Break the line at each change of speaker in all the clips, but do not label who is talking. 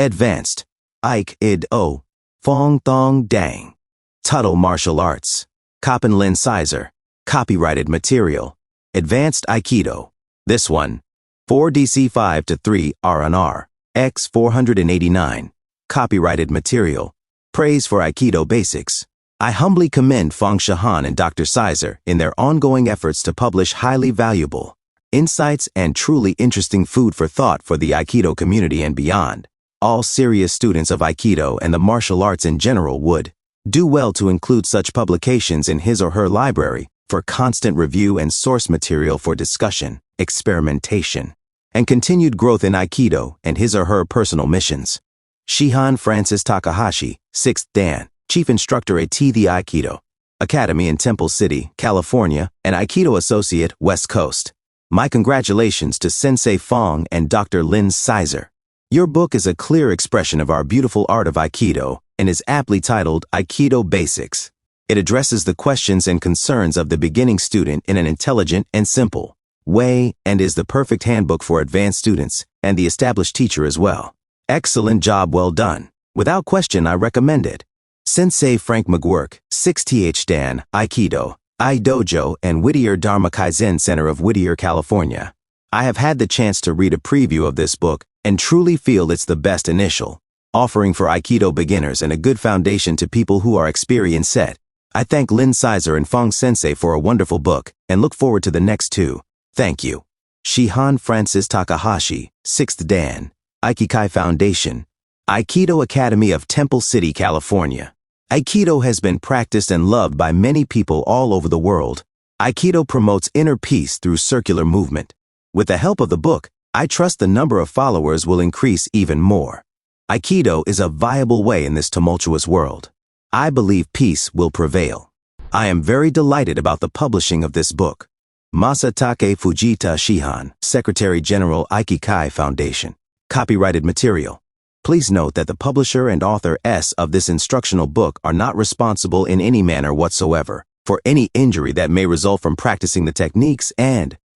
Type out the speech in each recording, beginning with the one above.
Advanced Aikido Thong Phong Dang. Tuttle Martial Arts. Coppin Lynn Sizer. Copyrighted material. Advanced Aikido. This one. 4DC 5-3 R&R. X 489. Copyrighted material. Praise for Aikido basics. I humbly commend Fong Shahan and Dr. Sizer in their ongoing efforts to publish highly valuable insights and truly interesting food for thought for the Aikido community and beyond. All serious students of Aikido and the martial arts in general would do well to include such publications in his or her library for constant review and source material for discussion, experimentation, and continued growth in Aikido and his or her personal missions. Shihan Francis Takahashi, 6th Dan, Chief Instructor at the Aikido Academy in Temple City, California, and Aikido Associate, West Coast. My congratulations to Sensei Fong and Dr. Lynn Sizer. Your book is a clear expression of our beautiful art of Aikido and is aptly titled Aikido Basics. It addresses the questions and concerns of the beginning student in an intelligent and simple way and is the perfect handbook for advanced students and the established teacher as well. Excellent job, well done. Without question, I recommend it. Sensei Frank McGurk, 6th Dan, Aikido, iDojo, and Whittier Dharma Kaizen Center of Whittier, California. I have had the chance to read a preview of this book and truly feel it's the best initial offering for Aikido beginners and a good foundation to people who are experienced set. I thank Lynn Sizer and Fong Sensei for a wonderful book and look forward to the next two. Thank you. Shihan Francis Takahashi, 6th Dan, Aikikai Foundation, Aikido Academy of Temple City, California. Aikido has been practiced and loved by many people all over the world. Aikido promotes inner peace through circular movement. With the help of the book, I trust the number of followers will increase even more. Aikido is a viable way in this tumultuous world. I believe peace will prevail. I am very delighted about the publishing of this book. Masatake Fujita Shihan, Secretary General Aikikai Foundation. Copyrighted material. Please note that the publisher and author of this instructional book are not responsible in any manner whatsoever for any injury that may result from practicing the techniques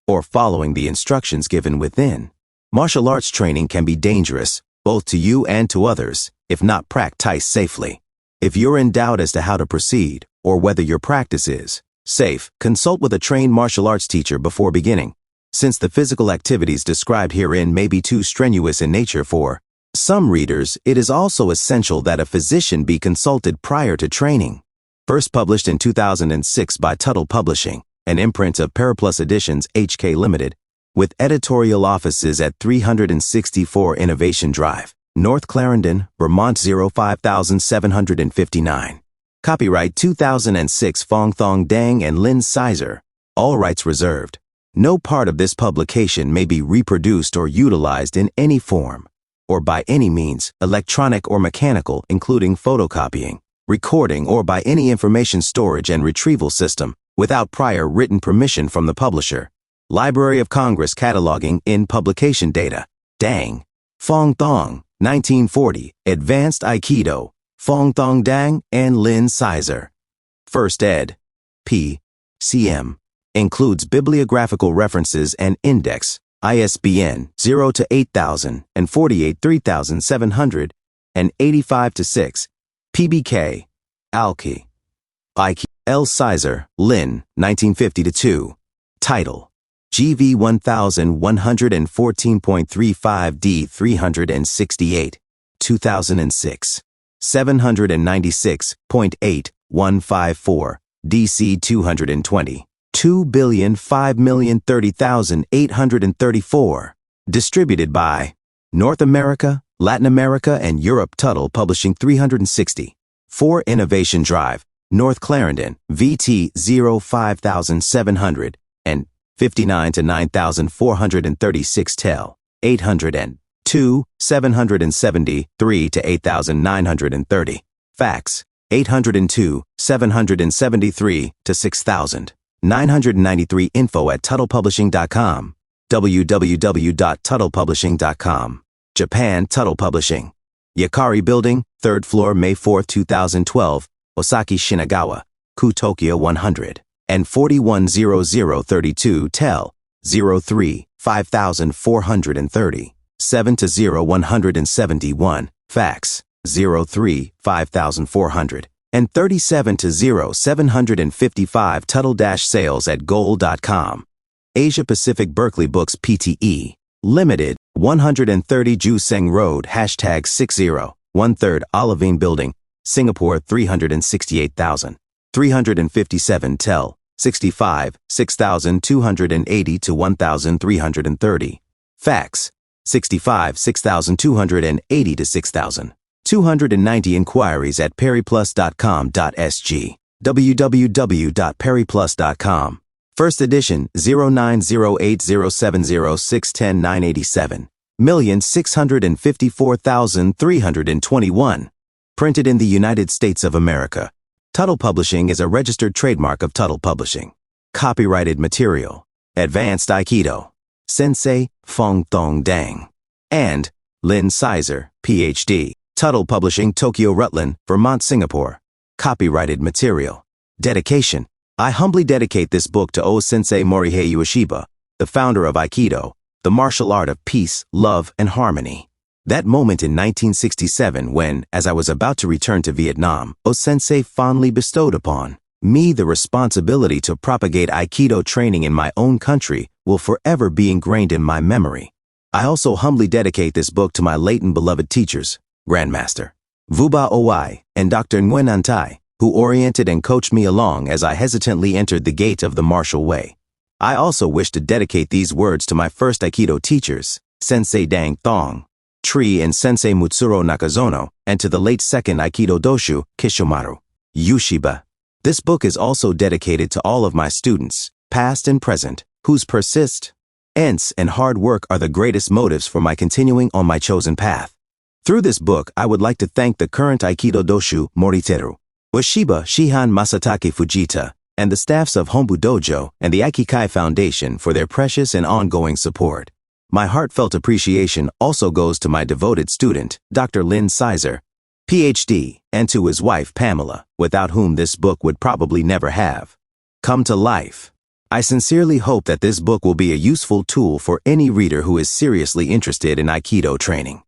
or following the instructions given within. Martial arts training can be dangerous, both to you and to others, if not practiced safely. If you're in doubt as to how to proceed or whether your practice is safe, consult with a trained martial arts teacher before beginning, since the physical activities described herein may be too strenuous in nature for some readers. It is also essential that a physician be consulted prior to training. First published in 2006 by Tuttle Publishing, an imprint of Paraplus Editions HK Limited, with editorial offices at 364 Innovation Drive, North Clarendon, Vermont 05759. Copyright 2006 Fong Phong Dang and Lynn Sizer. All rights reserved. No part of this publication may be reproduced or utilized in any form, or by any means, electronic or mechanical, including photocopying, recording, or by any information storage and retrieval system, without prior written permission from the publisher. Library of Congress cataloging in publication data. Dang. Fong Thong, 1940, Advanced Aikido, Fong Thong Dang and Lynn Sizer. First ed. P. CM. Includes bibliographical references and index, ISBN 0-8000 and 48-3700 and 85-6, PBK, Alki. Aikido. L. Sizer, Lynn, 1950-2. Title: GV 1114.35 D 368, 2006. 796.8154, DC 220. 2,005,030,834. Distributed by North America, Latin America, and Europe. Tuttle Publishing 360. 4 Innovation Drive, North Clarendon, VT 05700 and 59 to 9436 Tel 802 773 to 8930. Fax 802 773 to 6000. 993. info@tuttlepublishing.com. www.tuttlepublishing.com. Japan. Tuttle Publishing. Yakari Building, 3rd floor, May 4, 2012, Osaki, Shinagawa, Ku, Tokyo 100, and 410032 Tel 03 5430. 7 to 0 171, fax 03 5400, and 37 to 0 755 Tuttle-sales@goal.com. Asia Pacific Berkeley Books Pte. Limited, 130 Ju Seng Road, #60, 1/3 Olivine Building, Singapore 368,000. 357 Tel, 65, 6280 to 1330. Fax, 65, 6280 to 6000. 290 inquiries at perryplus.com.sg. www.perryplus.com. First edition 0908070610,987. 1,654,321. Printed in the United States of America. Tuttle Publishing is a registered trademark of Tuttle Publishing. Copyrighted material. Advanced Aikido. Sensei Fong Thong Dang. And Lynn Sizer, Ph.D. Tuttle Publishing, Tokyo, Rutland, Vermont, Singapore. Copyrighted material. Dedication. I humbly dedicate this book to O-Sensei Morihei Ueshiba, the founder of Aikido, the martial art of peace, love, and harmony. That moment in 1967 when, as I was about to return to Vietnam, O-Sensei fondly bestowed upon me the responsibility to propagate Aikido training in my own country will forever be ingrained in my memory. I also humbly dedicate this book to my late and beloved teachers, Grandmaster Vuba Owai and Dr. Nguyen An Thai, who oriented and coached me along as I hesitantly entered the gate of the martial way. I also wish to dedicate these words to my first Aikido teachers, Sensei Dang Thong, Tree and Sensei Mutsuro Nakazono, and to the late second Aikido Doshu, Kishomaru Ueshiba. This book is also dedicated to all of my students, past and present, whose persistence and hard work are the greatest motives for my continuing on my chosen path. Through this book, I would like to thank the current Aikido Doshu, Moriteru Ueshiba Shihan Masatake Fujita, and the staffs of Hombu Dojo and the Aikikai Foundation for their precious and ongoing support. My heartfelt appreciation also goes to my devoted student, Dr. Lynn Sizer, Ph.D., and to his wife, Pamela, without whom this book would probably never have come to life. I sincerely hope that this book will be a useful tool for any reader who is seriously interested in Aikido training.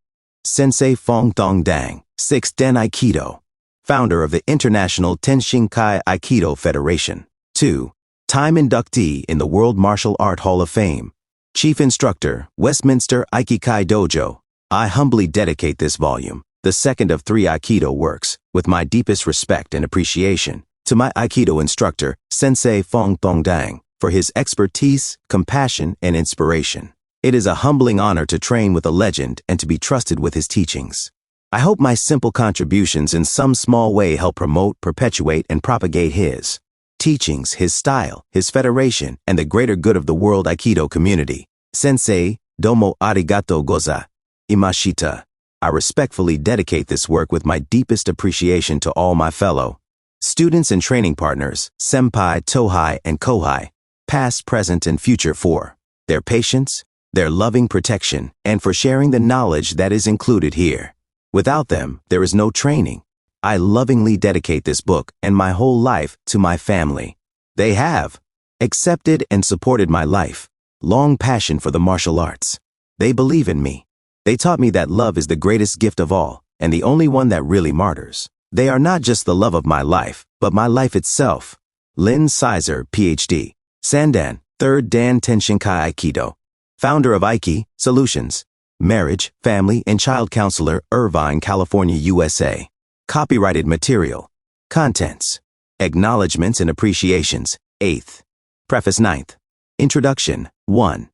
Sensei Fong Thong Dang, 6th Den Aikido, founder of the International Tenshinkai Aikido Federation. 2. Time inductee in the World Martial Art Hall of Fame. Chief Instructor, Westminster Aikikai Dojo. I humbly dedicate this volume, the second of 3 Aikido works, with my deepest respect and appreciation, to my Aikido instructor, Sensei Fong Thong Dang, for his expertise, compassion, and inspiration. It is a humbling honor to train with a legend and to be trusted with his teachings. I hope my simple contributions in some small way help promote, perpetuate, and propagate his teachings, his style, his federation, and the greater good of the world Aikido community. Sensei, domo arigato goza imashita. I respectfully dedicate this work with my deepest appreciation to all my fellow students and training partners, senpai, tohai, and kohai, past, present, and future, for their patience, their loving protection, and for sharing the knowledge that is included here. Without them, there is no training. I lovingly dedicate this book and my whole life to my family. They have accepted and supported my life, long passion for the martial arts. They believe in me. They taught me that love is the greatest gift of all, and the only one that really matters. They are not just the love of my life, but my life itself. Lynn Sizer, Ph.D., Sandan, 3rd Dan Tenshinkai Aikido. Founder of Aiki Solutions. Marriage, Family, and Child Counselor, Irvine, California, USA. Copyrighted material. Contents. Acknowledgements and appreciations. 8th. Preface 9th. Introduction. 1.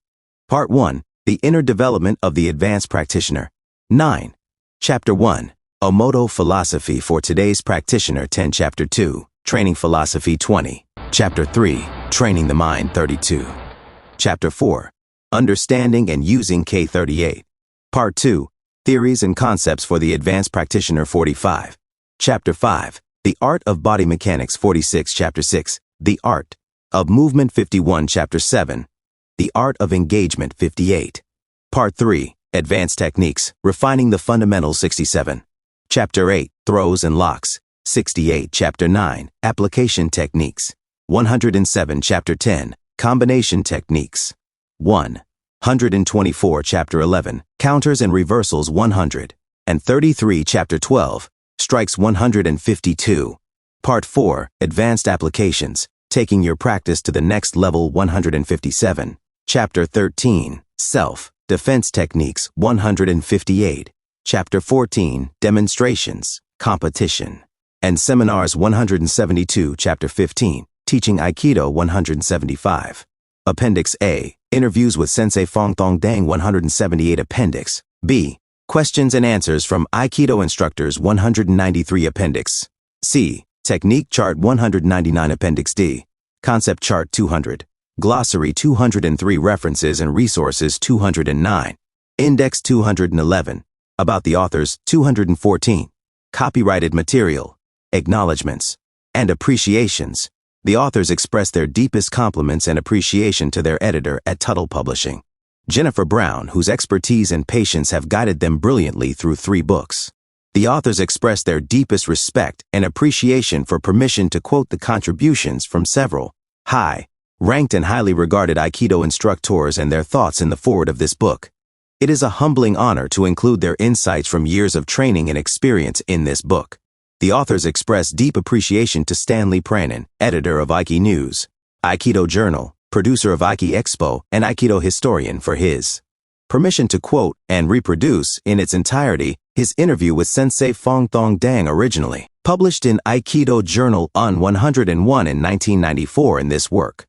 Part 1. The Inner Development of the Advanced Practitioner. 9. Chapter 1. Omoto Philosophy for Today's Practitioner. 10. Chapter 2. Training Philosophy. 20. Chapter 3. Training the Mind. 32. Chapter 4. Understanding and Using K. 38. Part 2. Theories and Concepts for the Advanced Practitioner. 45. Chapter 5. The Art of Body Mechanics. 46. Chapter 6. The Art of Movement. 51. Chapter 7. The Art of Engagement. 58. Part 3. Advanced Techniques, Refining the Fundamentals. 67. Chapter 8. Throws and Locks. 68. Chapter 9. Application Techniques. 107. Chapter 10. Combination Techniques. 1. 124 Chapter 11, Counters and Reversals 100, and 33 Chapter 12, Strikes 152. Part 4, Advanced Applications, Taking Your Practice to the Next Level 157. Chapter 13, Self-Defense Techniques 158. Chapter 14, Demonstrations, Competition, and Seminars 172. Chapter 15, Teaching Aikido 175. Appendix A, Interviews with Sensei Phong Thong Dang 178. Appendix B, Questions and Answers from Aikido Instructors 193. Appendix C, Technique Chart 199. Appendix D, Concept Chart 200. Glossary 203. References and Resources 209. Index 211. About the authors 214. Copyrighted material. Acknowledgements and appreciations. The authors express their deepest compliments and appreciation to their editor at Tuttle Publishing, Jennifer Brown, whose expertise and patience have guided them brilliantly through 3 books. The authors express their deepest respect and appreciation for permission to quote the contributions from several high-ranked and highly regarded Aikido instructors and their thoughts in the foreword of this book. It is a humbling honor to include their insights from years of training and experience in this book. The authors express deep appreciation to Stanley Pranin, editor of Aiki News, Aikido Journal, producer of Aiki Expo, and Aikido historian, for his permission to quote and reproduce in its entirety his interview with Sensei Phong Thong Dang, originally published in Aikido Journal on 101 in 1994 in this work.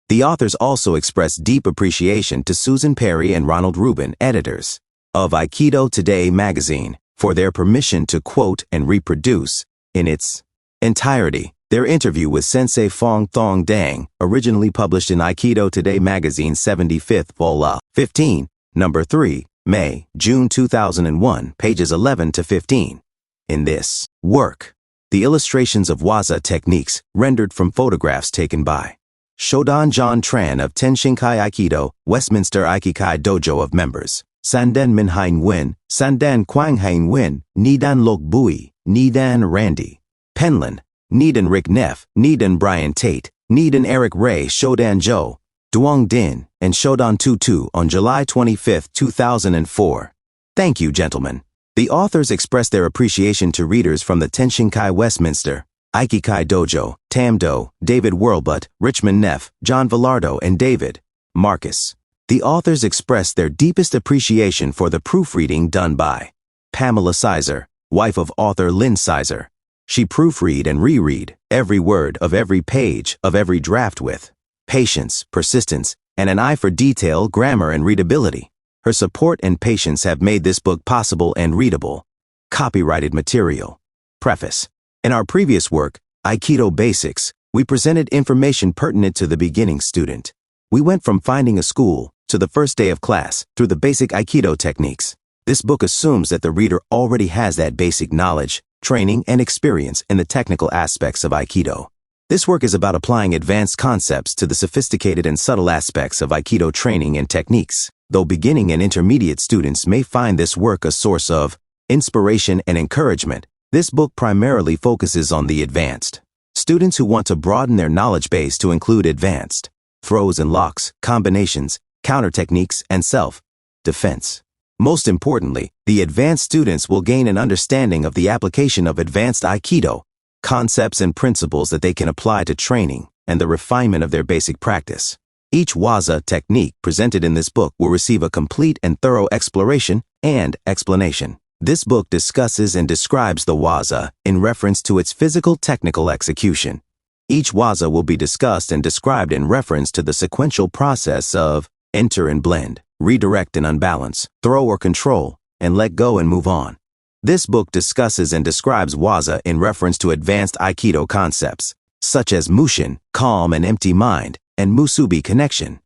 The authors also express deep appreciation to Susan Perry and Ronald Rubin, editors of Aikido Today magazine, for their permission to quote and reproduce in its entirety their interview with Sensei Phong Thong Dang, originally published in Aikido Today magazine 75th Vol. 15, number 3, May, June 2001, pages 11 to 15. In this work, the illustrations of waza techniques rendered from photographs taken by Shodan John Tran of Tenshinkai Aikido, Westminster Aikikai Dojo of members Sanden Minhain Nguyen, Sanden Kwanghain Nguyen, Nidan Lok Bui, Nidan Randy Penland, Nidan Rick Neff, Nidan Brian Tate, Nidan Eric Ray, Shodan Zhou, Duong Din, and Shodan Tutu on July 25, 2004. Thank you, gentlemen. The authors express their appreciation to readers from the Tenshinkai Westminster Aikikai Dojo, Tamdo, David Whirlbutt, Richmond Neff, John Villardo, and David Marcus. The authors express their deepest appreciation for the proofreading done by Pamela Sizer, wife of author Lynn Sizer. She proofread and reread every word of every page of every draft with patience, persistence, and an eye for detail, grammar, and readability. Her support and patience have made this book possible and readable. Copyrighted material. Preface. In our previous work, Aikido Basics, we presented information pertinent to the beginning student. We went from finding a school to the first day of class through the basic Aikido techniques. This book assumes that the reader already has that basic knowledge, training, and experience in the technical aspects of Aikido. This work is about applying advanced concepts to the sophisticated and subtle aspects of Aikido training and techniques. Though beginning and intermediate students may find this work a source of inspiration and encouragement, this book primarily focuses on the advanced students who want to broaden their knowledge base to include advanced throws and locks, combinations, counter techniques, and self-defense. Most importantly, the advanced students will gain an understanding of the application of advanced Aikido, concepts and principles that they can apply to training, and the refinement of their basic practice. Each waza technique presented in this book will receive a complete and thorough exploration and explanation. This book discusses and describes the waza in reference to its physical technical execution. Each waza will be discussed and described in reference to the sequential process of enter and blend, redirect and unbalance, throw or control, and let go and move on. This book discusses and describes waza in reference to advanced Aikido concepts, such as mushin, calm and empty mind, and musubi, connection.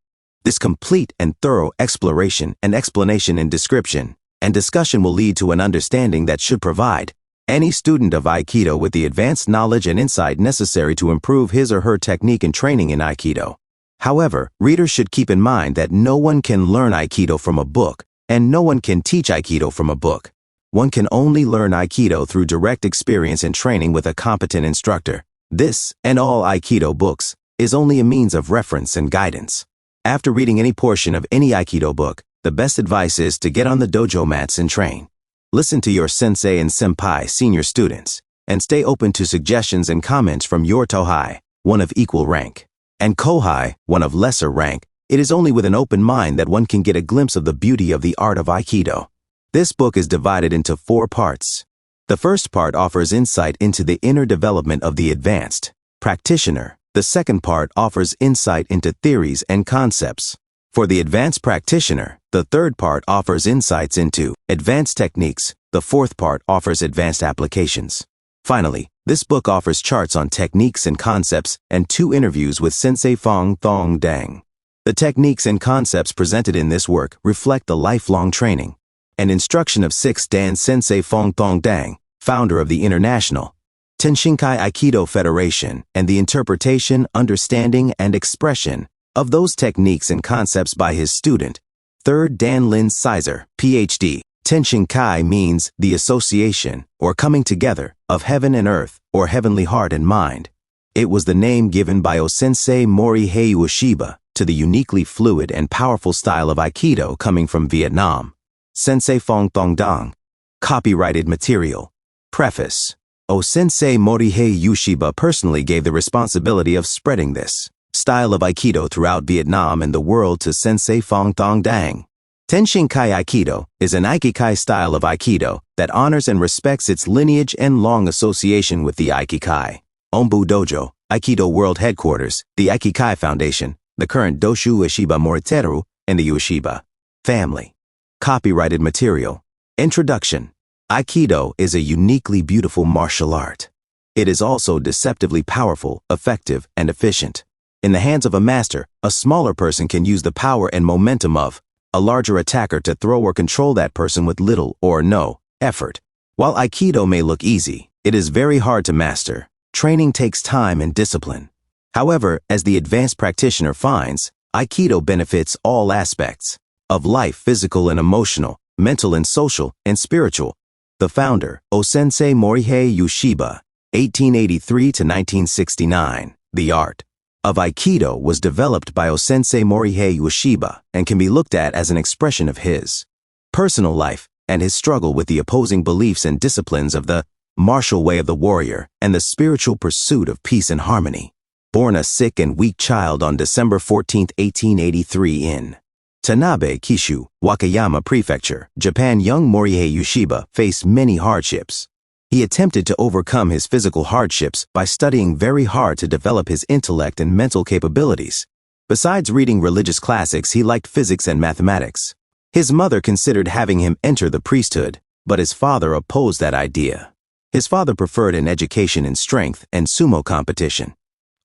This complete and thorough exploration and explanation and description and discussion will lead to an understanding that should provide any student of Aikido with the advanced knowledge and insight necessary to improve his or her technique and training in Aikido. However, readers should keep in mind that no one can learn Aikido from a book, and no one can teach Aikido from a book. One can only learn Aikido through direct experience and training with a competent instructor. This, and all Aikido books, is only a means of reference and guidance. After reading any portion of any Aikido book, the best advice is to get on the dojo mats and train. Listen to your sensei and senpai, senior students, and stay open to suggestions and comments from your tohai, one of equal rank, and kohai, one of lesser rank. It is only with an open mind that one can get a glimpse of the beauty of the art of Aikido. This book is divided into 4 parts. The first part offers insight into the inner development of the advanced practitioner. The second part offers insight into theories and concepts. For the advanced practitioner, the third part offers insights into advanced techniques. The fourth part offers advanced applications. Finally, this book offers charts on techniques and concepts and 2 interviews with Sensei Phong Thong Dang. The techniques and concepts presented in this work reflect the lifelong training and instruction of 6th Dan Sensei Phong Thong Dang, founder of the International Tenshinkai Aikido Federation, and the interpretation, understanding, and expression of those techniques and concepts by his student, 3rd Dan Lin Sizer, Ph.D. Tenshinkai means the association, or coming together, of heaven and earth, or heavenly heart and mind. It was the name given by O-sensei Morihei Ueshiba to the uniquely fluid and powerful style of Aikido coming from Vietnam. Sensei Phong Thong Dang. Copyrighted material. Preface. O-sensei Morihei Ueshiba personally gave the responsibility of spreading this style of Aikido throughout Vietnam and the world to Sensei Phong Thong Dang. Tenshinkai Aikido is an Aikikai style of Aikido that honors and respects its lineage and long association with the Aikikai Ombu Dojo, Aikido World Headquarters, the Aikikai Foundation, the current Doshu Ueshiba Moriteru, and the Ueshiba family. Copyrighted material. Introduction. Aikido is a uniquely beautiful martial art. It is also deceptively powerful, effective, and efficient. In the hands of a master, a smaller person can use the power and momentum of a larger attacker to throw or control that person with little or no effort. While Aikido may look easy, it is very hard to master. Training takes time and discipline. However, as the advanced practitioner finds, Aikido benefits all aspects of life, physical and emotional, mental and social, and spiritual. The founder, O-sensei Morihei Ueshiba, 1883 to 1969. The art of Aikido was developed by O-sensei Morihei Ueshiba and can be looked at as an expression of his personal life and his struggle with the opposing beliefs and disciplines of the martial way of the warrior and the spiritual pursuit of peace and harmony. Born a sick and weak child on December 14, 1883 in Tanabe, Kishu, Wakayama Prefecture, Japan, young Morihei Ueshiba faced many hardships. He attempted to overcome his physical hardships by studying very hard to develop his intellect and mental capabilities. Besides reading religious classics, he liked physics and mathematics. His mother considered having him enter the priesthood, but his father opposed that idea. His father preferred an education in strength and sumo competition.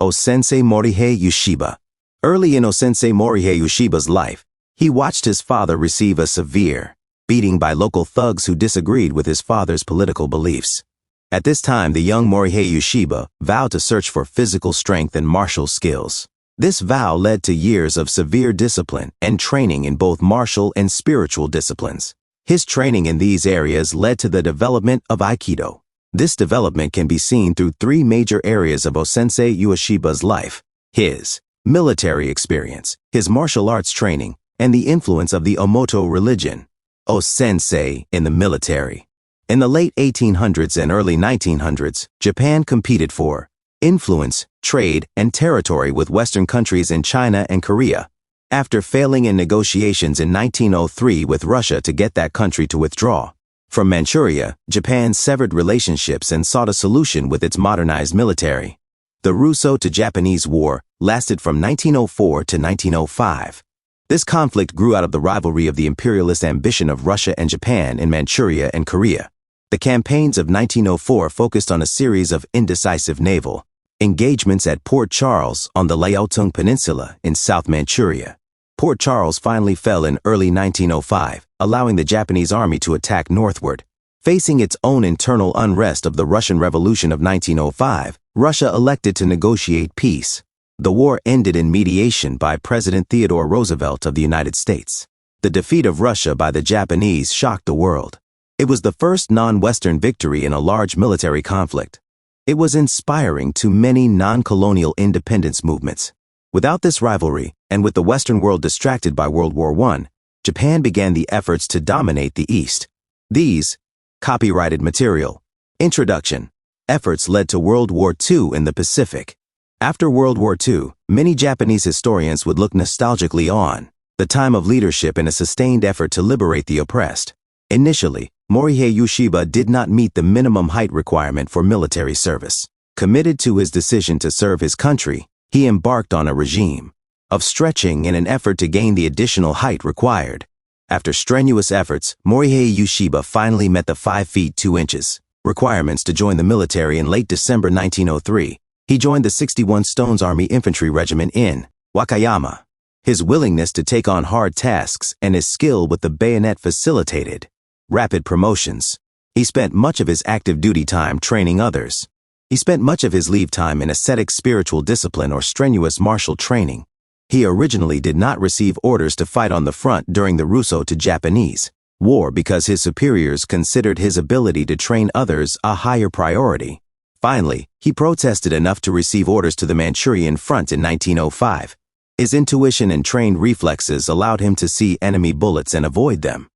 O-sensei Morihei Ueshiba. Early in O-sensei Morihei Ueshiba's life, he watched his father receive a severe beating by local thugs who disagreed with his father's political beliefs. At this time, the young Morihei Ueshiba vowed to search for physical strength and martial skills. This vow led to years of severe discipline and training in both martial and spiritual disciplines. His training in these areas led to the development of Aikido. This development can be seen through 3 major areas of O-sensei Ueshiba's life: his military experience, his martial arts training, and the influence of the Omoto religion. O-sensei in the military. In the late 1800s and early 1900s, Japan competed for influence, trade, and territory with Western countries in China and Korea. After failing in negotiations in 1903 with Russia to get that country to withdraw from Manchuria, Japan severed relationships and sought a solution with its modernized military. The Russo to Japanese War lasted from 1904 to 1905. This conflict grew out of the rivalry of the imperialist ambition of Russia and Japan in Manchuria and Korea. The campaigns of 1904 focused on a series of indecisive naval engagements at Port Charles on the Liaotung Peninsula in South Manchuria. Port Charles finally fell in early 1905, allowing the Japanese army to attack northward. Facing its own internal unrest of the Russian Revolution of 1905, Russia elected to negotiate peace. The war ended in mediation by President Theodore Roosevelt of the United States. The defeat of Russia by the Japanese shocked the world. It was the first non-Western victory in a large military conflict. It was inspiring to many non-colonial independence movements. Without this rivalry, and with the Western world distracted by World War I, Japan began the efforts to dominate the East. These copyrighted material. Introduction. Efforts led to World War II in the Pacific. After World War II, many Japanese historians would look nostalgically on the time of leadership in a sustained effort to liberate the oppressed. Initially, Morihei Ueshiba did not meet the minimum height requirement for military service. Committed to his decision to serve his country, he embarked on a regime of stretching in an effort to gain the additional height required. After strenuous efforts, Morihei Ueshiba finally met the 5 feet 2 inches requirements to join the military in late December 1903. He joined the 61 Stones Army Infantry Regiment in Wakayama. His willingness to take on hard tasks and his skill with the bayonet facilitated rapid promotions. He spent much of his active duty time training others. He spent much of his leave time in ascetic spiritual discipline or strenuous martial training. He originally did not receive orders to fight on the front during the Russo to Japanese War because his superiors considered his ability to train others a higher priority. Finally, he protested enough to receive orders to the Manchurian front in 1905. His intuition and trained reflexes allowed him to see enemy bullets and avoid them.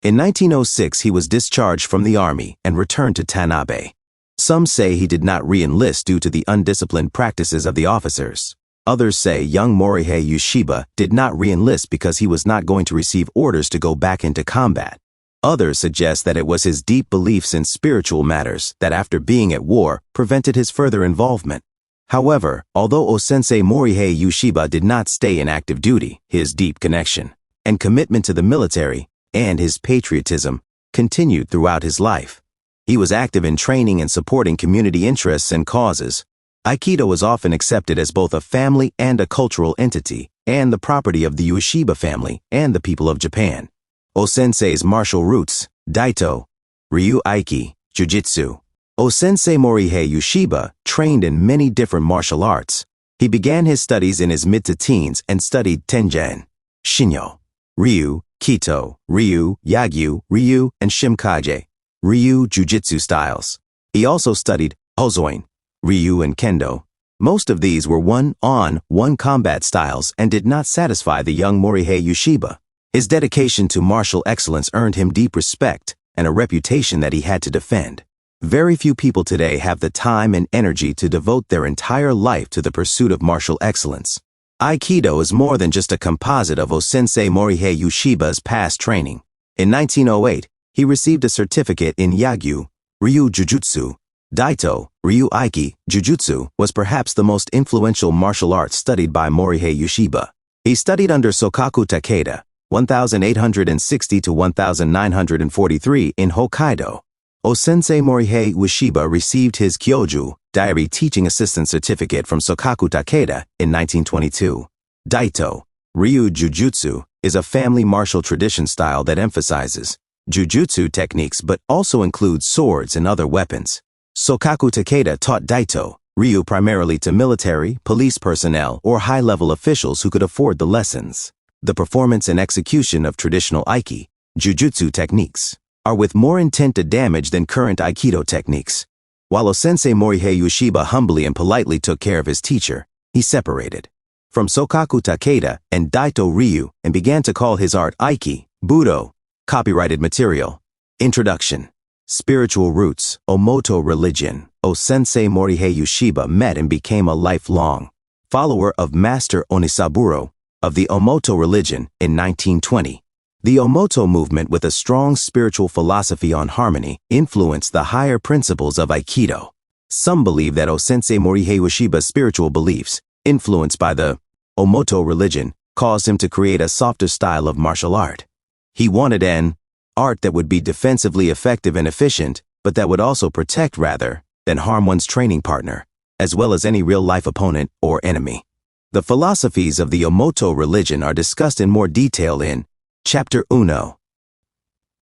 In 1906, he was discharged from the army and returned to Tanabe. Some say he did not re-enlist due to the undisciplined practices of the officers. Others say young Morihei Ueshiba did not re-enlist because he was not going to receive orders to go back into combat. Others suggest that it was his deep beliefs in spiritual matters that, after being at war, prevented his further involvement. However, although Osensei Morihei Ueshiba did not stay in active duty, his deep connection and commitment to the military and his patriotism continued throughout his life. He was active in training and supporting community interests and causes. Aikido is often accepted as both a family and a cultural entity, and the property of the Ueshiba family and the people of Japan. Osensei's martial roots: Daito, Ryu Aiki, Jiu-Jitsu. Osensei Morihei Ueshiba trained in many different martial arts. He began his studies in his mid to teens and studied Tengen, Shinyo, Ryu, Kito, Ryu, Yagyu, Ryu, and Shimkaje, Ryu Jiu-Jitsu styles. He also studied Hozoin, Ryu, and Kendo. Most of these were one-on-one combat styles and did not satisfy the young Morihei Ueshiba. His dedication to martial excellence earned him deep respect and a reputation that he had to defend. Very few people today have the time and energy to devote their entire life to the pursuit of martial excellence. Aikido is more than just a composite of Osensei Morihei Ueshiba's past training. In 1908, he received a certificate in Yagyu, Ryu Jujutsu. Daito, Ryu Aiki, Jujutsu was perhaps the most influential martial art studied by Morihei Ueshiba. He studied under Sokaku Takeda, 1860 to 1943 in Hokkaido. Osensei Morihei Ueshiba received his Kyoju, diary teaching assistant certificate from Sokaku Takeda in 1922. Daito, Ryu Jujutsu, is a family martial tradition style that emphasizes jujutsu techniques but also includes swords and other weapons. Sokaku Takeda taught Daito, Ryu primarily to military, police personnel, or high-level officials who could afford the lessons. The performance and execution of traditional Aiki, jujutsu techniques, are with more intent to damage than current Aikido techniques. While Osensei Morihei Ueshiba humbly and politely took care of his teacher, he separated from Sokaku Takeda and Daito Ryu and began to call his art Aiki, Budo. Copyrighted material. Introduction. Spiritual roots, Omoto religion. Osensei Morihei Ueshiba met and became a lifelong follower of Master Onisaburo of the Omoto religion in 1920. The Omoto movement, with a strong spiritual philosophy on harmony, influenced the higher principles of Aikido. Some believe that Osensei Morihei Ueshiba's spiritual beliefs, influenced by the Omoto religion, caused him to create a softer style of martial art. He wanted an art that would be defensively effective and efficient, but that would also protect rather than harm one's training partner, as well as any real-life opponent or enemy. The philosophies of the Omoto religion are discussed in more detail in Chapter 1.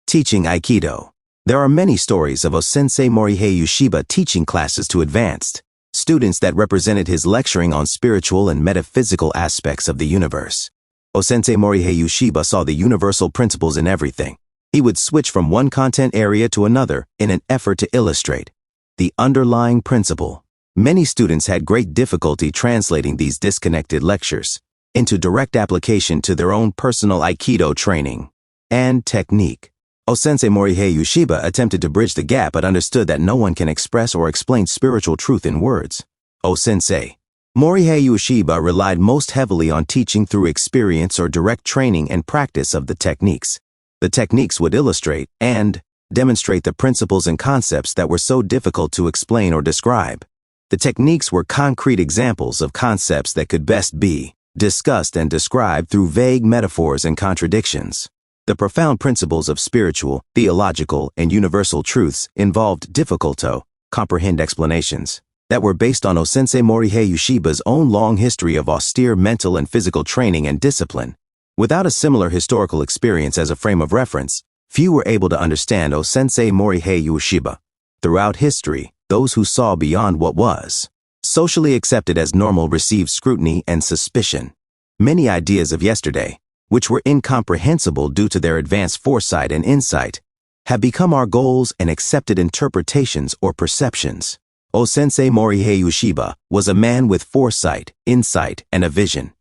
Teaching Aikido. There are many stories of Osensei Morihei Ueshiba teaching classes to advanced students that represented his lecturing on spiritual and metaphysical aspects of the universe. Osensei Morihei Ueshiba saw the universal principles in everything. He would switch from one content area to another in an effort to illustrate the underlying principle. Many students had great difficulty translating these disconnected lectures. into direct application to their own personal Aikido training and technique. O-sensei Morihei Ueshiba attempted to bridge the gap but understood that no one can express or explain spiritual truth in words. O-sensei Morihei Ueshiba relied most heavily on teaching through experience or direct training and practice of the techniques. The techniques would illustrate and demonstrate the principles and concepts that were so difficult to explain or describe. The techniques were concrete examples of concepts that could best be discussed and described through vague metaphors and contradictions. The profound principles of spiritual, theological, and universal truths involved difficult to comprehend explanations that were based on O-sensei Morihei Ueshiba's own long history of austere mental and physical training and discipline. Without a similar historical experience as a frame of reference, few were able to understand O-sensei Morihei Ueshiba. Throughout history, those who saw beyond what was socially accepted as normal received scrutiny and suspicion. Many ideas of yesterday, which were incomprehensible due to their advanced foresight and insight, have become our goals and accepted interpretations or perceptions. O-sensei Morihei Ueshiba was a man with foresight, insight, and a vision.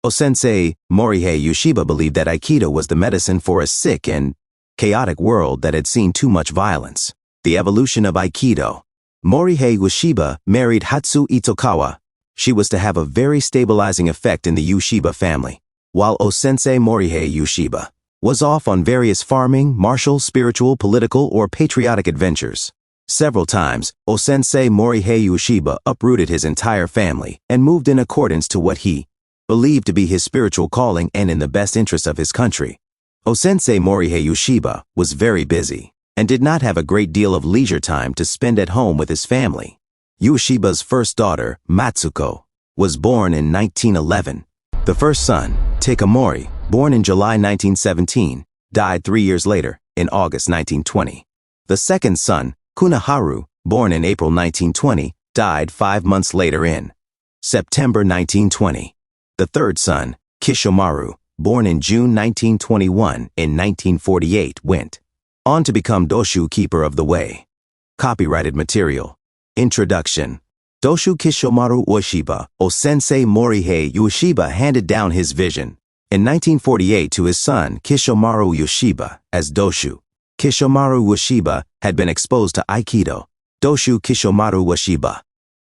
O-sensei Morihei Ueshiba believed that Aikido was the medicine for a sick and chaotic world that had seen too much violence. The evolution of Aikido. Morihei Ueshiba married Hatsu Itokawa. She was to have a very stabilizing effect in the Ueshiba family, while O-sensei Morihei Ueshiba was off on various farming, martial, spiritual, political, or patriotic adventures. Several times, O-sensei Morihei Ueshiba uprooted his entire family and moved in accordance to what he believed to be his spiritual calling and in the best interest of his country. O-sensei Morihei Ueshiba was very busy and did not have a great deal of leisure time to spend at home with his family. Ueshiba's first daughter, Matsuko, was born in 1911. The first son, Takamori, born in July 1917, died 3 years later, in August 1920. The second son, Kunaharu, born in April 1920, died 5 months later in September 1920. The third son, Kishomaru, born in June 1921, in 1948, went on to become Doshu Keeper of the Way. Copyrighted material. Introduction. Doshu Kishomaru Ueshiba, O-sensei Morihei Ueshiba handed down his vision in 1948 to his son Kishomaru Ueshiba as Doshu. Kishomaru Ueshiba had been exposed to Aikido, Doshu Kishomaru Ueshiba,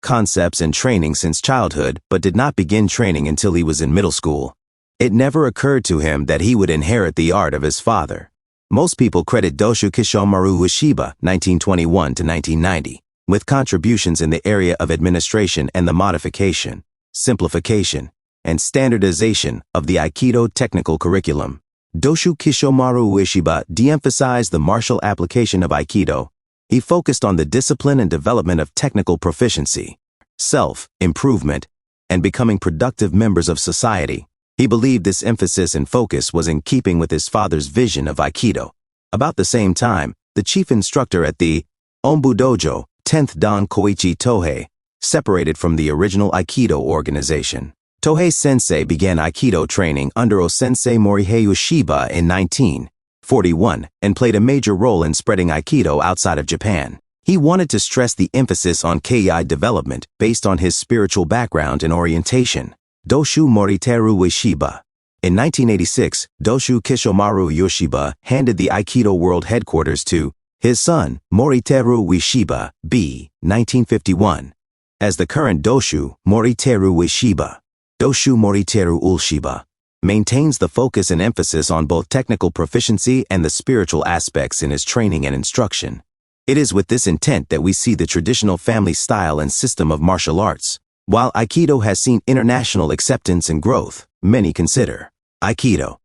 concepts and training since childhood but did not begin training until he was in middle school. It never occurred to him that he would inherit the art of his father. Most people credit Doshu Kishomaru Ueshiba, 1921 to 1990, with contributions in the area of administration and the modification, simplification, and standardization of the Aikido technical curriculum. Doshu Kishomaru Ueshiba de-emphasized the martial application of Aikido. He focused on the discipline and development of technical proficiency, self-improvement, and becoming productive members of society. He believed this emphasis and focus was in keeping with his father's vision of Aikido. About the same time, the chief instructor at the Ombu Dojo, 10th Dan Koichi Tohei, separated from the original Aikido organization. Tohei Sensei began Aikido training under O-sensei Morihei Ueshiba in 1941 and played a major role in spreading Aikido outside of Japan. He wanted to stress the emphasis on Kei development based on his spiritual background and orientation. Doshu Moriteru Ueshiba. In 1986, Doshu Kishomaru Ueshiba handed the Aikido World Headquarters to his son, Moriteru Ueshiba, b. 1951. As the current Doshu, Moriteru Ueshiba, Doshu Moriteru Ueshiba, maintains the focus and emphasis on both technical proficiency and the spiritual aspects in his training and instruction. It is with this intent that we see the traditional family style and system of martial arts. While Aikido has seen international acceptance and growth, many consider Aikido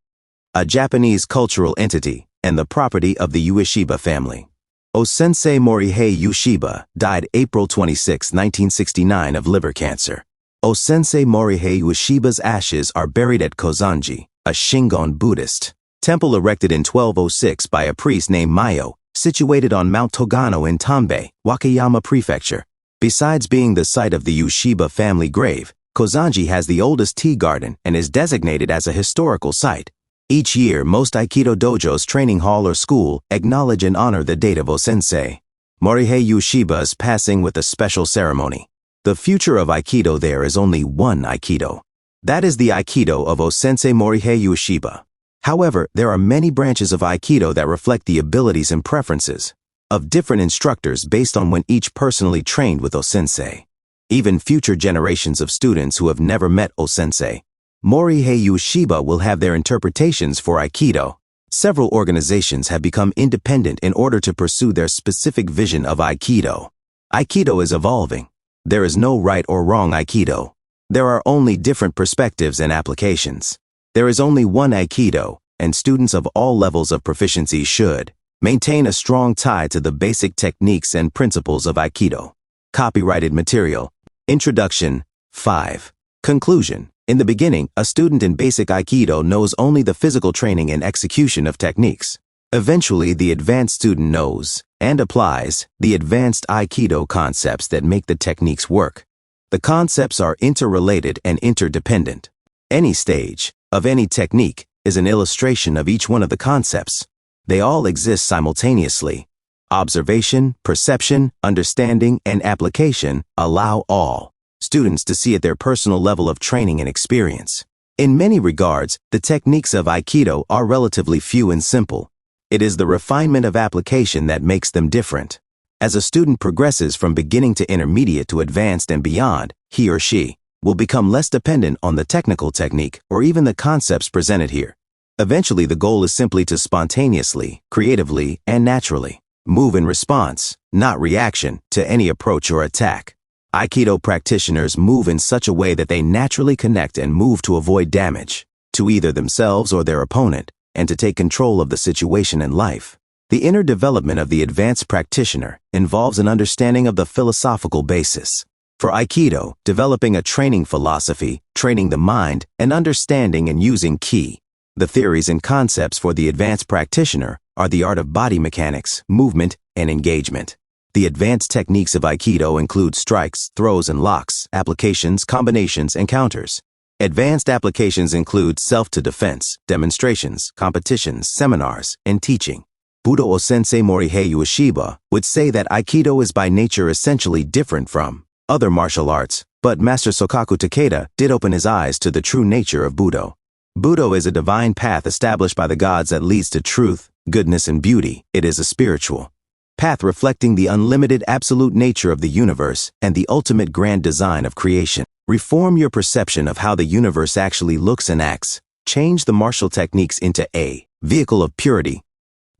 a Japanese cultural entity and the property of the Ueshiba family. O-sensei Morihei Ueshiba died April 26, 1969 of liver cancer. O-sensei Morihei Ueshiba's ashes are buried at Kozanji, a Shingon Buddhist temple erected in 1206 by a priest named Mayo, situated on Mount Togano in Tambei, Wakayama Prefecture. Besides being the site of the Ueshiba family grave, Kozanji has the oldest tea garden and is designated as a historical site. Each year, most Aikido dojos, training hall, or school acknowledge and honor the date of O-sensei Morihei Ueshiba's passing with a special ceremony. The future of Aikido there is only one Aikido. That is the Aikido of O-sensei Morihei Ueshiba. However, there are many branches of Aikido that reflect the abilities and preferences of different instructors based on when each personally trained with O-sensei. Even future generations of students who have never met O-sensei Morihei Ueshiba will have their interpretations for Aikido. Several organizations have become independent in order to pursue their specific vision of Aikido. Aikido is evolving. There is no right or wrong Aikido. There are only different perspectives and applications. There is only one Aikido, and students of all levels of proficiency should maintain a strong tie to the basic techniques and principles of Aikido. Copyrighted material. Introduction. 5. Conclusion. In the beginning, a student in basic Aikido knows only the physical training and execution of techniques. Eventually, the advanced student knows and applies the advanced Aikido concepts that make the techniques work. The concepts are interrelated and interdependent. Any stage of any technique is an illustration of each one of the concepts. They all exist simultaneously. Observation, perception, understanding, and application allow all students to see at their personal level of training and experience. In many regards, the techniques of Aikido are relatively few and simple. It is the refinement of application that makes them different. As a student progresses from beginning to intermediate to advanced and beyond, he or she will become less dependent on the technical technique or even the concepts presented here. Eventually, the goal is simply to spontaneously, creatively, and naturally move in response, not reaction, to any approach or attack. Aikido practitioners move in such a way that they naturally connect and move to avoid damage to either themselves or their opponent, and to take control of the situation in life. The inner development of the advanced practitioner involves an understanding of the philosophical basis. For Aikido, developing a training philosophy, training the mind, and understanding and using ki. The theories and concepts for the advanced practitioner are the art of body mechanics, movement, and engagement. The advanced techniques of Aikido include strikes, throws, and locks, applications, combinations, and counters. Advanced applications include self-to-defense, demonstrations, competitions, seminars, and teaching. Budo O-sensei Morihei Ueshiba would say that Aikido is by nature essentially different from other martial arts, but Master Sokaku Takeda did open his eyes to the true nature of Budo. Budo is a divine path established by the gods that leads to truth, goodness, and beauty. It is a spiritual path reflecting the unlimited absolute nature of the universe and the ultimate grand design of creation. Reform your perception of how the universe actually looks and acts. Change the martial techniques into a vehicle of purity,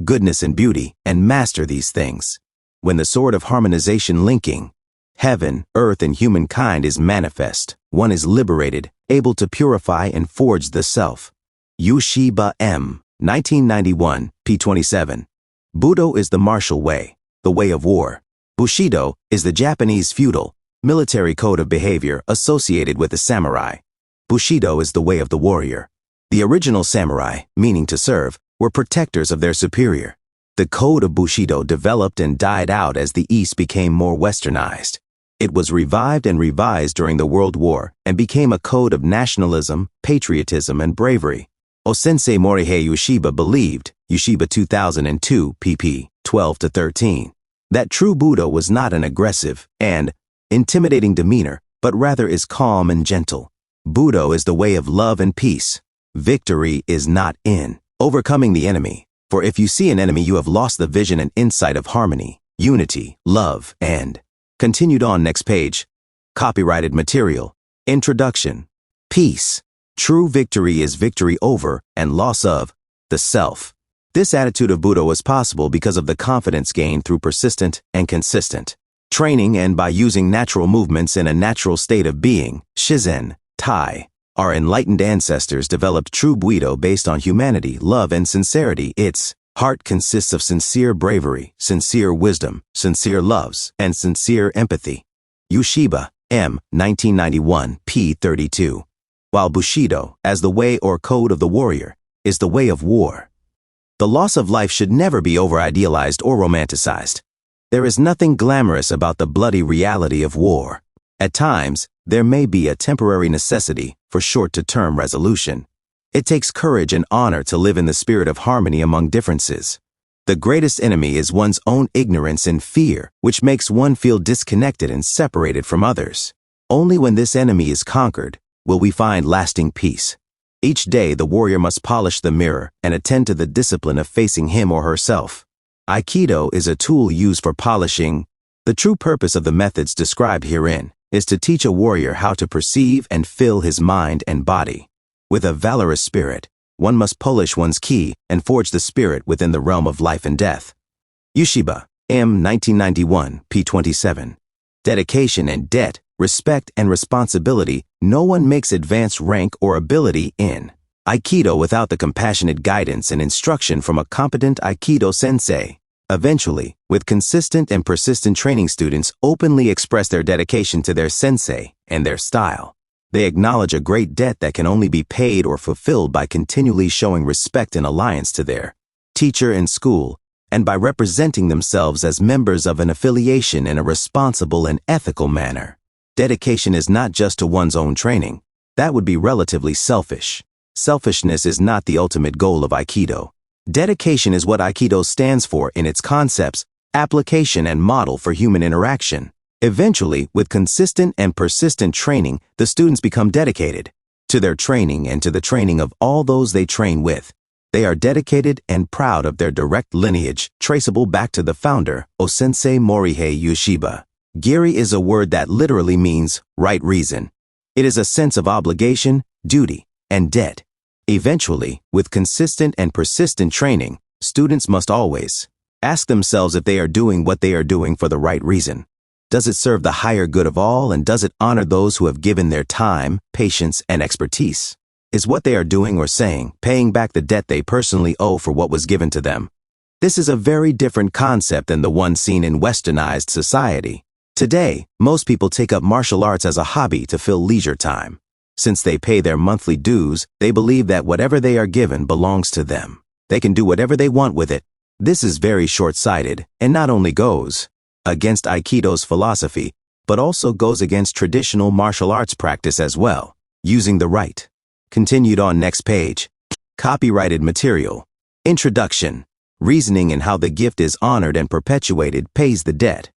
goodness, and beauty, and master these things. When the sword of harmonization linking heaven, earth, and humankind is manifest, one is liberated, able to purify and forge the self. Ueshiba M. 1991, p. 27. Budo is the martial way, the way of war. Bushido is the Japanese feudal, military code of behavior associated with the samurai. Bushido is the way of the warrior. The original samurai, meaning to serve, were protectors of their superior. The code of Bushido developed and died out as the East became more westernized. It was revived and revised during the World War and became a code of nationalism, patriotism, and bravery. O-sensei Morihei Ueshiba believed, Ueshiba 2002, pp. 12-13, that true Budo was not an aggressive and intimidating demeanor, but rather is calm and gentle. Budo is the way of love and peace. Victory is not in overcoming the enemy, for if you see an enemy, you have lost the vision and insight of harmony, unity, love, and continued on next page. Copyrighted material. Introduction. Peace. True victory is victory over and loss of the self. This attitude of Budo is possible because of the confidence gained through persistent and consistent training and by using natural movements in a natural state of being. Shizen, Tai. Our enlightened ancestors developed true Budo based on humanity, love, and sincerity. Its heart consists of sincere bravery, sincere wisdom, sincere loves, and sincere empathy. Ueshiba, M. 1991, p. 32. While Bushido, as the way or code of the warrior, is the way of war. The loss of life should never be over-idealized or romanticized. There is nothing glamorous about the bloody reality of war. At times, there may be a temporary necessity for short-to-term resolution. It takes courage and honor to live in the spirit of harmony among differences. The greatest enemy is one's own ignorance and fear, which makes one feel disconnected and separated from others. Only when this enemy is conquered will we find lasting peace. Each day, the warrior must polish the mirror and attend to the discipline of facing him or herself. Aikido is a tool used for polishing. The true purpose of the methods described herein is to teach a warrior how to perceive and fill his mind and body. With a valorous spirit, one must polish one's ki and forge the spirit within the realm of life and death. Yushiba, M. 1991, p. 27. Dedication and debt, respect and responsibility. No one makes advanced rank or ability in Aikido without the compassionate guidance and instruction from a competent Aikido sensei. Eventually, with consistent and persistent training, students openly express their dedication to their sensei and their style. They acknowledge a great debt that can only be paid or fulfilled by continually showing respect and alliance to their teacher and school, and by representing themselves as members of an affiliation in a responsible and ethical manner. Dedication is not just to one's own training. That would be relatively selfish. Selfishness is not the ultimate goal of Aikido. Dedication is what Aikido stands for in its concepts, application, and model for human interaction. Eventually, with consistent and persistent training, the students become dedicated to their training and to the training of all those they train with. They are dedicated and proud of their direct lineage, traceable back to the founder, O-sensei Morihei Ueshiba. Giri is a word that literally means right reason. It is a sense of obligation, duty, and debt. Eventually, with consistent and persistent training, students must always ask themselves if they are doing what they are doing for the right reason. Does it serve the higher good of all, and does it honor those who have given their time, patience, and expertise? Is what they are doing or saying paying back the debt they personally owe for what was given to them? This is a very different concept than the one seen in westernized society. Today, most people take up martial arts as a hobby to fill leisure time. Since they pay their monthly dues, they believe that whatever they are given belongs to them. They can do whatever they want with it. This is very short-sighted and not only goes against Aikido's philosophy, but also goes against traditional martial arts practice as well. Using the right. Continued on next page. Copyrighted material. Introduction. Reasoning and how the gift is honored and perpetuated pays the debt.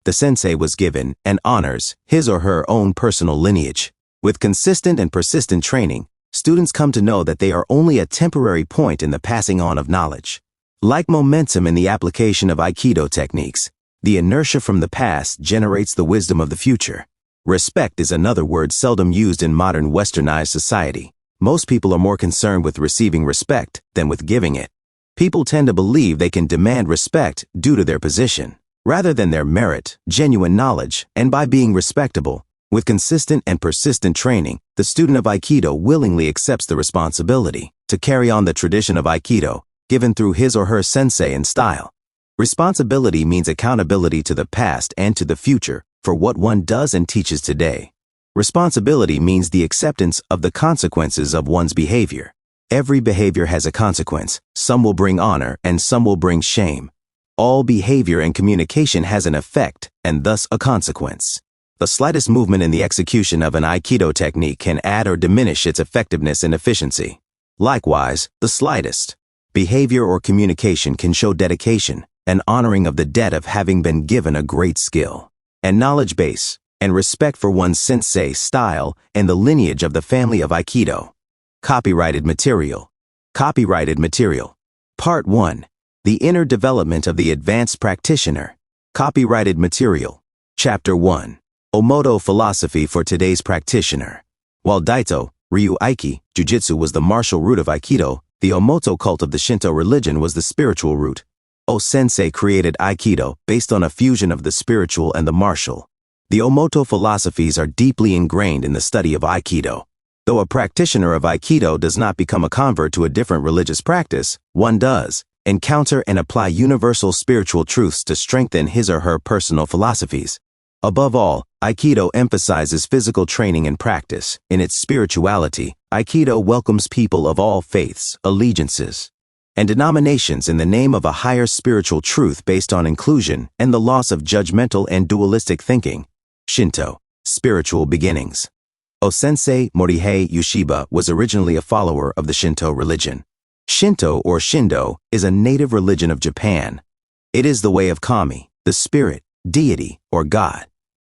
The sensei was given and honors his or her own personal lineage. With consistent and persistent training, students come to know that they are only a temporary point in the passing on of knowledge. Like momentum in the application of Aikido techniques, the inertia from the past generates the wisdom of the future. Respect is another word seldom used in modern westernized society. Most people are more concerned with receiving respect than with giving it. People tend to believe they can demand respect due to their position, rather than their merit, genuine knowledge, and by being respectable. With consistent and persistent training, the student of Aikido willingly accepts the responsibility to carry on the tradition of Aikido, given through his or her sensei and style. Responsibility means accountability to the past and to the future for what one does and teaches today. Responsibility means the acceptance of the consequences of one's behavior. Every behavior has a consequence. Some will bring honor and some will bring shame. All behavior and communication has an effect and thus a consequence. The slightest movement in the execution of an Aikido technique can add or diminish its effectiveness and efficiency. Likewise, the slightest behavior or communication can show dedication, an honoring of the debt of having been given a great skill and knowledge base, and respect for one's sensei style and the lineage of the family of Aikido. Copyrighted material. Copyrighted material. Part 1. The Inner Development of the Advanced Practitioner. Copyrighted material. Chapter 1. Omoto Philosophy for Today's Practitioner. While Daito, Ryu Aiki, Jujitsu was the martial root of Aikido, the Omoto cult of the Shinto religion was the spiritual root. O-sensei created Aikido based on a fusion of the spiritual and the martial. The Omoto philosophies are deeply ingrained in the study of Aikido. Though a practitioner of Aikido does not become a convert to a different religious practice, one does encounter and apply universal spiritual truths to strengthen his or her personal philosophies. Above all, Aikido emphasizes physical training and practice. In its spirituality, Aikido welcomes people of all faiths, allegiances, and denominations in the name of a higher spiritual truth based on inclusion and the loss of judgmental and dualistic thinking. Shinto, spiritual beginnings. O-sensei Morihei Ueshiba was originally a follower of the Shinto religion. Shinto or Shindo is a native religion of Japan. It is the way of kami, the spirit, deity, or God.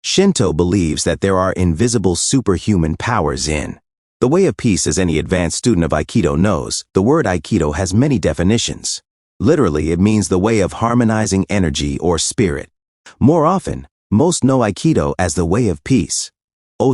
Shinto believes that there are invisible superhuman powers in The way of peace, as any advanced student of Aikido knows, the word Aikido has many definitions. Literally, it means the way of harmonizing energy or spirit. More often, most know Aikido as the way of peace.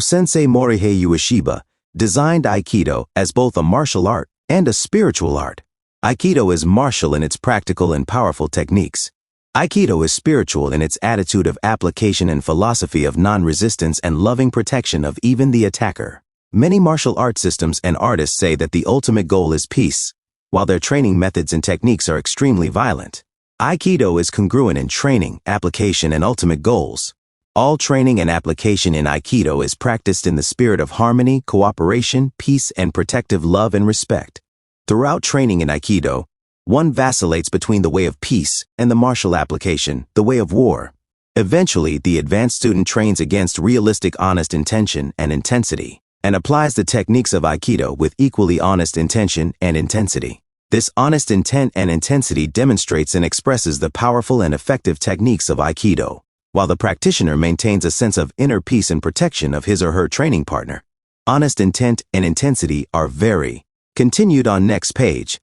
Sensei Morihei Ueshiba designed Aikido as both a martial art and a spiritual art. Aikido is martial in its practical and powerful techniques. Aikido is spiritual in its attitude of application and philosophy of non-resistance and loving protection of even the attacker. Many martial art systems and artists say that the ultimate goal is peace, while their training methods and techniques are extremely violent. Aikido is congruent in training, application, and ultimate goals. All training and application in Aikido is practiced in the spirit of harmony, cooperation, peace, and protective love and respect. Throughout training in Aikido, one vacillates between the way of peace and the martial application, the way of war. Eventually, the advanced student trains against realistic honest intention and intensity, and applies the techniques of Aikido with equally honest intention and intensity. This honest intent and intensity demonstrates and expresses the powerful and effective techniques of Aikido, while the practitioner maintains a sense of inner peace and protection of his or her training partner. Honest intent and intensity are very. Continued on next page.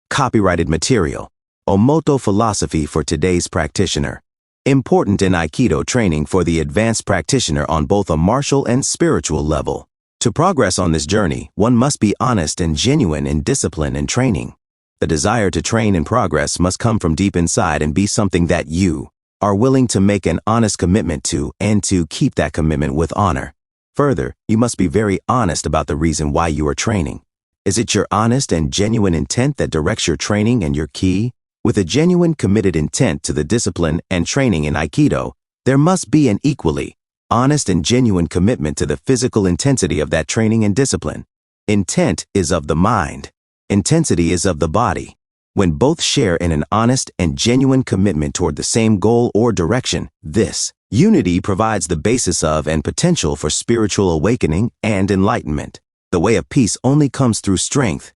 Copyrighted material. Omoto philosophy for today's practitioner. Important in Aikido training for the advanced practitioner on both a martial and spiritual level. To progress on this journey, one must be honest and genuine in discipline and training. The desire to train and progress must come from deep inside and be something that you are willing to make an honest commitment to and to keep that commitment with honor. Further, you must be very honest about the reason why you are training. Is it your honest and genuine intent that directs your training and your ki? With a genuine committed intent to the discipline and training in Aikido, there must be an equally honest and genuine commitment to the physical intensity of that training and discipline. Intent is of the mind. Intensity is of the body. When both share in an honest and genuine commitment toward the same goal or direction, this unity provides the basis of and potential for spiritual awakening and enlightenment. The way of peace only comes through strength.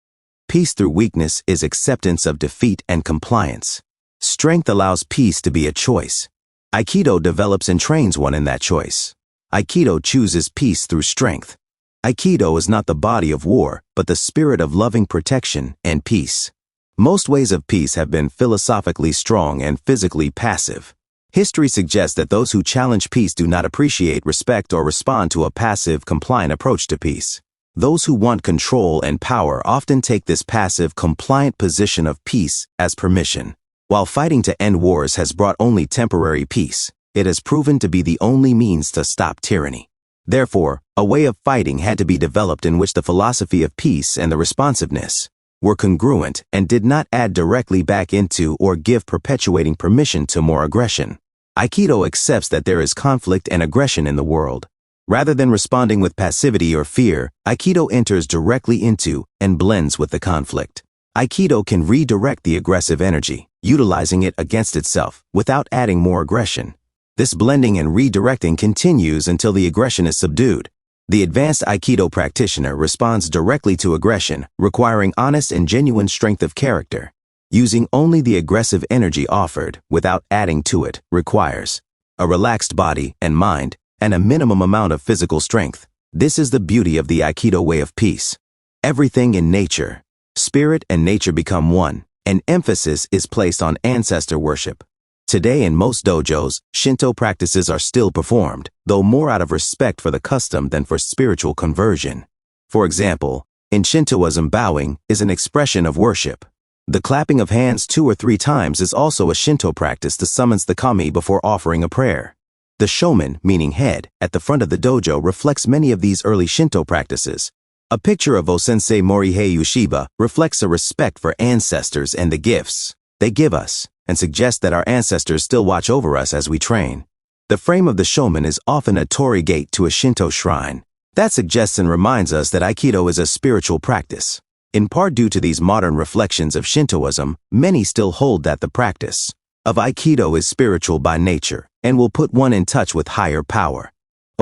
Peace through weakness is acceptance of defeat and compliance. Strength allows peace to be a choice. Aikido develops and trains one in that choice. Aikido chooses peace through strength. Aikido is not the body of war, but the spirit of loving protection and peace. Most ways of peace have been philosophically strong and physically passive. History suggests that those who challenge peace do not appreciate, respect, or respond to a passive, compliant approach to peace. Those who want control and power often take this passive, compliant position of peace as permission. While fighting to end wars has brought only temporary peace, it has proven to be the only means to stop tyranny. Therefore, a way of fighting had to be developed in which the philosophy of peace and the responsiveness were congruent and did not add directly back into or give perpetuating permission to more aggression. Aikido accepts that there is conflict and aggression in the world. Rather than responding with passivity or fear, Aikido enters directly into and blends with the conflict. Aikido can redirect the aggressive energy, utilizing it against itself without adding more aggression. This blending and redirecting continues until the aggression is subdued. The advanced Aikido practitioner responds directly to aggression, requiring honest and genuine strength of character. Using only the aggressive energy offered without adding to it requires a relaxed body and mind, and a minimum amount of physical strength. This is the beauty of the Aikido way of peace. Everything in nature, spirit and nature become one, and emphasis is placed on ancestor worship. Today in most dojos, Shinto practices are still performed, though more out of respect for the custom than for spiritual conversion. For example, in Shintoism, bowing is an expression of worship. The clapping of hands 2 or 3 times is also a Shinto practice to summons the kami before offering a prayer. The shomen, meaning head, at the front of the dojo reflects many of these early Shinto practices. A picture of Sensei Morihei Ueshiba reflects a respect for ancestors and the gifts they give us, and suggests that our ancestors still watch over us as we train. The frame of the shomen is often a torii gate to a Shinto shrine. That suggests and reminds us that Aikido is a spiritual practice. In part due to these modern reflections of Shintoism, many still hold that the practice of Aikido is spiritual by nature and will put one in touch with higher power.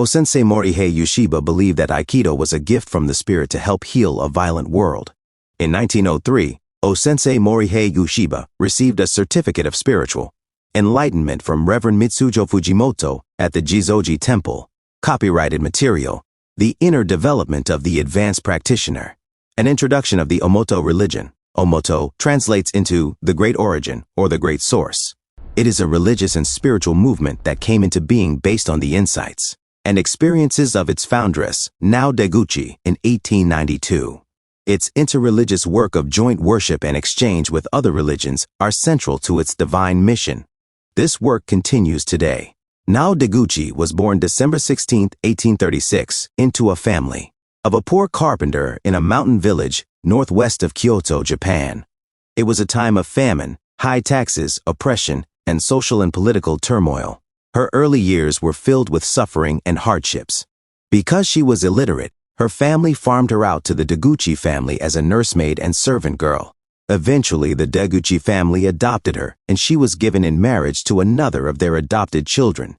Sensei Morihei Ueshiba believed that Aikido was a gift from the spirit to help heal a violent world. In 1903, Sensei Morihei Ueshiba received a certificate of spiritual enlightenment from Reverend Mitsujo Fujimoto at the Jizoji Temple. Copyrighted material. The inner development of the advanced practitioner. An introduction of the Omoto religion. Omoto translates into the great origin or the great source. It is a religious and spiritual movement that came into being based on the insights and experiences of its foundress, Nao Deguchi, in 1892. Its interreligious work of joint worship and exchange with other religions are central to its divine mission. This work continues today. Nao Deguchi was born December 16, 1836, into a family of a poor carpenter in a mountain village northwest of Kyoto, Japan. It was a time of famine, high taxes, oppression, and social and political turmoil. Her early years were filled with suffering and hardships. Because she was illiterate, her family farmed her out to the Deguchi family as a nursemaid and servant girl. Eventually, the Deguchi family adopted her, and she was given in marriage to another of their adopted children.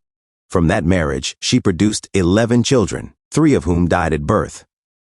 From that marriage, she produced 11 children, 3 of whom died at birth.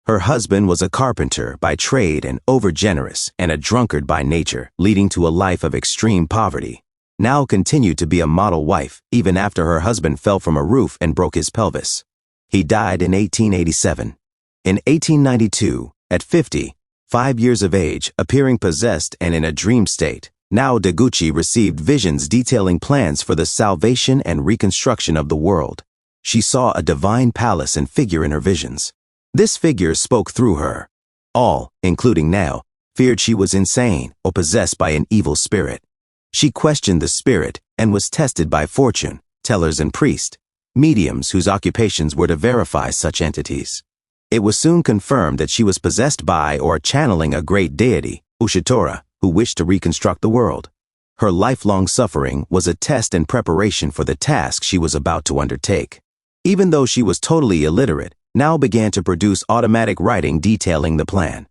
Her husband was a carpenter by trade and overgenerous, and a drunkard by nature, leading to a life of extreme poverty. Nao continued to be a model wife, even after her husband fell from a roof and broke his pelvis. He died in 1887. In 1892, at 55 years of age, appearing possessed and in a dream state, Nao Deguchi received visions detailing plans for the salvation and reconstruction of the world. She saw a divine palace and figure in her visions. This figure spoke through her. All, including Nao, feared she was insane or possessed by an evil spirit. She questioned the spirit and was tested by fortune tellers and priests, mediums whose occupations were to verify such entities. It was soon confirmed that she was possessed by or channeling a great deity, Ushitora, who wished to reconstruct the world. Her lifelong suffering was a test and preparation for the task she was about to undertake. Even though she was totally illiterate, Nao began to produce automatic writing detailing the plan.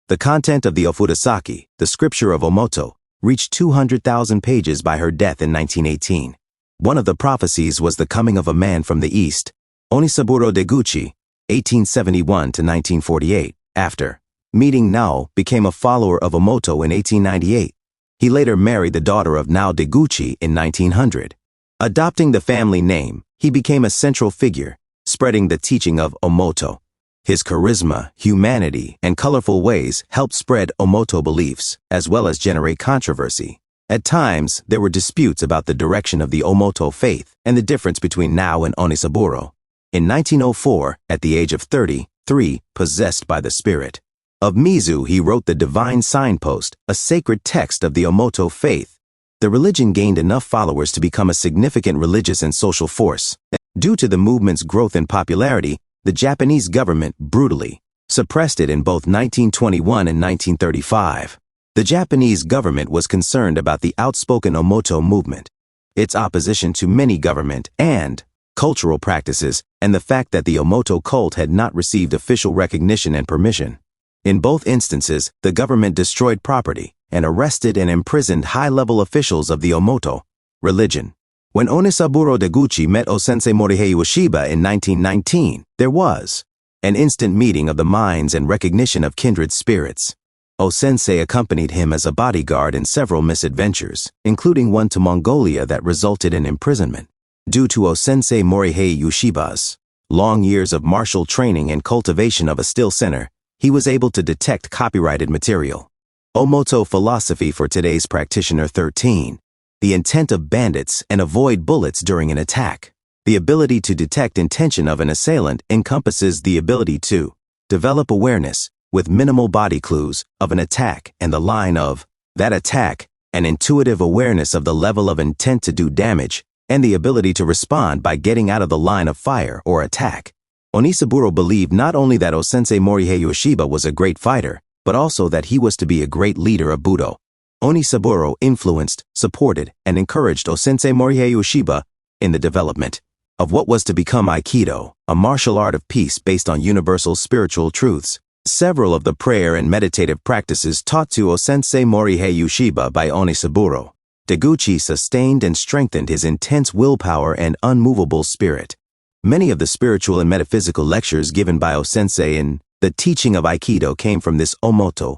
The content of the Ofudasaki, the scripture of Omoto, reached 200,000 pages by her death in 1918. One of the prophecies was the coming of a man from the east, Onisaburo Deguchi, 1871 to 1948. After meeting Nao, became a follower of Omoto in 1898. He later married the daughter of Nao Deguchi in 1900. Adopting the family name, he became a central figure, spreading the teaching of Omoto. His charisma, humanity, and colorful ways helped spread Omoto beliefs, as well as generate controversy. At times, there were disputes about the direction of the Omoto faith and the difference between Nao and Onisaburo. In 1904, at the age of 33, possessed by the spirit of Mizu, he wrote the Divine Signpost, a sacred text of the Omoto faith. The religion gained enough followers to become a significant religious and social force. Due to the movement's growth in popularity, the Japanese government brutally suppressed it in both 1921 and 1935. The Japanese government was concerned about the outspoken Omoto movement, its opposition to many government and cultural practices, and the fact that the Omoto cult had not received official recognition and permission. In both instances, the government destroyed property and arrested and imprisoned high-level officials of the Omoto religion. When Onisaburo Deguchi met Osensei Morihei Ueshiba in 1919, there was an instant meeting of the minds and recognition of kindred spirits. Osensei accompanied him as a bodyguard in several misadventures, including one to Mongolia that resulted in imprisonment. Due to Osensei Morihei Ueshiba's long years of martial training and cultivation of a still center, he was able to detect copyrighted material. Omoto philosophy for today's practitioner 13. The intent of bandits and avoid bullets during an attack. The ability to detect intention of an assailant encompasses the ability to develop awareness, with minimal body clues, of an attack and the line of that attack, an intuitive awareness of the level of intent to do damage, and the ability to respond by getting out of the line of fire or attack. Onisaburo believed not only that Osensei Morihei Ueshiba was a great fighter, but also that he was to be a great leader of Budo. Onisaburo influenced, supported, and encouraged Osensei Morihei Ueshiba in the development of what was to become Aikido, a martial art of peace based on universal spiritual truths. Several of the prayer and meditative practices taught to Osensei Morihei Ueshiba by Onisaburo, Deguchi sustained and strengthened his intense willpower and unmovable spirit. Many of the spiritual and metaphysical lectures given by Osensei in the teaching of Aikido came from this Omoto,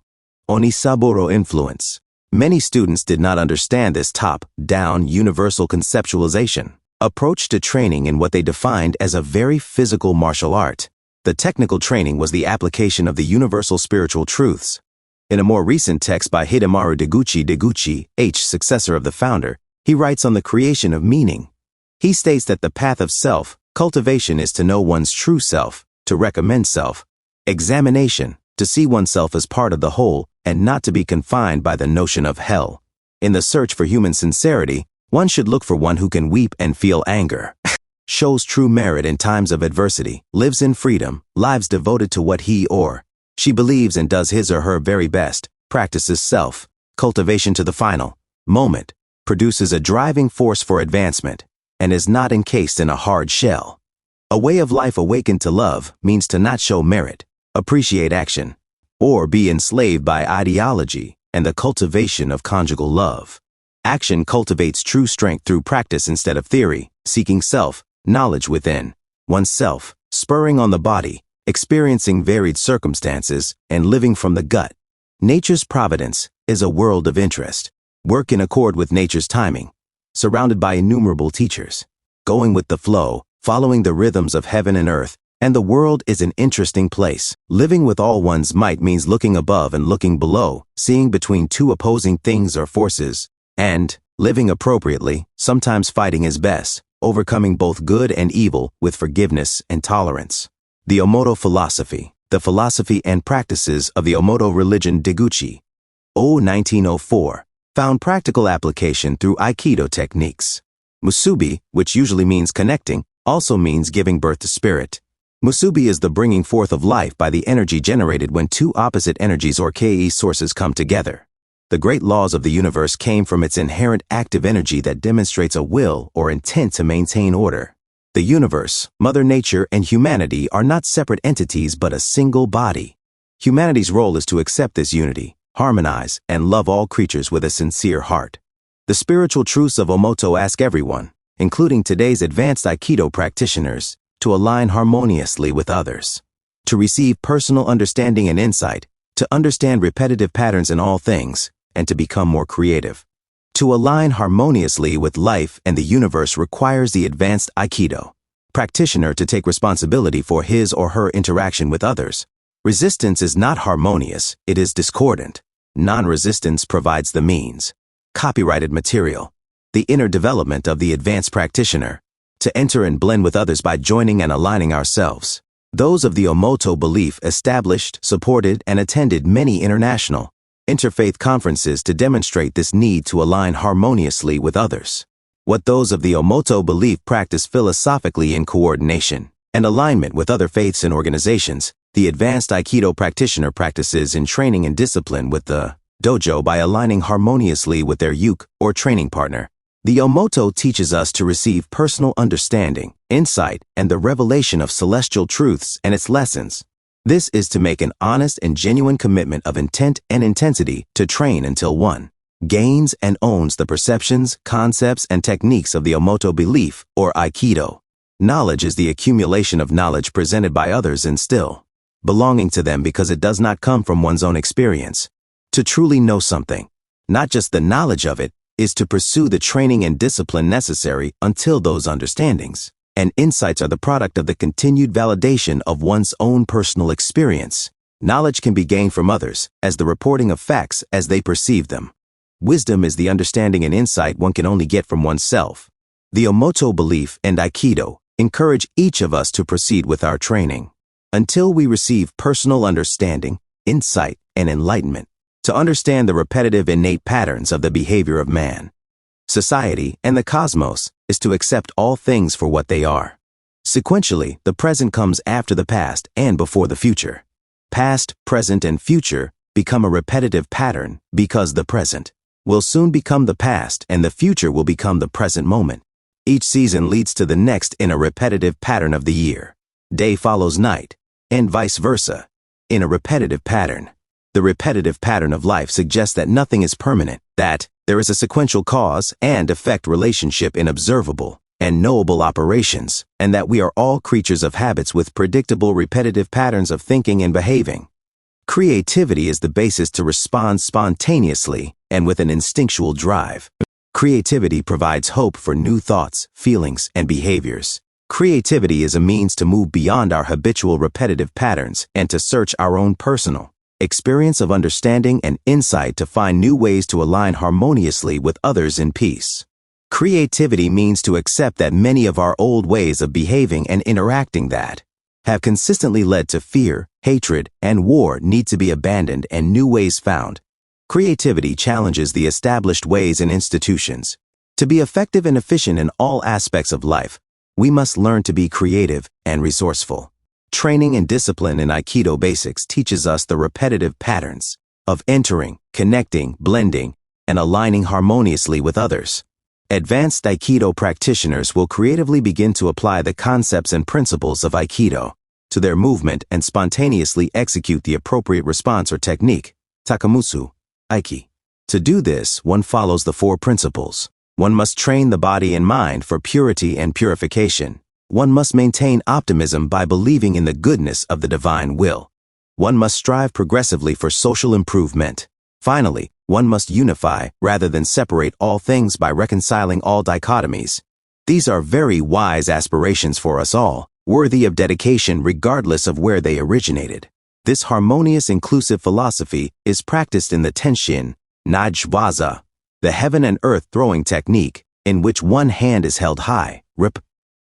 Onisaburo influence. Many students did not understand this top-down universal conceptualization approach to training in what they defined as a very physical martial art. The technical training was the application of the universal spiritual truths. In a more recent text by Hidemaru Deguchi, successor of the founder, he writes on the creation of meaning. He states that the path of self-cultivation is to know one's true self, to recommend self-examination, to see oneself as part of the whole, and not to be confined by the notion of hell. In the search for human sincerity, one should look for one who can weep and feel anger, shows true merit in times of adversity, lives in freedom, lives devoted to what he or she believes and does his or her very best, practices self-cultivation to the final moment, produces a driving force for advancement, and is not encased in a hard shell. A way of life awakened to love means to not show merit, appreciate action, or be enslaved by ideology and the cultivation of conjugal love. Action cultivates true strength through practice instead of theory, seeking self-knowledge within oneself, spurring on the body, experiencing varied circumstances, and living from the gut. Nature's providence is a world of interest. Work in accord with nature's timing, surrounded by innumerable teachers, going with the flow, following the rhythms of heaven and earth, and the world is an interesting place. Living with all one's might means looking above and looking below, seeing between two opposing things or forces, and living appropriately, sometimes fighting is best, overcoming both good and evil with forgiveness and tolerance. The Omoto philosophy, the philosophy and practices of the Omoto religion Deguchi, 1904, found practical application through Aikido techniques. Musubi, which usually means connecting, also means giving birth to spirit. Musubi is the bringing forth of life by the energy generated when two opposite energies or kei sources come together. The great laws of the universe came from its inherent active energy that demonstrates a will or intent to maintain order. The universe, Mother Nature, and humanity are not separate entities but a single body. Humanity's role is to accept this unity, harmonize, and love all creatures with a sincere heart. The spiritual truths of Omoto ask everyone, including today's advanced Aikido practitioners, to align harmoniously with others, to receive personal understanding and insight, to understand repetitive patterns in all things, and to become more creative. To align harmoniously with life and the universe requires the advanced Aikido practitioner to take responsibility for his or her interaction with others. Resistance is not harmonious, it is discordant. Non-resistance provides the means. Copyrighted material. The inner development of the advanced practitioner. To enter and blend with others by joining and aligning ourselves. Those of the Omoto belief established, supported, and attended many international, interfaith conferences to demonstrate this need to align harmoniously with others. What those of the Omoto belief practice philosophically in coordination and alignment with other faiths and organizations, the advanced Aikido practitioner practices in training and discipline with the dojo by aligning harmoniously with their uke or training partner. The Omoto teaches us to receive personal understanding, insight, and the revelation of celestial truths and its lessons. This is to make an honest and genuine commitment of intent and intensity to train until one gains and owns the perceptions, concepts, and techniques of the Omoto belief or Aikido. Knowledge is the accumulation of knowledge presented by others and still belonging to them because it does not come from one's own experience. To truly know something, not just the knowledge of it, is to pursue the training and discipline necessary until those understandings and insights are the product of the continued validation of one's own personal experience. Knowledge can be gained from others as the reporting of facts as they perceive them. Wisdom is the understanding and insight one can only get from oneself. The Omoto belief and Aikido encourage each of us to proceed with our training until we receive personal understanding, insight, and enlightenment to understand the repetitive innate patterns of the behavior of man, society, and the cosmos is to accept all things for what they are. Sequentially, the present comes after the past and before the future. Past, present, and future become a repetitive pattern because the present will soon become the past and the future will become the present moment. Each season leads to the next in a repetitive pattern of the year. Day follows night, and vice versa, in a repetitive pattern. The repetitive pattern of life suggests that nothing is permanent, that there is a sequential cause and effect relationship in observable and knowable operations, and that we are all creatures of habits with predictable repetitive patterns of thinking and behaving. Creativity is the basis to respond spontaneously and with an instinctual drive. Creativity provides hope for new thoughts, feelings, and behaviors. Creativity is a means to move beyond our habitual repetitive patterns and to search our own personal experience of understanding and insight to find new ways to align harmoniously with others in peace. Creativity means to accept that many of our old ways of behaving and interacting that have consistently led to fear, hatred, and war need to be abandoned and new ways found. Creativity challenges the established ways and institutions. To be effective and efficient in all aspects of life, we must learn to be creative and resourceful. Training and discipline in Aikido basics teaches us the repetitive patterns of entering, connecting, blending, and aligning harmoniously with others. Advanced Aikido practitioners will creatively begin to apply the concepts and principles of Aikido to their movement and spontaneously execute the appropriate response or technique, Takamusu, Aiki. To do this, one follows the 4 principles. One must train the body and mind for purity and purification. One must maintain optimism by believing in the goodness of the divine will. One must strive progressively for social improvement. Finally, one must unify rather than separate all things by reconciling all dichotomies. These are very wise aspirations for us all, worthy of dedication regardless of where they originated. This harmonious inclusive philosophy is practiced in the Tenshin, Najwaza, the heaven and earth throwing technique, in which one hand is held high, rip,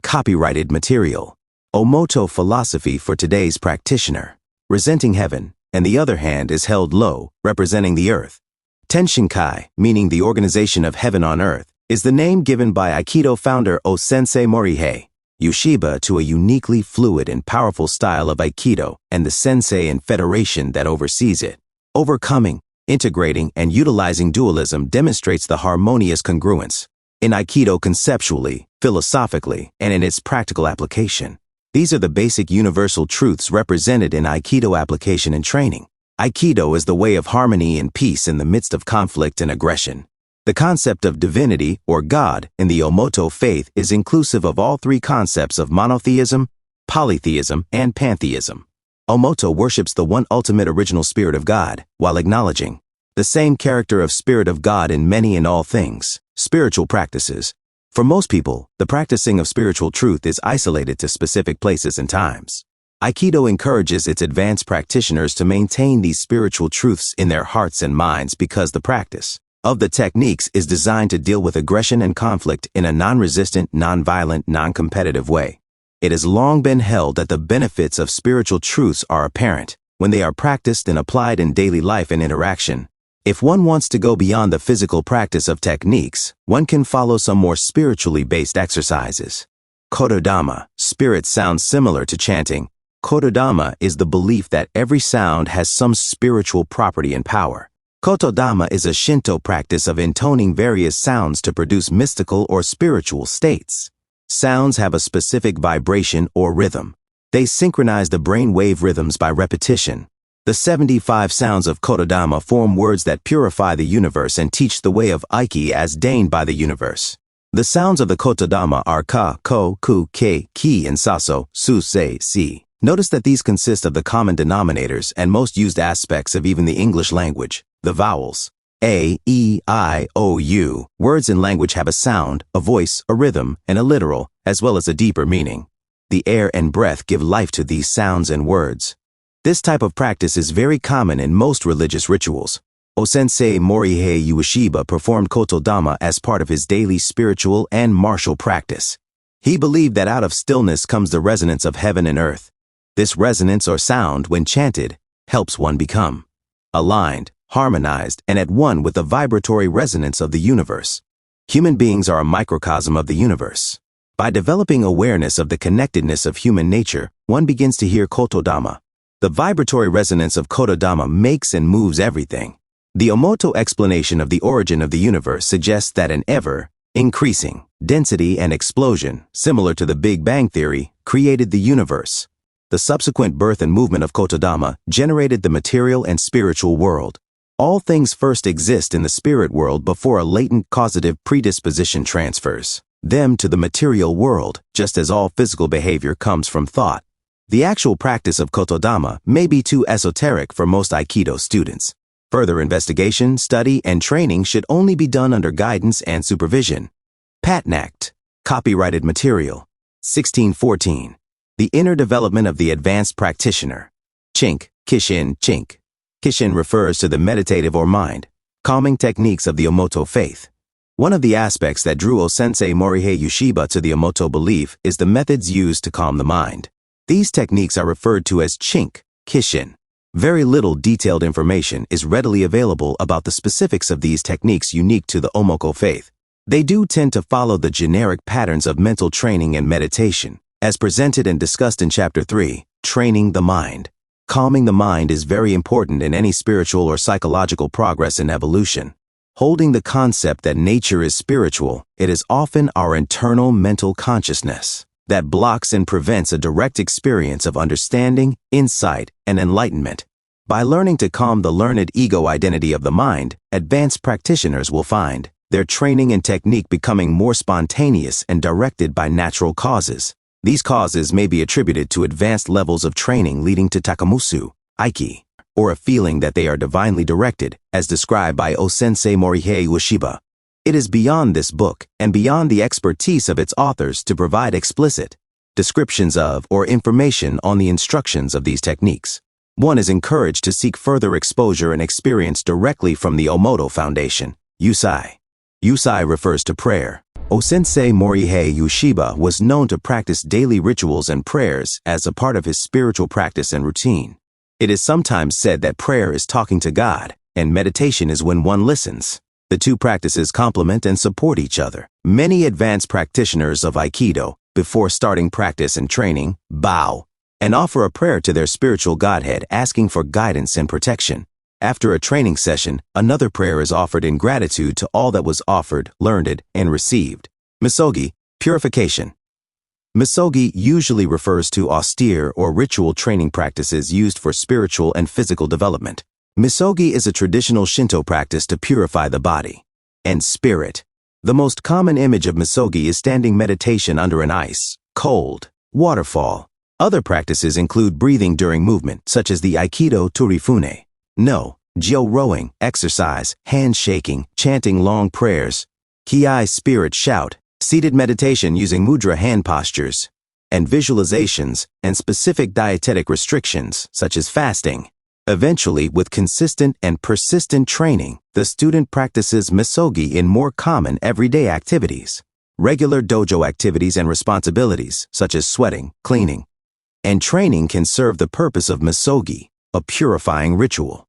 copyrighted material. Omoto philosophy for today's practitioner, resenting heaven, and the other hand is held low, representing the earth. Tenshinkai, meaning the organization of heaven on earth, is the name given by Aikido founder O-sensei Morihei Yoshiba to a uniquely fluid and powerful style of Aikido and the sensei and federation that oversees it. Overcoming, integrating, and utilizing dualism demonstrates the harmonious congruence in Aikido conceptually, philosophically, and in its practical application. These are the basic universal truths represented in Aikido application and training. Aikido is the way of harmony and peace in the midst of conflict and aggression. The concept of divinity, or God, in the Omoto faith is inclusive of all 3 concepts of monotheism, polytheism, and pantheism. Omoto worships the one ultimate original spirit of God, while acknowledging the same character of spirit of God in many and all things. Spiritual practices. For most people, the practicing of spiritual truth is isolated to specific places and times. Aikido encourages its advanced practitioners to maintain these spiritual truths in their hearts and minds because the practice of the techniques is designed to deal with aggression and conflict in a non-resistant, non-violent, non-competitive way. It has long been held that the benefits of spiritual truths are apparent when they are practiced and applied in daily life and interaction. If one wants to go beyond the physical practice of techniques, one can follow some more spiritually based exercises. Kotodama, spirit sounds similar to chanting. Kotodama is the belief that every sound has some spiritual property and power. Kotodama is a Shinto practice of intoning various sounds to produce mystical or spiritual states. Sounds have a specific vibration or rhythm. They synchronize the brain wave rhythms by repetition. The 75 sounds of Kotodama form words that purify the universe and teach the way of Aiki as deigned by the universe. The sounds of the Kotodama are ka, ko, ku, ke, ki, and saso, su, se, si. Notice that these consist of the common denominators and most used aspects of even the English language, the vowels. A, E, I, O, U. Words in language have a sound, a voice, a rhythm, and a literal, as well as a deeper meaning. The air and breath give life to these sounds and words. This type of practice is very common in most religious rituals. O-sensei Morihei Yoshiba performed Kotodama as part of his daily spiritual and martial practice. He believed that out of stillness comes the resonance of heaven and earth. This resonance or sound, when chanted, helps one become aligned, harmonized, and at one with the vibratory resonance of the universe. Human beings are a microcosm of the universe. By developing awareness of the connectedness of human nature, one begins to hear Kotodama. The vibratory resonance of Kotodama makes and moves everything. The Omoto explanation of the origin of the universe suggests that an ever-increasing density and explosion, similar to the Big Bang Theory, created the universe. The subsequent birth and movement of Kotodama generated the material and spiritual world. All things first exist in the spirit world before a latent causative predisposition transfers them to the material world, just as all physical behavior comes from thought. The actual practice of Kotodama may be too esoteric for most Aikido students. Further investigation, study, and training should only be done under guidance and supervision. Patent Act. Copyrighted material. 1614. The inner development of the advanced practitioner. Chink, Kishin, Chink. Kishin refers to the meditative or mind, calming techniques of the Omoto faith. One of the aspects that drew O-sensei Morihei Ueshiba to the Omoto belief is the methods used to calm the mind. These techniques are referred to as Chink, Kishin. Very little detailed information is readily available about the specifics of these techniques unique to the Omoko faith. They do tend to follow the generic patterns of mental training and meditation, as presented and discussed in Chapter 3, Training the Mind. Calming the mind is very important in any spiritual or psychological progress and evolution. Holding the concept that nature is spiritual, it is often our internal mental consciousness that blocks and prevents a direct experience of understanding, insight, and enlightenment. By learning to calm the learned ego identity of the mind, advanced practitioners will find their training and technique becoming more spontaneous and directed by natural causes. These causes may be attributed to advanced levels of training leading to takamusu, aiki, or a feeling that they are divinely directed, as described by O-sensei Morihei Ueshiba. It is beyond this book and beyond the expertise of its authors to provide explicit descriptions of or information on the instructions of these techniques. One is encouraged to seek further exposure and experience directly from the Omoto Foundation, Yusai. Yusai refers to prayer. O-sensei Morihei Ueshiba was known to practice daily rituals and prayers as a part of his spiritual practice and routine. It is sometimes said that prayer is talking to God, and meditation is when one listens. The two practices complement and support each other. Many advanced practitioners of Aikido, before starting practice and training, bow and offer a prayer to their spiritual godhead asking for guidance and protection. After a training session, another prayer is offered in gratitude to all that was offered, learned, and received. Misogi, purification. Misogi usually refers to austere or ritual training practices used for spiritual and physical development. Misogi is a traditional Shinto practice to purify the body and spirit. The most common image of misogi is standing meditation under an ice, cold, waterfall. Other practices include breathing during movement, such as the Aikido Turifune, no, Jyo rowing, exercise, hand shaking, chanting long prayers, Ki spirit shout, seated meditation using mudra hand postures, and visualizations, and specific dietetic restrictions, such as fasting. Eventually, with consistent and persistent training, the student practices misogi in more common everyday activities. Regular dojo activities and responsibilities, such as sweating, cleaning, and training can serve the purpose of misogi, a purifying ritual.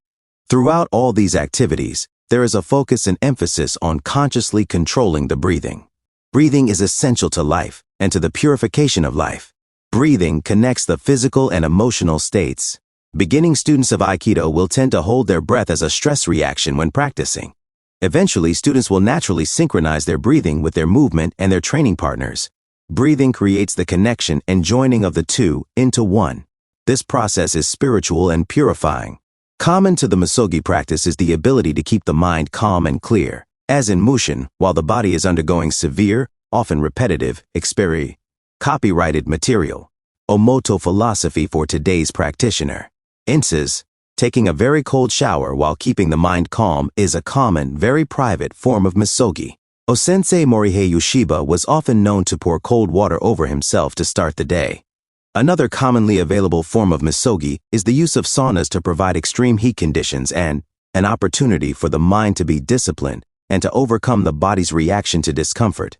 Throughout all these activities, there is a focus and emphasis on consciously controlling the breathing. Breathing is essential to life and to the purification of life. Breathing connects the physical and emotional states. Beginning students of Aikido will tend to hold their breath as a stress reaction when practicing. Eventually, students will naturally synchronize their breathing with their movement and their training partners. Breathing creates the connection and joining of the two into one. This process is spiritual and purifying. Common to the misogi practice is the ability to keep the mind calm and clear, as in mushin, while the body is undergoing severe, often repetitive, copyrighted material. Omoto philosophy for today's practitioner. Inses, taking a very cold shower while keeping the mind calm is a common, very private form of misogi. O-sensei Morihei Ueshiba was often known to pour cold water over himself to start the day. Another commonly available form of misogi is the use of saunas to provide extreme heat conditions and an opportunity for the mind to be disciplined and to overcome the body's reaction to discomfort.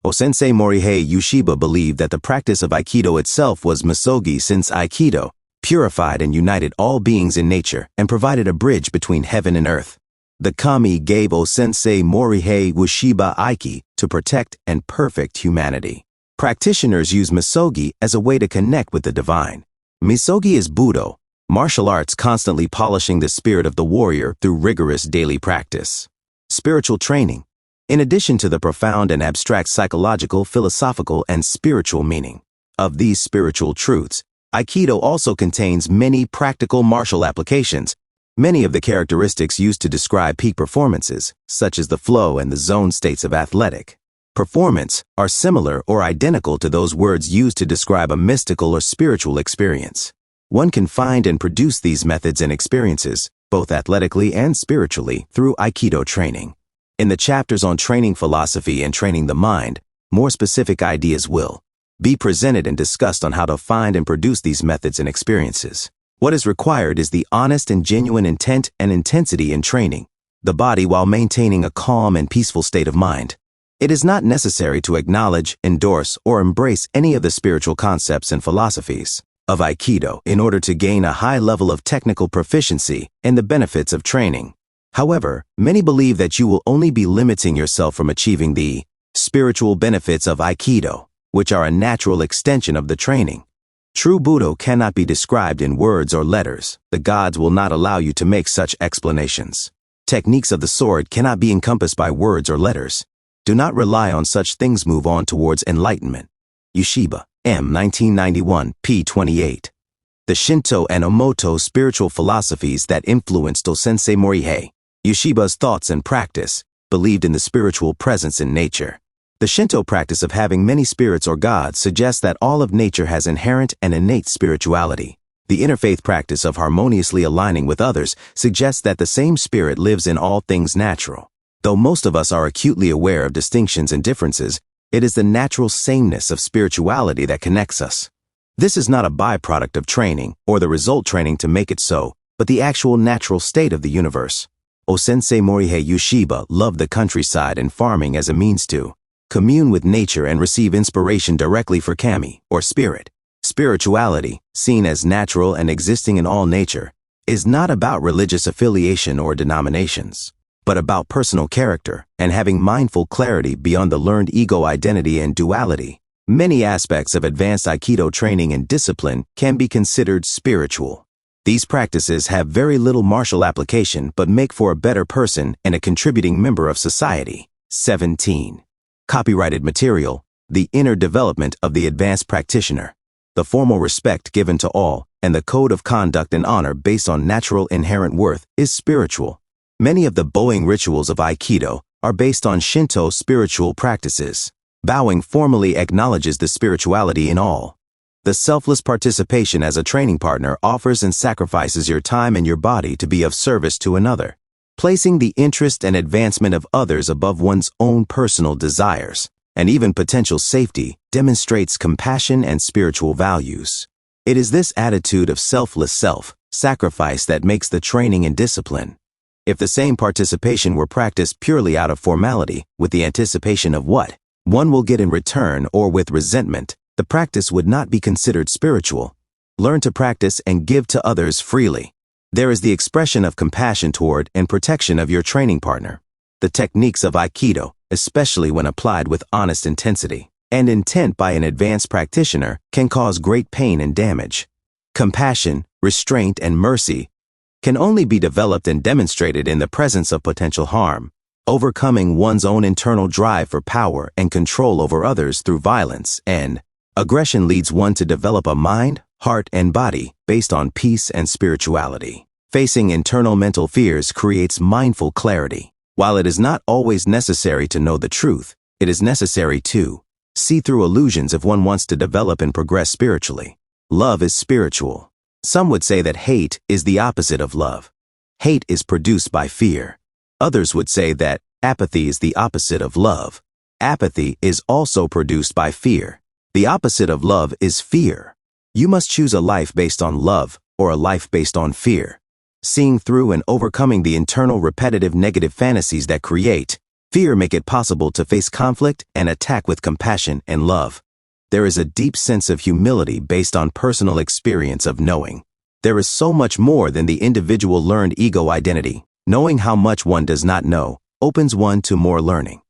O-sensei Morihei Ueshiba believed that the practice of Aikido itself was misogi since Aikido purified and united all beings in nature and provided a bridge between heaven and earth. The kami gave O-sensei Morihei Ueshiba Aiki to protect and perfect humanity. Practitioners use misogi as a way to connect with the divine. Misogi is Budo, martial arts constantly polishing the spirit of the warrior through rigorous daily practice. Spiritual training. In addition to the profound and abstract psychological, philosophical, and spiritual meaning of these spiritual truths, Aikido also contains many practical martial applications. Many of the characteristics used to describe peak performances, such as the flow and the zone states of athletic performance, are similar or identical to those words used to describe a mystical or spiritual experience. One can find and produce these methods and experiences, both athletically and spiritually, through Aikido training. In the chapters on training philosophy and training the mind, more specific ideas will be presented and discussed on how to find and produce these methods and experiences. What is required is the honest and genuine intent and intensity in training the body while maintaining a calm and peaceful state of mind. It is not necessary to acknowledge, endorse, or embrace any of the spiritual concepts and philosophies of Aikido in order to gain a high level of technical proficiency and the benefits of training. However, many believe that you will only be limiting yourself from achieving the spiritual benefits of Aikido, which are a natural extension of the training. True Budo cannot be described in words or letters. The gods will not allow you to make such explanations. Techniques of the sword cannot be encompassed by words or letters. Do not rely on such things. Move on towards enlightenment. Yoshiba, M. 1991, p. 28. The Shinto and Omoto spiritual philosophies that influenced Sensei Morihei Yoshiba's thoughts and practice believed in the spiritual presence in nature. The Shinto practice of having many spirits or gods suggests that all of nature has inherent and innate spirituality. The interfaith practice of harmoniously aligning with others suggests that the same spirit lives in all things natural. Though most of us are acutely aware of distinctions and differences, it is the natural sameness of spirituality that connects us. This is not a byproduct of training or the result training to make it so, but the actual natural state of the universe. Sensei Morihei Yoshiba loved the countryside and farming as a means to commune with nature and receive inspiration directly for kami, or spirit. Spirituality, seen as natural and existing in all nature, is not about religious affiliation or denominations, but about personal character and having mindful clarity beyond the learned ego identity and duality. Many aspects of advanced Aikido training and discipline can be considered spiritual. These practices have very little martial application but make for a better person and a contributing member of society. 17. Copyrighted material, the inner development of the advanced practitioner. The formal respect given to all, and the code of conduct and honor based on natural inherent worth is spiritual. Many of the bowing rituals of Aikido are based on Shinto spiritual practices. Bowing formally acknowledges the spirituality in all. The selfless participation as a training partner offers and sacrifices your time and your body to be of service to another. Placing the interest and advancement of others above one's own personal desires, and even potential safety, demonstrates compassion and spiritual values. It is this attitude of selfless self-sacrifice that makes the training and discipline. If the same participation were practiced purely out of formality, with the anticipation of what one will get in return or with resentment, the practice would not be considered spiritual. Learn to practice and give to others freely. There is the expression of compassion toward and protection of your training partner. The techniques of Aikido, especially when applied with honest intensity and intent by an advanced practitioner, can cause great pain and damage. Compassion, restraint, and mercy can only be developed and demonstrated in the presence of potential harm. Overcoming one's own internal drive for power and control over others through violence and aggression leads one to develop a mind, heart, and body based on peace and spirituality. Facing internal mental fears creates mindful clarity. While it is not always necessary to know the truth, it is necessary to see through illusions if one wants to develop and progress spiritually. Love is spiritual. Some would say that hate is the opposite of love. Hate is produced by fear. Others would say that apathy is the opposite of love. Apathy is also produced by fear. The opposite of love is fear. You must choose a life based on love or a life based on fear. Seeing through and overcoming the internal repetitive negative fantasies that create fear make it possible to face conflict and attack with compassion and love. There is a deep sense of humility based on personal experience of knowing. There is so much more than the individual learned ego identity. Knowing how much one does not know opens one to more learning.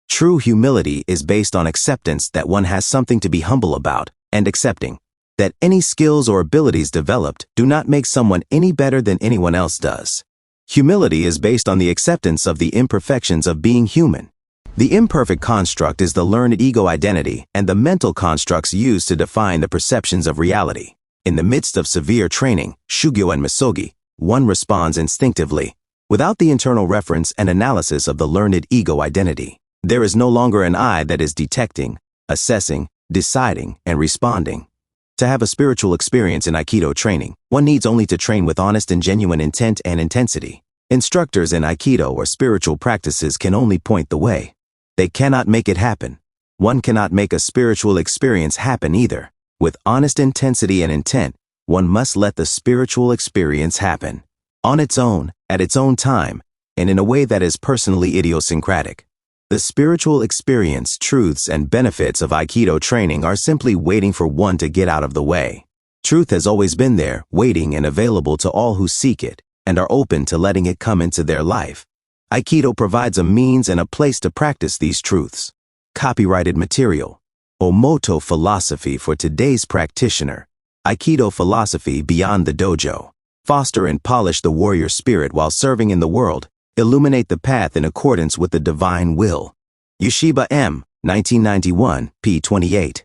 True humility is based on acceptance that one has something to be humble about and accepting that any skills or abilities developed do not make someone any better than anyone else does. Humility is based on the acceptance of the imperfections of being human. The imperfect construct is the learned ego identity and the mental constructs used to define the perceptions of reality. In the midst of severe training, Shugyo and Misogi, one responds instinctively, without the internal reference and analysis of the learned ego identity. There is no longer an I that is detecting, assessing, deciding, and responding. To have a spiritual experience in Aikido training, one needs only to train with honest and genuine intent and intensity. Instructors in Aikido or spiritual practices can only point the way. They cannot make it happen. One cannot make a spiritual experience happen either. With honest intensity and intent, one must let the spiritual experience happen. On its own, at its own time, and in a way that is personally idiosyncratic. The spiritual experience, truths, and benefits of Aikido training are simply waiting for one to get out of the way. Truth has always been there, waiting and available to all who seek it, and are open to letting it come into their life. Aikido provides a means and a place to practice these truths. Copyrighted material. Omoto philosophy for today's practitioner. Aikido philosophy beyond the dojo. Foster and polish the warrior spirit while serving in the world. Illuminate the path in accordance with the divine will. Yoshiba M., 1991, p. 28.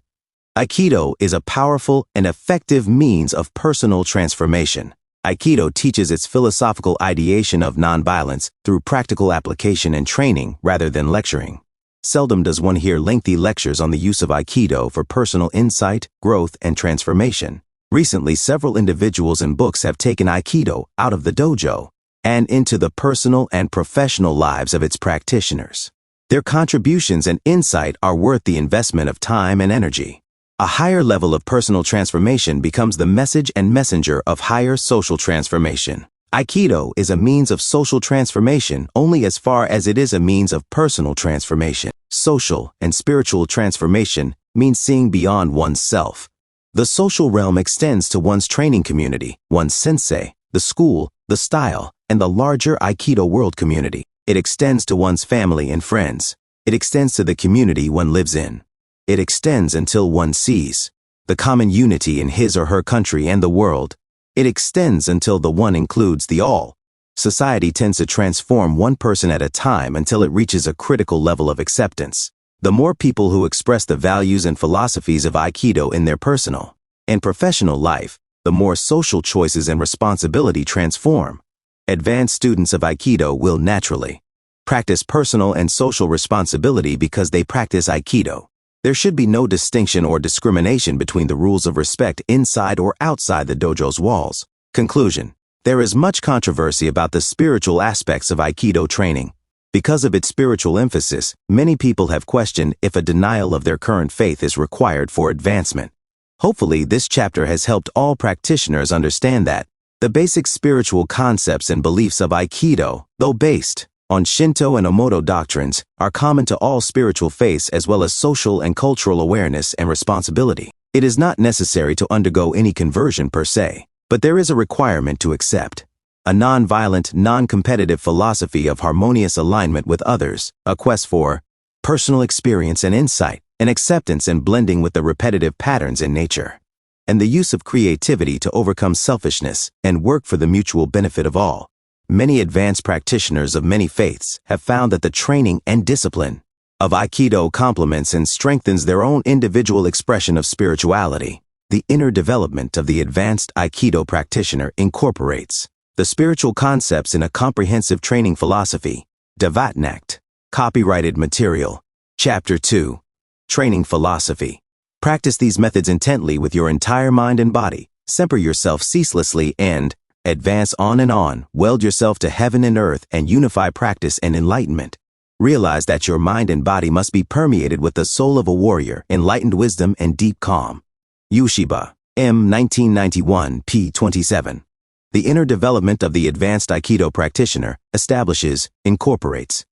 Aikido is a powerful and effective means of personal transformation. Aikido teaches its philosophical ideation of nonviolence through practical application and training rather than lecturing. Seldom does one hear lengthy lectures on the use of Aikido for personal insight, growth, and transformation. Recently, several individuals and books have taken Aikido out of the dojo and into the personal and professional lives of its practitioners. Their contributions and insight are worth the investment of time and energy. A higher level of personal transformation becomes the message and messenger of higher social transformation. Aikido is a means of social transformation only as far as it is a means of personal transformation. Social and spiritual transformation means seeing beyond oneself. The social realm extends to one's training community, one's sensei, the school, the style, and the larger Aikido world community. It extends to one's family and friends. It extends to the community one lives in. It extends until one sees the common unity in his or her country and the world. It extends until the one includes the all. Society tends to transform one person at a time until it reaches a critical level of acceptance. The more people who express the values and philosophies of Aikido in their personal and professional life, the more social choices and responsibility transform. Advanced students of Aikido will naturally practice personal and social responsibility because they practice Aikido. There should be no distinction or discrimination between the rules of respect inside or outside the dojo's walls. Conclusion. There is much controversy about the spiritual aspects of Aikido training. Because of its spiritual emphasis, many people have questioned if a denial of their current faith is required for advancement. Hopefully, this chapter has helped all practitioners understand that the basic spiritual concepts and beliefs of Aikido, though based on Shinto and Omoto doctrines, are common to all spiritual faiths as well as social and cultural awareness and responsibility. It is not necessary to undergo any conversion per se, but there is a requirement to accept a non-violent, non-competitive philosophy of harmonious alignment with others, a quest for personal experience and insight, an acceptance and blending with the repetitive patterns in nature, and the use of creativity to overcome selfishness and work for the mutual benefit of all. Many advanced practitioners of many faiths have found that the training and discipline of Aikido complements and strengthens their own individual expression of spirituality. The inner development of the advanced Aikido practitioner incorporates the spiritual concepts in a comprehensive training philosophy. Devatnacht. Copyrighted material. Chapter 2. Training philosophy. Practice these methods intently with your entire mind and body. Semper yourself ceaselessly and advance on and on, weld yourself to heaven and earth and unify practice and enlightenment. Realize that your mind and body must be permeated with the soul of a warrior, enlightened wisdom, and deep calm. Yoshiba M. 1991, p. 27. The inner development of the advanced Aikido practitioner establishes, incorporates,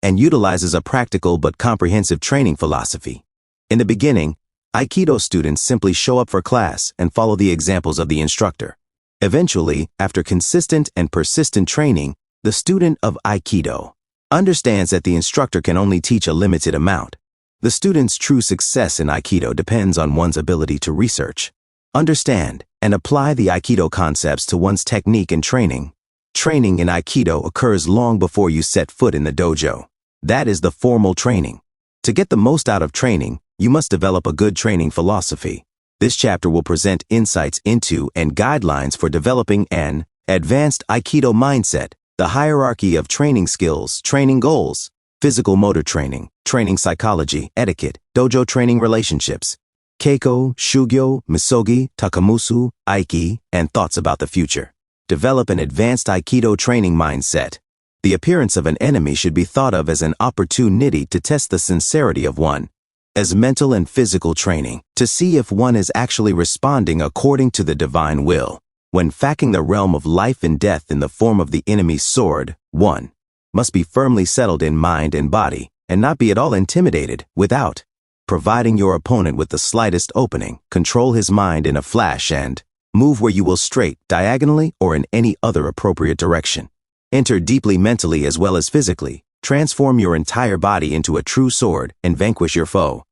and utilizes a practical but comprehensive training philosophy. In the beginning, Aikido students simply show up for class and follow the examples of the instructor. Eventually, after consistent and persistent training, the student of Aikido understands that the instructor can only teach a limited amount. The student's true success in Aikido depends on one's ability to research, understand, and apply the Aikido concepts to one's technique and training. Training in Aikido occurs long before you set foot in the dojo. That is the formal training. To get the most out of training, you must develop a good training philosophy. This chapter will present insights into and guidelines for developing an advanced Aikido mindset, the hierarchy of training skills, training goals, physical motor training, training psychology, etiquette, dojo training relationships, keiko, shugyo, misogi, takamusu, aiki, and thoughts about the future. Develop an advanced Aikido training mindset. The appearance of an enemy should be thought of as an opportunity to test the sincerity of one. as mental and physical training to see if one is actually responding according to the divine will. When facing the realm of life and death in the form of the enemy's sword, one must be firmly settled in mind and body and not be at all intimidated without providing your opponent with the slightest opening. Control his mind in a flash and move where you will straight, diagonally, or in any other appropriate direction. Enter deeply mentally as well as physically. Transform your entire body into a true sword and vanquish your foe.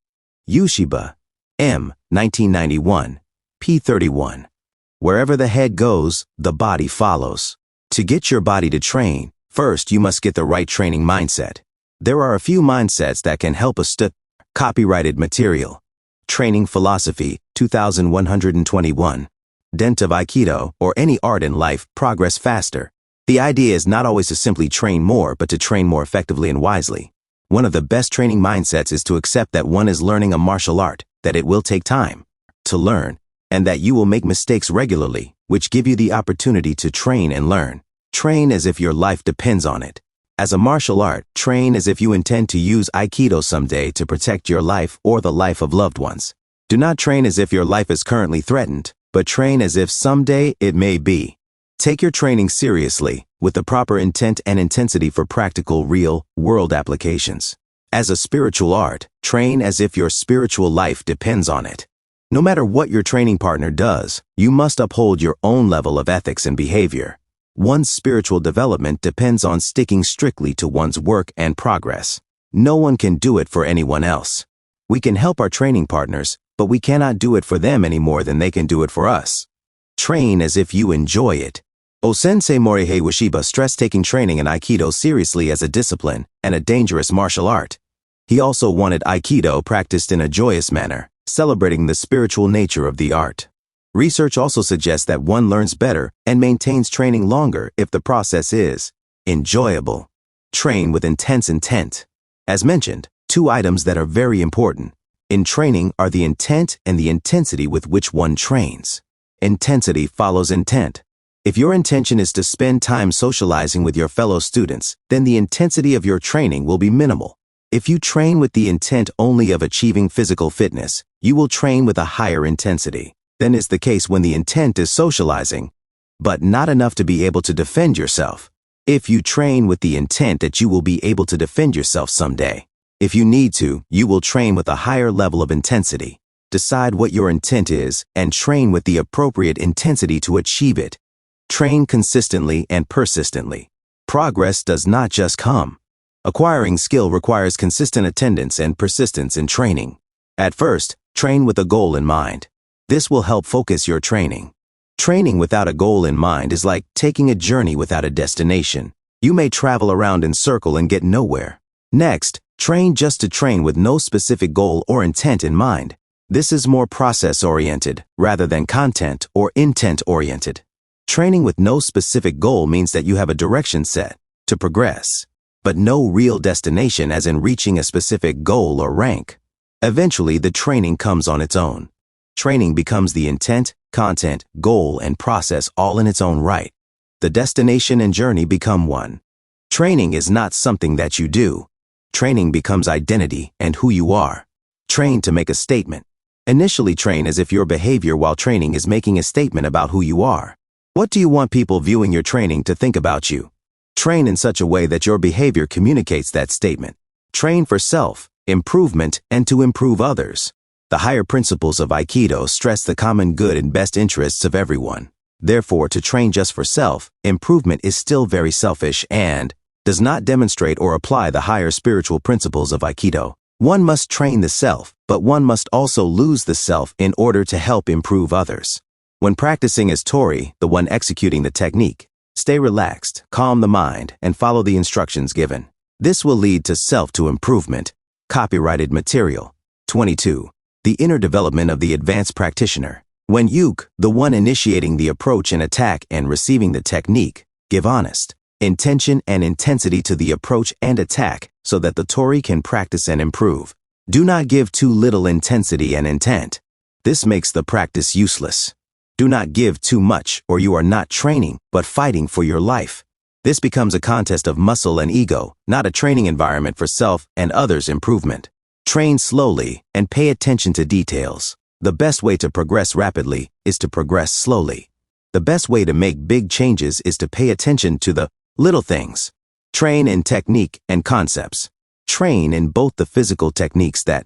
Yushiba, M. 1991, p. 31. Wherever the head goes, the body follows. To get your body to train, first you must get the right training mindset. There are a few mindsets that can help us to copyrighted material. Training Philosophy, 2121. Dent of Aikido, or any art in life, progress faster. The idea is not always to simply train more, but to train more effectively and wisely. One of the best training mindsets is to accept that one is learning a martial art, that it will take time to learn, and that you will make mistakes regularly, which give you the opportunity to train and learn. Train as if your life depends on it. As a martial art, train as if you intend to use Aikido someday to protect your life or the life of loved ones. Do not train as if your life is currently threatened, but train as if someday it may be. Take your training seriously, with the proper intent and intensity for practical, real-world applications. As a spiritual art, train as if your spiritual life depends on it. No matter what your training partner does, you must uphold your own level of ethics and behavior. One's spiritual development depends on sticking strictly to one's work and progress. No one can do it for anyone else. We can help our training partners, but we cannot do it for them any more than they can do it for us. Train as if you enjoy it. Sensei Morihei Ueshiba stressed taking training in Aikido seriously as a discipline and a dangerous martial art. He also wanted Aikido practiced in a joyous manner, celebrating the spiritual nature of the art. Research also suggests that one learns better and maintains training longer if the process is enjoyable. Train with intense intent. As mentioned, two items that are very important in training are the intent and the intensity with which one trains. Intensity follows intent. If your intention is to spend time socializing with your fellow students, then the intensity of your training will be minimal. If you train with the intent only of achieving physical fitness, you will train with a higher intensity than is the case when the intent is socializing, but not enough to be able to defend yourself. If you train with the intent that you will be able to defend yourself someday, if you need to, you will train with a higher level of intensity. Decide what your intent is and train with the appropriate intensity to achieve it. Train consistently and persistently. Progress does not just come. Acquiring skill requires consistent attendance and persistence in training. At first, train with a goal in mind. This will help focus your training. Training without a goal in mind is like taking a journey without a destination. You may travel around in circle and get nowhere. Next, train just to train with no specific goal or intent in mind. This is more process-oriented rather than content or intent-oriented. Training with no specific goal means that you have a direction set to progress, but no real destination as in reaching a specific goal or rank. Eventually, the training comes on its own. Training becomes the intent, content, goal, and process all in its own right. The destination and journey become one. Training is not something that you do. Training becomes identity and who you are. Train to make a statement. Initially train as if your behavior while training is making a statement about who you are. What do you want people viewing your training to think about you? Train in such a way that your behavior communicates that statement. Train for self, improvement, and to improve others. The higher principles of Aikido stress the common good and best interests of everyone. Therefore, to train just for self, improvement is still very selfish and does not demonstrate or apply the higher spiritual principles of Aikido. One must train the self, but one must also lose the self in order to help improve others. When practicing as Tori, the one executing the technique, stay relaxed, calm the mind, and follow the instructions given. This will lead to self-to-improvement. Copyrighted material. 22. The inner development of the advanced practitioner. When you, the one initiating the approach and attack and receiving the technique, give honest intention and intensity to the approach and attack so that the Tori can practice and improve. Do not give too little intensity and intent. This makes the practice useless. Do not give too much or you are not training, but fighting for your life. This becomes a contest of muscle and ego, not a training environment for self and others' improvement. Train slowly and pay attention to details. The best way to progress rapidly is to progress slowly. The best way to make big changes is to pay attention to the little things. Train in technique and concepts. Train in both the physical techniques that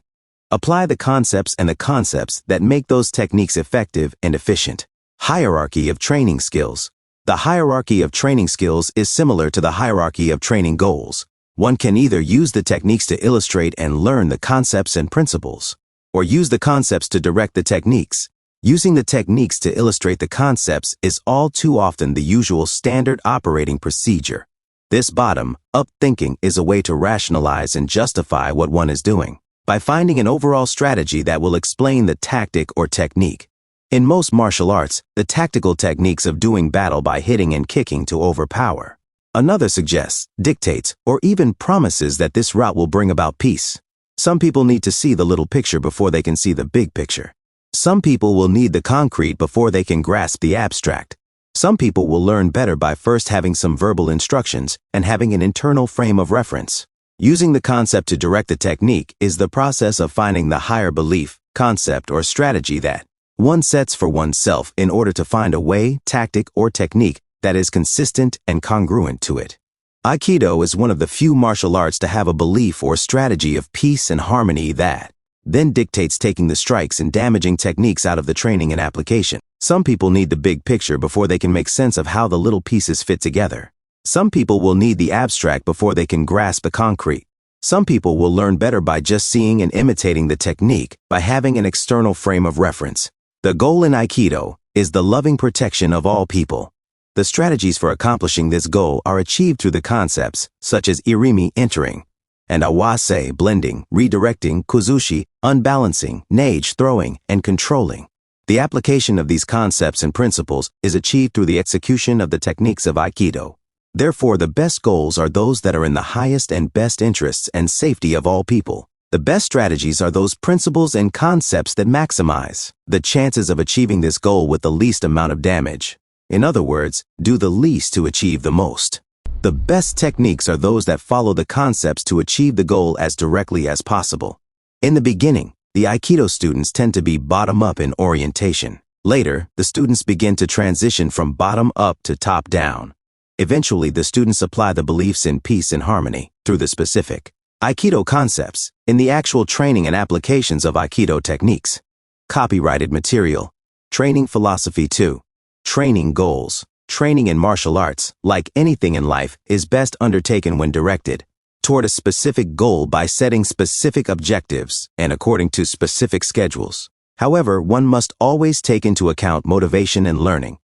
apply the concepts and the concepts that make those techniques effective and efficient. Hierarchy of training skills. The hierarchy of training skills is similar to the hierarchy of training goals. One can either use the techniques to illustrate and learn the concepts and principles, or use the concepts to direct the techniques. Using the techniques to illustrate the concepts is all too often the usual standard operating procedure. This bottom-up thinking is a way to rationalize and justify what one is doing by finding an overall strategy that will explain the tactic or technique. In most martial arts, the tactical techniques of doing battle by hitting and kicking to overpower. Another suggests, dictates, or even promises that this route will bring about peace. Some people need to see the little picture before they can see the big picture. Some people will need the concrete before they can grasp the abstract. Some people will learn better by first having some verbal instructions and having an internal frame of reference. Using the concept to direct the technique is the process of finding the higher belief, concept, or strategy that one sets for oneself in order to find a way, tactic, or technique that is consistent and congruent to it. Aikido is one of the few martial arts to have a belief or strategy of peace and harmony that then dictates taking the strikes and damaging techniques out of the training and application. Some people need the big picture before they can make sense of how the little pieces fit together. Some people will need the abstract before they can grasp the concrete. Some people will learn better by just seeing and imitating the technique by having an external frame of reference. The goal in Aikido is the loving protection of all people. The strategies for accomplishing this goal are achieved through the concepts such as irimi, entering, and awase, blending, redirecting, kuzushi, unbalancing, nage, throwing, and controlling. The application of these concepts and principles is achieved through the execution of the techniques of Aikido. Therefore, the best goals are those that are in the highest and best interests and safety of all people. The best strategies are those principles and concepts that maximize the chances of achieving this goal with the least amount of damage. In other words, do the least to achieve the most. The best techniques are those that follow the concepts to achieve the goal as directly as possible. In the beginning, the Aikido students tend to be bottom-up in orientation. Later, the students begin to transition from bottom-up to top-down. Eventually, the students apply the beliefs in peace and harmony through the specific Aikido concepts in the actual training and applications of Aikido techniques. Copyrighted material. Training philosophy 2. Training goals. Training in martial arts, like anything in life, is best undertaken when directed toward a specific goal by setting specific objectives and according to specific schedules. However, one must always take into account motivation and learning.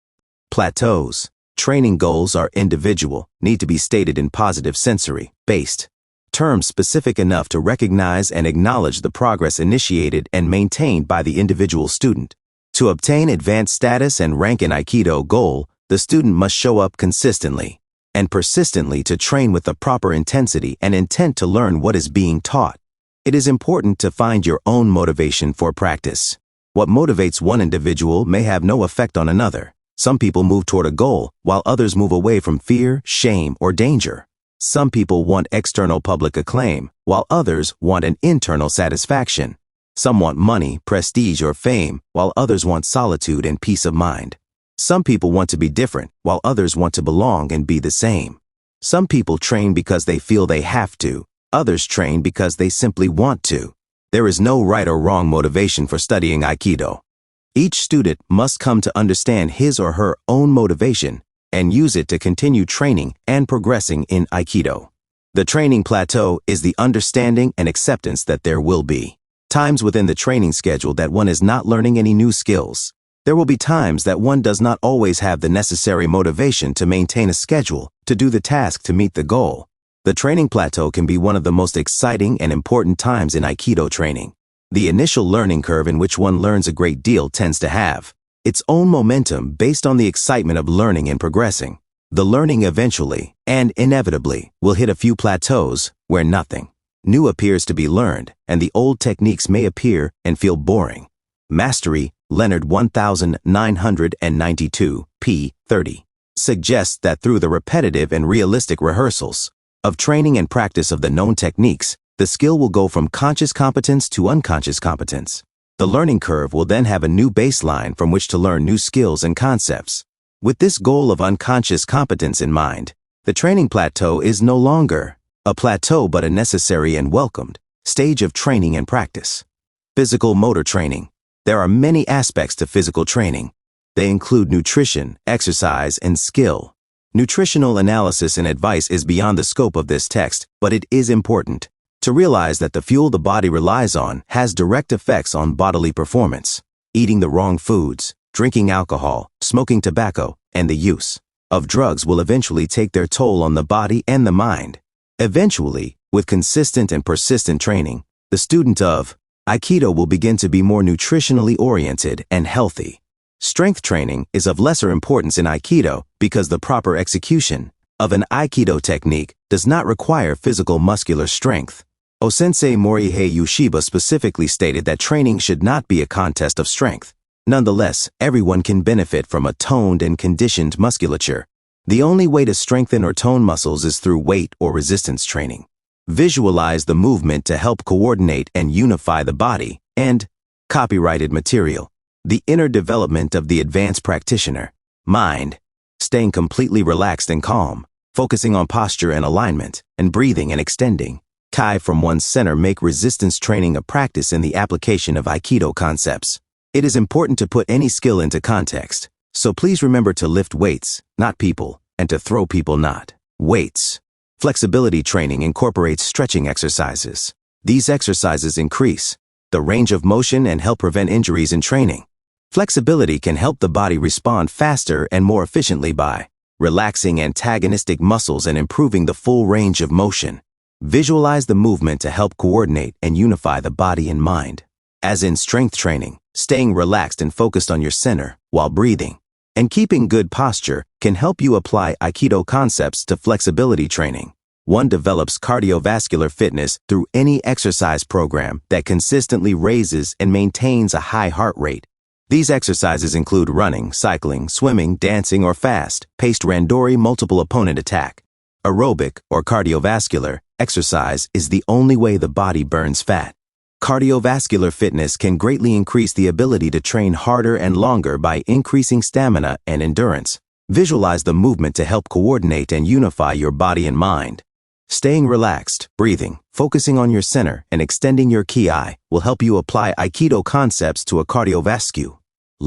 Plateaus. Training goals are individual, need to be stated in positive sensory-based terms specific enough to recognize and acknowledge the progress initiated and maintained by the individual student. To obtain advanced status and rank in Aikido goal, the student must show up consistently and persistently to train with the proper intensity and intent to learn what is being taught. It is important to find your own motivation for practice. What motivates one individual may have no effect on another. Some people move toward a goal, while others move away from fear, shame, or danger. Some people want external public acclaim, while others want an internal satisfaction. Some want money, prestige, or fame, while others want solitude and peace of mind. Some people want to be different, while others want to belong and be the same. Some people train because they feel they have to. Others train because they simply want to. There is no right or wrong motivation for studying Aikido. Each student must come to understand his or her own motivation and use it to continue training and progressing in Aikido. The training plateau is the understanding and acceptance that there will be times within the training schedule that one is not learning any new skills. There will be times that one does not always have the necessary motivation to maintain a schedule to do the task to meet the goal. The training plateau can be one of the most exciting and important times in Aikido training. The initial learning curve in which one learns a great deal tends to have its own momentum based on the excitement of learning and progressing. The learning eventually, and inevitably, will hit a few plateaus where nothing new appears to be learned, and the old techniques may appear and feel boring. Mastery, Leonard 1992, p. 30, suggests that through the repetitive and realistic rehearsals of training and practice of the known techniques, The skill will go from conscious competence to unconscious competence. The learning curve will then have a new baseline from which to learn new skills and concepts. With this goal of unconscious competence in mind, the training plateau is no longer a plateau but a necessary and welcomed stage of training and practice. Physical motor training. There are many aspects to physical training. They include nutrition, exercise, and skill. Nutritional analysis and advice is beyond the scope of this text, but it is important to realize that the fuel the body relies on has direct effects on bodily performance. Eating the wrong foods, drinking alcohol, smoking tobacco, and the use of drugs will eventually take their toll on the body and the mind. Eventually, with consistent and persistent training, the student of Aikido will begin to be more nutritionally oriented and healthy. Strength training is of lesser importance in Aikido because the proper execution of an Aikido technique does not require physical muscular strength. Osensei Morihei Yoshiba specifically stated that training should not be a contest of strength. Nonetheless, everyone can benefit from a toned and conditioned musculature. The only way to strengthen or tone muscles is through weight or resistance training. Visualize the movement to help coordinate and unify the body. And copyrighted material. The inner development of the advanced practitioner. Mind. Staying completely relaxed and calm, focusing on posture and alignment, and breathing and extending. Kai from one's center make resistance training a practice in the application of Aikido concepts. It is important to put any skill into context, so please remember to lift weights, not people, and to throw people, not weights. Flexibility training incorporates stretching exercises. These exercises increase the range of motion and help prevent injuries in training. Flexibility can help the body respond faster and more efficiently by relaxing antagonistic muscles and improving the full range of motion. Visualize the movement to help coordinate and unify the body and mind. As in strength training, staying relaxed and focused on your center while breathing and keeping good posture can help you apply Aikido concepts to flexibility training. One develops cardiovascular fitness through any exercise program that consistently raises and maintains a high heart rate. These exercises include running, cycling, swimming, dancing, or fast-paced randori multiple opponent attack. Aerobic or cardiovascular exercise is the only way the body burns fat. Cardiovascular fitness can greatly increase the ability to train harder and longer by increasing stamina and endurance. Visualize the movement to help coordinate and unify your body and mind. Staying relaxed, breathing, focusing on your center, and extending your ki will help you apply Aikido concepts to a cardiovascular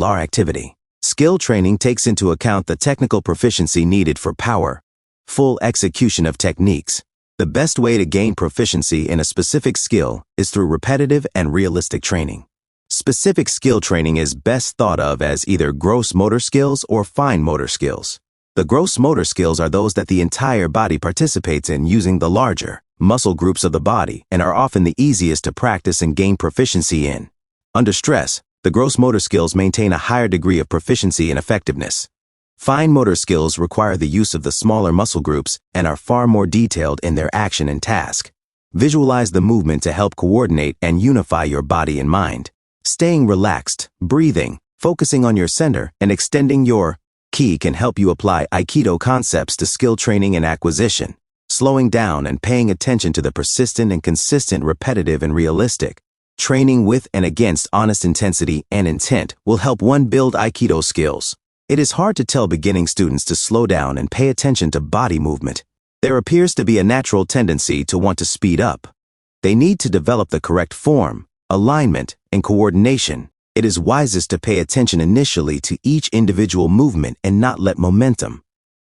activity. Skill training takes into account the technical proficiency needed for power, full execution of techniques. The best way to gain proficiency in a specific skill is through repetitive and realistic training. Specific skill training is best thought of as either gross motor skills or fine motor skills. The gross motor skills are those that the entire body participates in using the larger muscle groups of the body and are often the easiest to practice and gain proficiency in. Under stress, the gross motor skills maintain a higher degree of proficiency and effectiveness. Fine motor skills require the use of the smaller muscle groups and are far more detailed in their action and task. Visualize the movement to help coordinate and unify your body and mind. Staying relaxed, breathing, focusing on your center, and extending your ki can help you apply Aikido concepts to skill training and acquisition. Slowing down and paying attention to the persistent and consistent, repetitive and realistic training with and against honest intensity and intent will help one build Aikido skills. It is hard to tell beginning students to slow down and pay attention to body movement. There appears to be a natural tendency to want to speed up. They need to develop the correct form, alignment, and coordination. It is wisest to pay attention initially to each individual movement and not let momentum,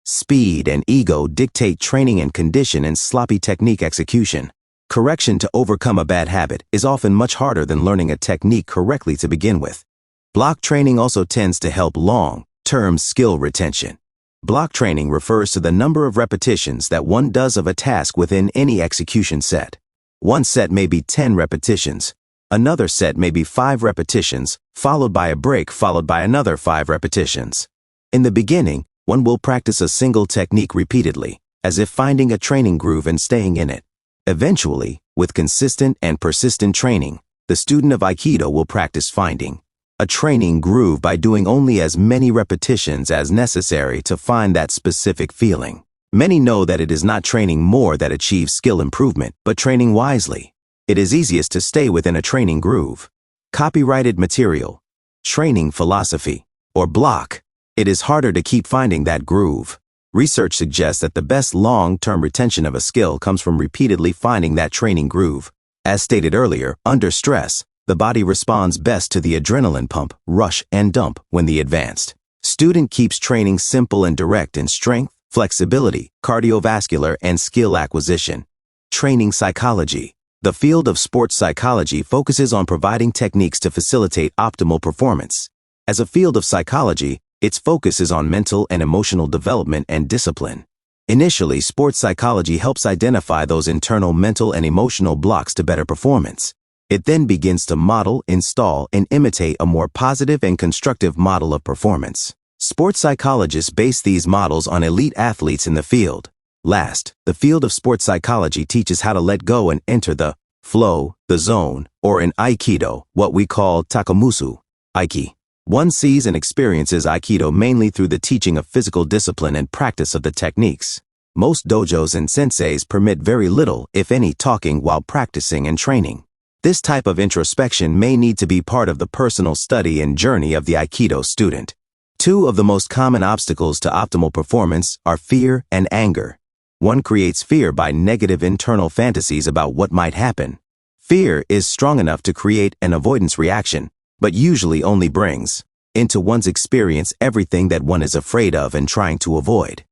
speed, and ego dictate training and condition and sloppy technique execution. Correction to overcome a bad habit is often much harder than learning a technique correctly to begin with. Block training also tends to help long-term skill retention. Block training refers to the number of repetitions that one does of a task within any execution set. One set may be 10 repetitions. Another set may be 5 repetitions, followed by a break, followed by another 5 repetitions. In the beginning, one will practice a single technique repeatedly, as if finding a training groove and staying in it. Eventually, with consistent and persistent training, the student of Aikido will practice finding a training groove by doing only as many repetitions as necessary to find that specific feeling. Many know that it is not training more that achieves skill improvement, but training wisely. It is easiest to stay within a training groove. Copyrighted material, training philosophy, or block. It is harder to keep finding that groove. Research suggests that the best long-term retention of a skill comes from repeatedly finding that training groove. As stated earlier, under stress, the body responds best to the adrenaline pump, rush, and dump when the advanced student keeps training simple and direct in strength, flexibility, cardiovascular, and skill acquisition. Training psychology. The field of sports psychology focuses on providing techniques to facilitate optimal performance. As a field of psychology, its focus is on mental and emotional development and discipline. Initially, sports psychology helps identify those internal mental and emotional blocks to better performance. It then begins to model, install, and imitate a more positive and constructive model of performance. Sports psychologists base these models on elite athletes in the field. Last, the field of sports psychology teaches how to let go and enter the flow, the zone, or in Aikido, what we call takamusu, Aiki. One sees and experiences Aikido mainly through the teaching of physical discipline and practice of the techniques. Most dojos and senseis permit very little, if any, talking while practicing and training. This type of introspection may need to be part of the personal study and journey of the Aikido student. Two of the most common obstacles to optimal performance are fear and anger. One creates fear by negative internal fantasies about what might happen. Fear is strong enough to create an avoidance reaction, but usually only brings into one's experience everything that one is afraid of and trying to avoid.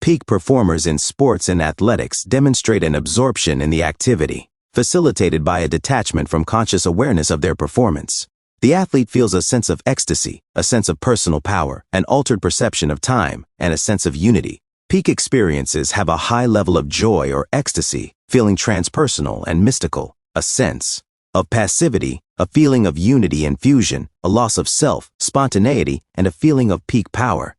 Peak performers in sports and athletics demonstrate an absorption in the activity, facilitated by a detachment from conscious awareness of their performance. The athlete feels a sense of ecstasy, a sense of personal power, an altered perception of time, and a sense of unity. Peak experiences have a high level of joy or ecstasy, feeling transpersonal and mystical, a sense of passivity, a feeling of unity and fusion, a loss of self, spontaneity, and a feeling of peak power.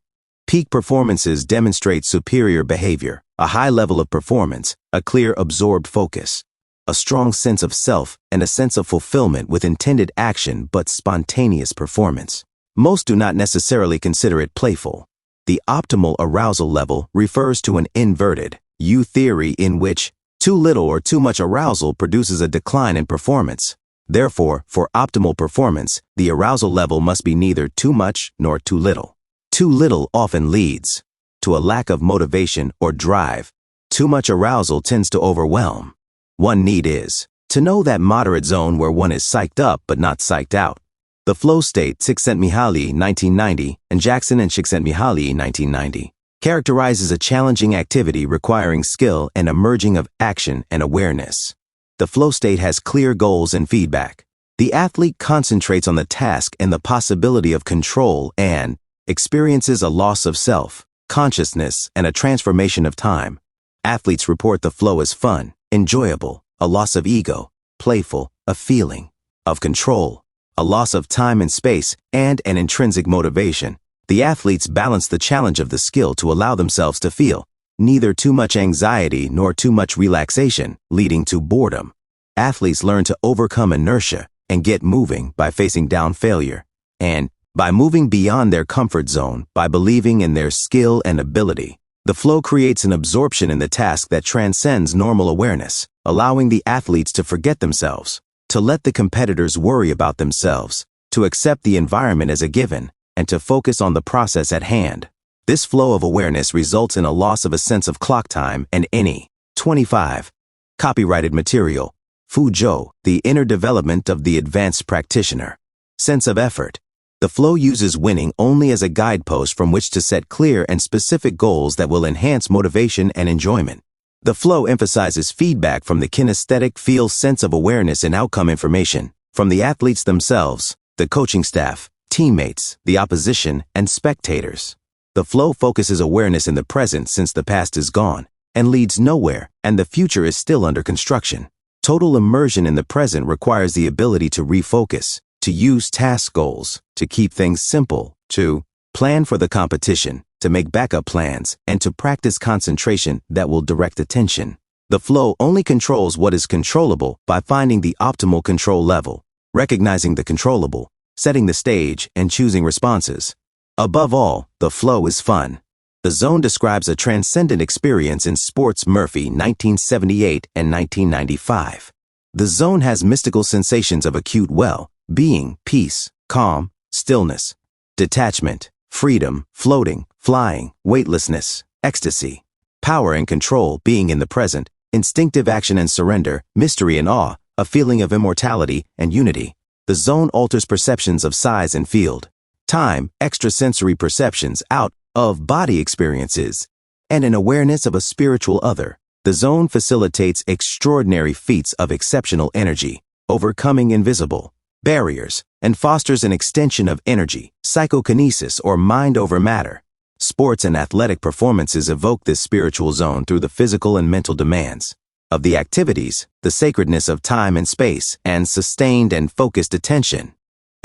Peak performances demonstrate superior behavior, a high level of performance, a clear absorbed focus, a strong sense of self, and a sense of fulfillment with intended action but spontaneous performance. Most do not necessarily consider it playful. The optimal arousal level refers to an inverted U theory in which too little or too much arousal produces a decline in performance. Therefore, for optimal performance, the arousal level must be neither too much nor too little. Too little often leads to a lack of motivation or drive. Too much arousal tends to overwhelm. One need is to know that moderate zone where one is psyched up but not psyched out. The flow state, Csikszentmihalyi, 1990, and Jackson and Csikszentmihalyi, 1990, characterizes a challenging activity requiring skill and a merging of action and awareness. The flow state has clear goals and feedback. The athlete concentrates on the task and the possibility of control and experiences a loss of self, consciousness, and a transformation of time. Athletes report the flow as fun, enjoyable, a loss of ego, playful, a feeling of control, a loss of time and space, and an intrinsic motivation. The athletes balance the challenge of the skill to allow themselves to feel neither too much anxiety nor too much relaxation, leading to boredom. Athletes learn to overcome inertia and get moving by facing down failure, and by moving beyond their comfort zone by believing in their skill and ability. The flow creates an absorption in the task that transcends normal awareness, allowing the athletes to forget themselves, to let the competitors worry about themselves, to accept the environment as a given, and to focus on the process at hand. This flow of awareness results in a loss of a sense of clock time and any 25. Copyrighted material. Fuzhou, the inner development of the advanced practitioner. Sense of effort. The flow uses winning only as a guidepost from which to set clear and specific goals that will enhance motivation and enjoyment. The flow emphasizes feedback from the kinesthetic feel sense of awareness and outcome information, from the athletes themselves, the coaching staff, teammates, the opposition, and spectators. The flow focuses awareness in the present since the past is gone and leads nowhere, and the future is still under construction. Total immersion in the present requires the ability to refocus, to use task goals, to keep things simple, to plan for the competition, to make backup plans, and to practice concentration that will direct attention. The flow only controls what is controllable by finding the optimal control level, recognizing the controllable, setting the stage, and choosing responses. Above all, the flow is fun. The zone describes a transcendent experience in sports. Murphy, 1978 and 1995. The zone has mystical sensations of acute well-being, peace, calm, stillness, detachment, freedom, floating, flying, weightlessness, ecstasy, power and control, being in the present, instinctive action and surrender, mystery and awe, a feeling of immortality and unity. The zone alters perceptions of size and field, time, extrasensory perceptions, out-of-body experiences, and an awareness of a spiritual other. The zone facilitates extraordinary feats of exceptional energy, overcoming invisible barriers, and fosters an extension of energy, psychokinesis, or mind over matter. Sports and athletic performances evoke this spiritual zone through the physical and mental demands of the activities, the sacredness of time and space, and sustained and focused attention.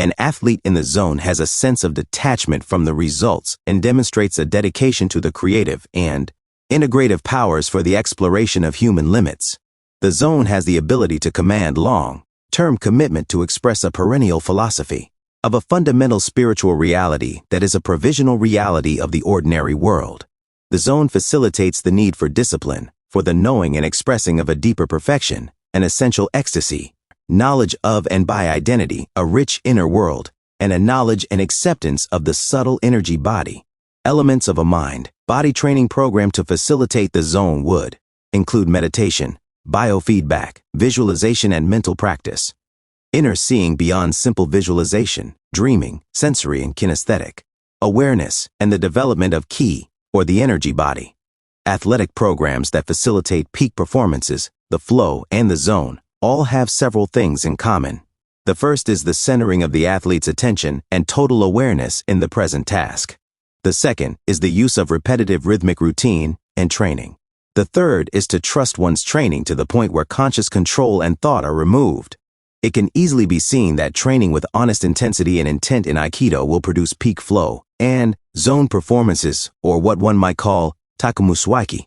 An athlete in the zone has a sense of detachment from the results and demonstrates a dedication to the creative and integrative powers for the exploration of human limits. The zone has the ability to command long-term commitment to express a perennial philosophy of a fundamental spiritual reality that is a provisional reality of the ordinary world. The zone facilitates the need for discipline, for the knowing and expressing of a deeper perfection, an essential ecstasy, knowledge of and by identity, a rich inner world, and a knowledge and acceptance of the subtle energy body. Elements of a mind-body training program to facilitate the zone would include meditation, biofeedback, visualization and mental practice, inner seeing beyond simple visualization, dreaming, sensory and kinesthetic, awareness, and the development of ki, or the energy body. Athletic programs that facilitate peak performances, the flow, and the zone all have several things in common. The first is the centering of the athlete's attention and total awareness in the present task. The second is the use of repetitive rhythmic routine and training. The third is to trust one's training to the point where conscious control and thought are removed. It can easily be seen that training with honest intensity and intent in Aikido will produce peak flow and zone performances, or what one might call Takumusuiki,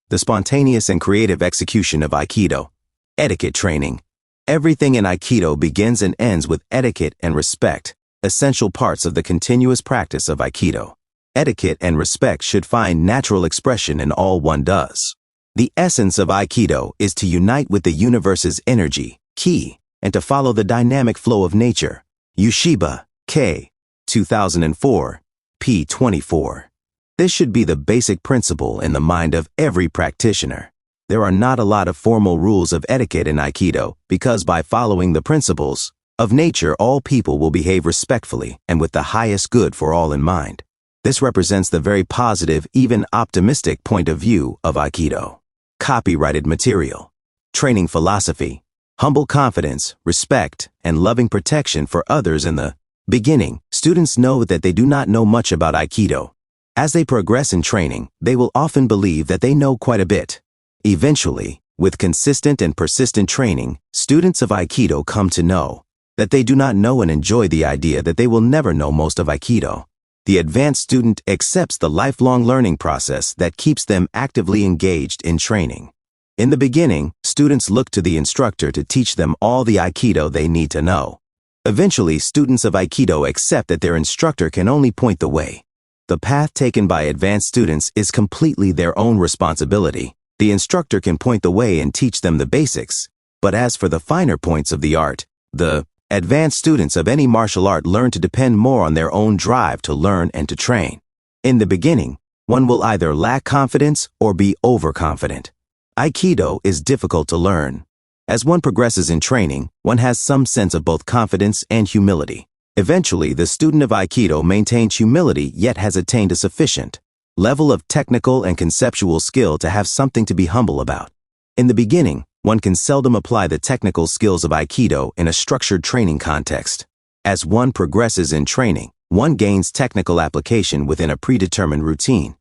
the spontaneous and creative execution of Aikido. Etiquette training. Everything in Aikido begins and ends with etiquette and respect, essential parts of the continuous practice of Aikido. Etiquette and respect should find natural expression in all one does. The essence of Aikido is to unite with the universe's energy, ki, and to follow the dynamic flow of nature. Yushiba, K. 2004, p. 24. This should be the basic principle in the mind of every practitioner. There are not a lot of formal rules of etiquette in Aikido because by following the principles of nature, all people will behave respectfully and with the highest good for all in mind. This represents the very positive, even optimistic point of view of Aikido. Copyrighted material. Training philosophy. Humble confidence, respect, and loving protection for others. In the beginning, students know that they do not know much about Aikido. As they progress in training, they will often believe that they know quite a bit. Eventually, with consistent and persistent training, students of Aikido come to know that they do not know and enjoy the idea that they will never know most of Aikido. The advanced student accepts the lifelong learning process that keeps them actively engaged in training. In the beginning, students look to the instructor to teach them all the Aikido they need to know. Eventually, students of Aikido accept that their instructor can only point the way. The path taken by advanced students is completely their own responsibility. The instructor can point the way and teach them the basics, but as for the finer points of the art, the advanced students of any martial art learn to depend more on their own drive to learn and to train. In the beginning, one will either lack confidence or be overconfident. Aikido is difficult to learn. As one progresses in training, one has some sense of both confidence and humility. Eventually, the student of Aikido maintains humility yet has attained a sufficient level of technical and conceptual skill to have something to be humble about. In the beginning, one can seldom apply the technical skills of Aikido in a structured training context. As one progresses in training, one gains technical application within a predetermined routine.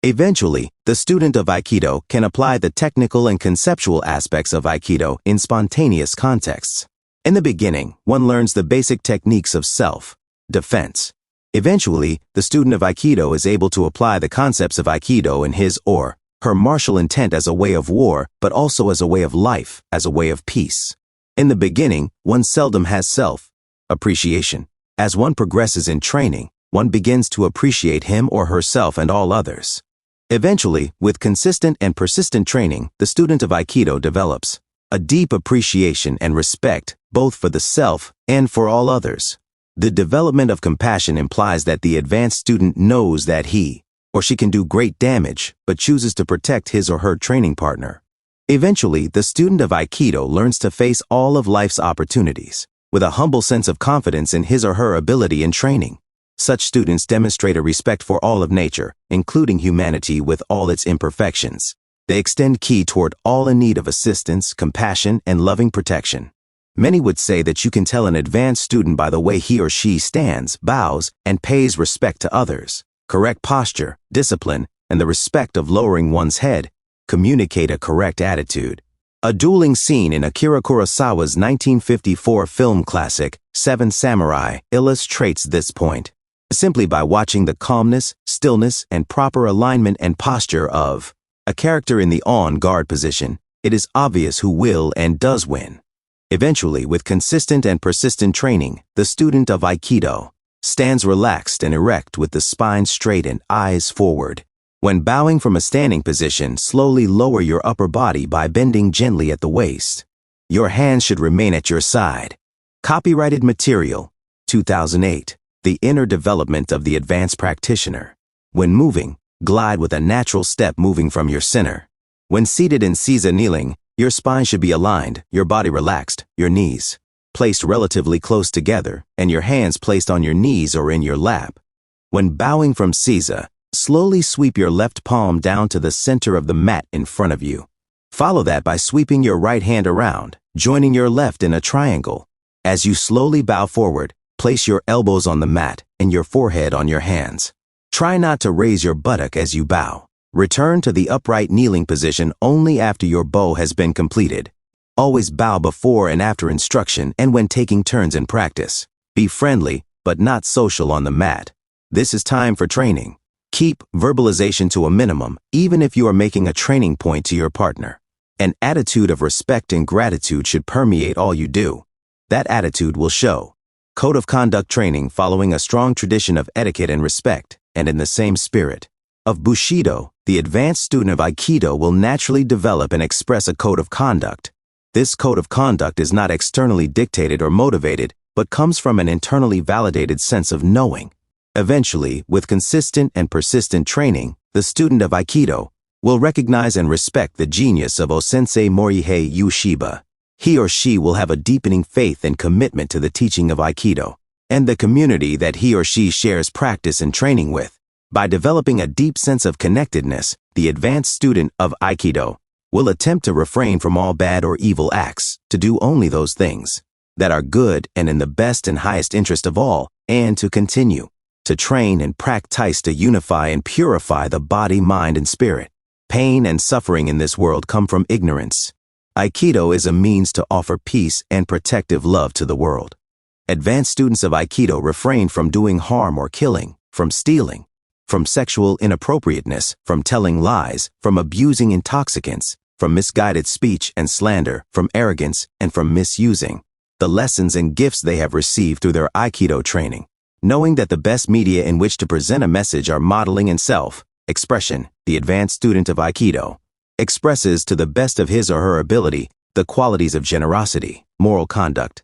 Eventually, the student of Aikido can apply the technical and conceptual aspects of Aikido in spontaneous contexts. In the beginning, one learns the basic techniques of self-defense. Eventually, the student of Aikido is able to apply the concepts of Aikido in his or her martial intent as a way of war, but also as a way of life, as a way of peace. In the beginning, one seldom has self-appreciation. As one progresses in training, one begins to appreciate him or herself and all others. Eventually, with consistent and persistent training, the student of Aikido develops a deep appreciation and respect both for the self and for all others. The development of compassion implies that the advanced student knows that he or she can do great damage, but chooses to protect his or her training partner. Eventually, the student of Aikido learns to face all of life's opportunities with a humble sense of confidence in his or her ability and training. Such students demonstrate a respect for all of nature, including humanity with all its imperfections. They extend ki toward all in need of assistance, compassion, and loving protection. Many would say that you can tell an advanced student by the way he or she stands, bows, and pays respect to others. Correct posture, discipline, and the respect of lowering one's head communicate a correct attitude. A dueling scene in Akira Kurosawa's 1954 film classic, Seven Samurai, illustrates this point. Simply by watching the calmness, stillness, and proper alignment and posture of a character in the on-guard position, it is obvious who will and does win. Eventually, with consistent and persistent training, the student of Aikido stands relaxed and erect with the spine straight and eyes forward. When bowing from a standing position, slowly lower your upper body by bending gently at the waist. Your hands should remain at your side. Copyrighted material, 2008. The inner development of the advanced practitioner. When moving, glide with a natural step moving from your center. When seated in Seiza kneeling, your spine should be aligned, your body relaxed, your knees placed relatively close together, and your hands placed on your knees or in your lap. When bowing from Seiza, slowly sweep your left palm down to the center of the mat in front of you. Follow that by sweeping your right hand around, joining your left in a triangle. As you slowly bow forward, place your elbows on the mat and your forehead on your hands. Try not to raise your buttock as you bow. Return to the upright kneeling position only after your bow has been completed. Always bow before and after instruction and when taking turns in practice. Be friendly, but not social on the mat. This is time for training. Keep verbalization to a minimum, even if you are making a training point to your partner. An attitude of respect and gratitude should permeate all you do. That attitude will show. Code of conduct training following a strong tradition of etiquette and respect, and in the same spirit of Bushido, the advanced student of Aikido will naturally develop and express a code of conduct. This code of conduct is not externally dictated or motivated, but comes from an internally validated sense of knowing. Eventually, with consistent and persistent training, the student of Aikido will recognize and respect the genius of Osensei Morihei Ueshiba. He or she will have a deepening faith and commitment to the teaching of Aikido and the community that he or she shares practice and training with. By developing a deep sense of connectedness, the advanced student of Aikido will attempt to refrain from all bad or evil acts, to do only those things that are good and in the best and highest interest of all, and to continue to train and practice to unify and purify the body, mind, and spirit. Pain and suffering in this world come from ignorance. Aikido is a means to offer peace and protective love to the world. Advanced students of Aikido refrain from doing harm or killing, from stealing, from sexual inappropriateness, from telling lies, from abusing intoxicants, from misguided speech and slander, from arrogance, and from misusing the lessons and gifts they have received through their Aikido training. Knowing that the best media in which to present a message are modeling and self-expression, the advanced student of Aikido expresses to the best of his or her ability the qualities of generosity, moral conduct,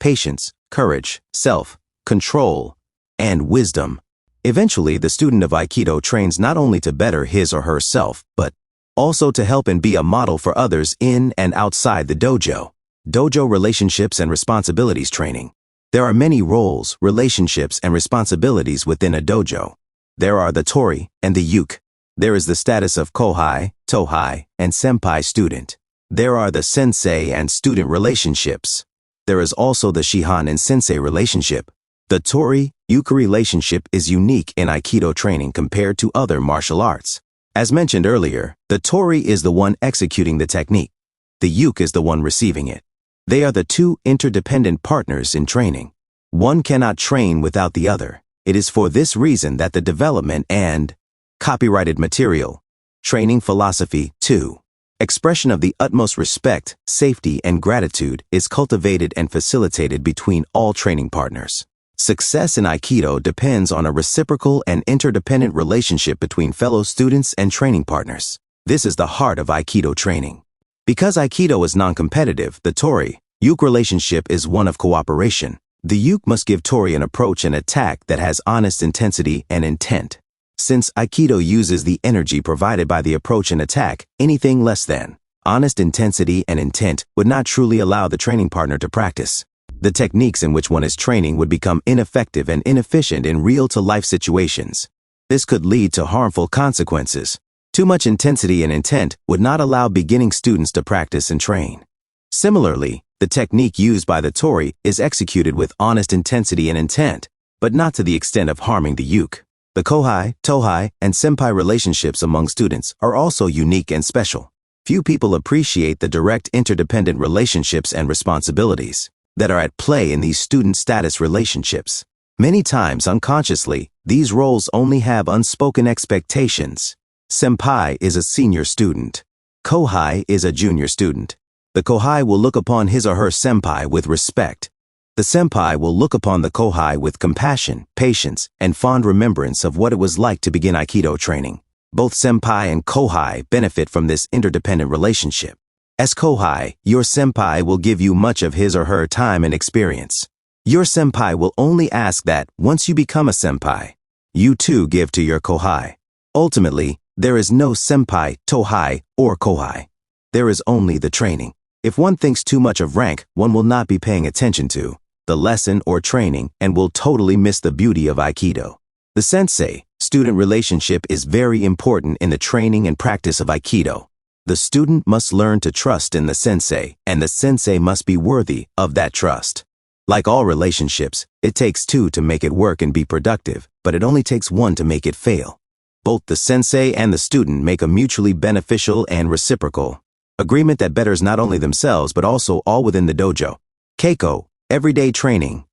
patience, courage, self-control, and wisdom. Eventually, the student of Aikido trains not only to better his or herself, but also to help and be a model for others in and outside the dojo. Dojo relationships and responsibilities training. There are many roles, relationships, and responsibilities within a dojo. There are the tori and the uke. There is the status of kohai, tohai, and senpai student. There are the sensei and student relationships. There is also the shihan and sensei relationship. The tori-uke relationship is unique in Aikido training compared to other martial arts. As mentioned earlier, the tori is the one executing the technique. The uke is the one receiving it. They are the two interdependent partners in training. One cannot train without the other. It is for this reason that the development and copyrighted material, training philosophy 2, expression of the utmost respect, safety, and gratitude is cultivated and facilitated between all training partners. Success in Aikido depends on a reciprocal and interdependent relationship between fellow students and training partners. This is the heart of Aikido training. Because Aikido is non-competitive, the Tori-Uke relationship is one of cooperation. The Uke must give Tori an approach and attack that has honest intensity and intent. Since Aikido uses the energy provided by the approach and attack, anything less than honest intensity and intent would not truly allow the training partner to practice. The techniques in which one is training would become ineffective and inefficient in real-to-life situations. This could lead to harmful consequences. Too much intensity and intent would not allow beginning students to practice and train. Similarly, the technique used by the Tori is executed with honest intensity and intent, but not to the extent of harming the Uke. The Kohai, Tohai, and Senpai relationships among students are also unique and special. Few people appreciate the direct interdependent relationships and responsibilities that are at play in these student status relationships. Many times, unconsciously, these roles only have unspoken expectations. Senpai is a senior student. Kohai is a junior student. The Kohai will look upon his or her senpai with respect. The senpai will look upon the Kohai with compassion, patience, and fond remembrance of what it was like to begin Aikido training. Both senpai and Kohai benefit from this interdependent relationship. As Kohai, your senpai will give you much of his or her time and experience. Your senpai will only ask that, once you become a senpai, you too give to your Kohai. Ultimately, there is no senpai, Tohai, or Kohai. There is only the training. If one thinks too much of rank, one will not be paying attention to the lesson or training and will totally miss the beauty of Aikido. The sensei-student relationship is very important in the training and practice of Aikido. The student must learn to trust in the sensei, and the sensei must be worthy of that trust. Like all relationships, it takes two to make it work and be productive, but it only takes one to make it fail. Both the sensei and the student make a mutually beneficial and reciprocal agreement that betters not only themselves but also all within the dojo. Keiko, everyday training.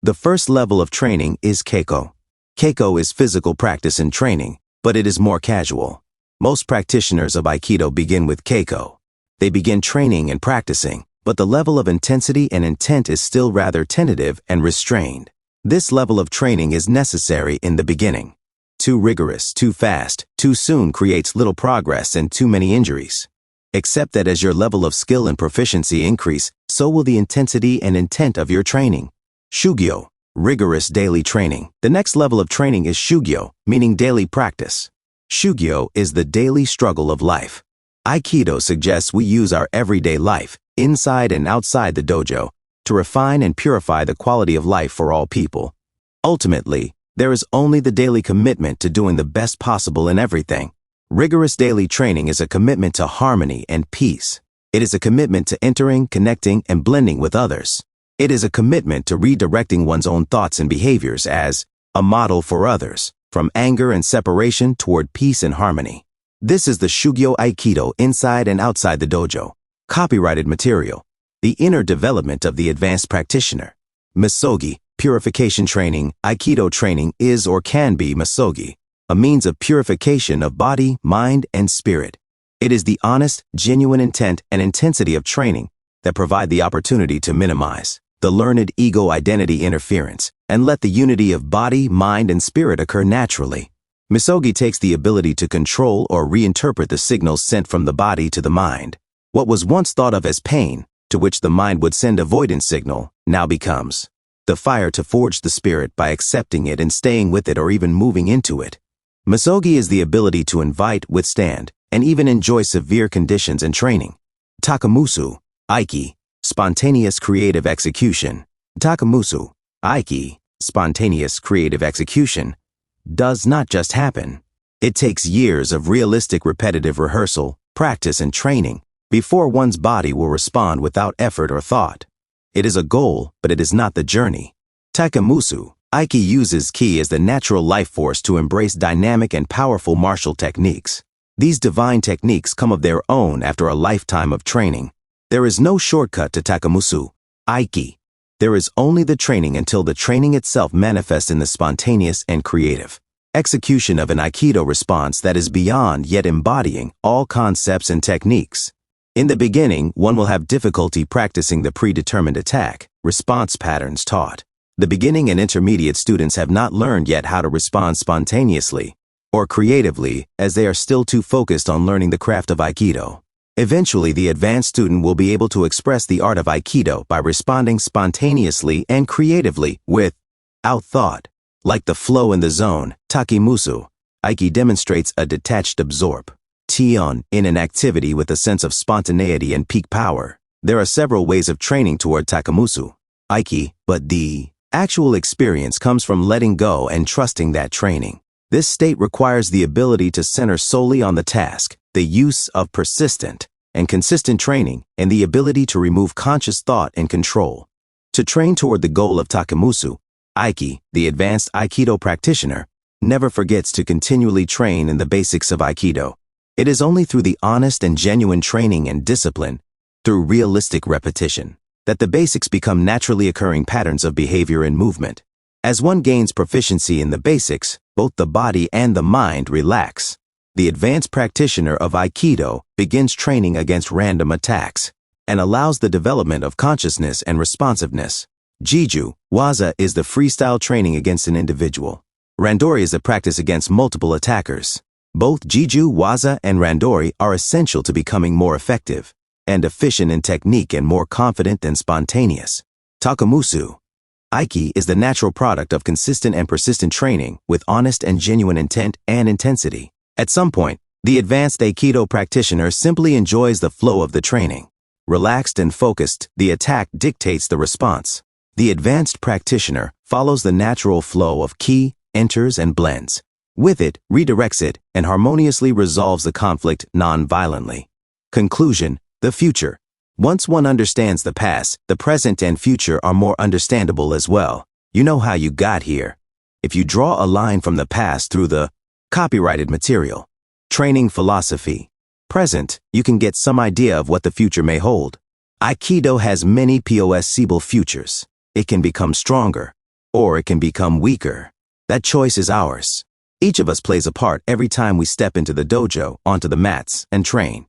The first level of training is Keiko. Keiko is physical practice and training, but it is more casual. Most practitioners of Aikido begin with Keiko. They begin training and practicing, but the level of intensity and intent is still rather tentative and restrained. This level of training is necessary in the beginning. Too rigorous, too fast, too soon creates little progress and too many injuries. Accept that as your level of skill and proficiency increase, so will the intensity and intent of your training. Shugyo, rigorous daily training. The next level of training is Shugyo, meaning daily practice. Shugyo is the daily struggle of life. Aikido suggests we use our everyday life, inside and outside the dojo, to refine and purify the quality of life for all people. Ultimately, there is only the daily commitment to doing the best possible in everything. Rigorous daily training is a commitment to harmony and peace. It is a commitment to entering, connecting, and blending with others. It is a commitment to redirecting one's own thoughts and behaviors as a model for others, from anger and separation toward peace and harmony. This is the Shugyo Aikido inside and outside the dojo. Copyrighted material. The inner development of the advanced practitioner. Misogi, purification training. Aikido training is or can be misogi, a means of purification of body, mind, and spirit. It is the honest, genuine intent and intensity of training that provide the opportunity to minimize the learned ego identity interference and let the unity of body, mind, and spirit occur naturally. Misogi takes the ability to control or reinterpret the signals sent from the body to the mind. What was once thought of as pain, to which the mind would send avoidance signal, now becomes the fire to forge the spirit by accepting it and staying with it or even moving into it. Misogi is the ability to invite, withstand, and even enjoy severe conditions and training. Takamusu, Aiki, spontaneous creative execution. Takamusu, Aiki, spontaneous creative execution, does not just happen. It takes years of realistic repetitive rehearsal, practice, and training before one's body will respond without effort or thought. It is a goal, but it is not the journey. Takamusu, Aiki uses ki as the natural life force to embrace dynamic and powerful martial techniques. These divine techniques come of their own after a lifetime of training. There is no shortcut to Takamusu, Aiki. There is only the training until the training itself manifests in the spontaneous and creative execution of an Aikido response that is beyond yet embodying all concepts and techniques. In the beginning, one will have difficulty practicing the predetermined attack, response patterns taught. The beginning and intermediate students have not learned yet how to respond spontaneously or creatively, as they are still too focused on learning the craft of Aikido. Eventually, the advanced student will be able to express the art of Aikido by responding spontaneously and creatively without thought. Like the flow in the zone, Takimusu, Aiki demonstrates a detached absorption in an activity with a sense of spontaneity and peak power. There are several ways of training toward Takimusu, Aiki, but the actual experience comes from letting go and trusting that training. This state requires the ability to center solely on the task, the use of persistent and consistent training, and the ability to remove conscious thought and control. To train toward the goal of Takimusu, Aiki, the advanced Aikido practitioner, never forgets to continually train in the basics of Aikido. It is only through the honest and genuine training and discipline, through realistic repetition, that the basics become naturally occurring patterns of behavior and movement. As one gains proficiency in the basics, both the body and the mind relax. The advanced practitioner of Aikido begins training against random attacks and allows the development of consciousness and responsiveness. Jiju, Waza is the freestyle training against an individual. Randori is a practice against multiple attackers. Both Jiju, Waza, and Randori are essential to becoming more effective and efficient in technique and more confident and spontaneous. Takimusu, Aiki is the natural product of consistent and persistent training with honest and genuine intent and intensity. At some point, the advanced Aikido practitioner simply enjoys the flow of the training. Relaxed and focused, the attack dictates the response. The advanced practitioner follows the natural flow of ki, enters and blends. With it, redirects it, and harmoniously resolves the conflict non-violently. Conclusion: the future. Once one understands the past, the present and future are more understandable as well. You know how you got here. If you draw a line from the past through the copyrighted material, training philosophy, present, you can get some idea of what the future may hold. Aikido has many possible futures. It can become stronger, or it can become weaker. That choice is ours. Each of us plays a part every time we step into the dojo, onto the mats, and train.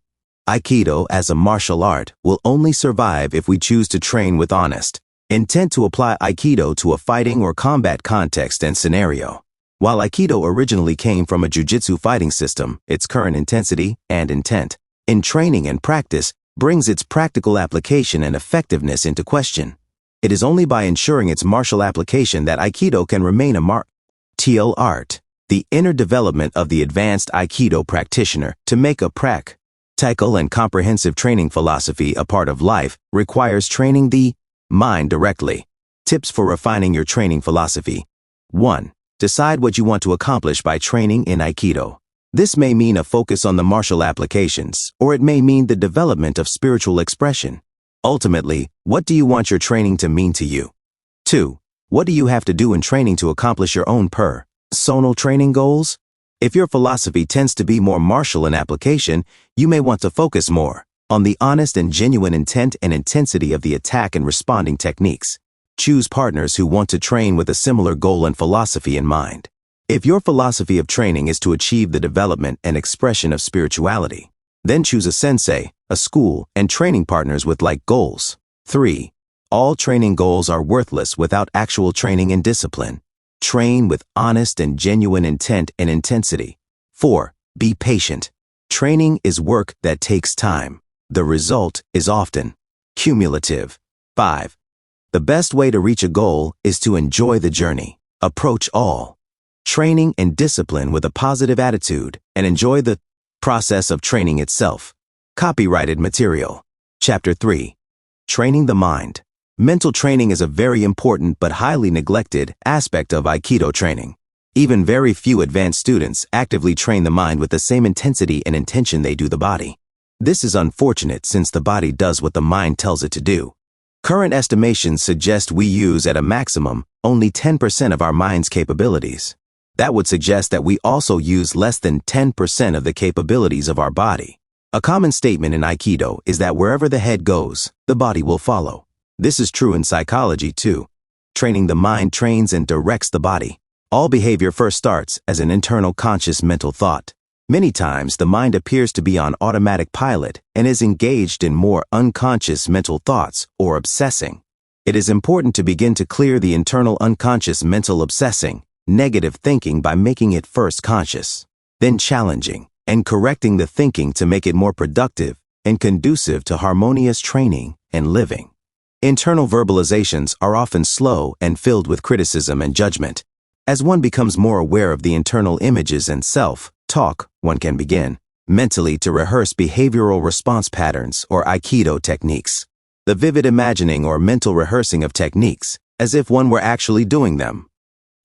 Aikido as a martial art will only survive if we choose to train with honest intent to apply Aikido to a fighting or combat context and scenario. While Aikido originally came from a jiu-jitsu fighting system, its current intensity and intent in training and practice brings its practical application and effectiveness into question. It is only by ensuring its martial application that Aikido can remain a martial art. The inner development of the advanced Aikido practitioner to make a practical and comprehensive training philosophy a part of life requires training the mind directly. Tips for refining your training philosophy. 1. Decide what you want to accomplish by training in Aikido. This may mean a focus on the martial applications, or it may mean the development of spiritual expression. Ultimately, what do you want your training to mean to you? 2. What do you have to do in training to accomplish your own personal training goals? If your philosophy tends to be more martial in application, you may want to focus more on the honest and genuine intent and intensity of the attack and responding techniques. Choose partners who want to train with a similar goal and philosophy in mind. If your philosophy of training is to achieve the development and expression of spirituality, then choose a sensei, a school, and training partners with like goals. 3. All training goals are worthless without actual training and discipline. Train with honest and genuine intent and intensity. 4. Be patient. Training is work that takes time. The result is often cumulative. 5. The best way to reach a goal is to enjoy the journey. Approach all training and discipline with a positive attitude and enjoy the process of training itself. Copyrighted material. Chapter 3. Training the mind. Mental training is a very important but highly neglected aspect of Aikido training. Even very few advanced students actively train the mind with the same intensity and intention they do the body. This is unfortunate since the body does what the mind tells it to do. Current estimations suggest we use at a maximum only 10% of our mind's capabilities. That would suggest that we also use less than 10% of the capabilities of our body. A common statement in Aikido is that wherever the head goes, the body will follow. This is true in psychology too. Training the mind trains and directs the body. All behavior first starts as an internal conscious mental thought. Many times the mind appears to be on automatic pilot and is engaged in more unconscious mental thoughts or obsessing. It is important to begin to clear the internal unconscious mental obsessing, negative thinking by making it first conscious, then challenging, and correcting the thinking to make it more productive and conducive to harmonious training and living. Internal verbalizations are often slow and filled with criticism and judgment. As one becomes more aware of the internal images and self-talk, one can begin mentally to rehearse behavioral response patterns or Aikido techniques. The vivid imagining or mental rehearsing of techniques, as if one were actually doing them,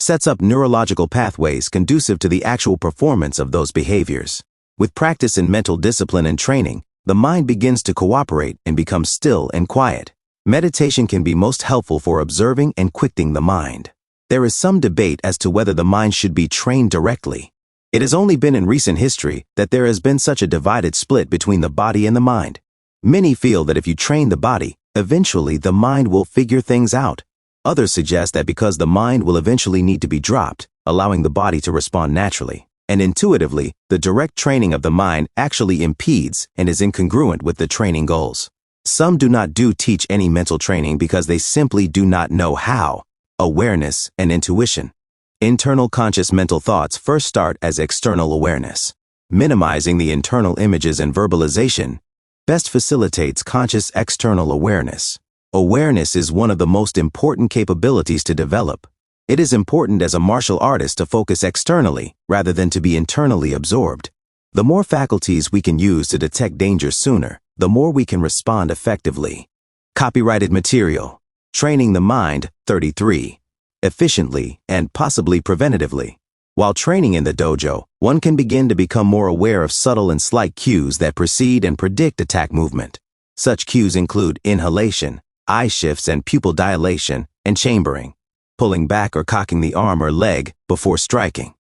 sets up neurological pathways conducive to the actual performance of those behaviors. With practice in mental discipline and training, the mind begins to cooperate and become still and quiet. Meditation can be most helpful for observing and quieting the mind. There is some debate as to whether the mind should be trained directly. It has only been in recent history that there has been such a divided split between the body and the mind. Many feel that if you train the body, eventually the mind will figure things out. Others suggest that because the mind will eventually need to be dropped, allowing the body to respond naturally and intuitively, the direct training of the mind actually impedes and is incongruent with the training goals. Some do not teach any mental training because they simply do not know how. Awareness and intuition. Internal conscious mental thoughts first start as external awareness. Minimizing the internal images and verbalization best facilitates conscious external awareness. Awareness is one of the most important capabilities to develop. It is important as a martial artist to focus externally rather than to be internally absorbed. The more faculties we can use to detect danger sooner, the more we can respond effectively. Copyrighted material. Training the mind, 33. Efficiently and possibly preventatively. While training in the dojo, one can begin to become more aware of subtle and slight cues that precede and predict attack movement. Such cues include inhalation, eye shifts and pupil dilation, and chambering, pulling back or cocking the arm or leg before striking.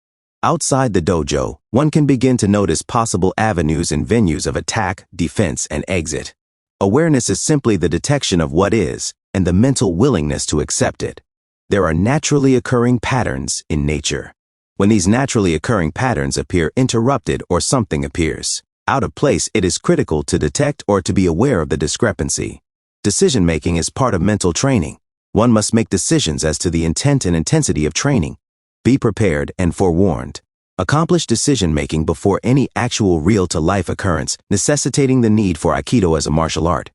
Outside the dojo, one can begin to notice possible avenues and venues of attack, defense, and exit. Awareness is simply the detection of what is and the mental willingness to accept it. There are naturally occurring patterns in nature. When these naturally occurring patterns appear interrupted or something appears out of place, it is critical to detect or to be aware of the discrepancy. Decision-making is part of mental training. One must make decisions as to the intent and intensity of training. Be prepared and forewarned. Accomplish decision-making before any actual real-to-life occurrence, necessitating the need for Aikido as a martial art.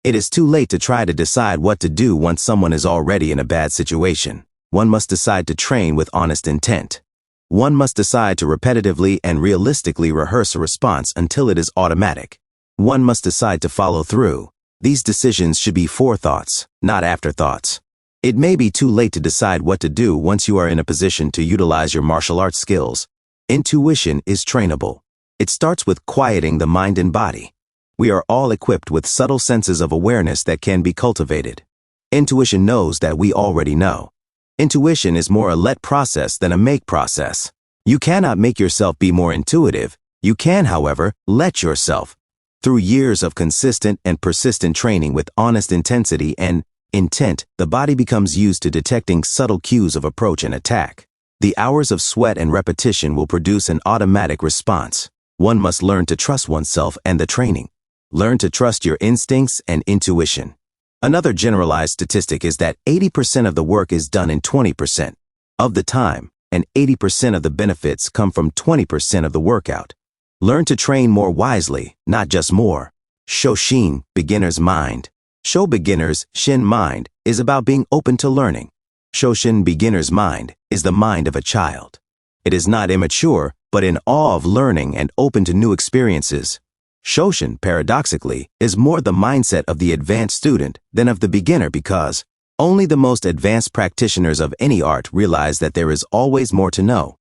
It is too late to try to decide what to do once someone is already in a bad situation. One must decide to train with honest intent. One must decide to repetitively and realistically rehearse a response until it is automatic. One must decide to follow through. These decisions should be forethoughts, not afterthoughts. It may be too late to decide what to do once you are in a position to utilize your martial arts skills. Intuition is trainable. It starts with quieting the mind and body. We are all equipped with subtle senses of awareness that can be cultivated. Intuition knows that we already know. Intuition is more a let process than a make process. You cannot make yourself be more intuitive. You can, however, let yourself. Through years of consistent and persistent training with honest intensity and intent, the body becomes used to detecting subtle cues of approach and attack. The hours of sweat and repetition will produce an automatic response. One must learn to trust oneself and the training. Learn to trust your instincts and intuition. Another generalized statistic is that 80% of the work is done in 20% of the time, and 80% of the benefits come from 20% of the workout. Learn to train more wisely, not just more. Shoshin, beginner's mind. Sho beginner's shin mind is about being open to learning. Shoshin beginner's mind is the mind of a child. It is not immature, but in awe of learning and open to new experiences. Shoshin, paradoxically, is more the mindset of the advanced student than of the beginner because only the most advanced practitioners of any art realize that there is always more to know.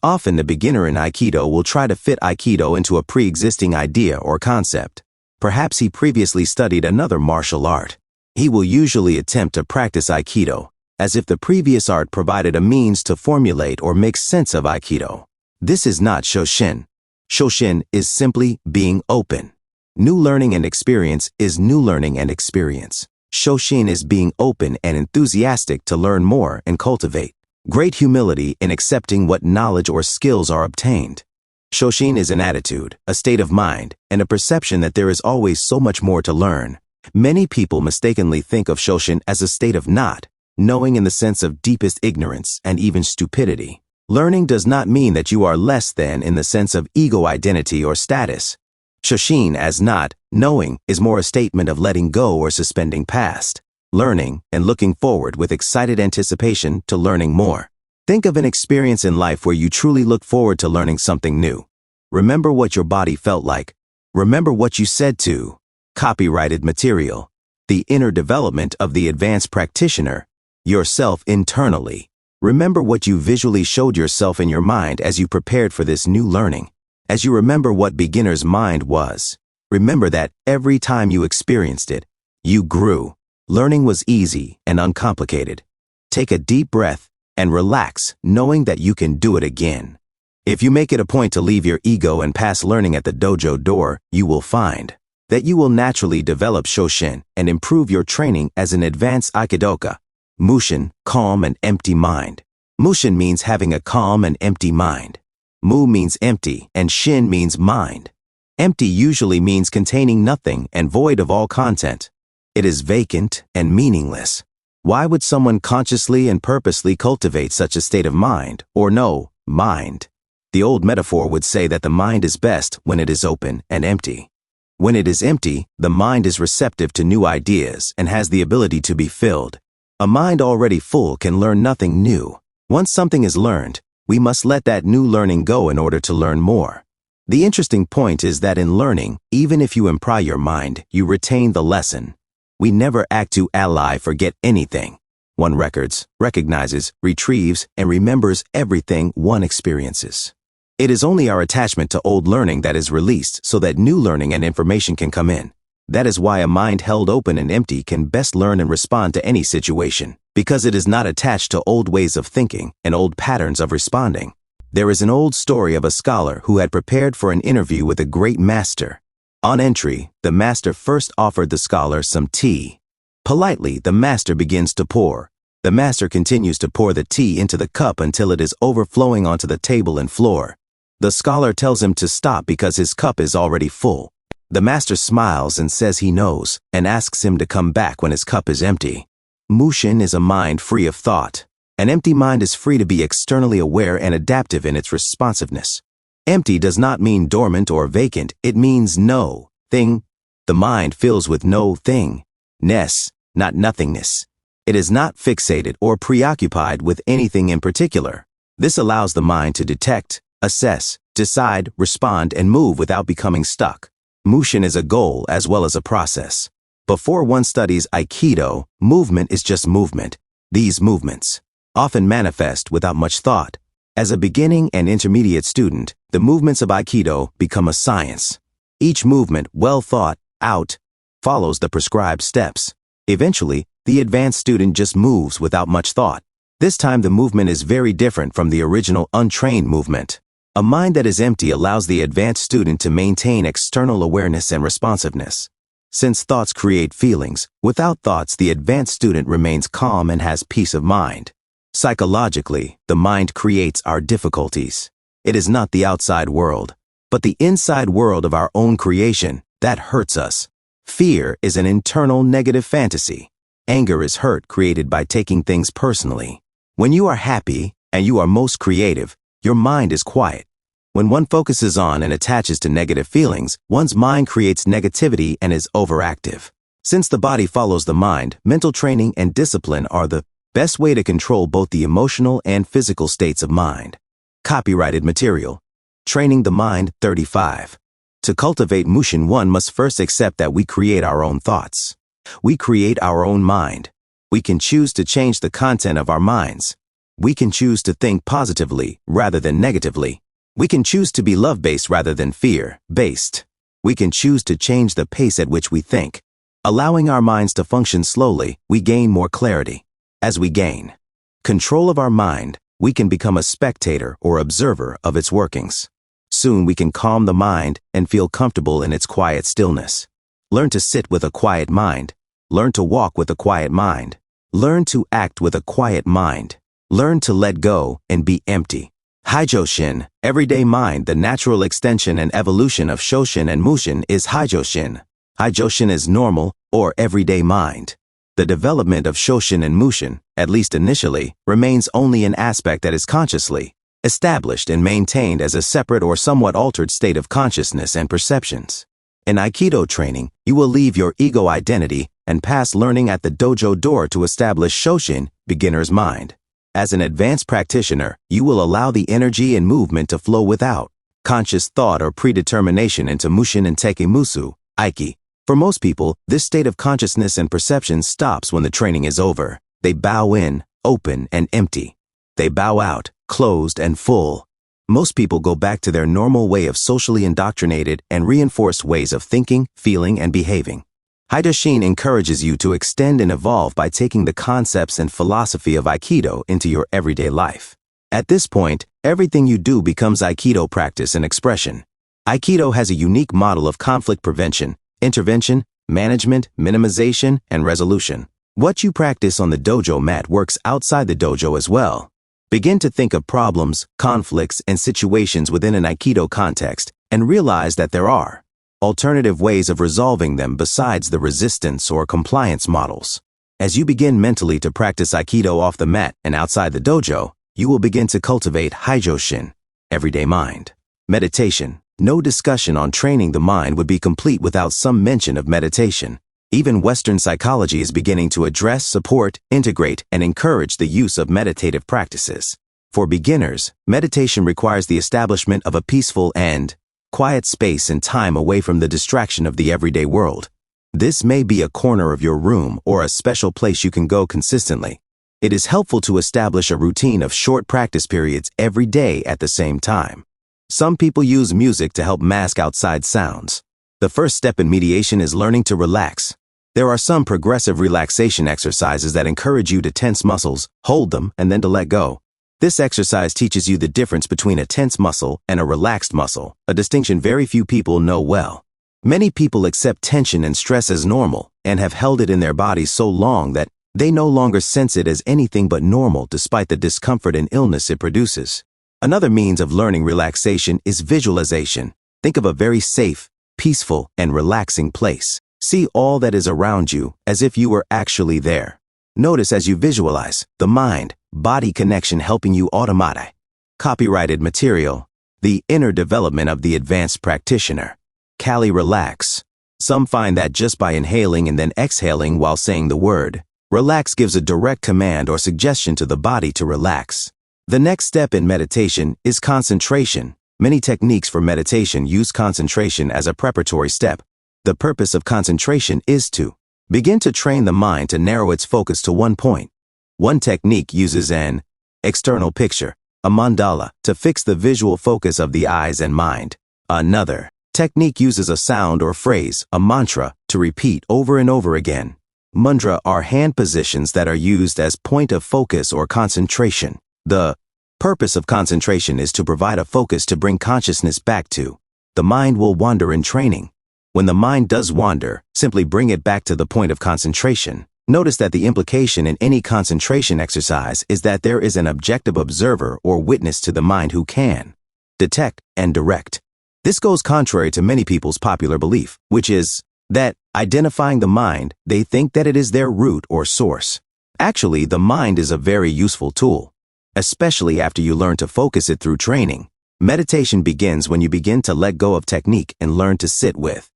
Often the beginner in Aikido will try to fit Aikido into a pre-existing idea or concept. Perhaps he previously studied another martial art. He will usually attempt to practice Aikido as if the previous art provided a means to formulate or make sense of Aikido. This is not Shoshin. Shoshin is simply being open. New learning and experience is new learning and experience. Shoshin is being open and enthusiastic to learn more and cultivate great humility in accepting what knowledge or skills are obtained. Shoshin is an attitude, a state of mind, and a perception that there is always so much more to learn. Many people mistakenly think of Shoshin as a state of not knowing in the sense of deepest ignorance and even stupidity. Learning does not mean that you are less than in the sense of ego identity or status. Shoshin as not knowing is more a statement of letting go or suspending past, learning, and looking forward with excited anticipation to learning more. Think of an experience in life where you truly look forward to learning something new. Remember what your body felt like. Remember what you said to. Copyrighted material. The inner development of the advanced practitioner, yourself internally. Remember what you visually showed yourself in your mind as you prepared for this new learning. As you remember what beginner's mind was, remember that every time you experienced it, you grew. Learning was easy and uncomplicated. Take a deep breath and relax, knowing that you can do it again. If you make it a point to leave your ego and pass learning at the dojo door, you will find that you will naturally develop Shoshin and improve your training as an advanced Aikidoka. Mushin, calm and empty mind. Mushin means having a calm and empty mind. Mu means empty and Shin means mind. Empty usually means containing nothing and void of all content. It is vacant and meaningless. Why would someone consciously and purposely cultivate such a state of mind, or no, mind? The old metaphor would say that the mind is best when it is open and empty. When it is empty, the mind is receptive to new ideas and has the ability to be filled. A mind already full can learn nothing new. Once something is learned, we must let that new learning go in order to learn more. The interesting point is that in learning, even if you impry your mind, you retain the lesson. We never act to ally forget anything. One records, recognizes, retrieves, and remembers everything one experiences. It is only our attachment to old learning that is released so that new learning and information can come in. That is why a mind held open and empty can best learn and respond to any situation, because it is not attached to old ways of thinking and old patterns of responding. There is an old story of a scholar who had prepared for an interview with a great master. On entry, the master first offered the scholar some tea. Politely, the master begins to pour. The master continues to pour the tea into the cup until it is overflowing onto the table and floor. The scholar tells him to stop because his cup is already full. The master smiles and says he knows, and asks him to come back when his cup is empty. Mushin is a mind free of thought. An empty mind is free to be externally aware and adaptive in its responsiveness. Empty does not mean dormant or vacant, it means no thing. The mind fills with no thing-ness, not nothingness. It is not fixated or preoccupied with anything in particular. This allows the mind to detect, assess, decide, respond, and move without becoming stuck. Mushin is a goal as well as a process. Before one studies Aikido, movement is just movement. These movements often manifest without much thought. As a beginning and intermediate student, the movements of Aikido become a science. Each movement, well thought out, follows the prescribed steps. Eventually, the advanced student just moves without much thought. This time the movement is very different from the original untrained movement. A mind that is empty allows the advanced student to maintain external awareness and responsiveness. Since thoughts create feelings, without thoughts the advanced student remains calm and has peace of mind. Psychologically, the mind creates our difficulties. It is not the outside world, but the inside world of our own creation that hurts us. Fear is an internal negative fantasy. Anger is hurt created by taking things personally. When you are happy and you are most creative, your mind is quiet. When one focuses on and attaches to negative feelings, one's mind creates negativity and is overactive. Since the body follows the mind, mental training and discipline are the best way to control both the emotional and physical states of mind. Copyrighted material. Training the Mind 35. To cultivate Mushin, one must first accept that we create our own thoughts. We create our own mind. We can choose to change the content of our minds. We can choose to think positively rather than negatively. We can choose to be love-based rather than fear-based. We can choose to change the pace at which we think. Allowing our minds to function slowly, we gain more clarity. As we gain control of our mind, we can become a spectator or observer of its workings. Soon we can calm the mind and feel comfortable in its quiet stillness. Learn to sit with a quiet mind. Learn to walk with a quiet mind. Learn to act with a quiet mind. Learn to let go and be empty. Haijoshin, everyday mind, the natural extension and evolution of Shoshin and Mushin, is Haijoshin. Haijoshin is normal, or everyday mind. The development of Shoshin and Mushin, at least initially, remains only an aspect that is consciously established and maintained as a separate or somewhat altered state of consciousness and perceptions. In Aikido training, you will leave your ego identity and pass learning at the dojo door to establish Shoshin, beginner's mind. As an advanced practitioner, you will allow the energy and movement to flow without conscious thought or predetermination into Mushin and Tekimusu, Aiki. For most people, this state of consciousness and perception stops when the training is over. They bow in, open and empty. They bow out, closed and full. Most people go back to their normal way of socially indoctrinated and reinforced ways of thinking, feeling, and behaving. Haidoshin encourages you to extend and evolve by taking the concepts and philosophy of Aikido into your everyday life. At this point, everything you do becomes Aikido practice and expression. Aikido has a unique model of conflict prevention, intervention, management, minimization, and resolution. What you practice on the dojo mat works outside the dojo as well. Begin to think of problems, conflicts, and situations within an Aikido context and realize that there are alternative ways of resolving them besides the resistance or compliance models. As you begin mentally to practice Aikido off the mat and outside the dojo, you will begin to cultivate Haijoshin, everyday mind. Meditation. No discussion on training the mind would be complete without some mention of meditation. Even Western psychology is beginning to address, support, integrate, and encourage the use of meditative practices. For beginners, meditation requires the establishment of a peaceful and quiet space and time away from the distraction of the everyday world. This may be a corner of your room or a special place you can go consistently. It is helpful to establish a routine of short practice periods every day at the same time. Some people use music to help mask outside sounds. The first step in mediation is learning to relax. There are some progressive relaxation exercises that encourage you to tense muscles, hold them, and then to let go. This exercise teaches you the difference between a tense muscle and a relaxed muscle, a distinction very few people know well. Many people accept tension and stress as normal and have held it in their bodies so long that they no longer sense it as anything but normal despite the discomfort and illness it produces. Another means of learning relaxation is visualization. Think of a very safe, peaceful, and relaxing place. See all that is around you as if you were actually there. Notice as you visualize the mind-body connection helping you automate. Copyrighted material. The inner development of the advanced practitioner. Kali relax. Some find that just by inhaling and then exhaling while saying the word relax gives a direct command or suggestion to the body to relax. The next step in meditation is concentration. Many techniques for meditation use concentration as a preparatory step. The purpose of concentration is to begin to train the mind to narrow its focus to one point. One technique uses an external picture, a mandala, to fix the visual focus of the eyes and mind. Another technique uses a sound or phrase, a mantra, to repeat over and over again. Mudra are hand positions that are used as point of focus or concentration. The purpose of concentration is to provide a focus to bring consciousness back to. The mind will wander in training. When the mind does wander, simply bring it back to the point of concentration. Notice that the implication in any concentration exercise is that there is an objective observer or witness to the mind who can detect and direct. This goes contrary to many people's popular belief, which is that identifying the mind, they think that it is their root or source. Actually, the mind is a very useful tool, especially after you learn to focus it through training. Meditation begins when you begin to let go of technique and learn to sit with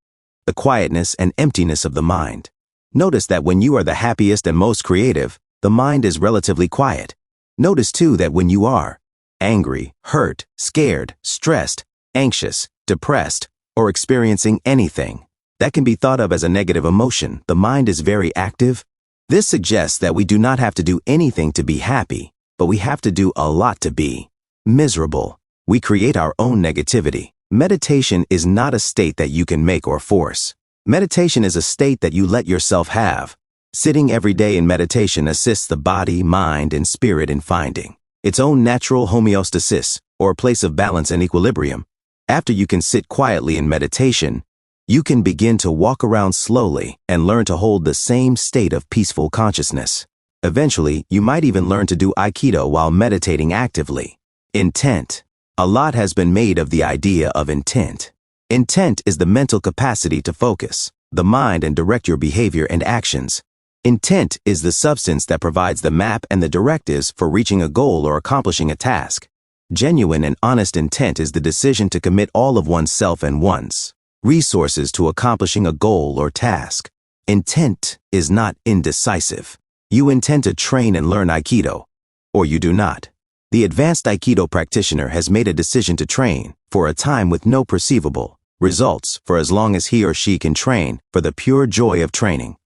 the quietness and emptiness of the mind. Notice that when you are the happiest and most creative, the mind is relatively quiet. Notice too that when you are angry, hurt, scared, stressed, anxious, depressed, or experiencing anything that can be thought of as a negative emotion, the mind is very active. This suggests that we do not have to do anything to be happy, but we have to do a lot to be miserable. We create our own negativity. Meditation is not a state that you can make or force. Meditation is a state that you let yourself have. Sitting every day in meditation assists the body, mind, and spirit in finding its own natural homeostasis, or place of balance and equilibrium. After you can sit quietly in meditation, you can begin to walk around slowly and learn to hold the same state of peaceful consciousness. Eventually, you might even learn to do Aikido while meditating actively. Intent. A lot has been made of the idea of intent. Intent is the mental capacity to focus. the mind and direct your behavior and actions. Intent is the substance that provides the map and the directives for reaching a goal or accomplishing a task. Genuine and honest intent is the decision to commit all of oneself and one's resources to accomplishing a goal or task. Intent is not indecisive. You intend to train and learn Aikido, or you do not. The advanced Aikido practitioner has made a decision to train for a time with no perceivable results for as long as he or she can train for the pure joy of training.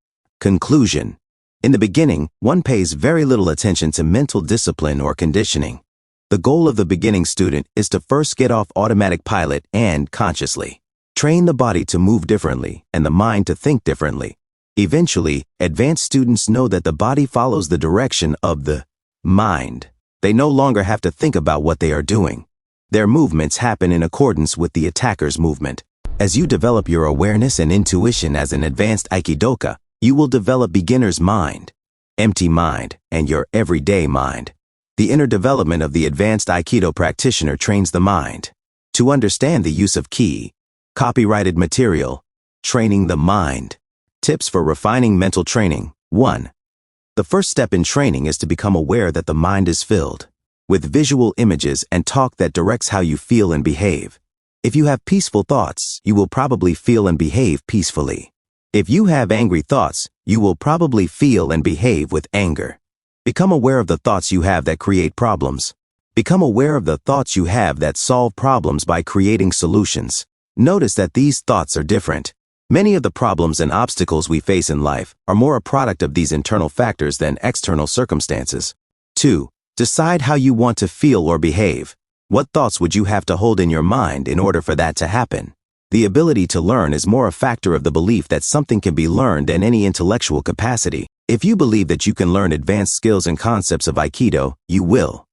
Conclusion. In the beginning, one pays very little attention to mental discipline or conditioning. The goal of the beginning student is to first get off automatic pilot and consciously train the body to move differently and the mind to think differently. Eventually, advanced students know that the body follows the direction of the mind. They no longer have to think about what they are doing. Their movements happen in accordance with the attacker's movement. As you develop your awareness and intuition as an advanced Aikidoka, you will develop beginner's mind, empty mind, and your everyday mind. The inner development of the advanced Aikido practitioner trains the mind to understand the use of ki, copyrighted material, training the mind. Tips for refining mental training. 1. The first step in training is to become aware that the mind is filled with visual images and talk that directs how you feel and behave. If you have peaceful thoughts, you will probably feel and behave peacefully. If you have angry thoughts, you will probably feel and behave with anger. Become aware of the thoughts you have that create problems. Become aware of the thoughts you have that solve problems by creating solutions. Notice that these thoughts are different. Many of the problems and obstacles we face in life are more a product of these internal factors than external circumstances. 2. Decide how you want to feel or behave. What thoughts would you have to hold in your mind in order for that to happen? The ability to learn is more a factor of the belief that something can be learned than any intellectual capacity. If you believe that you can learn advanced skills and concepts of Aikido, you will.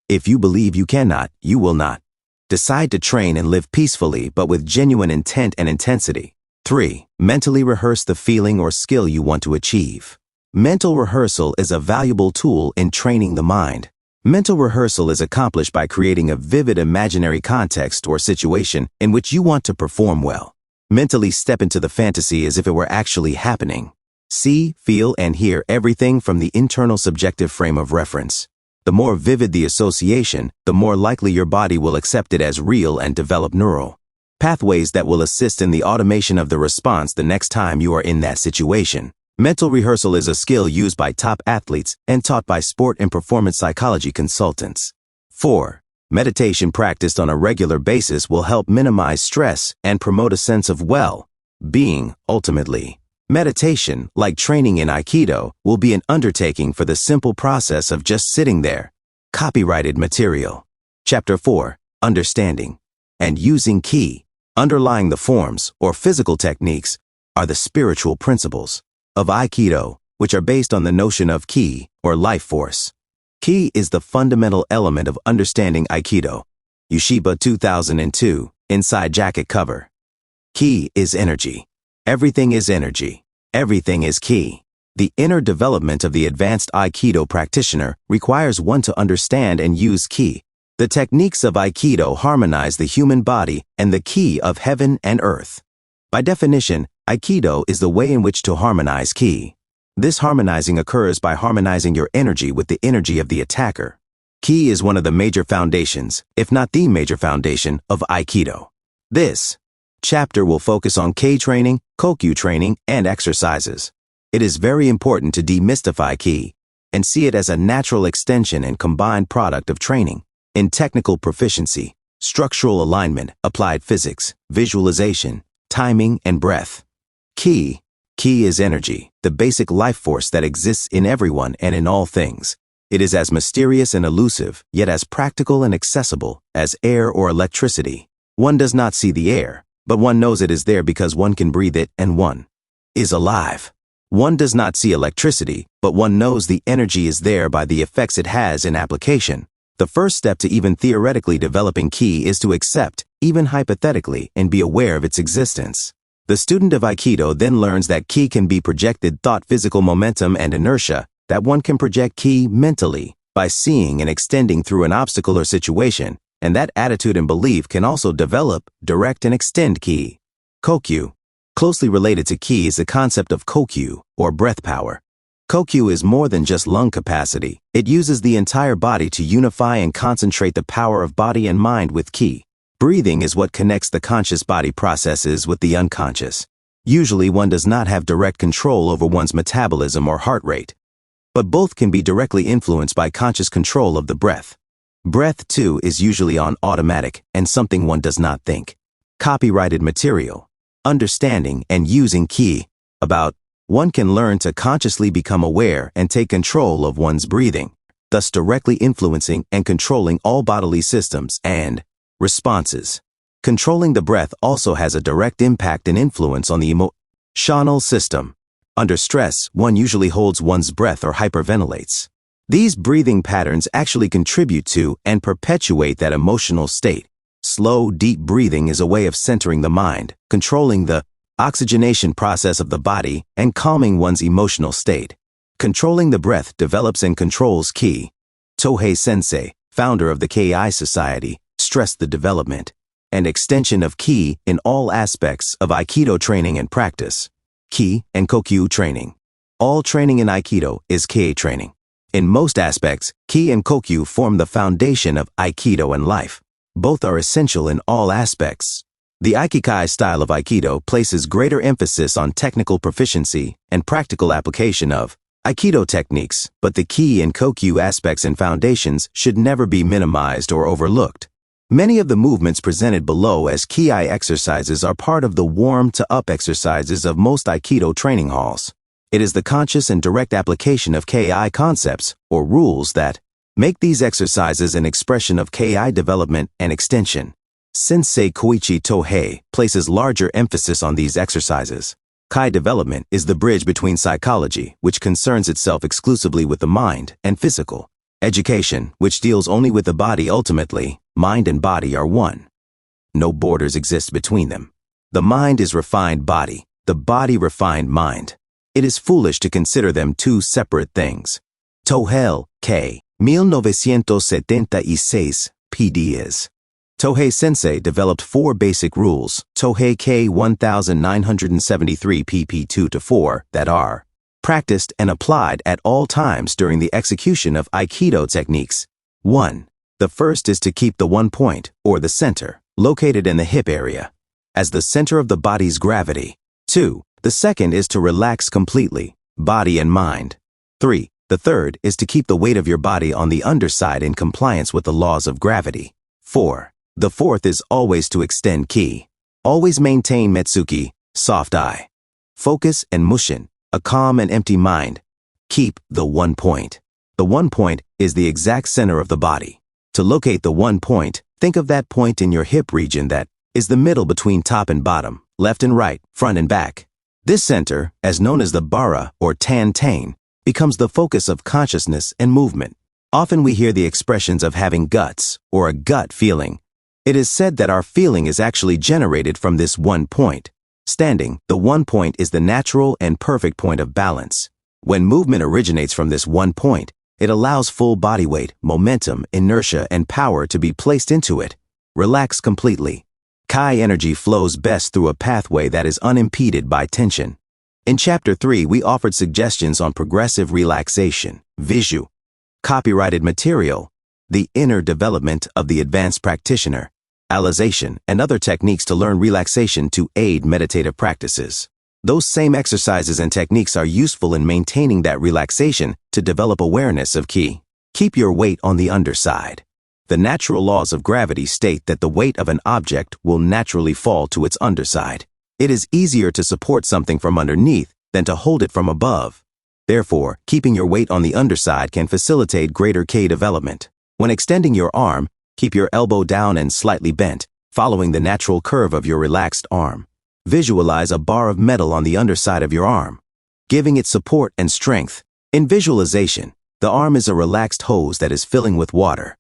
If you believe you cannot, you will not. Decide to train and live peacefully but with genuine intent and intensity. 3. Mentally rehearse the feeling or skill you want to achieve. Mental rehearsal is a valuable tool in training the mind. Mental rehearsal is accomplished by creating a vivid imaginary context or situation in which you want to perform well. Mentally step into the fantasy as if it were actually happening. See, feel, and hear everything from the internal subjective frame of reference. The more vivid the association, the more likely your body will accept it as real and develop neural pathways that will assist in the automation of the response the next time you are in that situation. Mental rehearsal is a skill used by top athletes and taught by sport and performance psychology consultants. 4. Meditation practiced on a regular basis will help minimize stress and promote a sense of well-being. Ultimately, meditation, like training in Aikido, will be an undertaking for the simple process of just sitting there. Copyrighted material. Chapter 4. Understanding and using ki. Underlying the forms or physical techniques are the spiritual principles of Aikido, which are based on the notion of ki, or life force. Ki is the fundamental element of understanding Aikido. Yushiba 2002, inside jacket cover. Ki is energy. Everything is energy. Everything is ki. The inner development of the advanced Aikido practitioner requires one to understand and use ki. The techniques of Aikido harmonize the human body and the ki of heaven and earth. By definition, Aikido is the way in which to harmonize ki. This harmonizing occurs by harmonizing your energy with the energy of the attacker. Ki is one of the major foundations, if not the major foundation, of Aikido. This chapter will focus on Kei training, Kokyu training, and exercises. It is very important to demystify ki and see it as a natural extension and combined product of training in technical proficiency, structural alignment, applied physics, visualization, timing, and breath. Ki is energy, the basic life force that exists in everyone and in all things. It is as mysterious and elusive, yet as practical and accessible as air or electricity. One does not see the air, but one knows it is there because one can breathe it and one is alive. One does not see electricity, but one knows the energy is there by the effects it has in application. The first step to even theoretically developing ki is to accept, even hypothetically, and be aware of its existence. The student of Aikido then learns that ki can be projected thought, physical momentum, and inertia, that one can project ki mentally by seeing and extending through an obstacle or situation, and that attitude and belief can also develop, direct, and extend ki. Kokyu. Closely related to ki is the concept of kokyu, or breath power. Kokyu is more than just lung capacity. It uses the entire body to unify and concentrate the power of body and mind with ki. Breathing is what connects the conscious body processes with the unconscious. Usually one does not have direct control over one's metabolism or heart rate, but both can be directly influenced by conscious control of the breath. Breath, too, is usually on automatic and something one does not think. Copyrighted material. Understanding and using ki. About one can learn to consciously become aware and take control of one's breathing, thus directly influencing and controlling all bodily systems and responses. Controlling the breath also has a direct impact and influence on the emotional system. Under stress, one usually holds one's breath or hyperventilates. These breathing patterns actually contribute to and perpetuate that emotional state. Slow, deep breathing is a way of centering the mind, controlling the oxygenation process of the body, and calming one's emotional state. Controlling the breath develops and controls ki. Tohei Sensei, founder of the Ki Society, stressed the development and extension of ki in all aspects of Aikido training and practice. Ki and Kokyu training. All training in Aikido is ki training. In most aspects, ki and Kokyu form the foundation of Aikido and life. Both are essential in all aspects. The Aikikai style of Aikido places greater emphasis on technical proficiency and practical application of Aikido techniques, but the ki and Kokyu aspects and foundations should never be minimized or overlooked. Many of the movements presented below as ki exercises are part of the warm-to-up exercises of most Aikido training halls. It is the conscious and direct application of ki concepts, or rules, that make these exercises an expression of ki development and extension. Sensei Koichi Tohei places larger emphasis on these exercises. Ki development is the bridge between psychology, which concerns itself exclusively with the mind, and physical education, which deals only with the body. Ultimately, mind and body are one. No borders exist between them. The mind is refined body, the body refined mind. It is foolish to consider them two separate things. Tohei K. 1976 PDs. Tohei Sensei developed 4 basic rules, Tohei K 1973 pp 2-4, that are practiced and applied at all times during the execution of Aikido techniques. 1. The first is to keep the one point, or the center, located in the hip area, as the center of the body's gravity. 2. The second is to relax completely, body and mind. 3. The third is to keep the weight of your body on the underside in compliance with the laws of gravity. 4. The fourth is always to extend ki. Always maintain metsuki, soft eye. Focus and mushin, a calm and empty mind. Keep the one point. The one point is the exact center of the body. To locate the one point, think of that point in your hip region that is the middle between top and bottom, left and right, front and back. This center, as known as the bara or tan, becomes the focus of consciousness and movement. Often we hear the expressions of having guts or a gut feeling. It is said that our feeling is actually generated from this one point. Standing, the one point is the natural and perfect point of balance. When movement originates from this one point, it allows full body weight, momentum, inertia, and power to be placed into it. Relax completely. Ki energy flows best through a pathway that is unimpeded by tension. In Chapter 3, we offered suggestions on progressive relaxation, Vishu, copyrighted material, the inner development of the advanced practitioner, alization, and other techniques to learn relaxation to aid meditative practices. Those same exercises and techniques are useful in maintaining that relaxation to develop awareness of ki. Keep your weight on the underside. The natural laws of gravity state that the weight of an object will naturally fall to its underside. It is easier to support something from underneath than to hold it from above. Therefore, keeping your weight on the underside can facilitate greater ki development. When extending your arm, keep your elbow down and slightly bent, following the natural curve of your relaxed arm. Visualize a bar of metal on the underside of your arm, giving it support and strength. In visualization, the arm is a relaxed hose that is filling with water.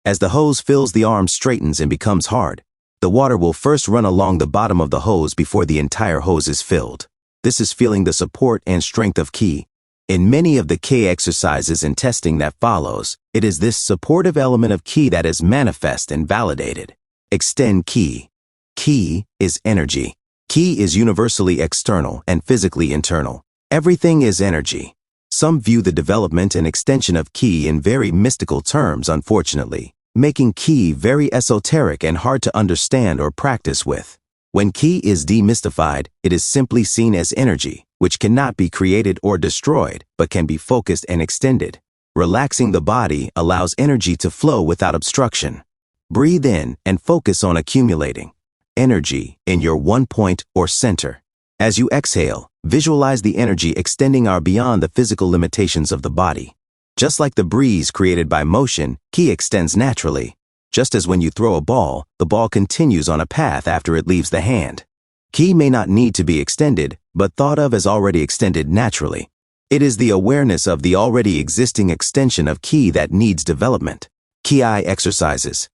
As the hose fills, the arm straightens and becomes hard. The water will first run along the bottom of the hose before the entire hose is filled. This is feeling the support and strength of ki. In many of the ki exercises and testing that follows, it is this supportive element of ki that is manifest and validated. Extend ki. Ki is energy. Ki is universally external and physically internal. Everything is energy. Some view the development and extension of Ki in very mystical terms, unfortunately, making Ki very esoteric and hard to understand or practice with. When Ki is demystified, it is simply seen as energy, which cannot be created or destroyed, but can be focused and extended. Relaxing the body allows energy to flow without obstruction. Breathe in and focus on accumulating energy in your one point or center. As you exhale, visualize the energy extending beyond the physical limitations of the body. Just like the breeze created by motion, Ki extends naturally. Just as when you throw a ball, the ball continues on a path after it leaves the hand. Ki may not need to be extended, but thought of as already extended naturally. It is the awareness of the already existing extension of Ki that needs development. Ki-I exercises.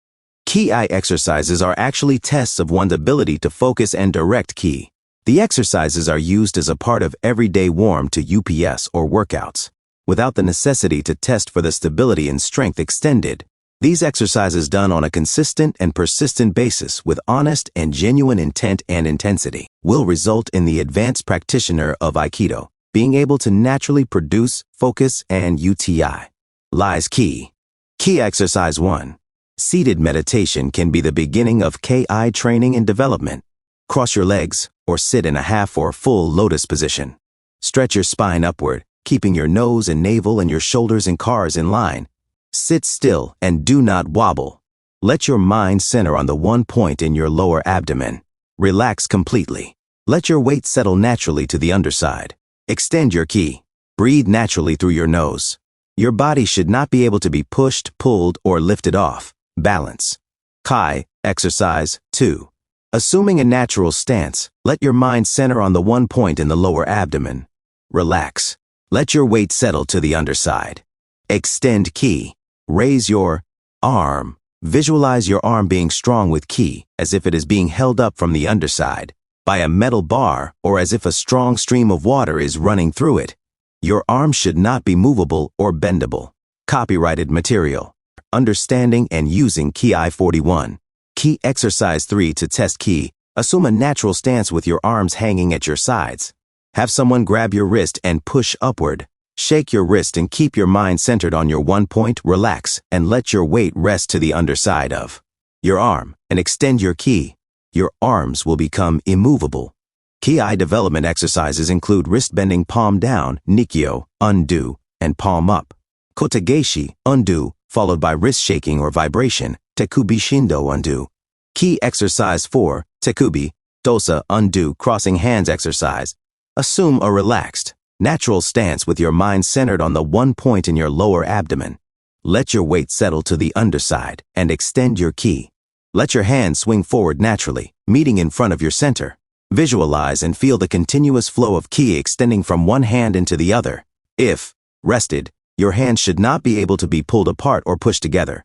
Ki-I exercises are actually tests of one's ability to focus and direct Ki. The exercises are used as a part of everyday warm to UPS or workouts. Without the necessity to test for the stability and strength extended, these exercises done on a consistent and persistent basis with honest and genuine intent and intensity will result in the advanced practitioner of Aikido being able to naturally produce, focus, and UTI. Lies Ki. Ki exercise 1. Seated meditation can be the beginning of Ki training and development. Cross your legs or sit in a half or full lotus position. Stretch your spine upward, keeping your nose and navel and your shoulders and cars in line. Sit still and do not wobble. Let your mind center on the one point in your lower abdomen. Relax completely. Let your weight settle naturally to the underside. Extend your Ki. Breathe naturally through your nose. Your body should not be able to be pushed, pulled, or lifted off. Balance. Ki exercise 2. Assuming a natural stance, let your mind center on the one point in the lower abdomen. Relax. Let your weight settle to the underside. Extend Ki. Raise your arm. Visualize your arm being strong with Ki, as if it is being held up from the underside by a metal bar or as if a strong stream of water is running through it. Your arm should not be movable or bendable. Copyrighted material. Understanding and using Ki 41. Ki exercise 3 to test Ki. Assume a natural stance with your arms hanging at your sides. Have someone grab your wrist and push upward. Shake your wrist and keep your mind centered on your one point. Relax and let your weight rest to the underside of your arm and extend your Ki. Your arms will become immovable. Ki development exercises include wrist bending, palm down, Nikyo, undo, and palm up. Kotegaeshi, undo, followed by wrist shaking or vibration, Tekubi Shindo, undo. Ki exercise 4, Tekubi, Dosa, undo, crossing hands exercise. Assume a relaxed, natural stance with your mind centered on the one point in your lower abdomen. Let your weight settle to the underside and extend your Ki. Let your hands swing forward naturally, meeting in front of your center. Visualize and feel the continuous flow of Ki extending from one hand into the other. If rested, your hands should not be able to be pulled apart or pushed together.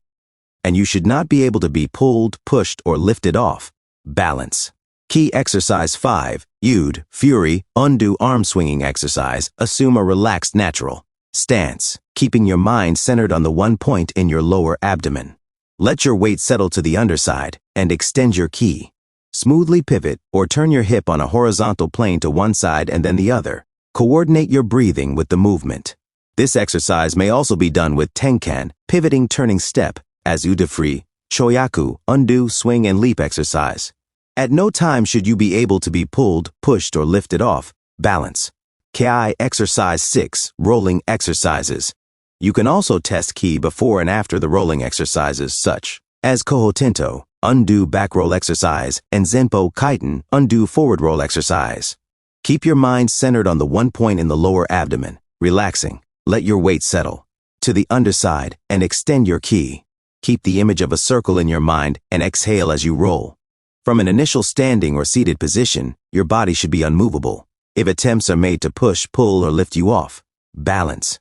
And you should not be able to be pulled, pushed, or lifted off. Balance. Ki exercise 5, Yud, Fury, undo arm swinging exercise. Assume a relaxed natural stance, keeping your mind centered on the one point in your lower abdomen. Let your weight settle to the underside and extend your Ki. Smoothly pivot or turn your hip on a horizontal plane to one side and then the other. Coordinate your breathing with the movement. This exercise may also be done with Tenkan, pivoting turning step, as Udafri, Choyaku, undo, swing, and leap exercise. At no time should you be able to be pulled, pushed, or lifted off. Balance. Ki exercise 6, rolling exercises. You can also test Ki before and after the rolling exercises such as Kohotento, undo back roll exercise, and Zenpo Kaiten, undo forward roll exercise. Keep your mind centered on the one point in the lower abdomen, relaxing. Let your weight settle to the underside and extend your Ki. Keep the image of a circle in your mind and exhale as you roll. From an initial standing or seated position, your body should be unmovable. If attempts are made to push, pull, or lift you off, balance.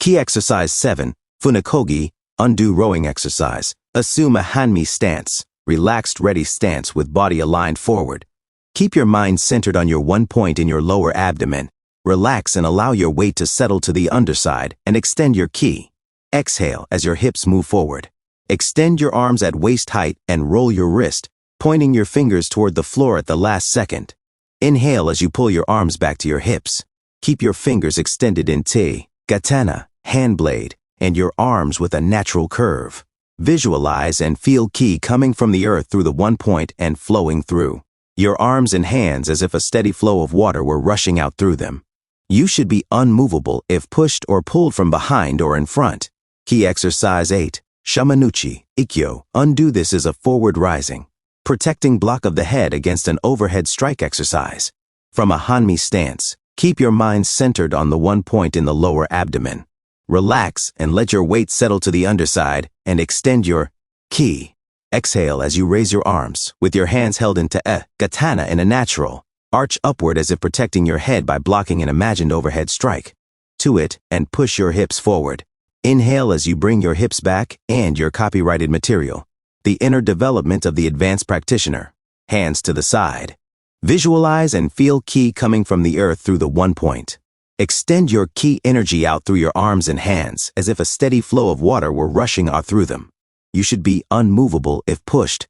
Ki exercise 7, Funakogi, undo rowing exercise. Assume a Hanmi stance, relaxed ready stance with body aligned forward. Keep your mind centered on your one point in your lower abdomen. Relax and allow your weight to settle to the underside and extend your Ki. Exhale as your hips move forward. Extend your arms at waist height and roll your wrist, pointing your fingers toward the floor at the last second. Inhale as you pull your arms back to your hips. Keep your fingers extended in te, katana, hand blade, and your arms with a natural curve. Visualize and feel ki coming from the earth through the one point and flowing through your arms and hands as if a steady flow of water were rushing out through them. You should be unmovable if pushed or pulled from behind or in front. Ki exercise 8. Shamanuchi, Ikkyo. Undo. This is a forward rising, protecting block of the head against an overhead strike exercise. From a Hanmi stance, keep your mind centered on the one point in the lower abdomen. Relax and let your weight settle to the underside and extend your ki. Exhale as you raise your arms, with your hands held into katana in a natural arch upward as if protecting your head by blocking an imagined overhead strike. To it and push your hips forward. Inhale as you bring your hips back and your copyrighted material. The inner development of the advanced practitioner. Hands to the side. Visualize and feel ki coming from the earth through the one point. Extend your ki energy out through your arms and hands as if a steady flow of water were rushing out through them. You should be unmovable if pushed,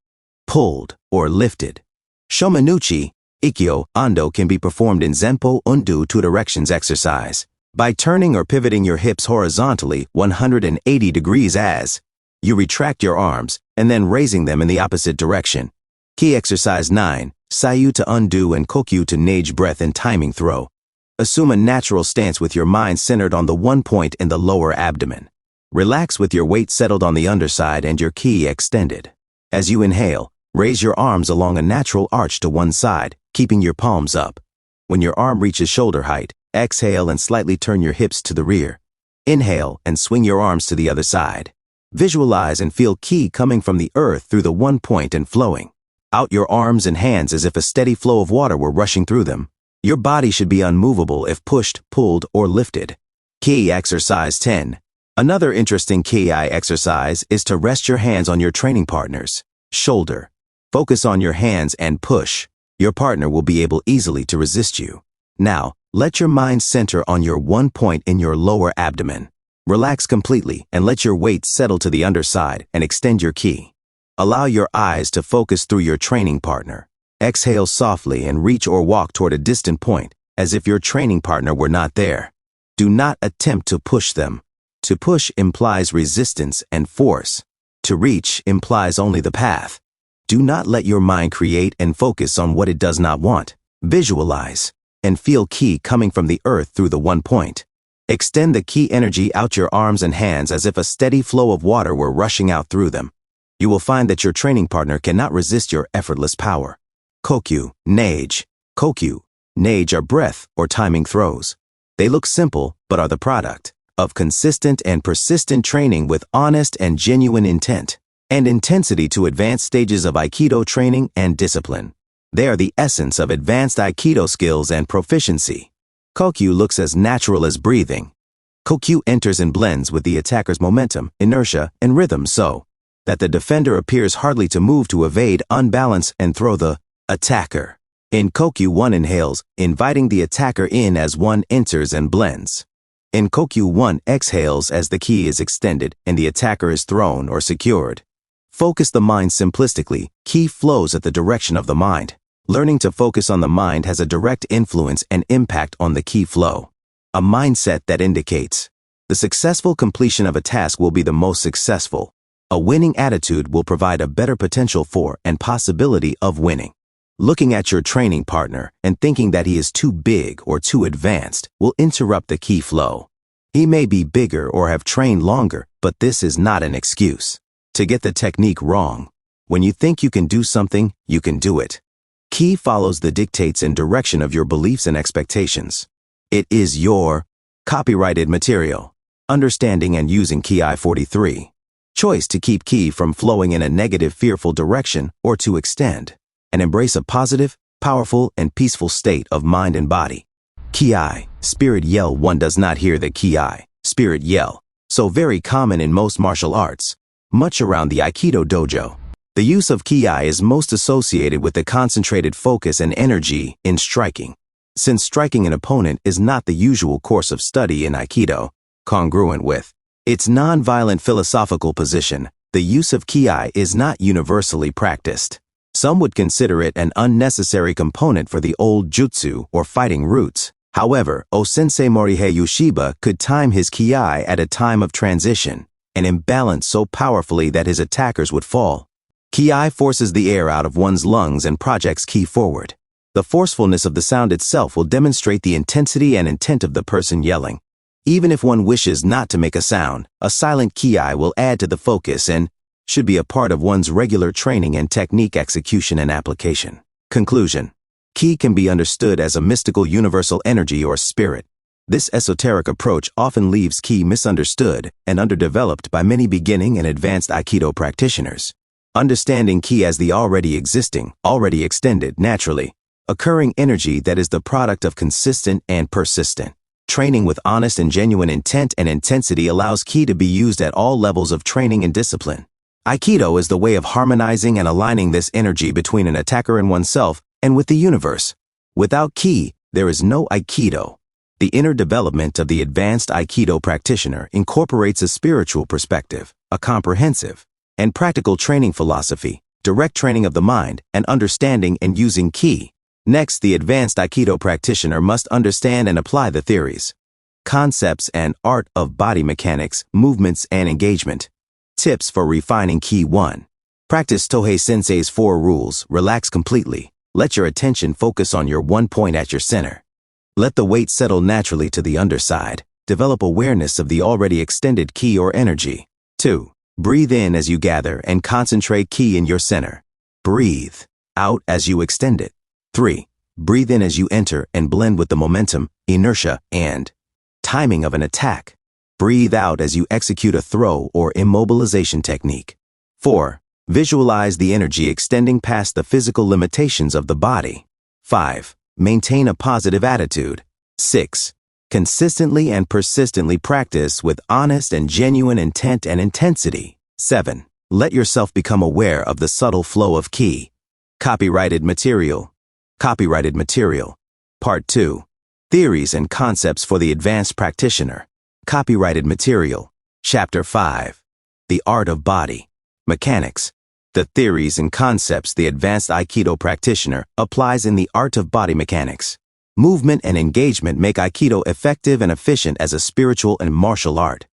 pulled, or lifted. Shomanuchi, Ikkyo, Ando can be performed in Zenpo Undu 2 directions exercise by turning or pivoting your hips horizontally 180 degrees as you retract your arms and then raising them in the opposite direction. Ki exercise 9, Sayu to undo and Kokyu to nage breath and timing throw. Assume a natural stance with your mind centered on the one point in the lower abdomen. Relax with your weight settled on the underside and your ki extended. As you inhale, raise your arms along a natural arch to one side, keeping your palms up. When your arm reaches shoulder height, exhale and slightly turn your hips to the rear. Inhale and swing your arms to the other side. Visualize and feel ki coming from the earth through the one point and flowing out your arms and hands as if a steady flow of water were rushing through them. Your body should be unmovable if pushed, pulled, or lifted. Ki exercise 10. Another interesting ki exercise is to rest your hands on your training partner's shoulder. Focus on your hands and push. Your partner will be able easily to resist you. Now, let your mind center on your one point in your lower abdomen. Relax completely and let your weight settle to the underside and extend your ki. Allow your eyes to focus through your training partner. Exhale softly and reach or walk toward a distant point, as if your training partner were not there. Do not attempt to push them. To push implies resistance and force. To reach implies only the path. Do not let your mind create and focus on what it does not want. Visualize and feel ki coming from the earth through the one point. Extend the ki energy out your arms and hands as if a steady flow of water were rushing out through them. You will find that your training partner cannot resist your effortless power. Kokyu, nage. Kokyu, nage are breath or timing throws. They look simple, but are the product of consistent and persistent training with honest and genuine intent and intensity to advanced stages of Aikido training and discipline. They are the essence of advanced Aikido skills and proficiency. Kokyu looks as natural as breathing. Kokyu enters and blends with the attacker's momentum, inertia, and rhythm so that the defender appears hardly to move to evade, unbalance, and throw the attacker. In Kokyu, one inhales, inviting the attacker in as one enters and blends. In Kokyu, one exhales as the ki is extended and the attacker is thrown or secured. Focus the mind simplistically. Ki flows at the direction of the mind. Learning to focus on the mind has a direct influence and impact on the ki flow. A mindset that indicates the successful completion of a task will be the most successful. A winning attitude will provide a better potential for and possibility of winning. Looking at your training partner and thinking that he is too big or too advanced will interrupt the ki flow. He may be bigger or have trained longer, but this is not an excuse to get the technique wrong. When you think you can do something, you can do it. Ki follows the dictates and direction of your beliefs and expectations. It is your copyrighted material. Understanding and using Ki 43. Choice to keep ki from flowing in a negative, fearful direction or to extend and embrace a positive, powerful, and peaceful state of mind and body. Ki, spirit yell. One does not hear the ki, spirit yell, so very common in most martial arts, much around the Aikido dojo. The use of ki is most associated with the concentrated focus and energy in striking. Since striking an opponent is not the usual course of study in Aikido, congruent with its non-violent philosophical position, the use of ki is not universally practiced. Some would consider it an unnecessary component for the old jutsu or fighting roots. However, O-sensei Morihei Ueshiba could time his ki at a time of transition and imbalance so powerfully that his attackers would fall. Ki forces the air out of one's lungs and projects ki forward. The forcefulness of the sound itself will demonstrate the intensity and intent of the person yelling. Even if one wishes not to make a sound, a silent ki will add to the focus and should be a part of one's regular training and technique execution and application. Conclusion. Ki can be understood as a mystical universal energy or spirit. This esoteric approach often leaves ki misunderstood and underdeveloped by many beginning and advanced Aikido practitioners. Understanding ki as the already existing, already extended, naturally occurring energy that is the product of consistent and persistent training with honest and genuine intent and intensity allows ki to be used at all levels of training and discipline. Aikido is the way of harmonizing and aligning this energy between an attacker and oneself and with the universe. Without ki, there is no Aikido. The inner development of the advanced Aikido practitioner incorporates a spiritual perspective, a comprehensive and practical training philosophy, direct training of the mind, and understanding and using ki. Next, the advanced Aikido practitioner must understand and apply the theories, concepts, and art of body mechanics, movements, and engagement. Tips for refining ki 1. Practice Tohei Sensei's 4 rules. Relax completely. Let your attention focus on your one point at your center. Let the weight settle naturally to the underside. Develop awareness of the already extended ki or energy. 2. Breathe in as you gather and concentrate ki in your center. Breathe out as you extend it. 3. Breathe in as you enter and blend with the momentum, inertia, and timing of an attack. Breathe out as you execute a throw or immobilization technique. 4. Visualize the energy extending past the physical limitations of the body. 5. Maintain a positive attitude. 6. Consistently and persistently practice with honest and genuine intent and intensity. 7. Let yourself become aware of the subtle flow of ki. Copyrighted material. Copyrighted material. Part 2. Theories and concepts for the advanced practitioner. Copyrighted material. Chapter 5. The art of body mechanics. The theories and concepts the advanced Aikido practitioner applies in the art of body mechanics. Movement and engagement make Aikido effective and efficient as a spiritual and martial art.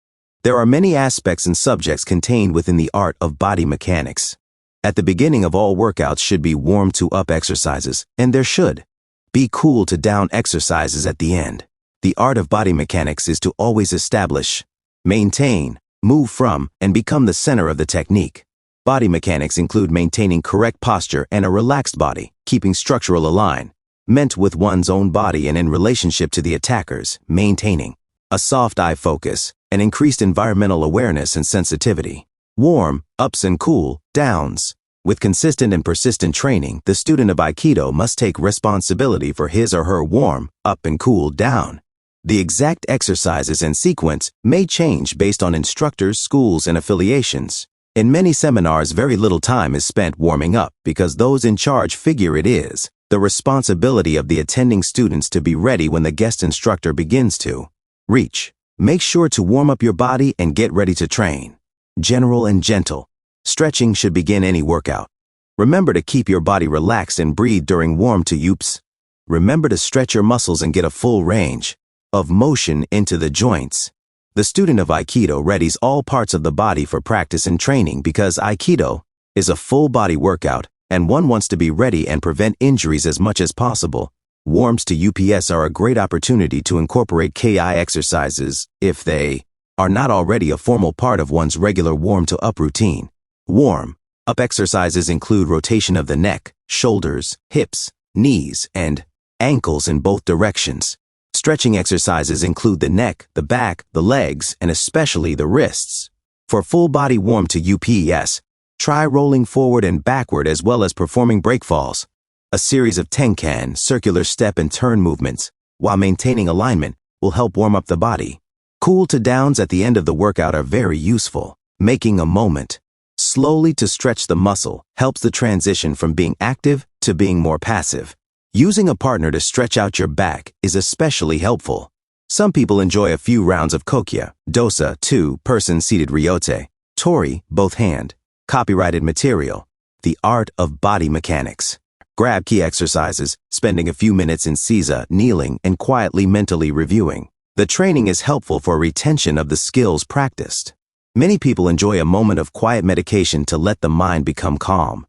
There are many aspects and subjects contained within the art of body mechanics. At the beginning of all workouts should be warm to up exercises, and there should be cool to down exercises at the end. The art of body mechanics is to always establish, maintain, move from, and become the center of the technique. Body mechanics include maintaining correct posture and a relaxed body, keeping structural alignment with one's own body and in relationship to the attackers, maintaining a soft eye focus, and increased environmental awareness and sensitivity. Warm, ups and cool, downs. With consistent and persistent training, the student of Aikido must take responsibility for his or her warm, up and cool, down. The exact exercises and sequence may change based on instructors, schools, and affiliations. In many seminars, very little time is spent warming up because those in charge figure it is the responsibility of the attending students to be ready when the guest instructor begins to reach. Make sure to warm up your body and get ready to train. General and gentle. Stretching should begin any workout. Remember to keep your body relaxed and breathe during warm to ups. Remember to stretch your muscles and get a full range of motion into the joints. The student of Aikido readies all parts of the body for practice and training because Aikido is a full body workout and one wants to be ready and prevent injuries as much as possible. Warms to UPS are a great opportunity to incorporate KI exercises if they are not already a formal part of one's regular warm to up routine. Warm up exercises include rotation of the neck, shoulders, hips, knees, and ankles in both directions. Stretching exercises include the neck, the back, the legs, and especially the wrists. For full body warm to UPS, try rolling forward and backward as well as performing breakfalls. A series of tenkan, circular step and turn movements, while maintaining alignment, will help warm up the body. Cool to downs at the end of the workout are very useful. Making a moment slowly to stretch the muscle helps the transition from being active to being more passive. Using a partner to stretch out your back is especially helpful. Some people enjoy a few rounds of kokya, dosa, 2-person seated ryote, tori, both hand. Copyrighted material. the art of body mechanics. Grab key exercises, spending a few minutes in seiza, kneeling, and quietly mentally reviewing. The training is helpful for retention of the skills practiced. Many people enjoy a moment of quiet meditation to let the mind become calm.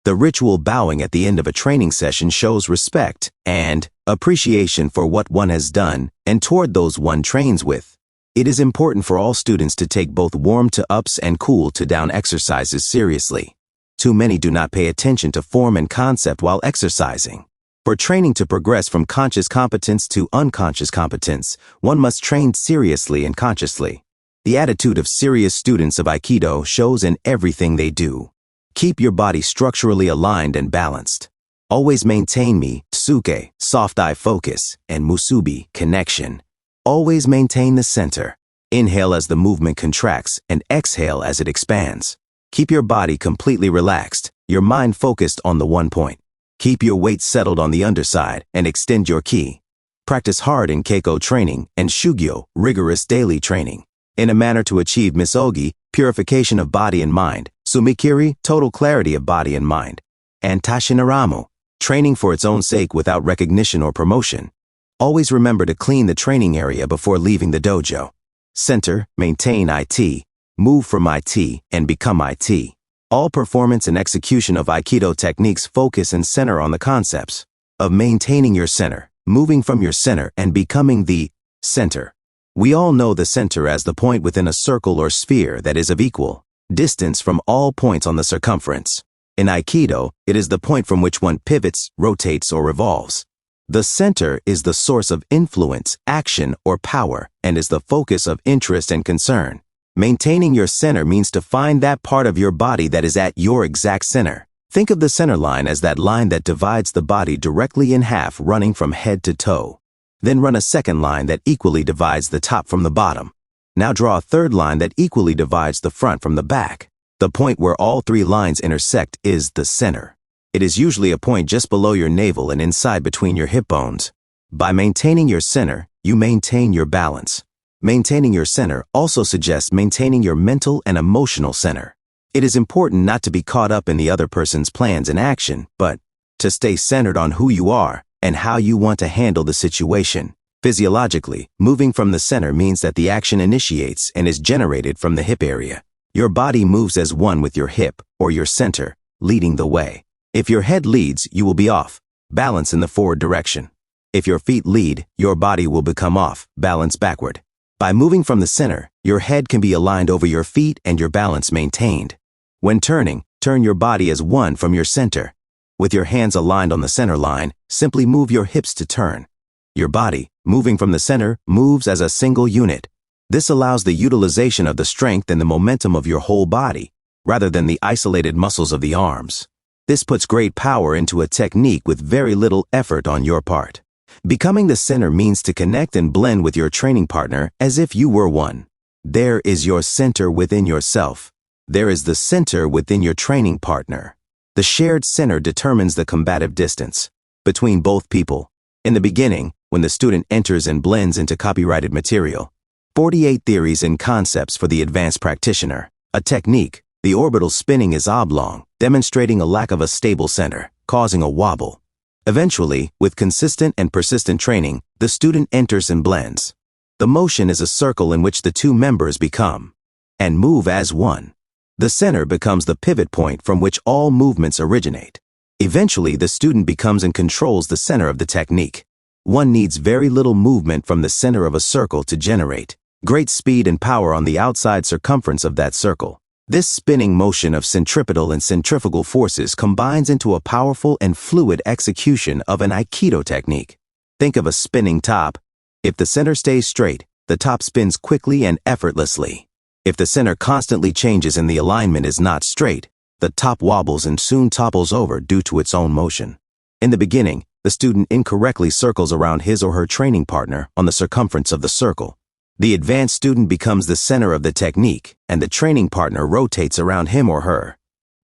The ritual bowing at the end of a training session shows respect and appreciation for what one has done and toward those one trains with. It is important for all students to take both warm-to-ups and cool-to-down exercises seriously. Too many do not pay attention to form and concept while exercising. For training to progress from conscious competence to unconscious competence, one must train seriously and consciously. The attitude of serious students of Aikido shows in everything they do. Keep your body structurally aligned and balanced. Always maintain tsuke, soft eye focus, and musubi, connection. Always maintain the center. Inhale as the movement contracts and exhale as it expands. Keep your body completely relaxed, your mind focused on the one point. Keep your weight settled on the underside and extend your ki. Practice hard in keiko training and shugyo, rigorous daily training, in a manner to achieve misogi, purification of body and mind, sumikiri, total clarity of body and mind, and tashinaramu, training for its own sake without recognition or promotion. Always remember to clean the training area before leaving the dojo. Center, maintain IT, move from IT, and become IT. All performance and execution of Aikido techniques focus and center on the concepts of maintaining your center, moving from your center, and becoming the center. We all know the center as the point within a circle or sphere that is of equal distance from all points on the circumference. In Aikido, it is the point from which one pivots, rotates, or revolves. The center is the source of influence, action, or power, and is the focus of interest and concern. Maintaining your center means to find that part of your body that is at your exact center. Think of the center line as that line that divides the body directly in half, running from head to toe. Then run a second line that equally divides the top from the bottom. Now draw a third line that equally divides the front from the back. The point where all three lines intersect is the center. It is usually a point just below your navel and inside between your hip bones. By maintaining your center, you maintain your balance. Maintaining your center also suggests maintaining your mental and emotional center. It is important not to be caught up in the other person's plans and action, but to stay centered on who you are and how you want to handle the situation. Physiologically, moving from the center means that the action initiates and is generated from the hip area. Your body moves as one with your hip, or your center, leading the way. If your head leads, you will be off, balance in the forward direction. If your feet lead, your body will become off, balance backward. By moving from the center, your head can be aligned over your feet and your balance maintained. When turning, turn your body as one from your center. With your hands aligned on the center line, simply move your hips to turn. Your body, moving from the center, moves as a single unit. This allows the utilization of the strength and the momentum of your whole body, rather than the isolated muscles of the arms. This puts great power into a technique with very little effort on your part. Becoming the center means to connect and blend with your training partner as if you were one. There is your center within yourself. There is the center within your training partner. The shared center determines the combative distance between both people. In the beginning, when the student enters and blends into copyrighted material, 48 theories and concepts for the advanced practitioner. A technique, the orbital spinning is oblong, demonstrating a lack of a stable center, causing a wobble. Eventually, with consistent and persistent training, the student enters and blends. The motion is a circle in which the two members become and move as one. The center becomes the pivot point from which all movements originate. Eventually, the student becomes and controls the center of the technique. One needs very little movement from the center of a circle to generate great speed and power on the outside circumference of that circle. This spinning motion of centripetal and centrifugal forces combines into a powerful and fluid execution of an Aikido technique. Think of a spinning top. If the center stays straight, the top spins quickly and effortlessly. If the center constantly changes and the alignment is not straight, the top wobbles and soon topples over due to its own motion. In the beginning, the student incorrectly circles around his or her training partner on the circumference of the circle. The advanced student becomes the center of the technique, and the training partner rotates around him or her.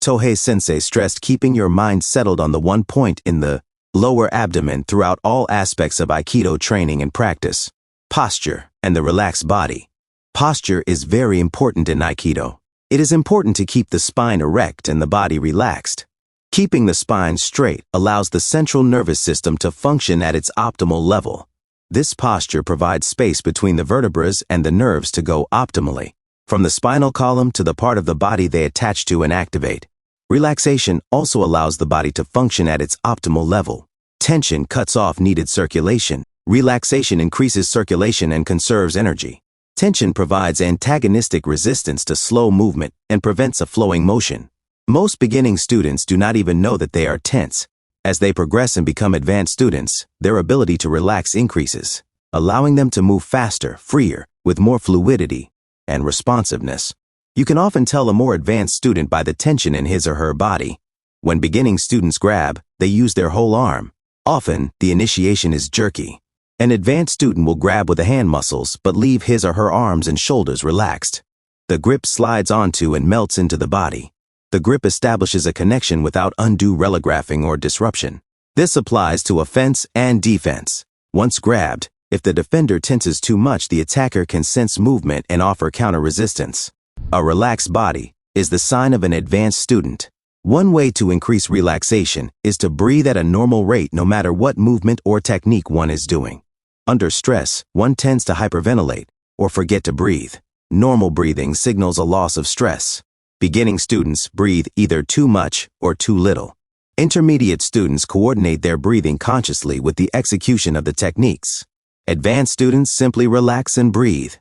Tohei Sensei stressed keeping your mind settled on the one point in the lower abdomen throughout all aspects of Aikido training and practice. Posture and the relaxed body. Posture is very important in Aikido. It is important to keep the spine erect and the body relaxed. Keeping the spine straight allows the central nervous system to function at its optimal level. This posture provides space between the vertebrae and the nerves to go optimally, from the spinal column to the part of the body they attach to and activate. Relaxation also allows the body to function at its optimal level. Tension cuts off needed circulation. Relaxation increases circulation and conserves energy. Tension provides antagonistic resistance to slow movement and prevents a flowing motion. Most beginning students do not even know that they are tense. As they progress and become advanced students, their ability to relax increases, allowing them to move faster, freer, with more fluidity and responsiveness. You can often tell a more advanced student by the tension in his or her body. When beginning students grab, they use their whole arm. Often, the initiation is jerky. An advanced student will grab with the hand muscles but leave his or her arms and shoulders relaxed. The grip slides onto and melts into the body. The grip establishes a connection without undue relographing or disruption. This applies to offense and defense. Once grabbed, if the defender tenses too much, the attacker can sense movement and offer counter-resistance. A relaxed body is the sign of an advanced student. One way to increase relaxation is to breathe at a normal rate no matter what movement or technique one is doing. Under stress, one tends to hyperventilate or forget to breathe. Normal breathing signals a loss of stress. Beginning students breathe either too much or too little. Intermediate students coordinate their breathing consciously with the execution of the techniques. Advanced students simply relax and breathe.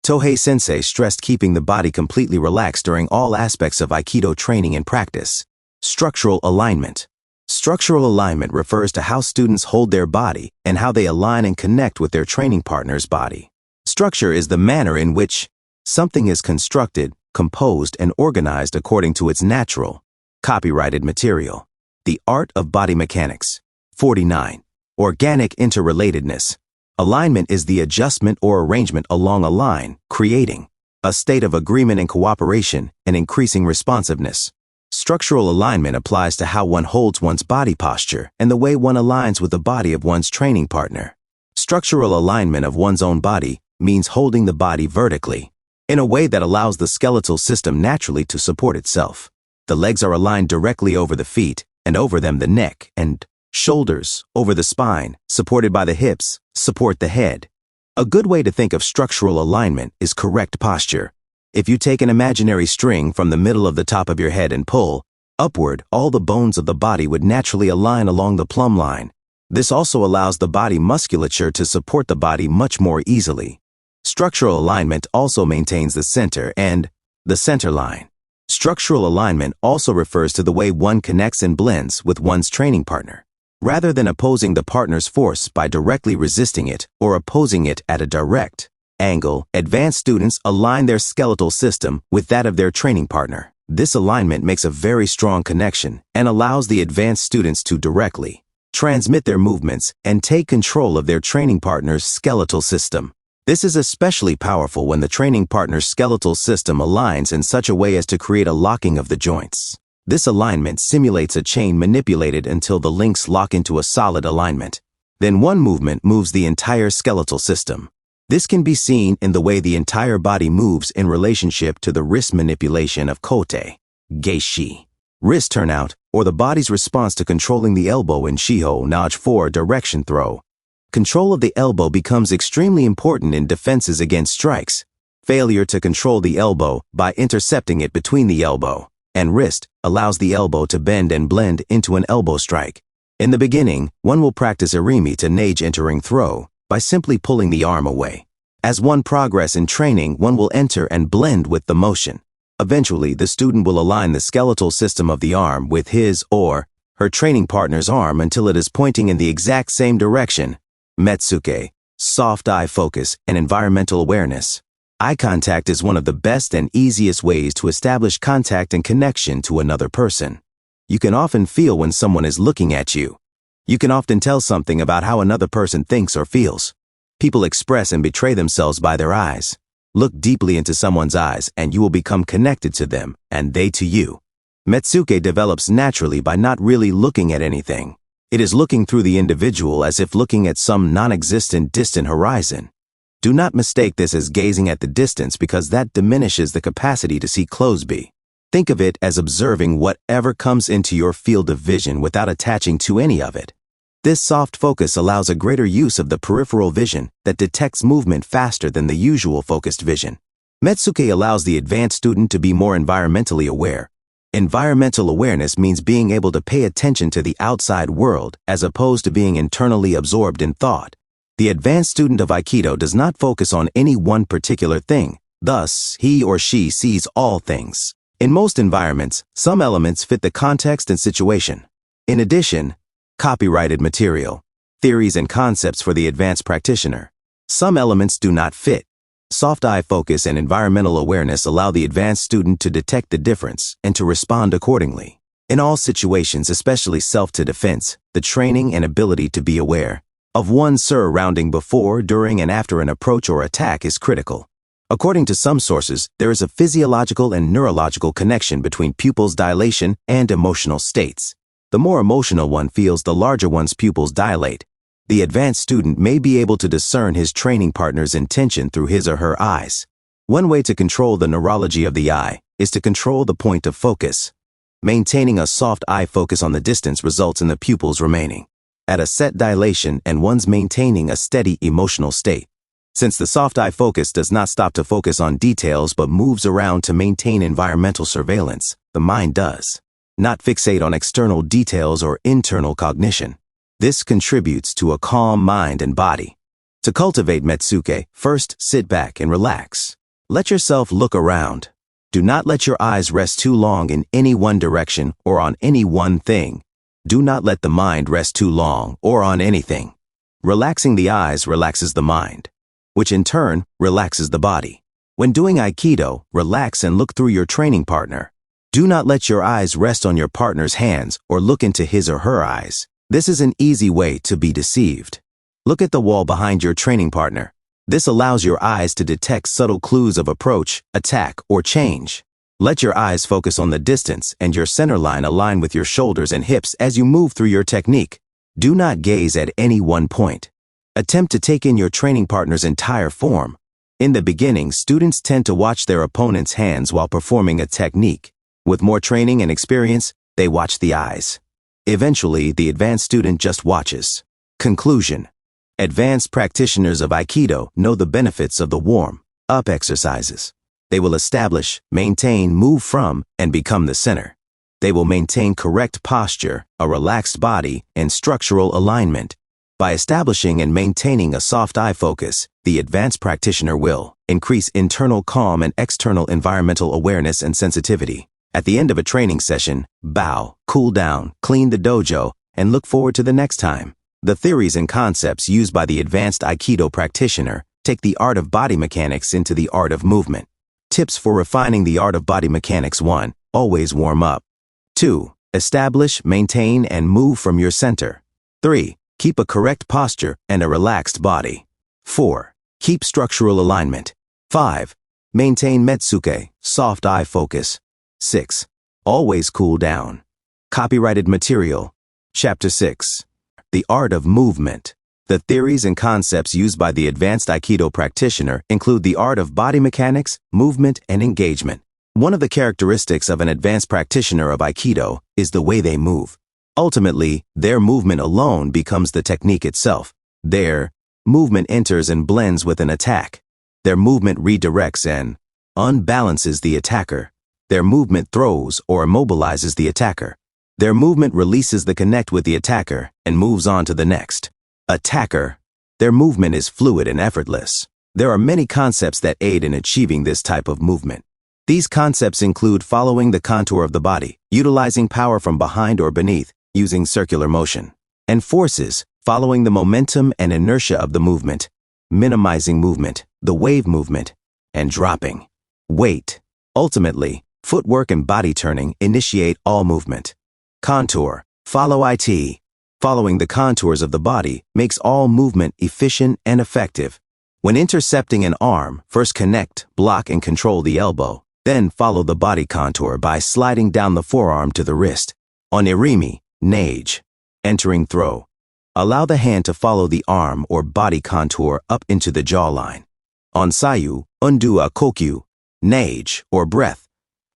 Tohei Sensei stressed keeping the body completely relaxed during all aspects of Aikido training and practice. Structural alignment. Structural alignment refers to how students hold their body and how they align and connect with their training partner's body. Structure is the manner in which something is constructed, composed, and organized according to its natural, copyrighted material. The art of body mechanics. 49. Organic interrelatedness. Alignment is the adjustment or arrangement along a line, creating a state of agreement and cooperation and increasing responsiveness. Structural alignment applies to how one holds one's body posture and the way one aligns with the body of one's training partner. Structural alignment of one's own body means holding the body vertically, in a way that allows the skeletal system naturally to support itself. The legs are aligned directly over the feet, and over them the neck and shoulders, over the spine, supported by the hips, support the head. A good way to think of structural alignment is correct posture. If you take an imaginary string from the middle of the top of your head and pull upward, all the bones of the body would naturally align along the plumb line. This also allows the body musculature to support the body much more easily. Structural alignment also maintains the center and the center line. Structural alignment also refers to the way one connects and blends with one's training partner. Rather than opposing the partner's force by directly resisting it or opposing it at a direct angle, advanced students align their skeletal system with that of their training partner. This alignment makes a very strong connection and allows the advanced students to directly transmit their movements and take control of their training partner's skeletal system. This is especially powerful when the training partner's skeletal system aligns in such a way as to create a locking of the joints. This alignment simulates a chain manipulated until the links lock into a solid alignment. Then one movement moves the entire skeletal system. This can be seen in the way the entire body moves in relationship to the wrist manipulation of kote, geishi, wrist turnout, or the body's response to controlling the elbow in shiho, nage 4 direction throw. Control of the elbow becomes extremely important in defenses against strikes. Failure to control the elbow by intercepting it between the elbow and wrist allows the elbow to bend and blend into an elbow strike. In the beginning, one will practice irimi to nage entering throw by simply pulling the arm away. As one progresses in training, one will enter and blend with the motion. Eventually, the student will align the skeletal system of the arm with his or her training partner's arm until it is pointing in the exact same direction. Metsuke, soft eye focus, and environmental awareness. Eye contact is one of the best and easiest ways to establish contact and connection to another person. You can often feel when someone is looking at you. You can often tell something about how another person thinks or feels. People express and betray themselves by their eyes. Look deeply into someone's eyes and you will become connected to them and they to you. Metsuke develops naturally by not really looking at anything. It is looking through the individual as if looking at some non-existent distant horizon. Do not mistake this as gazing at the distance because that diminishes the capacity to see close-by. Think of it as observing whatever comes into your field of vision without attaching to any of it. This soft focus allows a greater use of the peripheral vision that detects movement faster than the usual focused vision. Metsuke allows the advanced student to be more environmentally aware. Environmental awareness means being able to pay attention to the outside world as opposed to being internally absorbed in thought. The advanced student of Aikido does not focus on any one particular thing, thus, he or she sees all things. In most environments, some elements fit the context and situation. In addition, copyrighted material, theories and concepts for the advanced practitioner. Some elements do not fit. Soft eye focus and environmental awareness allow the advanced student to detect the difference and to respond accordingly. In all situations, especially self-defense, the training and ability to be aware of one's surrounding before, during, and after an approach or attack is critical. According to some sources, there is a physiological and neurological connection between pupils' dilation and emotional states. The more emotional one feels, the larger one's pupils dilate. The advanced student may be able to discern his training partner's intention through his or her eyes. One way to control the neurology of the eye is to control the point of focus. Maintaining a soft eye focus on the distance results in the pupils remaining at a set dilation and one's maintaining a steady emotional state. Since the soft eye focus does not stop to focus on details but moves around to maintain environmental surveillance, the mind does not fixate on external details or internal cognition. This contributes to a calm mind and body. To cultivate Metsuke, first sit back and relax. Let yourself look around. Do not let your eyes rest too long in any one direction or on any one thing. Do not let the mind rest too long or on anything. Relaxing the eyes relaxes the mind, which in turn relaxes the body. When doing Aikido, relax and look through your training partner. Do not let your eyes rest on your partner's hands or look into his or her eyes. This is an easy way to be deceived. Look at the wall behind your training partner. This allows your eyes to detect subtle clues of approach, attack, or change. Let your eyes focus on the distance and your center line align with your shoulders and hips as you move through your technique. Do not gaze at any one point. Attempt to take in your training partner's entire form. In the beginning, students tend to watch their opponent's hands while performing a technique. With more training and experience, they watch the eyes. Eventually, the advanced student just watches. Conclusion. Advanced practitioners of Aikido know the benefits of the warm-up exercises. They will establish, maintain, move from, and become the center. They will maintain correct posture, a relaxed body, and structural alignment. By establishing and maintaining a soft eye focus, the advanced practitioner will increase internal calm and external environmental awareness and sensitivity. At the end of a training session, bow, cool down, clean the dojo, and look forward to the next time. The theories and concepts used by the advanced Aikido practitioner take the art of body mechanics into the art of movement. Tips for refining the art of body mechanics: 1. Always warm up. 2. Establish, maintain, and move from your center. 3. Keep a correct posture and a relaxed body. 4. Keep structural alignment. 5. Maintain Metsuke, soft eye focus. 6. Always cool down. Copyrighted material. Chapter 6. The Art of Movement. The theories and concepts used by the advanced Aikido practitioner include the art of body mechanics, movement, and engagement. One of the characteristics of an advanced practitioner of Aikido is the way they move. Ultimately, their movement alone becomes the technique itself. Their movement enters and blends with an attack. Their movement redirects and unbalances the attacker. Their movement throws or immobilizes the attacker. Their movement releases the connect with the attacker and moves on to the next attacker. Their movement is fluid and effortless. There are many concepts that aid in achieving this type of movement. These concepts include following the contour of the body, utilizing power from behind or beneath, using circular motion, and forces, following the momentum and inertia of the movement, minimizing movement, the wave movement, and dropping weight. Ultimately, footwork and body turning initiate all movement. Contour. Follow it. Following the contours of the body makes all movement efficient and effective. When intercepting an arm, first connect, block, and control the elbow. Then follow the body contour by sliding down the forearm to the wrist. On irimi, nage, entering throw. Allow the hand to follow the arm or body contour up into the jawline. On sayu, undo a kokyu, nage, or breath.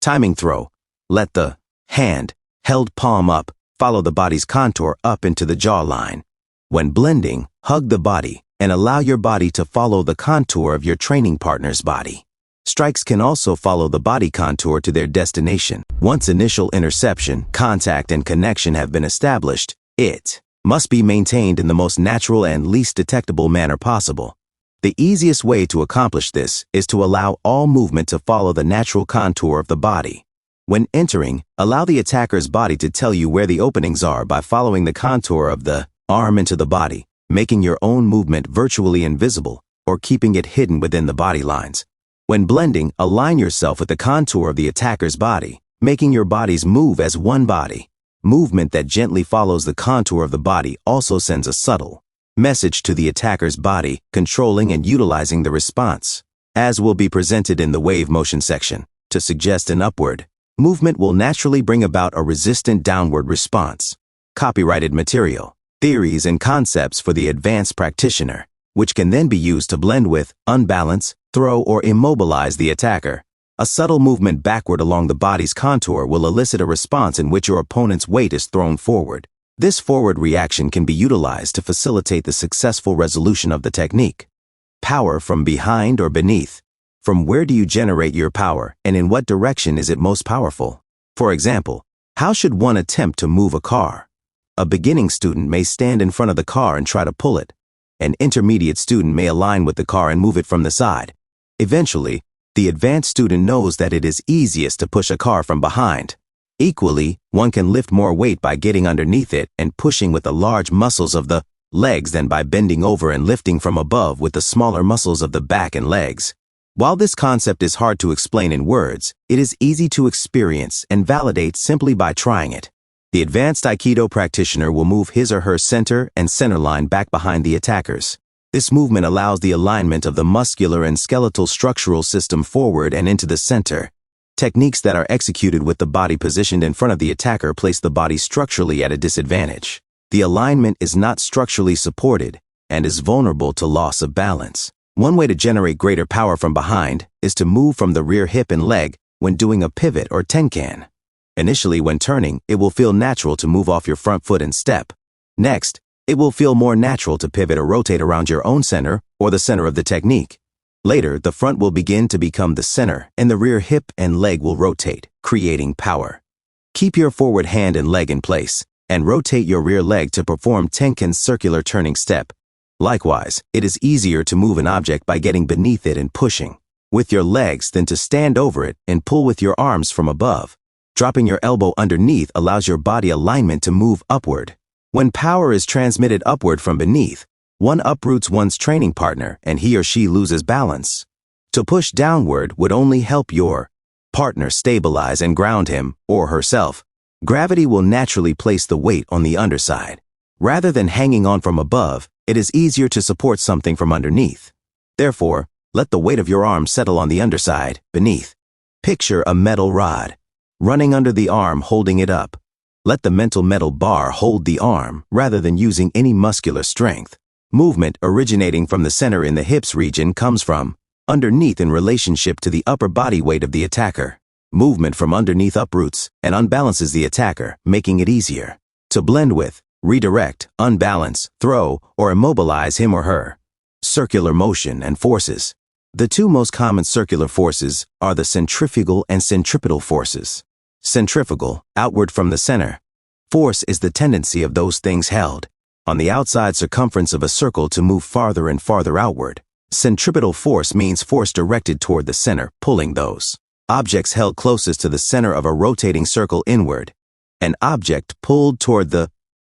Timing throw. Let the hand, held palm up, follow the body's contour up into the jawline. When blending, hug the body and allow your body to follow the contour of your training partner's body. Strikes can also follow the body contour to their destination. Once initial interception, contact, and connection have been established, it must be maintained in the most natural and least detectable manner possible. The easiest way to accomplish this is to allow all movement to follow the natural contour of the body. When entering, allow the attacker's body to tell you where the openings are by following the contour of the arm into the body, making your own movement virtually invisible or keeping it hidden within the body lines. When blending, align yourself with the contour of the attacker's body, making your bodies move as one body. Movement that gently follows the contour of the body also sends a subtle message to the attacker's body, controlling and utilizing the response, as will be presented in the wave motion section. To suggest an upward movement will naturally bring about a resistant downward response. Copyrighted material, theories and concepts for the advanced practitioner, which can then be used to blend with, unbalance, throw, or immobilize the attacker. A subtle movement backward along the body's contour will elicit a response in which your opponent's weight is thrown forward. This forward reaction can be utilized to facilitate the successful resolution of the technique. Power from behind or beneath. From where do you generate your power, and in what direction is it most powerful? For example, how should one attempt to move a car? A beginning student may stand in front of the car and try to pull it. An intermediate student may align with the car and move it from the side. Eventually, the advanced student knows that it is easiest to push a car from behind. Equally, one can lift more weight by getting underneath it and pushing with the large muscles of the legs than by bending over and lifting from above with the smaller muscles of the back and legs. While this concept is hard to explain in words, it is easy to experience and validate simply by trying it. The advanced Aikido practitioner will move his or her center and center line back behind the attackers. This movement allows the alignment of the muscular and skeletal structural system forward and into the center. Techniques that are executed with the body positioned in front of the attacker place the body structurally at a disadvantage. The alignment is not structurally supported and is vulnerable to loss of balance. One way to generate greater power from behind is to move from the rear hip and leg when doing a pivot or tenkan. Initially, when turning, it will feel natural to move off your front foot and step. Next, it will feel more natural to pivot or rotate around your own center or the center of the technique. Later, the front will begin to become the center and the rear hip and leg will rotate, creating power. Keep your forward hand and leg in place and rotate your rear leg to perform tenkan's circular turning step. Likewise, it is easier to move an object by getting beneath it and pushing with your legs than to stand over it and pull with your arms from above. Dropping your elbow underneath allows your body alignment to move upward. When power is transmitted upward from beneath, one uproots one's training partner and he or she loses balance. To push downward would only help your partner stabilize and ground him or herself. Gravity will naturally place the weight on the underside. Rather than hanging on from above, it is easier to support something from underneath. Therefore, let the weight of your arm settle on the underside, beneath. Picture a metal rod running under the arm, holding it up. Let the mental metal bar hold the arm rather than using any muscular strength. Movement originating from the center in the hips region comes from underneath in relationship to the upper body weight of the attacker. Movement from underneath uproots and unbalances the attacker, making it easier to blend with, redirect, unbalance, throw, or immobilize him or her. Circular motion and forces. The two most common circular forces are the centrifugal and centripetal forces. Centrifugal, outward from the center. Force is the tendency of those things held on the outside circumference of a circle to move farther and farther outward. Centripetal force means force directed toward the center, pulling those objects held closest to the center of a rotating circle inward. An object pulled toward the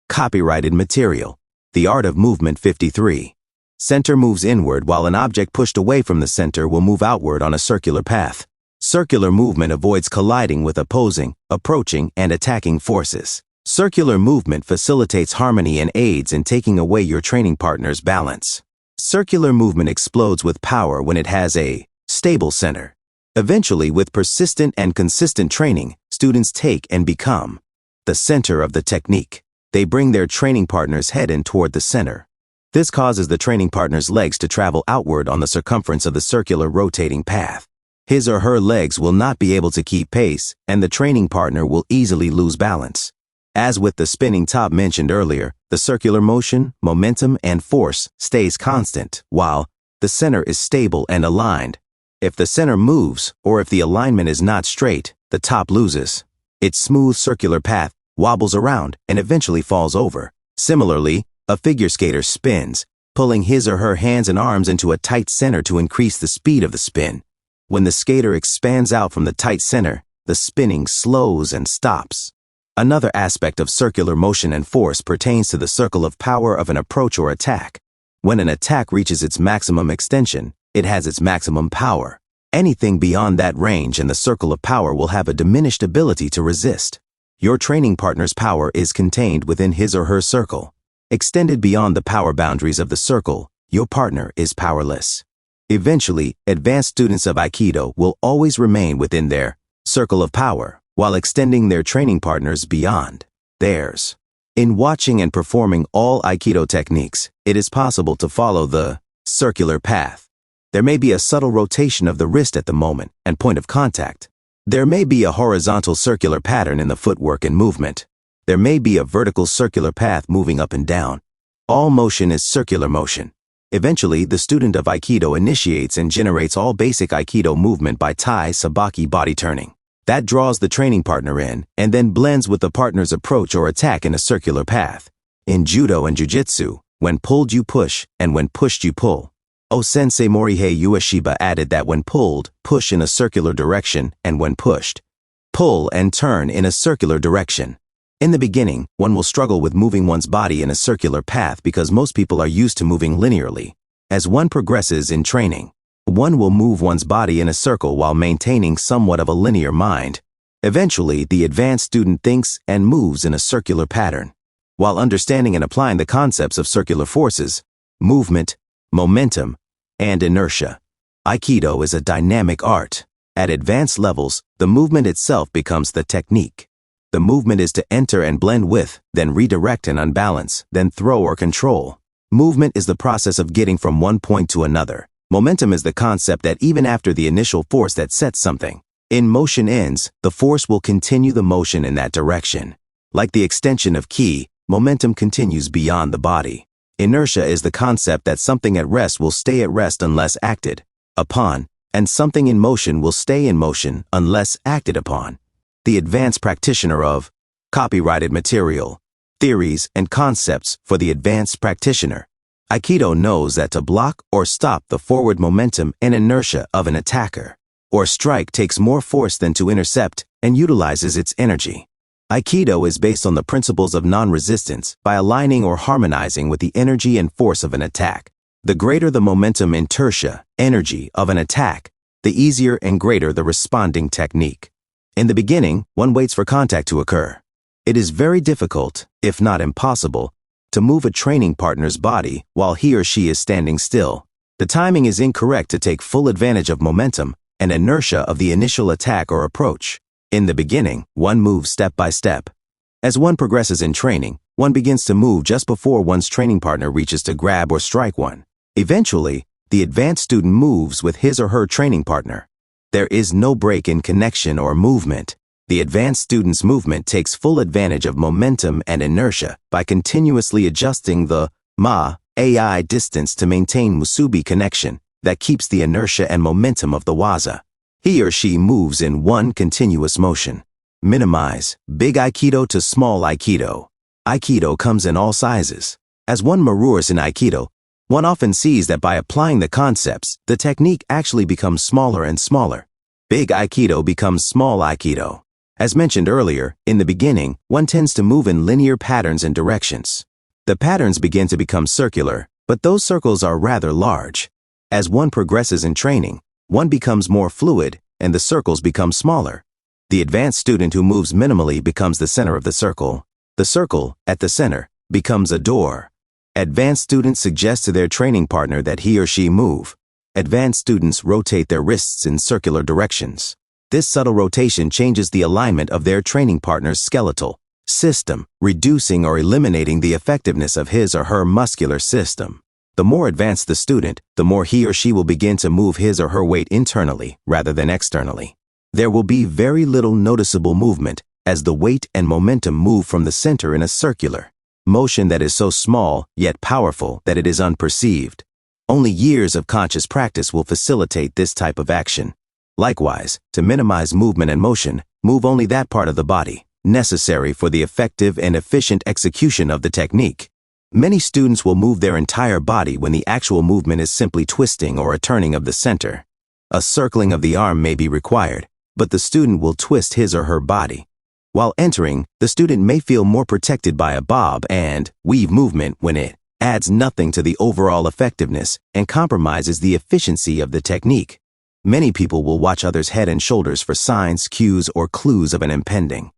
copyrighted material. The Art of Movement 53. Center moves inward while an object pushed away from the center will move outward on a circular path. Circular movement avoids colliding with opposing, approaching, and attacking forces. Circular movement facilitates harmony and aids in taking away your training partner's balance. Circular movement explodes with power when it has a stable center. Eventually, with persistent and consistent training, students take and become the center of the technique. They bring their training partner's head in toward the center. This causes the training partner's legs to travel outward on the circumference of the circular rotating path. His or her legs will not be able to keep pace, and the training partner will easily lose balance. As with the spinning top mentioned earlier, the circular motion, momentum, and force stays constant, while the center is stable and aligned. If the center moves, or if the alignment is not straight, the top loses. Its smooth circular path wobbles around and eventually falls over. Similarly, a figure skater spins, pulling his or her hands and arms into a tight center to increase the speed of the spin. When the skater expands out from the tight center, the spinning slows and stops. Another aspect of circular motion and force pertains to the circle of power of an approach or attack. When an attack reaches its maximum extension, it has its maximum power. Anything beyond that range in the circle of power will have a diminished ability to resist. Your training partner's power is contained within his or her circle. Extended beyond the power boundaries of the circle, your partner is powerless. Eventually, advanced students of Aikido will always remain within their circle of power, while extending their training partners beyond theirs. In watching and performing all Aikido techniques, it is possible to follow the circular path. There may be a subtle rotation of the wrist at the moment and point of contact. There may be a horizontal circular pattern in the footwork and movement. There may be a vertical circular path moving up and down. All motion is circular motion. Eventually, the student of Aikido initiates and generates all basic Aikido movement by Tai Sabaki body turning. That draws the training partner in and then blends with the partner's approach or attack in a circular path. In Judo and Jiu-Jitsu, when pulled you push and when pushed you pull. O-sensei Morihei Ueshiba added that when pulled, push in a circular direction, and when pushed, pull and turn in a circular direction. In the beginning, one will struggle with moving one's body in a circular path because most people are used to moving linearly. As one progresses in training, one will move one's body in a circle while maintaining somewhat of a linear mind. Eventually, the advanced student thinks and moves in a circular pattern. While understanding and applying the concepts of circular forces, movement, momentum, and inertia. Aikido is a dynamic art. At advanced levels, the movement itself becomes the technique. The movement is to enter and blend with, then redirect and unbalance, then throw or control. Movement is the process of getting from one point to another. Momentum is the concept that even after the initial force that sets something in motion ends, the force will continue the motion in that direction. Like the extension of ki, momentum continues beyond the body. Inertia is the concept that something at rest will stay at rest unless acted upon, and something in motion will stay in motion unless acted upon. The advanced practitioner of copyrighted material, theories, and concepts for the advanced practitioner. Aikido knows that to block or stop the forward momentum and inertia of an attacker or strike takes more force than to intercept and utilizes its energy. Aikido is based on the principles of non-resistance by aligning or harmonizing with the energy and force of an attack. The greater the momentum inertia, energy of an attack, the easier and greater the responding technique. In the beginning, one waits for contact to occur. It is very difficult, if not impossible, to move a training partner's body while he or she is standing still. The timing is incorrect to take full advantage of momentum and inertia of the initial attack or approach. In the beginning, one moves step by step. As one progresses in training, one begins to move just before one's training partner reaches to grab or strike one. Eventually, the advanced student moves with his or her training partner. There is no break in connection or movement. The advanced student's movement takes full advantage of momentum and inertia by continuously adjusting the AI distance to maintain musubi connection that keeps the inertia and momentum of the waza. He or she moves in one continuous motion. Minimize big Aikido to small Aikido. Aikido comes in all sizes. As one matures in Aikido, one often sees that by applying the concepts, the technique actually becomes smaller and smaller. Big Aikido becomes small Aikido. As mentioned earlier, in the beginning, one tends to move in linear patterns and directions. The patterns begin to become circular, but those circles are rather large. As one progresses in training, one becomes more fluid and the circles become smaller. The advanced student who moves minimally becomes the center of the circle. The circle, at the center, becomes a door. Advanced students suggest to their training partner that he or she move. Advanced students rotate their wrists in circular directions. This subtle rotation changes the alignment of their training partner's skeletal system, reducing or eliminating the effectiveness of his or her muscular system. The more advanced the student, the more he or she will begin to move his or her weight internally rather than externally. There will be very little noticeable movement as the weight and momentum move from the center in a circular motion that is so small yet powerful that it is unperceived. Only years of conscious practice will facilitate this type of action. Likewise, to minimize movement and motion, move only that part of the body necessary for the effective and efficient execution of the technique. Many students will move their entire body when the actual movement is simply twisting or a turning of the center. A circling of the arm may be required, but the student will twist his or her body. While entering, the student may feel more protected by a bob and weave movement when it adds nothing to the overall effectiveness and compromises the efficiency of the technique. Many people will watch others' head and shoulders for signs, cues, or clues of an impending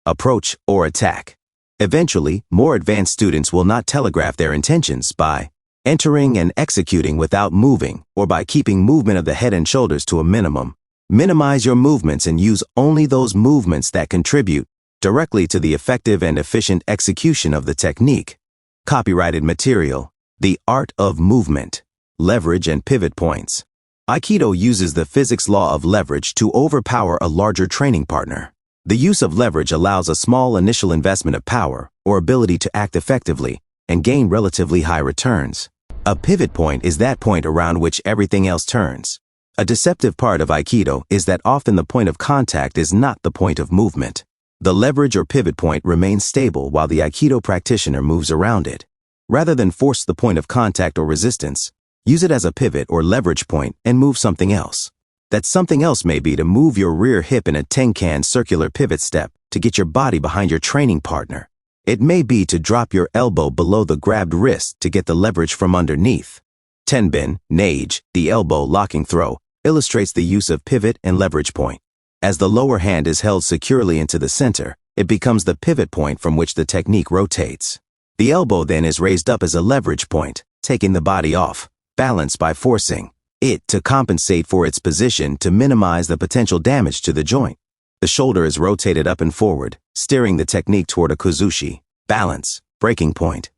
approach or attack. Eventually, more advanced students will not telegraph their intentions by entering and executing without moving or by keeping movement of the head and shoulders to a minimum. Minimize your movements and use only those movements that contribute directly to the effective and efficient execution of the technique. Copyrighted material, The Art of Movement, Leverage and Pivot Points. Aikido uses the physics law of leverage to overpower a larger training partner. The use of leverage allows a small initial investment of power or ability to act effectively and gain relatively high returns. A pivot point is that point around which everything else turns. A deceptive part of Aikido is that often the point of contact is not the point of movement. The leverage or pivot point remains stable while the Aikido practitioner moves around it. Rather than force the point of contact or resistance, use it as a pivot or leverage point and move something else. That something else may be to move your rear hip in a tenkan circular pivot step to get your body behind your training partner. It may be to drop your elbow below the grabbed wrist to get the leverage from underneath. Tenbin, Nage, the elbow locking throw, illustrates the use of pivot and leverage point. As the lower hand is held securely into the center, it becomes the pivot point from which the technique rotates. The elbow then is raised up as a leverage point, taking the body off balance by forcing it to compensate for its position to minimize the potential damage to the joint. The shoulder is rotated up and forward, steering the technique toward a kuzushi, balance, breaking point.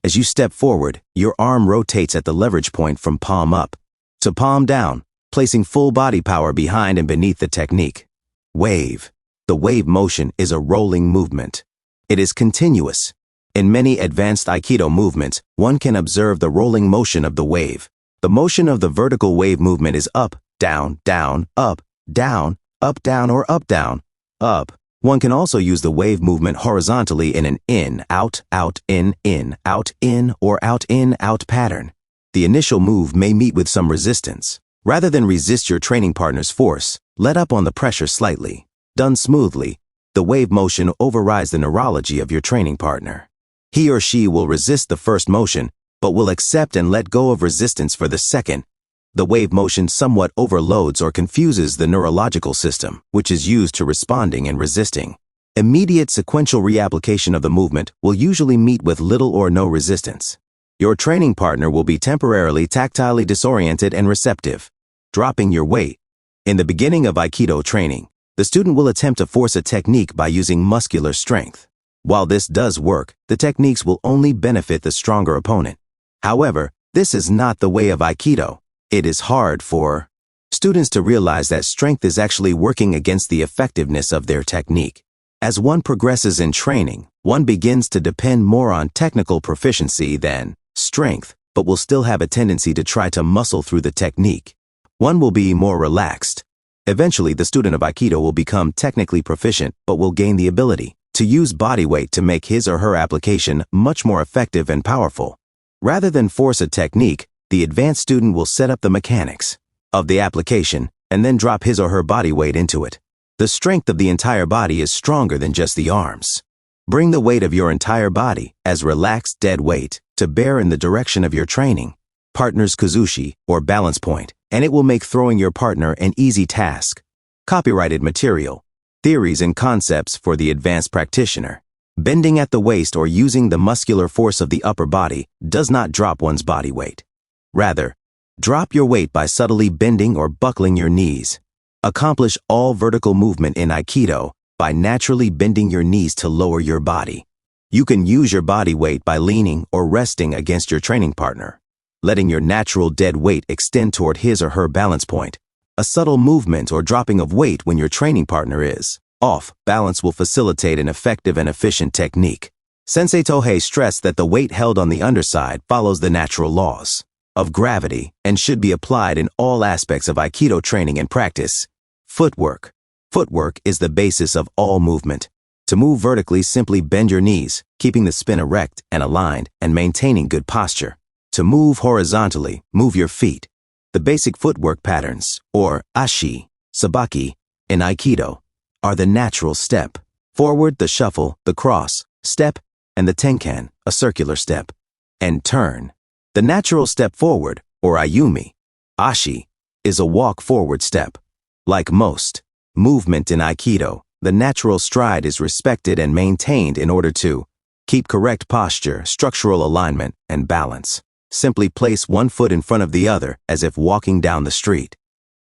As you step forward, your arm rotates at the leverage point from palm up to palm down, placing full body power behind and beneath the technique. Wave. The wave motion is a rolling movement. It is continuous. In many advanced Aikido movements, one can observe the rolling motion of the wave. The motion of the vertical wave movement is up, down, down, up, down, or up, down, up. One can also use the wave movement horizontally in an in, out, in, or out, in, out pattern. The initial move may meet with some resistance. Rather than resist your training partner's force, let up on the pressure slightly. Done smoothly, the wave motion overrides the neurology of your training partner. He or she will resist the first motion, but will accept and let go of resistance for the second. The wave motion somewhat overloads or confuses the neurological system, which is used to responding and resisting. Immediate sequential reapplication of the movement will usually meet with little or no resistance. Your training partner will be temporarily tactilely disoriented and receptive, dropping your weight. In the beginning of Aikido training, the student will attempt to force a technique by using muscular strength. While this does work, the techniques will only benefit the stronger opponent. However, this is not the way of Aikido. It is hard for students to realize that strength is actually working against the effectiveness of their technique. As one progresses in training, one begins to depend more on technical proficiency than strength, but will still have a tendency to try to muscle through the technique. One will be more relaxed. Eventually, the student of Aikido will become technically proficient, but will gain the ability to use body weight to make his or her application much more effective and powerful. Rather than force a technique, the advanced student will set up the mechanics of the application and then drop his or her body weight into it. The strength of the entire body is stronger than just the arms. Bring the weight of your entire body as relaxed dead weight to bear in the direction of your training, partner's kuzushi or balance point, and it will make throwing your partner an easy task. Copyrighted material, theories and concepts for the advanced practitioner. Bending at the waist or using the muscular force of the upper body does not drop one's body weight. Rather, drop your weight by subtly bending or buckling your knees. Accomplish all vertical movement in Aikido by naturally bending your knees to lower your body. You can use your body weight by leaning or resting against your training partner. letting your natural dead weight extend toward his or her balance point. A subtle movement or dropping of weight when your training partner is off balance will facilitate an effective and efficient technique. Sensei Tohei stressed that the weight held on the underside follows the natural laws of gravity and should be applied in all aspects of Aikido training and practice. Footwork. Footwork is the basis of all movement. To move vertically, simply bend your knees, keeping the spine erect and aligned and maintaining good posture. To move horizontally, move your feet. The basic footwork patterns, or ashi, sabaki, in Aikido, are the natural step, forward, the shuffle, the cross, step, and the tenkan, a circular step, and turn. The natural step forward, or ayumi, ashi, is a walk forward step. Like most movement in Aikido, the natural stride is respected and maintained in order to keep correct posture, structural alignment, and balance. Simply place one foot in front of the other as if walking down the street.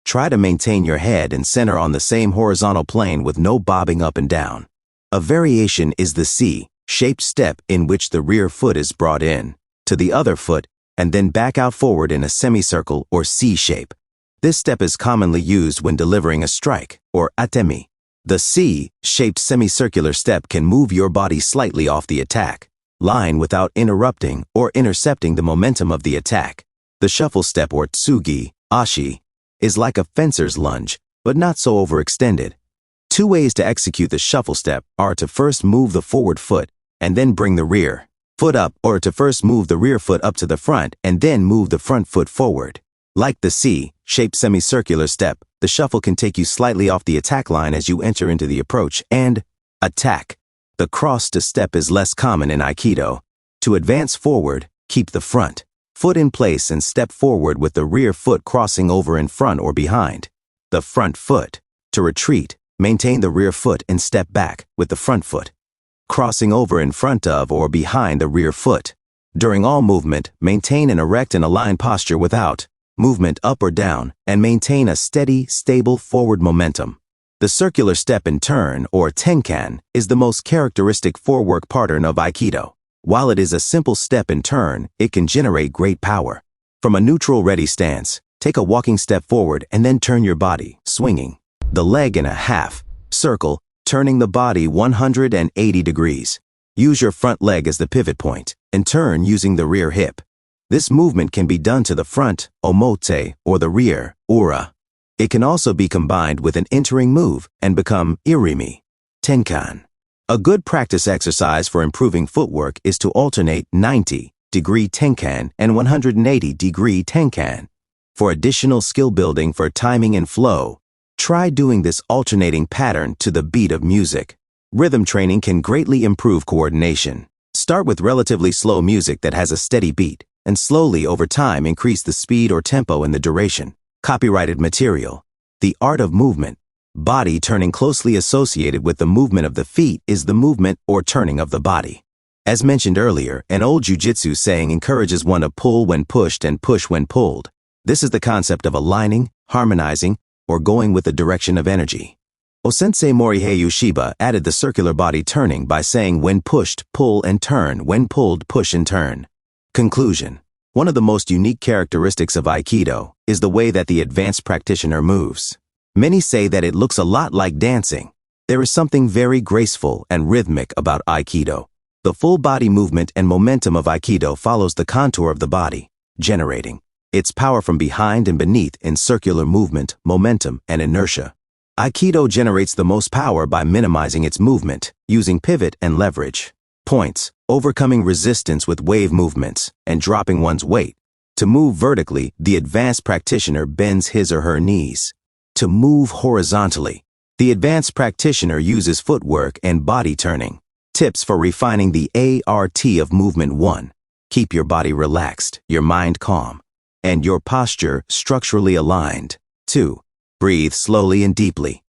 Try to maintain your head and center on the same horizontal plane with no bobbing up and down. A variation is the C-shaped step in which the rear foot is brought in to the other foot and then back out forward in a semicircle or C shape. This step is commonly used when delivering a strike, or atemi. The C-shaped semicircular step can move your body slightly off the attack line without interrupting or intercepting the momentum of the attack. The shuffle step, or tsugi, ashi, is like a fencer's lunge, but not so overextended. Two ways to execute the shuffle step are to first move the forward foot and then bring the rear foot up, or to first move the rear foot up to the front and then move the front foot forward. Like the C-shaped semicircular step, the shuffle can take you slightly off the attack line as you enter into the approach and attack. The cross to step is less common in Aikido. To advance forward, keep the front foot in place and step forward with the rear foot crossing over in front or behind the front foot. To retreat, maintain the rear foot and step back with the front foot crossing over in front of or behind the rear foot. During all movement, maintain an erect and aligned posture without movement up or down, and maintain a steady, stable forward momentum. The circular step and turn, or tenkan, is the most characteristic footwork pattern of Aikido. While it is a simple step and turn, it can generate great power. From a neutral ready stance, take a walking step forward and then turn your body, swinging the leg in a half circle, turning the body 180 degrees. Use your front leg as the pivot point and turn using the rear hip. This movement can be done to the front, omote, or the rear, ura. It can also be combined with an entering move and become irimi, tenkan. A good practice exercise for improving footwork is to alternate 90-degree tenkan and 180-degree tenkan. For additional skill building for timing and flow, try doing this alternating pattern to the beat of music. Rhythm training can greatly improve coordination. Start with relatively slow music that has a steady beat, and slowly over time increase the speed or tempo and the duration. Copyrighted material. The art of movement. Body turning closely associated with the movement of the feet is the movement or turning of the body. As mentioned earlier, an old jiu-jitsu saying encourages one to pull when pushed and push when pulled. This is the concept of aligning, harmonizing, or going with the direction of energy. Osensei Morihei Shiba added the circular body turning by saying when pushed, pull and turn, when pulled, push and turn. Conclusion. One of the most unique characteristics of Aikido is the way that the advanced practitioner moves. Many say that it looks a lot like dancing. There is something very graceful and rhythmic about Aikido. The full body movement and momentum of Aikido follows the contour of the body, generating its power from behind and beneath in circular movement, momentum, and inertia. Aikido generates the most power by minimizing its movement, using pivot and leverage points, overcoming resistance with wave movements, and dropping one's weight. To move vertically, the advanced practitioner bends his or her knees. To move horizontally, the advanced practitioner uses footwork and body turning. Tips for refining the ART of movement 1. Keep your body relaxed, your mind calm, and your posture structurally aligned. 2. Breathe slowly and deeply.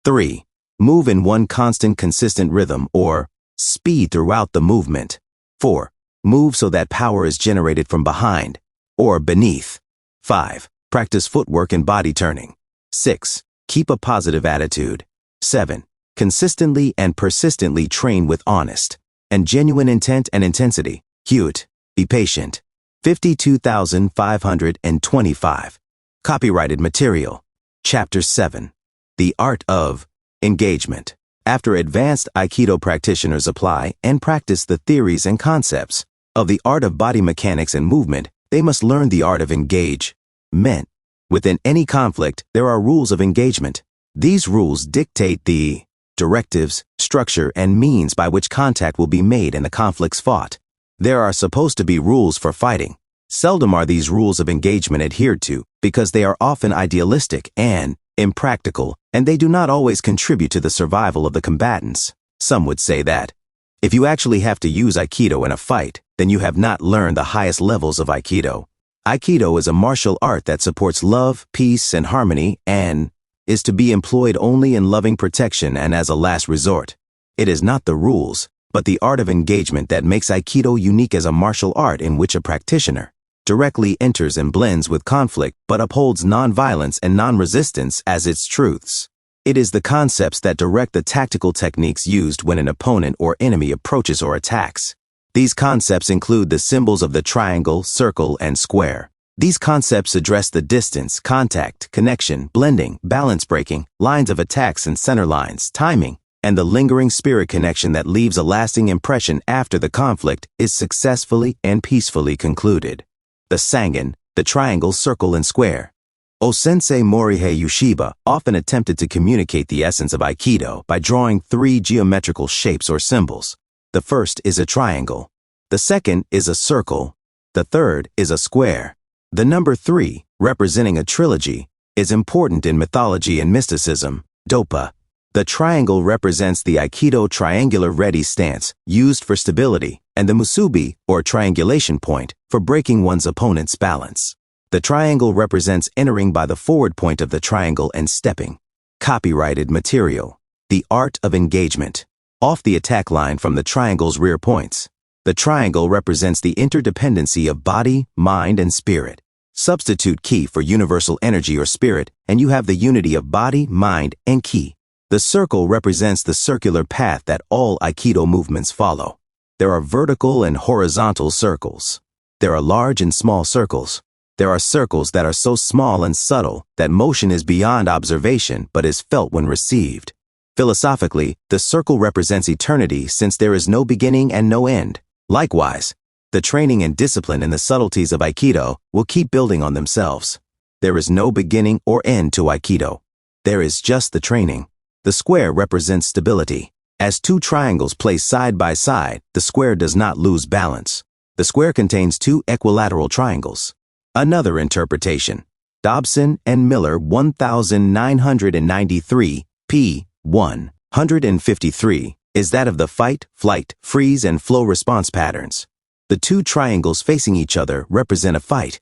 3. Move in one constant consistent rhythm or speed throughout the movement. 4. Move so that power is generated from behind or beneath. 5. Practice footwork and body turning. 6. Keep a positive attitude. 7. Consistently and persistently train with honest and genuine intent and intensity. 8. Be patient. 52,525. Copyrighted material. Chapter 7. The Art of Engagement. After advanced Aikido practitioners apply and practice the theories and concepts of the art of body mechanics and movement, they must learn the art of engagement. Within any conflict, there are rules of engagement. These rules dictate the directives, structure, and means by which contact will be made and the conflicts fought. There are supposed to be rules for fighting. Seldom are these rules of engagement adhered to because they are often idealistic and impractical, and they do not always contribute to the survival of the combatants. Some would say that if you actually have to use Aikido in a fight, then you have not learned the highest levels of Aikido. Aikido is a martial art that supports love, peace, and harmony and is to be employed only in loving protection and as a last resort. It is not the rules, but the art of engagement that makes Aikido unique as a martial art in which a practitioner directly enters and blends with conflict but upholds non-violence and non-resistance as its truths. It is the concepts that direct the tactical techniques used when an opponent or enemy approaches or attacks. These concepts include the symbols of the triangle, circle, and square. These concepts address the distance, contact, connection, blending, balance breaking, lines of attacks and center lines, timing, and the lingering spirit connection that leaves a lasting impression after the conflict is successfully and peacefully concluded. The Sangen, the triangle, circle, and square. O-sensei Morihei Yushiba often attempted to communicate the essence of Aikido by drawing 3 geometrical shapes or symbols. The first is a triangle. The second is a circle. The third is a square. The number 3, representing a trilogy, is important in mythology and mysticism. Dopa. The triangle represents the Aikido triangular ready stance, used for stability, and the musubi, or triangulation point, for breaking one's opponent's balance. The triangle represents entering by the forward point of the triangle and stepping. Copyrighted material. The Art of Engagement. Off the attack line from the triangle's rear points. The triangle represents the interdependency of body, mind, and spirit. Substitute ki for universal energy or spirit, and you have the unity of body, mind, and ki. The circle represents the circular path that all Aikido movements follow. There are vertical and horizontal circles. There are large and small circles. There are circles that are so small and subtle that motion is beyond observation but is felt when received. Philosophically, the circle represents eternity since there is no beginning and no end. Likewise, the training and discipline in the subtleties of Aikido will keep building on themselves. There is no beginning or end to Aikido. There is just the training. The square represents stability. As 2 triangles placed side by side, the square does not lose balance. The square contains 2 equilateral triangles. Another interpretation. Dobson and Miller 1993, p. 153, is that of the fight, flight, freeze, and flow response patterns. The 2 triangles facing each other represent a fight.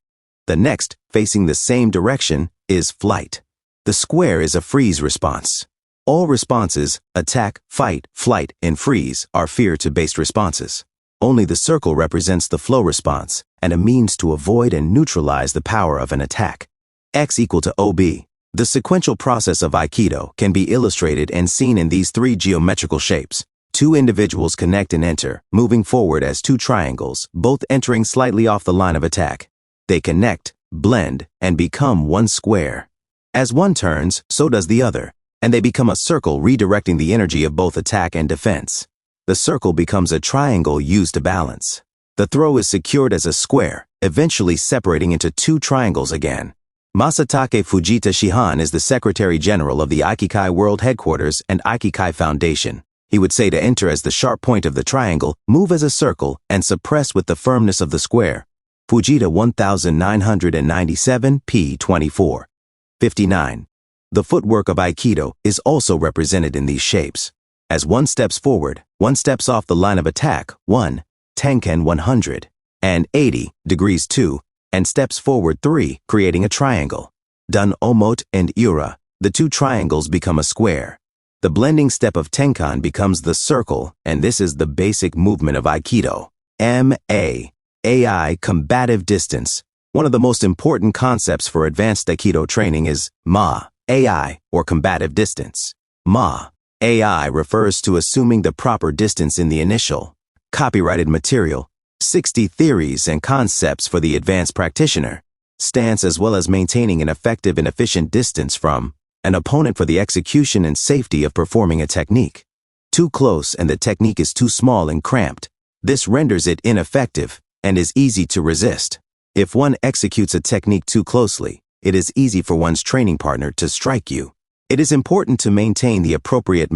The next, facing the same direction, is flight. The square is a freeze response. All responses, attack, fight, flight, and freeze, are fear-based responses. Only the circle represents the flow response and a means to avoid and neutralize the power of an attack. X equal to OB. The sequential process of Aikido can be illustrated and seen in these 3 geometrical shapes. 2 individuals connect and enter, moving forward as 2 triangles, both entering slightly off the line of attack. They connect, blend, and become one square. As one turns, so does the other, and they become a circle redirecting the energy of both attack and defense. The circle becomes a triangle used to balance. The throw is secured as a square, eventually separating into 2 triangles again. Masatake Fujita Shihan is the Secretary General of the Aikikai World Headquarters and Aikikai Foundation. He would say to enter as the sharp point of the triangle, move as a circle, and suppress with the firmness of the square. Fujita 1997, p. 24. 59. The footwork of Aikido is also represented in these shapes. As one steps forward, one steps off the line of attack, 1, Tenken 100, and 80 degrees 2, and steps forward 3, creating a triangle. Done Omot and Ura, the 2 triangles become a square. The blending step of Tenkan becomes the circle, and this is the basic movement of Aikido. M.A. AI, combative distance. One of the most important concepts for advanced Aikido training is Ma, AI, or combative distance. Ma, AI refers to assuming the proper distance in the initial. Copyrighted material. 60 theories and concepts for the advanced practitioner. Stance as well as maintaining an effective and efficient distance from an opponent for the execution and safety of performing a technique. Too close and the technique is too small and cramped. This renders it ineffective and is easy to resist. If one executes a technique too closely, it is easy for one's training partner to strike you. It is important to maintain the appropriate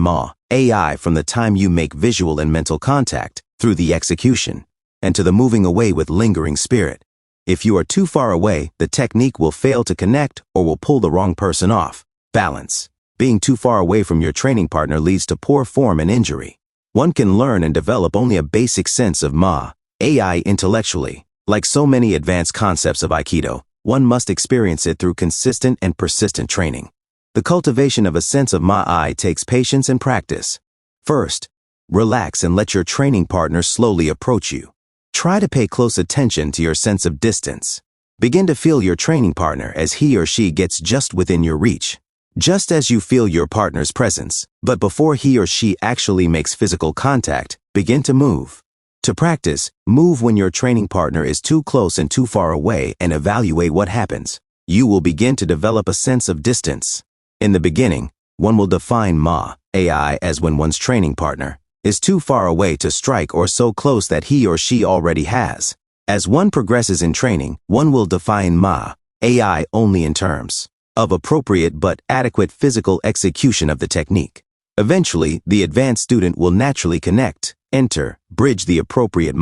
AI from the time you make visual and mental contact through the execution and to the moving away with lingering spirit. If you are too far away, the technique will fail to connect or will pull the wrong person off. Balance. Being too far away from your training partner leads to poor form and injury. One can learn and develop only a basic sense of AI intellectually. Like so many advanced concepts of Aikido, one must experience it through consistent and persistent training. The cultivation of a sense of AI takes patience and practice. First, relax and let your training partner slowly approach you. Try to pay close attention to your sense of distance. Begin to feel your training partner as he or she gets just within your reach. Just as you feel your partner's presence, but before he or she actually makes physical contact, begin to move. To practice, move when your training partner is too close and too far away and evaluate what happens. You will begin to develop a sense of distance. In the beginning, one will define AI as when one's training partner is too far away to strike or so close that he or she already has. As one progresses in training, one will define AI only in terms of appropriate but adequate physical execution of the technique. Eventually, the advanced student will naturally connect, enter, bridge the appropriate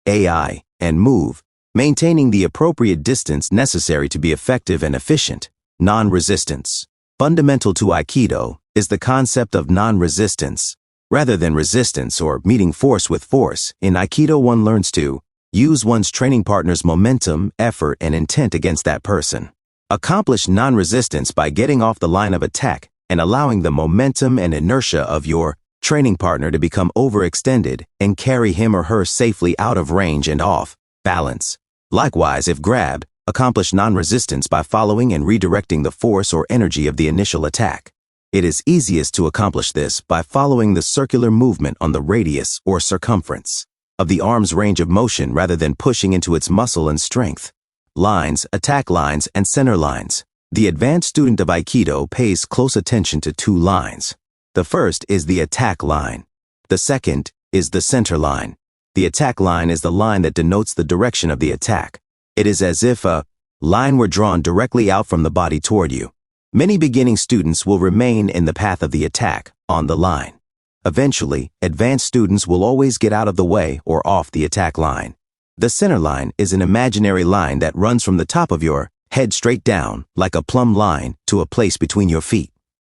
AI, and move, maintaining the appropriate distance necessary to be effective and efficient. Non-resistance. Fundamental to Aikido is the concept of non-resistance. Rather than resistance or meeting force with force, in Aikido one learns to use one's training partner's momentum, effort, and intent against that person. Accomplish non-resistance by getting off the line of attack and allowing the momentum and inertia of your training partner to become overextended and carry him or her safely out of range and off balance. Likewise, if grabbed, accomplish non-resistance by following and redirecting the force or energy of the initial attack. It is easiest to accomplish this by following the circular movement on the radius or circumference of the arm's range of motion rather than pushing into its muscle and strength. Lines, attack lines, and center lines. The advanced student of Aikido pays close attention to two lines. The first is the attack line. The second is the center line. The attack line is the line that denotes the direction of the attack. It is as if a line were drawn directly out from the body toward you. Many beginning students will remain in the path of the attack, on the line. Eventually, advanced students will always get out of the way or off the attack line. The center line is an imaginary line that runs from the top of your head straight down, like a plumb line, to a place between your feet.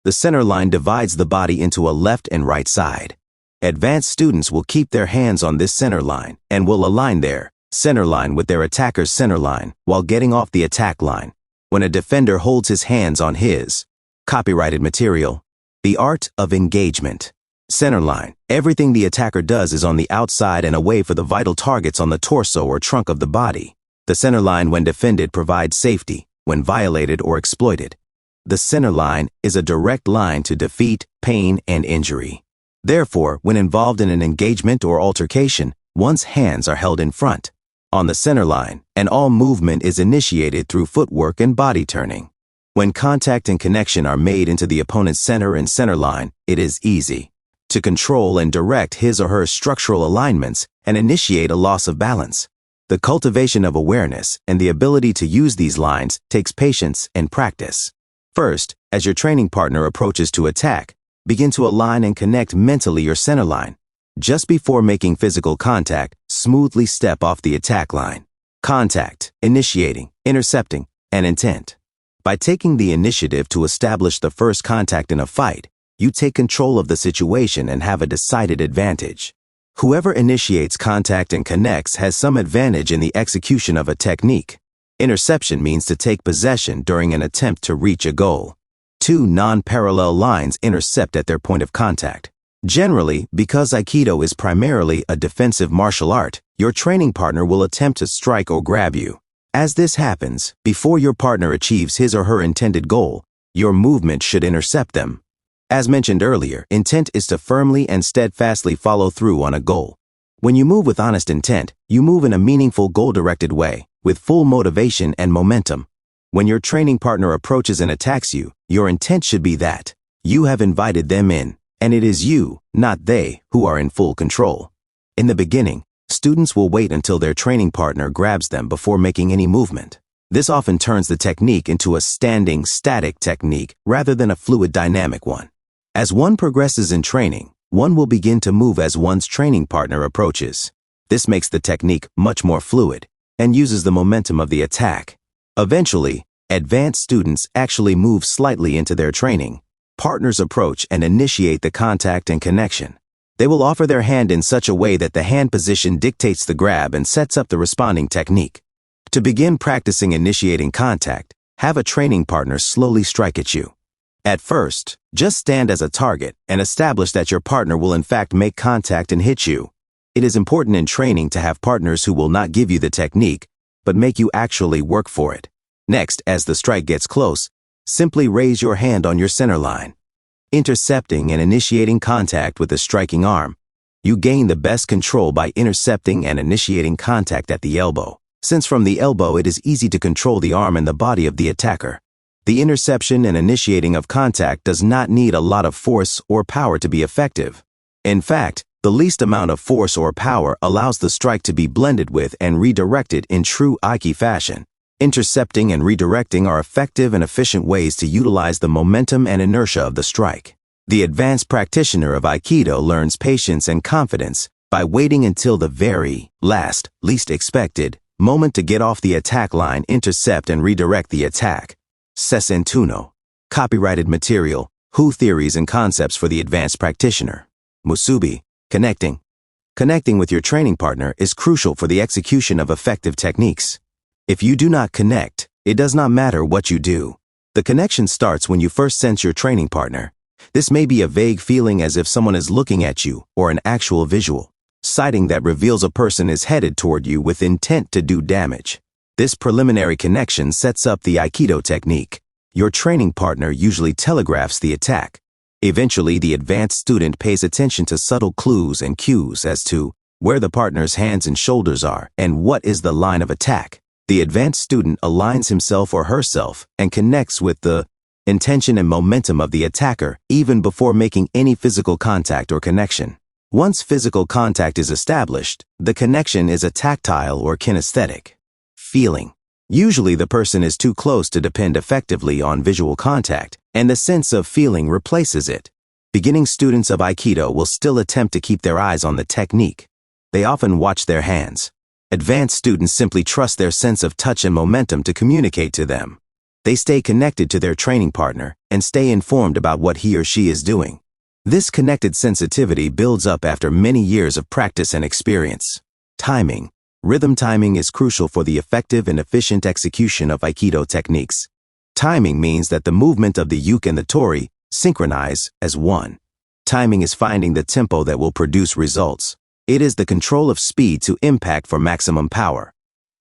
The center line divides the body into a left and right side. Advanced students will keep their hands on this center line and will align their center line with their attacker's center line while getting off the attack line. When a defender holds his hands on his copyrighted material, The Art of Engagement center line, everything the attacker does is on the outside and away for the vital targets on the torso or trunk of the body. The center line, when defended, provides safety. When violated or exploited, the center line is a direct line to defeat, pain, and injury. Therefore, when involved in an engagement or altercation, one's hands are held in front, on the center line, and all movement is initiated through footwork and body turning. When contact and connection are made into the opponent's center and center line, it is easy to control and direct his or her structural alignments and initiate a loss of balance. The cultivation of awareness and the ability to use these lines takes patience and practice. First, as your training partner approaches to attack, begin to align and connect mentally your center line. Just before making physical contact, smoothly step off the attack line. Contact, initiating, intercepting, and intent. By taking the initiative to establish the first contact in a fight, you take control of the situation and have a decided advantage. Whoever initiates contact and connects has some advantage in the execution of a technique. Interception means to take possession during an attempt to reach a goal. Two non-parallel lines intercept at their point of contact. Generally, because Aikido is primarily a defensive martial art, your training partner will attempt to strike or grab you. As this happens, before your partner achieves his or her intended goal, your movement should intercept them. As mentioned earlier, intent is to firmly and steadfastly follow through on a goal. When you move with honest intent, you move in a meaningful, goal-directed way, with full motivation and momentum. When your training partner approaches and attacks you, your intent should be that you have invited them in, and it is you, not they, who are in full control. In the beginning, students will wait until their training partner grabs them before making any movement. This often turns the technique into a standing, static technique rather than a fluid, dynamic one. As one progresses in training, one will begin to move as one's training partner approaches. This makes the technique much more fluid and uses the momentum of the attack. Eventually, advanced students actually move slightly into their training. Partners approach and initiate the contact and connection. They will offer their hand in such a way that the hand position dictates the grab and sets up the responding technique. To begin practicing initiating contact, have a training partner slowly strike at you. At first, just stand as a target and establish that your partner will in fact make contact and hit you. It is important in training to have partners who will not give you the technique, but make you actually work for it. Next, as the strike gets close, simply raise your hand on your center line. Intercepting and initiating contact with the striking arm. You gain the best control by intercepting and initiating contact at the elbow, since from the elbow it is easy to control the arm and the body of the attacker. The interception and initiating of contact does not need a lot of force or power to be effective. In fact, the least amount of force or power allows the strike to be blended with and redirected in true Aikido fashion. Intercepting and redirecting are effective and efficient ways to utilize the momentum and inertia of the strike. The advanced practitioner of Aikido learns patience and confidence by waiting until the very last, least expected moment to get off the attack line, intercept and redirect the attack. Sesentuno. Copyrighted material, Who Theories and Concepts for the Advanced Practitioner. Musubi. Connecting. Connecting with your training partner is crucial for the execution of effective techniques. If you do not connect, it does not matter what you do. The connection starts when you first sense your training partner. This may be a vague feeling as if someone is looking at you, or an actual visual sighting that reveals a person is headed toward you with intent to do damage. This preliminary connection sets up the Aikido technique. Your training partner usually telegraphs the attack. Eventually, the advanced student pays attention to subtle clues and cues as to where the partner's hands and shoulders are and what is the line of attack. The advanced student aligns himself or herself and connects with the intention and momentum of the attacker even before making any physical contact or connection. Once physical contact is established, the connection is a tactile or kinesthetic feeling. Usually the person is too close to depend effectively on visual contact, and the sense of feeling replaces it. Beginning students of Aikido will still attempt to keep their eyes on the technique. They often watch their hands. Advanced students simply trust their sense of touch and momentum to communicate to them. They stay connected to their training partner and stay informed about what he or she is doing. This connected sensitivity builds up after many years of practice and experience. Timing. Rhythm timing is crucial for the effective and efficient execution of Aikido techniques. Timing means that the movement of the uke and the tori synchronize as one. Timing is finding the tempo that will produce results. It is the control of speed to impact for maximum power.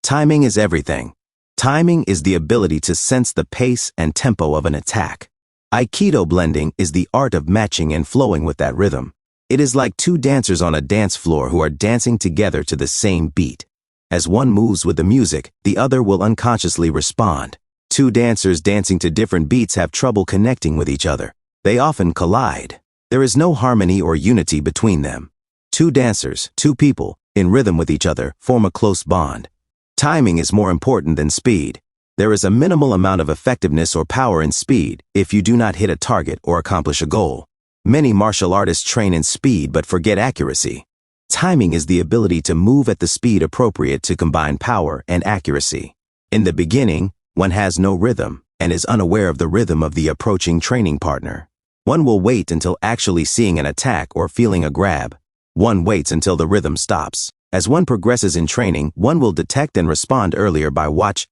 Timing is everything. Timing is the ability to sense the pace and tempo of an attack. Aikido blending is the art of matching and flowing with that rhythm. It is like two dancers on a dance floor who are dancing together to the same beat. As one moves with the music, the other will unconsciously respond. Two dancers dancing to different beats have trouble connecting with each other. They often collide. There is no harmony or unity between them. Two dancers, two people, in rhythm with each other, form a close bond. Timing is more important than speed. There is a minimal amount of effectiveness or power in speed if you do not hit a target or accomplish a goal. Many martial artists train in speed but forget accuracy. Timing is the ability to move at the speed appropriate to combine power and accuracy. In the beginning, one has no rhythm and is unaware of the rhythm of the approaching training partner. One will wait until actually seeing an attack or feeling a grab. One waits until the rhythm stops. As one progresses in training, one will detect and respond earlier by watching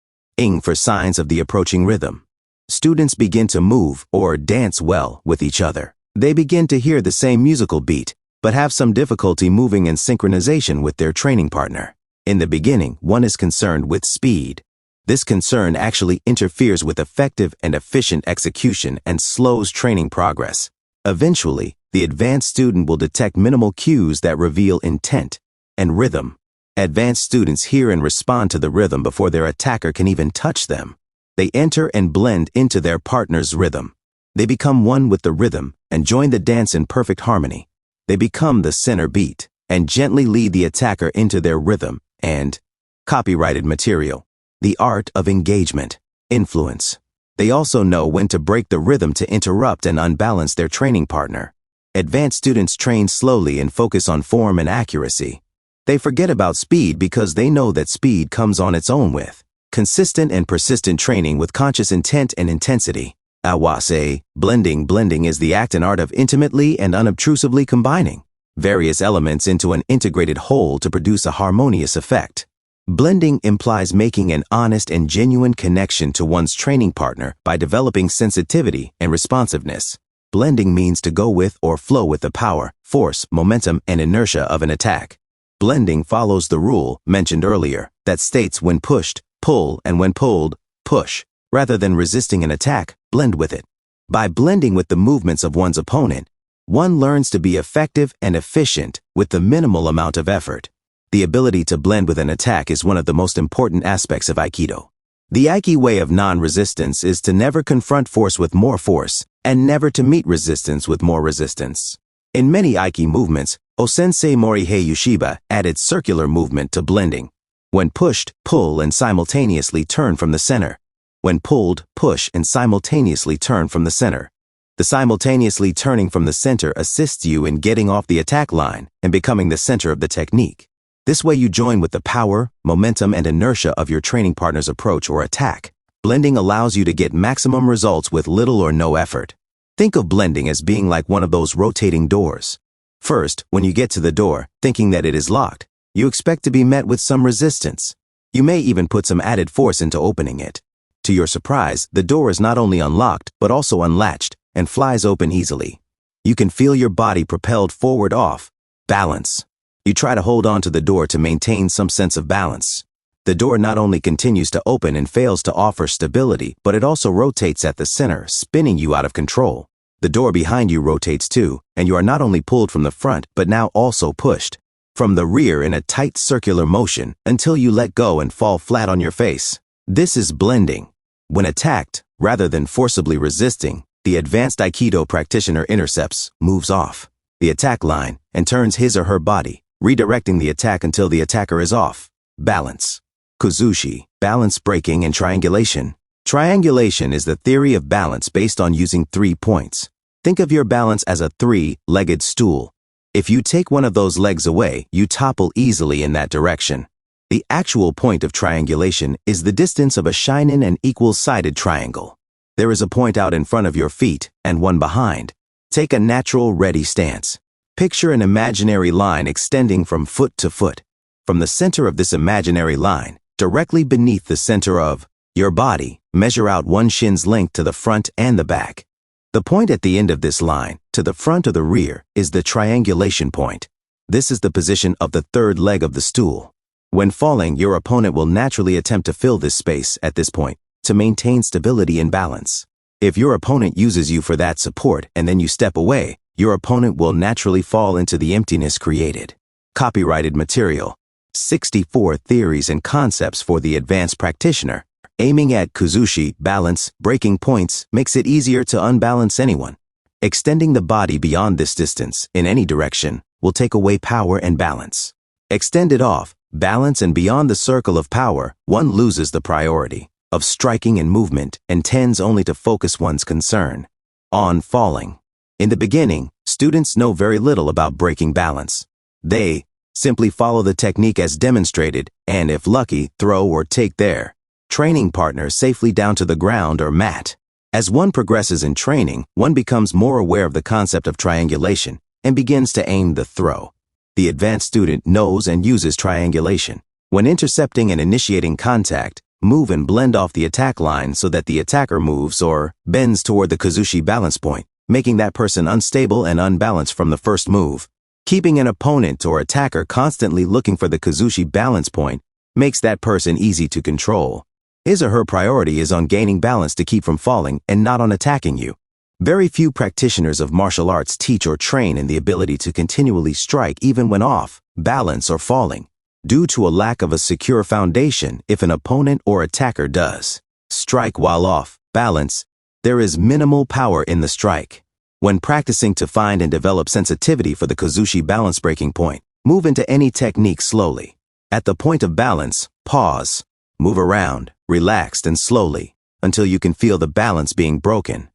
for signs of the approaching rhythm. Students begin to move or dance well with each other. They begin to hear the same musical beat, but have some difficulty moving in synchronization with their training partner. In the beginning, one is concerned with speed. This concern actually interferes with effective and efficient execution and slows training progress. Eventually, the advanced student will detect minimal cues that reveal intent. and rhythm. Advanced students hear and respond to the rhythm before their attacker can even touch them. They enter and blend into their partner's rhythm. They become one with the rhythm and join the dance in perfect harmony. They become the center beat and gently lead the attacker into their rhythm and copyrighted material. The art of engagement, influence. They also know when to break the rhythm to interrupt and unbalance their training partner. Advanced students train slowly and focus on form and accuracy. They forget about speed because they know that speed comes on its own with consistent and persistent training with conscious intent and intensity. Awase, blending. Blending is the act and art of intimately and unobtrusively combining various elements into an integrated whole to produce a harmonious effect. Blending implies making an honest and genuine connection to one's training partner by developing sensitivity and responsiveness. Blending means to go with or flow with the power, force, momentum, and inertia of an attack. Blending follows the rule mentioned earlier that states when pushed, pull, and when pulled, push. Rather than resisting an attack, blend with it. By blending with the movements of one's opponent, one learns to be effective and efficient with the minimal amount of effort. The ability to blend with an attack is one of the most important aspects of Aikido. The Aiki way of non-resistance is to never confront force with more force and never to meet resistance with more resistance. In many Aiki movements, Osensei Morihei Yushiba added circular movement to blending. When pushed, pull and simultaneously turn from the center. When pulled, push and simultaneously turn from the center. The simultaneously turning from the center assists you in getting off the attack line and becoming the center of the technique. This way you join with the power, momentum, and inertia of your training partner's approach or attack. Blending allows you to get maximum results with little or no effort. Think of blending as being like one of those rotating doors. First, when you get to the door, thinking that it is locked, you expect to be met with some resistance. You may even put some added force into opening it. To your surprise, the door is not only unlocked, but also unlatched and flies open easily. You can feel your body propelled forward off. Balance. You try to hold on to the door to maintain some sense of balance. The door not only continues to open and fails to offer stability, but it also rotates at the center, spinning you out of control. The door behind you rotates too, and you are not only pulled from the front, but now also pushed from the rear in a tight circular motion until you let go and fall flat on your face. This is blending. When attacked, rather than forcibly resisting, the advanced Aikido practitioner intercepts, moves off the attack line, and turns his or her body, redirecting the attack until the attacker is off. Balance. Kuzushi, balance breaking and triangulation. Triangulation is the theory of balance based on using 3 points. Think of your balance as a 3-legged stool. If you take one of those legs away, you topple easily in that direction. The actual point of triangulation is the distance of a shinen and equal-sided triangle. There is a point out in front of your feet and one behind. Take a natural ready stance. Picture an imaginary line extending from foot to foot. From the center of this imaginary line, directly beneath the center of your body, measure out one shin's length to the front and the back. The point at the end of this line, to the front or the rear, is the triangulation point. This is the position of the 3rd leg of the stool. When falling, your opponent will naturally attempt to fill this space at this point to maintain stability and balance. If your opponent uses you for that support and then you step away, your opponent will naturally fall into the emptiness created. Copyrighted material. 64 theories and concepts for the advanced practitioner. Aiming at Kuzushi, balance, breaking points, makes it easier to unbalance anyone. Extending the body beyond this distance, in any direction, will take away power and balance. Extended off, balance and beyond the circle of power, one loses the priority of striking and movement and tends only to focus one's concern on falling. In the beginning, students know very little about breaking balance. They simply follow the technique as demonstrated and, if lucky, throw or take their training partner safely down to the ground or mat. As one progresses in training, one becomes more aware of the concept of triangulation and begins to aim the throw. The advanced student knows and uses triangulation. When intercepting and initiating contact, move and blend off the attack line so that the attacker moves or bends toward the Kuzushi balance point, making that person unstable and unbalanced from the first move. Keeping an opponent or attacker constantly looking for the Kuzushi balance point makes that person easy to control. His or her priority is on gaining balance to keep from falling and not on attacking you. Very few practitioners of martial arts teach or train in the ability to continually strike even when off, balance, or falling, due to a lack of a secure foundation if an opponent or attacker does strike while off, balance. There is minimal power in the strike. When practicing to find and develop sensitivity for the Kazushi balance breaking point, move into any technique slowly. At the point of balance, pause, move around, relaxed and slowly, until you can feel the balance being broken.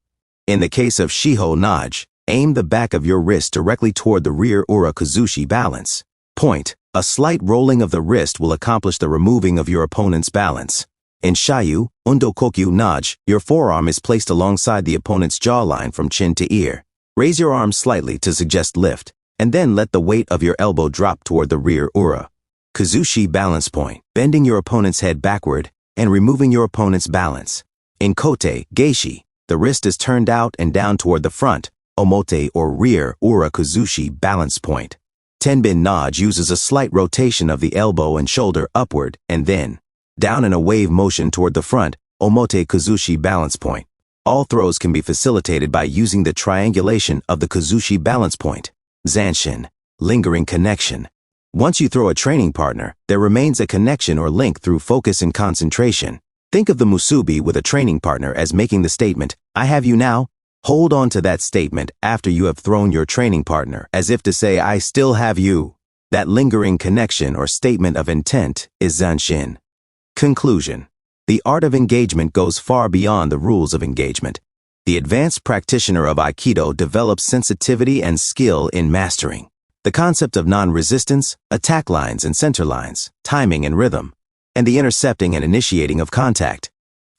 In the case of Shiho Naj, aim the back of your wrist directly toward the rear Ura Kazushi balance point. A slight rolling of the wrist will accomplish the removing of your opponent's balance. In Shayu, Undo Kokyu Naj, your forearm is placed alongside the opponent's jawline from chin to ear. Raise your arm slightly to suggest lift, and then let the weight of your elbow drop toward the rear Ura Kazushi balance point, bending your opponent's head backward and removing your opponent's balance. In Kote Geishi, the wrist is turned out and down toward the front, Omote or rear Ura Kazushi balance point. Tenbin Naj uses a slight rotation of the elbow and shoulder upward and then down in a wave motion toward the front, Omote Kazushi balance point. All throws can be facilitated by using the triangulation of the Kazushi balance point. Zanshin, lingering connection. Once you throw a training partner, there remains a connection or link through focus and concentration. Think of the musubi with a training partner as making the statement, "I have you now." Hold on to that statement after you have thrown your training partner, as if to say, "I still have you." That lingering connection or statement of intent is zanshin. Conclusion. The art of engagement goes far beyond the rules of engagement. The advanced practitioner of Aikido develops sensitivity and skill in mastering the concept of non-resistance, attack lines and center lines, timing and rhythm, and the intercepting and initiating of contact.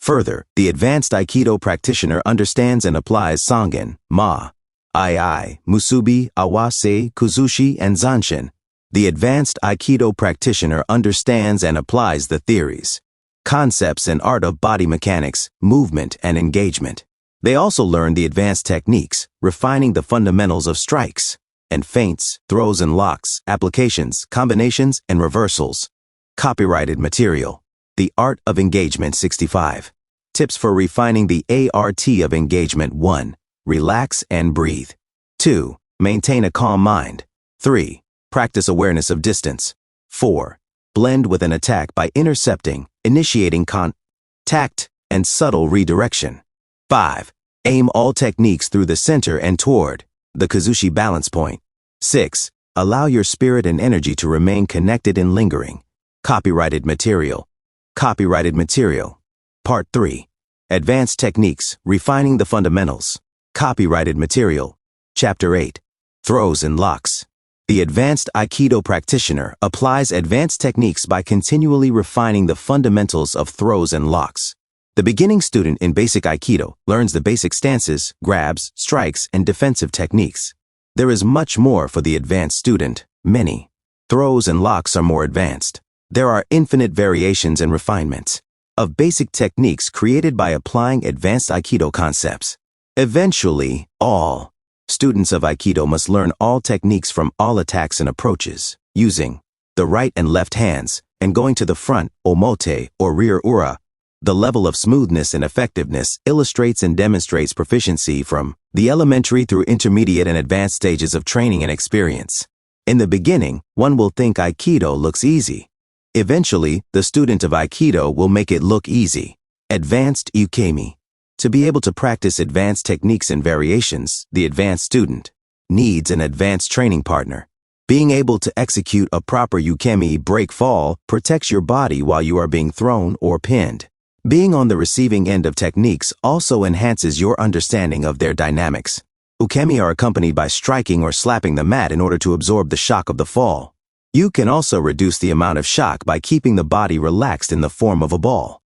Further, the advanced Aikido practitioner understands and applies Sangen, Ma, Ai, Musubi, Awase, Kuzushi, and Zanshin. The advanced Aikido practitioner understands and applies the theories, concepts, and art of body mechanics, movement, and engagement. They also learn the advanced techniques, refining the fundamentals of strikes and feints, throws and locks, applications, combinations, and reversals. Copyrighted material. The Art of Engagement 65. Tips for refining the ART of engagement. 1. Relax and breathe. 2. Maintain a calm mind. 3. Practice awareness of distance. 4. Blend with an attack by intercepting, initiating contact, and subtle redirection. 5. Aim all techniques through the center and toward the Kazushi balance point. 6. Allow your spirit and energy to remain connected and lingering. Copyrighted material. Copyrighted material. Part 3. Advanced Techniques, Refining the Fundamentals. Copyrighted material. Chapter 8. Throws and locks. The advanced Aikido practitioner applies advanced techniques by continually refining the fundamentals of throws and locks. The beginning student in basic Aikido learns the basic stances, grabs, strikes, and defensive techniques. There is much more for the advanced student. Many throws and locks are more advanced. There are infinite variations and refinements of basic techniques created by applying advanced Aikido concepts. Eventually, all students of Aikido must learn all techniques from all attacks and approaches, using the right and left hands, and going to the front, omote, or rear ura. The level of smoothness and effectiveness illustrates and demonstrates proficiency from the elementary through intermediate and advanced stages of training and experience. In the beginning, one will think Aikido looks easy. Eventually, the student of Aikido will make it look easy. Advanced Ukemi. To be able to practice advanced techniques and variations, the advanced student needs an advanced training partner. Being able to execute a proper Ukemi break-fall protects your body while you are being thrown or pinned. Being on the receiving end of techniques also enhances your understanding of their dynamics. Ukemi are accompanied by striking or slapping the mat in order to absorb the shock of the fall. You can also reduce the amount of shock by keeping the body relaxed in the form of a ball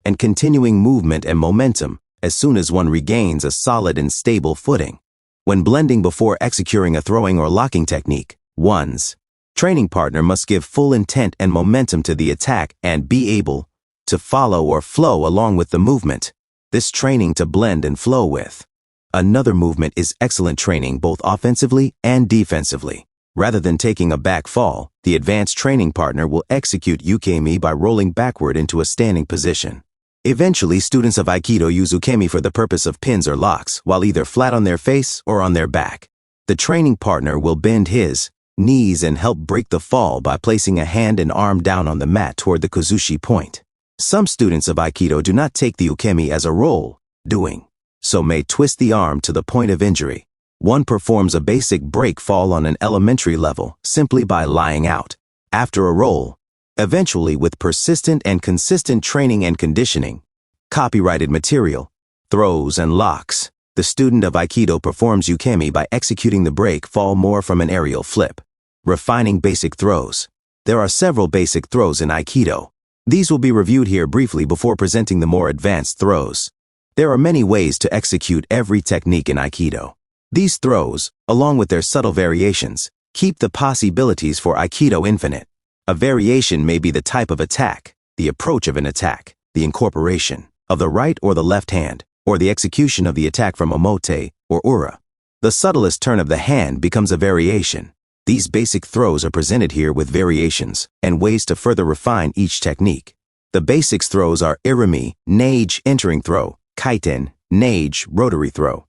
and continuing movement and momentum as soon as one regains a solid and stable footing. When blending before executing a throwing or locking technique, one's training partner must give full intent and momentum to the attack and be able to follow or flow along with the movement. This training to blend and flow with another movement is excellent training both offensively and defensively. Rather than taking a back fall, the advanced training partner will execute Ukemi by rolling backward into a standing position. Eventually, students of Aikido use ukemi for the purpose of pins or locks, while either flat on their face or on their back. The training partner will bend his knees and help break the fall by placing a hand and arm down on the mat toward the kuzushi point. Some students of Aikido do not take the ukemi as a roll, doing so may twist the arm to the point of injury. One performs a basic break fall on an elementary level simply by lying out. After a roll, eventually with persistent and consistent training and conditioning, copyrighted material, throws and locks, the student of Aikido performs ukemi by executing the break fall more from an aerial flip. Refining basic throws. There are several basic throws in Aikido. These will be reviewed here briefly before presenting the more advanced throws. There are many ways to execute every technique in Aikido. These throws, along with their subtle variations, keep the possibilities for Aikido infinite. A variation may be the type of attack, the approach of an attack, the incorporation of the right or the left hand, or the execution of the attack from omote or ura. The subtlest turn of the hand becomes a variation. These basic throws are presented here with variations and ways to further refine each technique. The basics throws are irimi, nage entering throw, kaiten, nage rotary throw,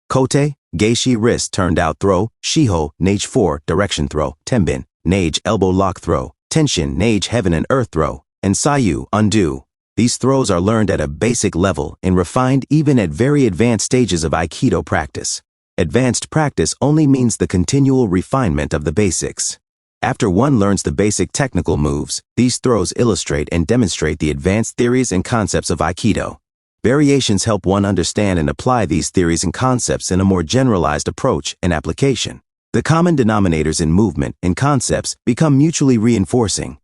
kote, geishi wrist turned out throw, shiho, nage 4 direction throw, tenbin, nage elbow lock throw, tenshin, nage heaven and earth throw, and sayu, undo. These throws are learned at a basic level and refined even at very advanced stages of Aikido practice. Advanced practice only means the continual refinement of the basics. After one learns the basic technical moves, these throws illustrate and demonstrate the advanced theories and concepts of Aikido. Variations help one understand and apply these theories and concepts in a more generalized approach and application. The common denominators in movement and concepts become mutually reinforcing.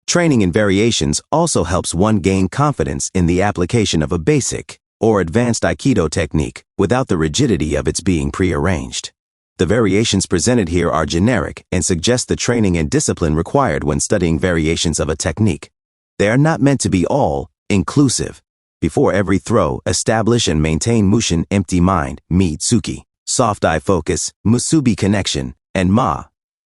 Training in variations also helps one gain confidence in the application of a basic or advanced Aikido technique without the rigidity of its being prearranged. The variations presented here are generic and suggest the training and discipline required when studying variations of a technique. They are not meant to be all-inclusive. Before every throw, establish and maintain mushin empty mind, mi tsuki, soft eye focus, musubi connection, and ma,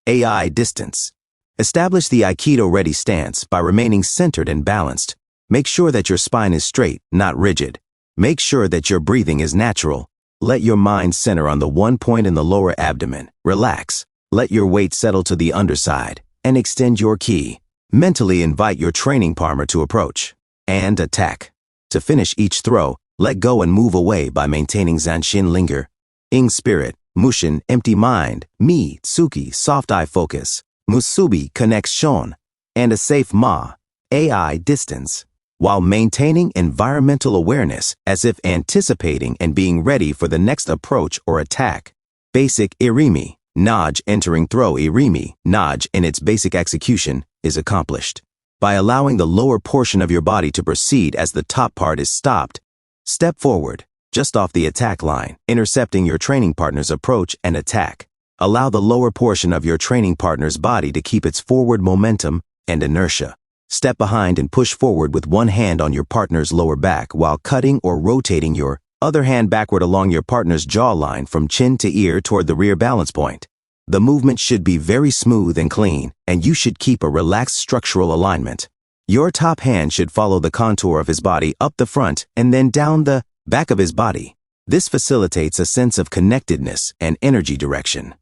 ai distance. Establish the Aikido ready stance by remaining centered and balanced. Make sure that your spine is straight, not rigid. Make sure that your breathing is natural. Let your mind center on the one point in the lower abdomen. Relax. Let your weight settle to the underside and extend your ki. Mentally invite your training partner to approach and attack. To finish each throw, let go and move away by maintaining zanshin linger. Ing spirit, mushin empty mind, mi tsuki soft eye focus, musubi connects shon, and a safe ma, ai distance, while maintaining environmental awareness as if anticipating and being ready for the next approach or attack. Basic irimi, nage entering throw irimi, nage in its basic execution is accomplished by allowing the lower portion of your body to proceed as the top part is stopped. Step forward, just off the attack line, intercepting your training partner's approach and attack. Allow the lower portion of your training partner's body to keep its forward momentum and inertia. Step behind and push forward with one hand on your partner's lower back while cutting or rotating your other hand backward along your partner's jawline from chin to ear toward the rear balance point. The movement should be very smooth and clean, and you should keep a relaxed structural alignment. Your top hand should follow the contour of his body up the front and then down the back of his body. This facilitates a sense of connectedness and energy direction.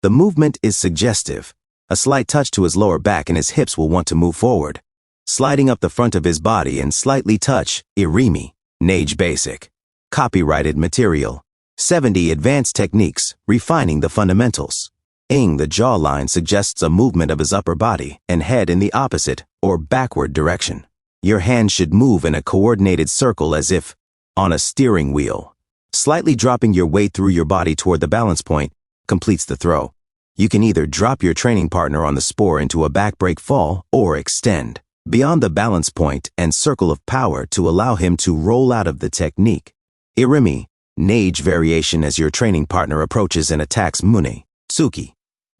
The movement is suggestive. A slight touch to his lower back and his hips will want to move forward. Sliding up the front of his body and slightly touch, irimi, nage basic. Copyrighted material. 70 advanced techniques, refining the fundamentals. Ing the jawline suggests a movement of his upper body and head in the opposite or backward direction. Your hands should move in a coordinated circle as if on a steering wheel. Slightly dropping your weight through your body toward the balance point completes the throw. You can either drop your training partner on the spore into a back break fall or extend beyond the balance point and circle of power to allow him to roll out of the technique. Irimi, nage variation as your training partner approaches and attacks mune, tsuki.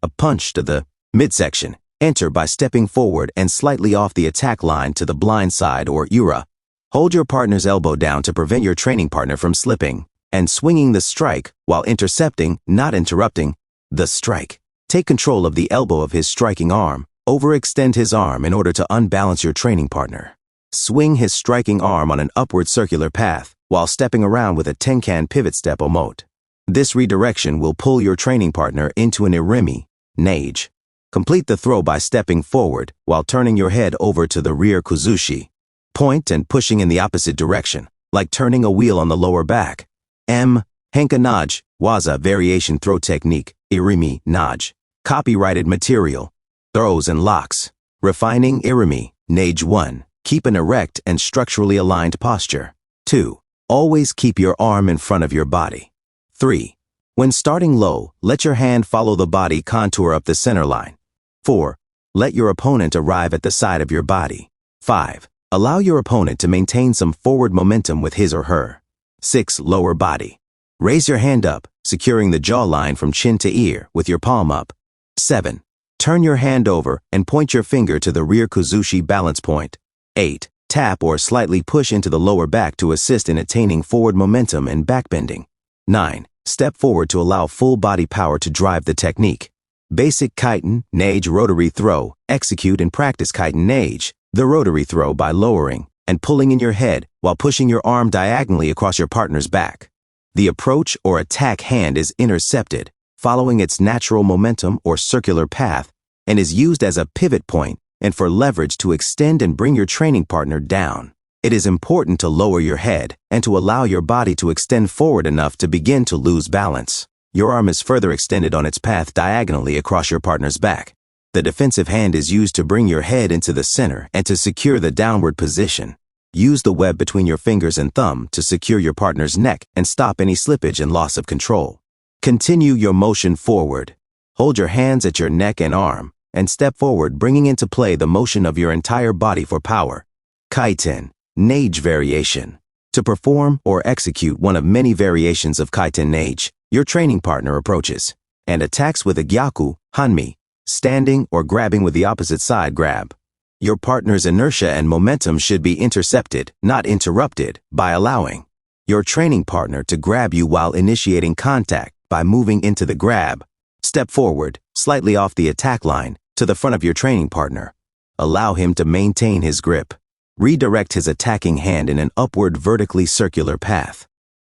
A punch to the midsection. Enter by stepping forward and slightly off the attack line to the blind side or ura. Hold your partner's elbow down to prevent your training partner from slipping and swinging the strike while intercepting, not interrupting, the strike. Take control of the elbow of his striking arm. Overextend his arm in order to unbalance your training partner. Swing his striking arm on an upward circular path while stepping around with a tenkan pivot step omote. This redirection will pull your training partner into an irimi, nage. Complete the throw by stepping forward while turning your head over to the rear kuzushi. Point and pushing in the opposite direction, like turning a wheel on the lower back. Henka nage, waza variation throw technique, irimi nage. Copyrighted material. Throws and locks. Refining irimi, nage 1. Keep an erect and structurally aligned posture. 2. Always keep your arm in front of your body. 3. When starting low, let your hand follow the body contour up the center line. 4. Let your opponent arrive at the side of your body. 5. Allow your opponent to maintain some forward momentum with his or her. 6. Lower body. Raise your hand up, securing the jawline from chin to ear with your palm up. 7. Turn your hand over and point your finger to the rear kuzushi balance point. 8. Tap or slightly push into the lower back to assist in attaining forward momentum and backbending. 9. Step forward to allow full body power to drive the technique. Basic Kaiten, nage rotary throw. Execute and practice Kaiten nage, the rotary throw, by lowering and pulling in your head while pushing your arm diagonally across your partner's back. The approach or attack hand is intercepted, following its natural momentum or circular path, and is used as a pivot point and for leverage to extend and bring your training partner down. It is important to lower your head and to allow your body to extend forward enough to begin to lose balance. Your arm is further extended on its path diagonally across your partner's back. The defensive hand is used to bring your head into the center and to secure the downward position. Use the web between your fingers and thumb to secure your partner's neck and stop any slippage and loss of control. Continue your motion forward. Hold your hands at your neck and arm and step forward, bringing into play the motion of your entire body for power. Kaiten, nage variation. To perform or execute one of many variations of Kaiten nage, your training partner approaches and attacks with a gyaku, hanmi, standing or grabbing with the opposite side grab. Your partner's inertia and momentum should be intercepted, not interrupted, by allowing your training partner to grab you while initiating contact by moving into the grab. Step forward, slightly off the attack line, to the front of your training partner. Allow him to maintain his grip. Redirect his attacking hand in an upward vertically circular path.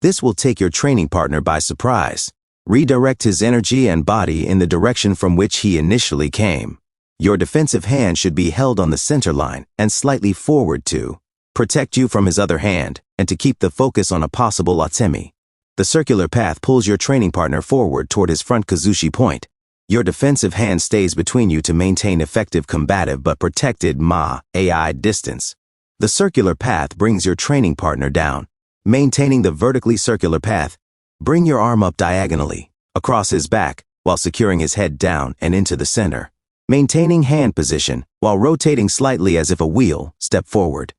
This will take your training partner by surprise. Redirect his energy and body in the direction from which he initially came. Your defensive hand should be held on the center line and slightly forward to protect you from his other hand and to keep the focus on a possible atemi. The circular path pulls your training partner forward toward his front kuzushi point. Your defensive hand stays between you to maintain effective combative but protected AI distance. The circular path brings your training partner down. Maintaining the vertically circular path, bring your arm up diagonally, across his back, while securing his head down and into the center. Maintaining hand position, while rotating slightly as if a wheel, step forward.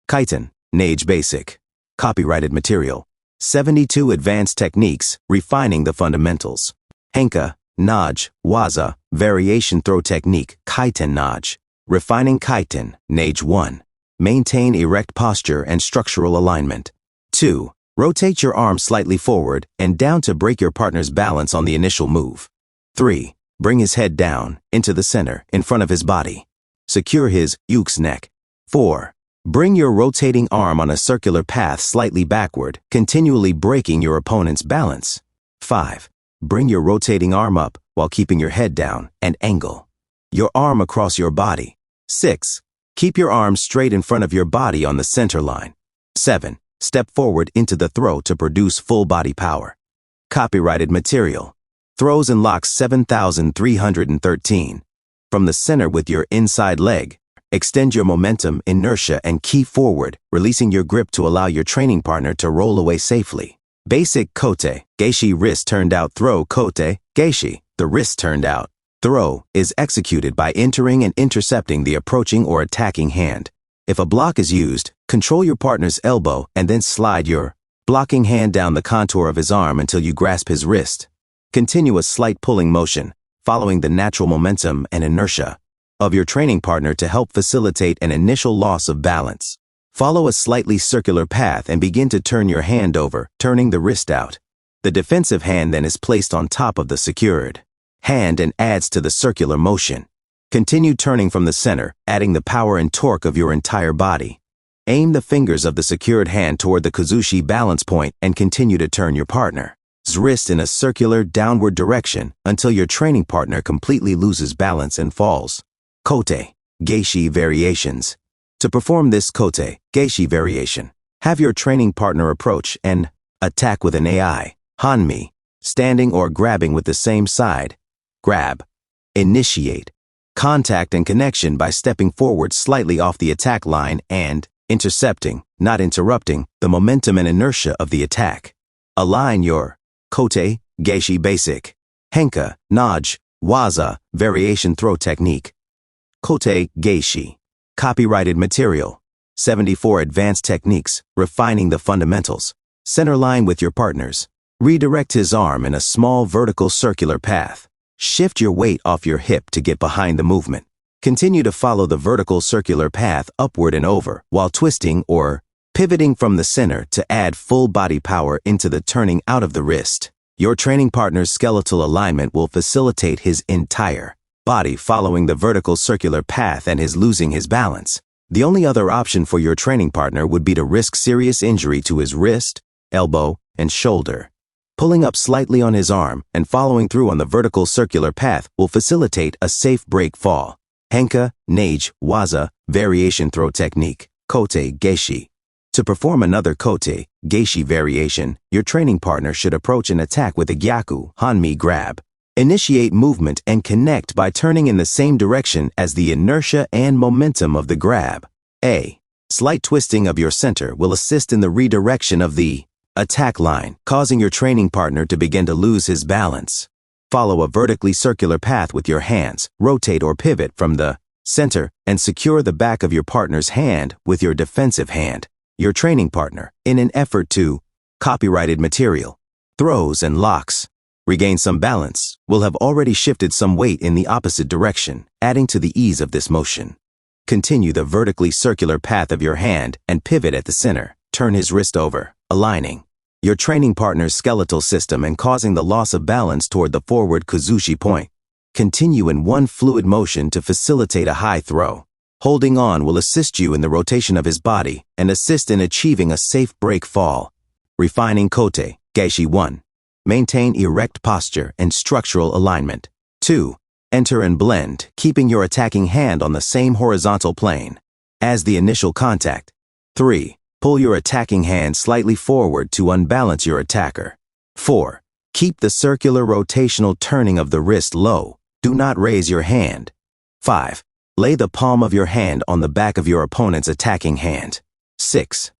Kaiten, nage basic. Copyrighted material. 72 advanced techniques, refining the fundamentals. Henka, nage, waza, variation throw technique, Kaiten nage. Refining Kaiten, nage 1. Maintain erect posture and structural alignment. 2. Rotate your arm slightly forward and down to break your partner's balance on the initial move. 3. Bring his head down, into the center, in front of his body. Secure his yuke's neck. 4. Bring your rotating arm on a circular path slightly backward, continually breaking your opponent's balance. 5. Bring your rotating arm up while keeping your head down and angle your arm across your body. 6. Keep your arm straight in front of your body on the center line. 7. Step forward into the throw to produce full body power. Copyrighted material. Throws and locks 7313. From the center with your inside leg, extend your momentum, inertia, and key forward, releasing your grip to allow your training partner to roll away safely. Basic kote, geishi wrist turned out throw. Kote, geishi, the wrist turned out. Throw is executed by entering and intercepting the approaching or attacking hand. If a block is used, control your partner's elbow and then slide your blocking hand down the contour of his arm until you grasp his wrist. Continue a slight pulling motion, following the natural momentum and inertia of your training partner to help facilitate an initial loss of balance. Follow a slightly circular path and begin to turn your hand over, turning the wrist out. The defensive hand then is placed on top of the secured hand and adds to the circular motion. Continue turning from the center, adding the power and torque of your entire body. Aim the fingers of the secured hand toward the Kazushi balance point and continue to turn your partner's wrist in a circular downward direction until your training partner completely loses balance and falls. Kote, Geishi variations. To perform this Kote, Geishi variation, have your training partner approach and attack with an AI, Hanmi, standing or grabbing with the same side. Grab. Initiate. Contact and connection by stepping forward slightly off the attack line and intercepting, not interrupting, the momentum and inertia of the attack. Align your Kote, Geishi basic, Henka, Naj, Waza, variation throw technique. Kote, Geishi. Copyrighted material. 74 advanced techniques, refining the fundamentals. Center line with your partners. Redirect his arm in a small vertical circular path. Shift your weight off your hip to get behind the movement. Continue to follow the vertical circular path upward and over while twisting or pivoting from the center to add full body power into the turning out of the wrist. Your training partner's skeletal alignment will facilitate his entire body following the vertical circular path and his losing his balance. The only other option for your training partner would be to risk serious injury to his wrist, elbow, and shoulder. Pulling up slightly on his arm and following through on the vertical circular path will facilitate a safe break fall. Henka, Nage, Waza, variation throw technique, Kote, Geishi. To perform another Kote, Geishi variation, your training partner should approach an attack with a Gyaku, Hanmi grab. Initiate movement and connect by turning in the same direction as the inertia and momentum of the grab. A slight twisting of your center will assist in the redirection of the attack line, causing your training partner to begin to lose his balance. Follow a vertically circular path with your hands, rotate or pivot from the center, and secure the back of your partner's hand with your defensive hand. Your training partner, in an effort to copyrighted material, throws and locks, regain some balance, will have already shifted some weight in the opposite direction, adding to the ease of this motion. Continue the vertically circular path of your hand and pivot at the center. Turn his wrist over, aligning your training partner's skeletal system and causing the loss of balance toward the forward Kazushi point. Continue in one fluid motion to facilitate a high throw. Holding on will assist you in the rotation of his body and assist in achieving a safe break fall. Refining Kote, Geishi 1. Maintain erect posture and structural alignment. 2. Enter and blend, keeping your attacking hand on the same horizontal plane as the initial contact. 3. Pull your attacking hand slightly forward to unbalance your attacker. 4. Keep the circular rotational turning of the wrist low. Do not raise your hand. 5. Lay the palm of your hand on the back of your opponent's attacking hand. 6.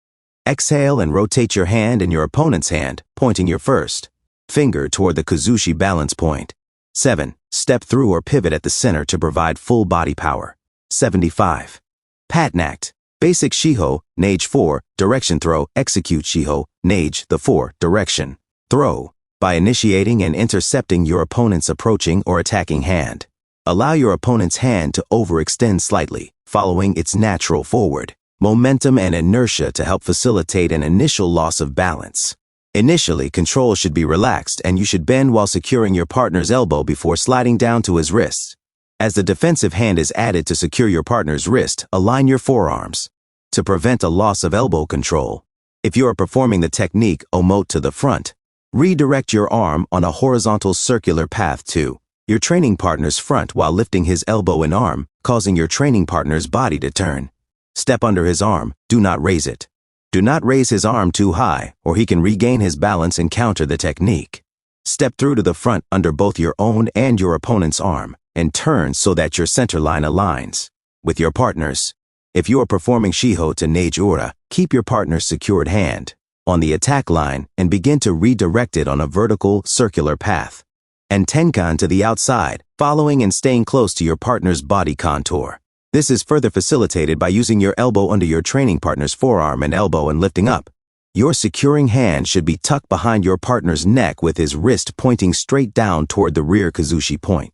Exhale and rotate your hand and your opponent's hand, pointing your first finger toward the Kazushi balance point. 7. Step through or pivot at the center to provide full body power. 75. Patnact. Basic Shiho, Nage 4, direction throw, execute Shiho, Nage the 4, direction throw, by initiating and intercepting your opponent's approaching or attacking hand. Allow your opponent's hand to overextend slightly, following its natural forward momentum and inertia to help facilitate an initial loss of balance. Initially, control should be relaxed and you should bend while securing your partner's elbow before sliding down to his wrist. As the defensive hand is added to secure your partner's wrist, align your forearms to prevent a loss of elbow control. If you are performing the technique omote to the front, redirect your arm on a horizontal circular path to your training partner's front while lifting his elbow and arm, causing your training partner's body to turn. Step under his arm, do not raise it. Do not raise his arm too high, or he can regain his balance and counter the technique. Step through to the front under both your own and your opponent's arm, and turn so that your center line aligns with your partner's. If you are performing Shiho to Nage Ura, keep your partner's secured hand on the attack line and begin to redirect it on a vertical, circular path. And Tenkan to the outside, following and staying close to your partner's body contour. This is further facilitated by using your elbow under your training partner's forearm and elbow and lifting up. Your securing hand should be tucked behind your partner's neck with his wrist pointing straight down toward the rear Kazushi point.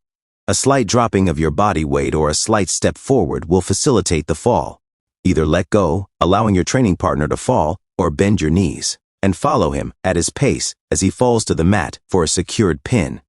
A slight dropping of your body weight or a slight step forward will facilitate the fall. Either let go, allowing your training partner to fall, or bend your knees and follow him at his pace as he falls to the mat for a secured pin.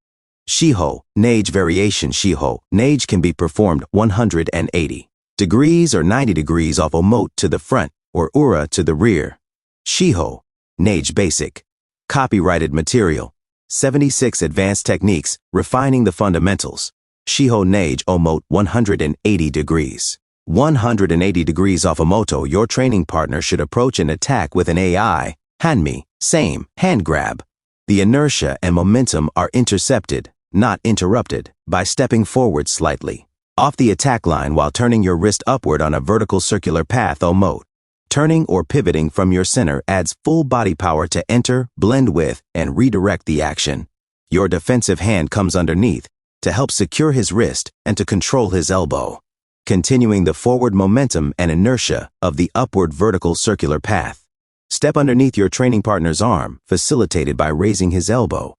Shiho, Nage variation Shiho, Nage can be performed 180 degrees or 90 degrees off omote to the front, or ura to the rear. Shiho, Nage Basic. Copyrighted material. 76 Advanced Techniques, refining the fundamentals. Shiho Nage Omote 180 degrees. 180 degrees off Omoto, your training partner should approach an attack with an AI, Hanmi, same, hand grab. The inertia and momentum are intercepted, not interrupted, by stepping forward slightly, off the attack line while turning your wrist upward on a vertical circular path Omote. Turning or pivoting from your center adds full body power to enter, blend with, and redirect the action. Your defensive hand comes underneath to help secure his wrist and to control his elbow, continuing the forward momentum and inertia of the upward vertical circular path. Step underneath your training partner's arm, facilitated by raising his elbow.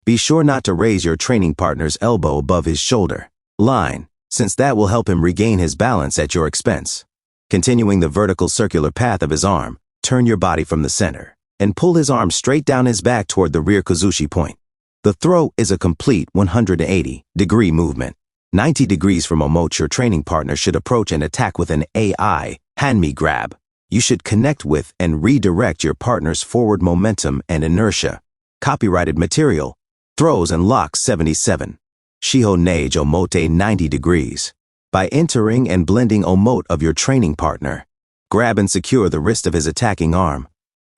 Be sure not to raise your training partner's elbow above his shoulder line, since that will help him regain his balance at your expense. Continuing the vertical circular path of his arm, turn your body from the center and pull his arm straight down his back toward the rear Kazushi point. The throw is a complete 180-degree movement. 90 degrees from Omote, your training partner should approach and attack with an AI, Hanmi grab. You should connect with and redirect your partner's forward momentum and inertia. Copyrighted material. Throws and locks 77. Shiho Nage Omote 90 degrees. By entering and blending Omote of your training partner, grab and secure the wrist of his attacking arm.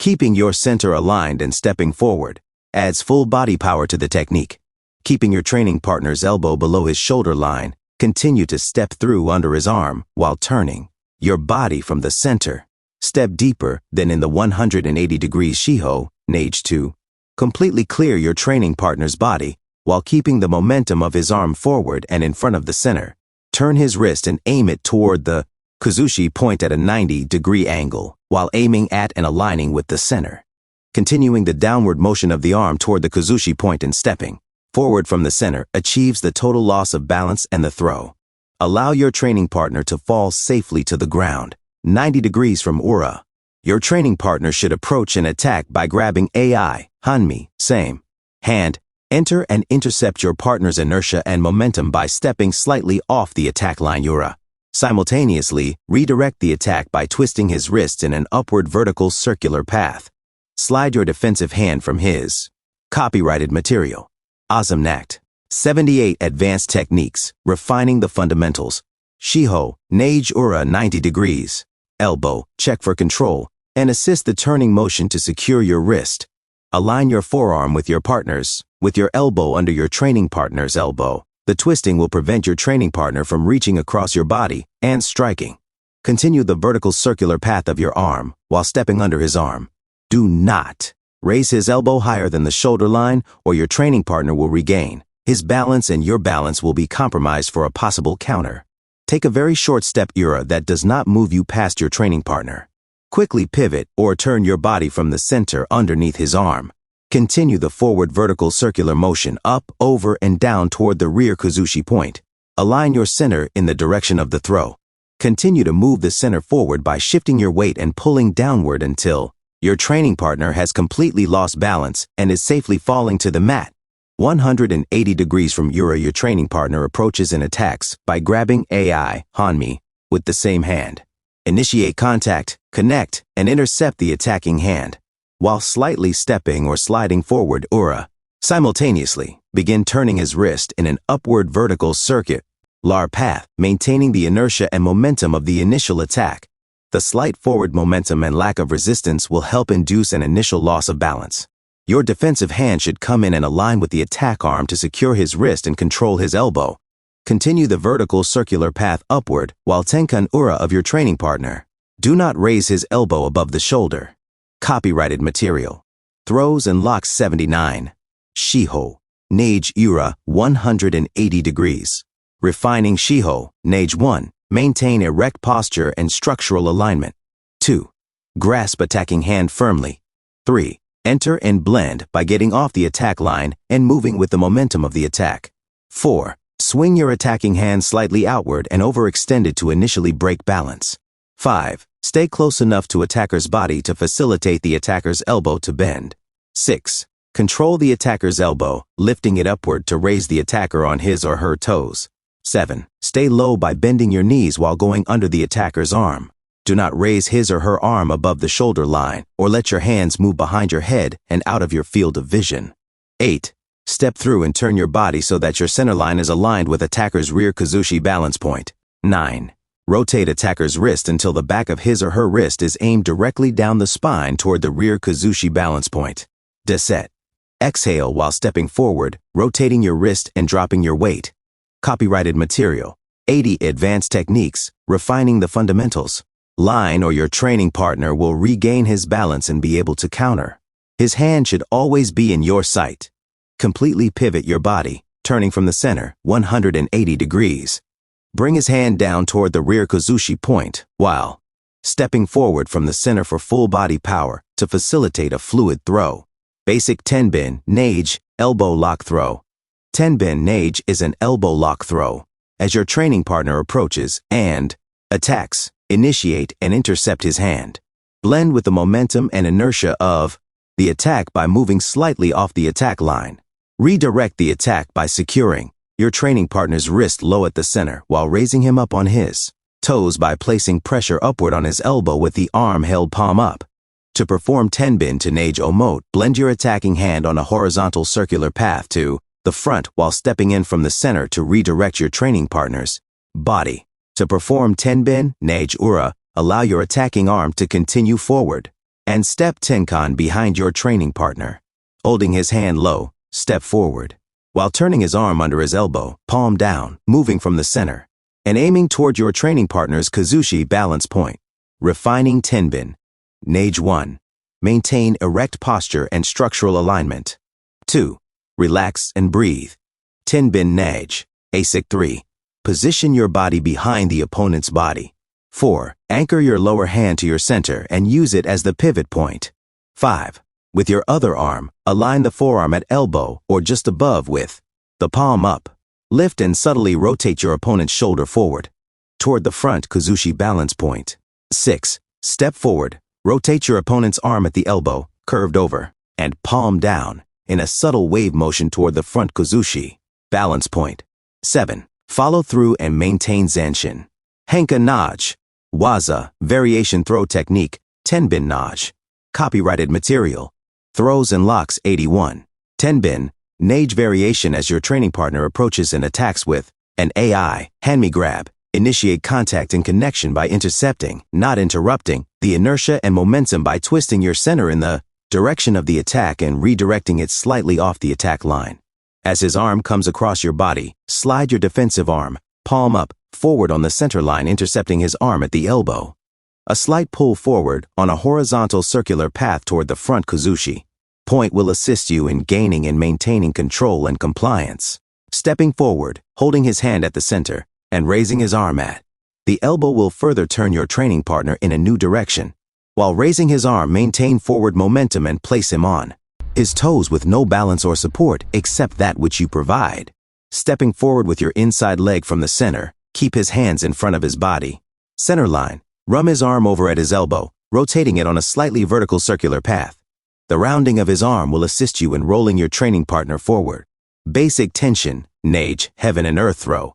Keeping your center aligned and stepping forward adds full body power to the technique. Keeping your training partner's elbow below his shoulder line, continue to step through under his arm while turning your body from the center. Step deeper than in the 180 degrees Shiho, Nage 2. Completely clear your training partner's body while keeping the momentum of his arm forward and in front of the center. Turn his wrist and aim it toward the Kazushi point at a 90-degree angle while aiming at and aligning with the center. Continuing the downward motion of the arm toward the Kazushi point and stepping forward from the center achieves the total loss of balance and the throw. Allow your training partner to fall safely to the ground, 90 degrees from ura. Your training partner should approach and attack by grabbing AI, Hanmi, same, hand. Enter and intercept your partner's inertia and momentum by stepping slightly off the attack line ura. Simultaneously, redirect the attack by twisting his wrists in an upward vertical circular path. Slide your defensive hand from his. Copyrighted material. Azamnact. 78 Advanced Techniques, refining the fundamentals. Shiho, Nage ura 90 degrees. Elbow, check for control, and assist the turning motion to secure your wrist. Align your forearm with your partner's, with your elbow under your training partner's elbow. The twisting will prevent your training partner from reaching across your body and striking. Continue the vertical circular path of your arm while stepping under his arm. Do not raise his elbow higher than the shoulder line or your training partner will regain his balance and your balance will be compromised for a possible counter. Take a very short step ura that does not move you past your training partner. Quickly pivot or turn your body from the center underneath his arm. Continue the forward vertical circular motion up, over, and down toward the rear Kazushi point. Align your center in the direction of the throw. Continue to move the center forward by shifting your weight and pulling downward until your training partner has completely lost balance and is safely falling to the mat. 180 degrees from ura, your training partner approaches and attacks by grabbing AI, Hanmi, with the same hand. Initiate contact, connect, and intercept the attacking hand. While slightly stepping or sliding forward ura, simultaneously begin turning his wrist in an upward vertical circular path, maintaining the inertia and momentum of the initial attack. The slight forward momentum and lack of resistance will help induce an initial loss of balance. Your defensive hand should come in and align with the attack arm to secure his wrist and control his elbow. Continue the vertical circular path upward while tenkan ura of your training partner. Do not raise his elbow above the shoulder. Copyrighted material. Throws and locks 79. Shiho, Nage ura 180 degrees. Refining Shiho, Nage 1. Maintain erect posture and structural alignment. 2. Grasp attacking hand firmly. 3. Enter and blend by getting off the attack line and moving with the momentum of the attack. 4. Swing your attacking hand slightly outward and overextend it to initially break balance. 5. Stay close enough to attacker's body to facilitate the attacker's elbow to bend. 6. Control the attacker's elbow, lifting it upward to raise the attacker on his or her toes. 7. Stay low by bending your knees while going under the attacker's arm. Do not raise his or her arm above the shoulder line or let your hands move behind your head and out of your field of vision. 8. Step through and turn your body so that your center line is aligned with attacker's rear Kazushi balance point. 9. Rotate attacker's wrist until the back of his or her wrist is aimed directly down the spine toward the rear Kazushi balance point. 10. Exhale while stepping forward, rotating your wrist and dropping your weight. Copyrighted material. 80 Advanced techniques, refining the fundamentals. Line or your training partner will regain his balance and be able to counter. His hand should always be in your sight. Completely pivot your body, turning from the center 180 degrees. Bring his hand down toward the rear Kazushi point while stepping forward from the center for full body power to facilitate a fluid throw. Basic Tenbin Nage elbow lock throw. Tenbin Nage is an elbow lock throw. As your training partner approaches and attacks, initiate and intercept his hand. Blend with the momentum and inertia of the attack by moving slightly off the attack line. Redirect the attack by securing your training partner's wrist low at the center while raising him up on his toes by placing pressure upward on his elbow with the arm held palm up. To perform Tenbin to Nage Omote, blend your attacking hand on a horizontal circular path to the front while stepping in from the center to redirect your training partner's body. To perform Tenbin Nage Ura, allow your attacking arm to continue forward and step Tenkan behind your training partner. Holding his hand low, step forward while turning his arm under his elbow, palm down, moving from the center and aiming toward your training partner's Kazushi balance point. Refining Tenbin Nage 1. Maintain erect posture and structural alignment. 2. Relax and breathe. Tenbin Nage Asic 3. Position your body behind the opponent's body. 4. Anchor your lower hand to your center and use it as the pivot point. 5. With your other arm, align the forearm at elbow or just above with the palm up. Lift and subtly rotate your opponent's shoulder forward toward the front Kazushi balance point. 6. Step forward, rotate your opponent's arm at the elbow, curved over, and palm down in a subtle wave motion toward the front Kazushi balance point. 7. Follow through and maintain Zanshin. Henka Nage Waza Variation Throw Technique Tenbin Nage. Copyrighted material. Throws and locks 81. Tenbin Nage variation as your training partner approaches and attacks with an AI hand-me grab. Initiate contact and connection by intercepting, not interrupting, the inertia and momentum by twisting your center in the direction of the attack and redirecting it slightly off the attack line. As his arm comes across your body, slide your defensive arm, palm up, forward on the center line intercepting his arm at the elbow. A slight pull forward on a horizontal circular path toward the front Kazushi point will assist you in gaining and maintaining control and compliance. Stepping forward, holding his hand at the center, and raising his arm at the elbow will further turn your training partner in a new direction. While raising his arm, maintain forward momentum and place him on his toes with no balance or support except that which you provide. Stepping forward with your inside leg from the center, keep his hands in front of his body. Center line, rum his arm over at his elbow, rotating it on a slightly vertical circular path. The rounding of his arm will assist you in rolling your training partner forward. Basic tension, Nage, heaven and earth throw.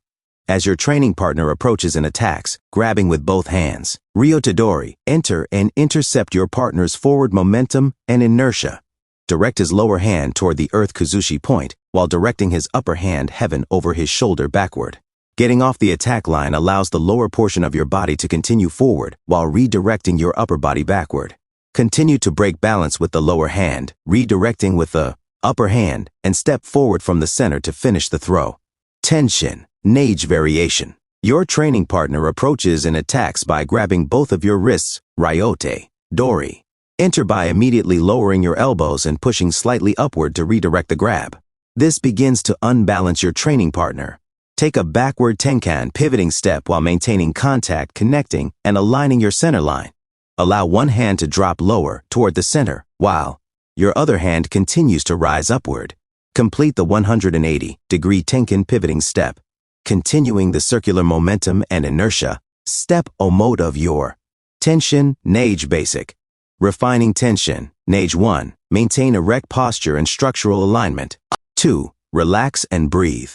As your training partner approaches and attacks, grabbing with both hands, Ryotadori, enter and intercept your partner's forward momentum and inertia. Direct his lower hand toward the earth Kazushi point while directing his upper hand heaven over his shoulder backward. Getting off the attack line allows the lower portion of your body to continue forward while redirecting your upper body backward. Continue to break balance with the lower hand, redirecting with the upper hand, and step forward from the center to finish the throw. Tension, Nage variation. Your training partner approaches and attacks by grabbing both of your wrists, Ryote, Dori. Enter by immediately lowering your elbows and pushing slightly upward to redirect the grab. This begins to unbalance your training partner. Take a backward Tenkan pivoting step while maintaining contact, connecting, and aligning your center line. Allow one hand to drop lower toward the center, while your other hand continues to rise upward. Complete the 180-degree Tenkan pivoting step. Continuing the circular momentum and inertia, step Omote of your Tension Nage Basic. Refining tension, Nage 1. Maintain erect posture and structural alignment. 2. Relax and breathe.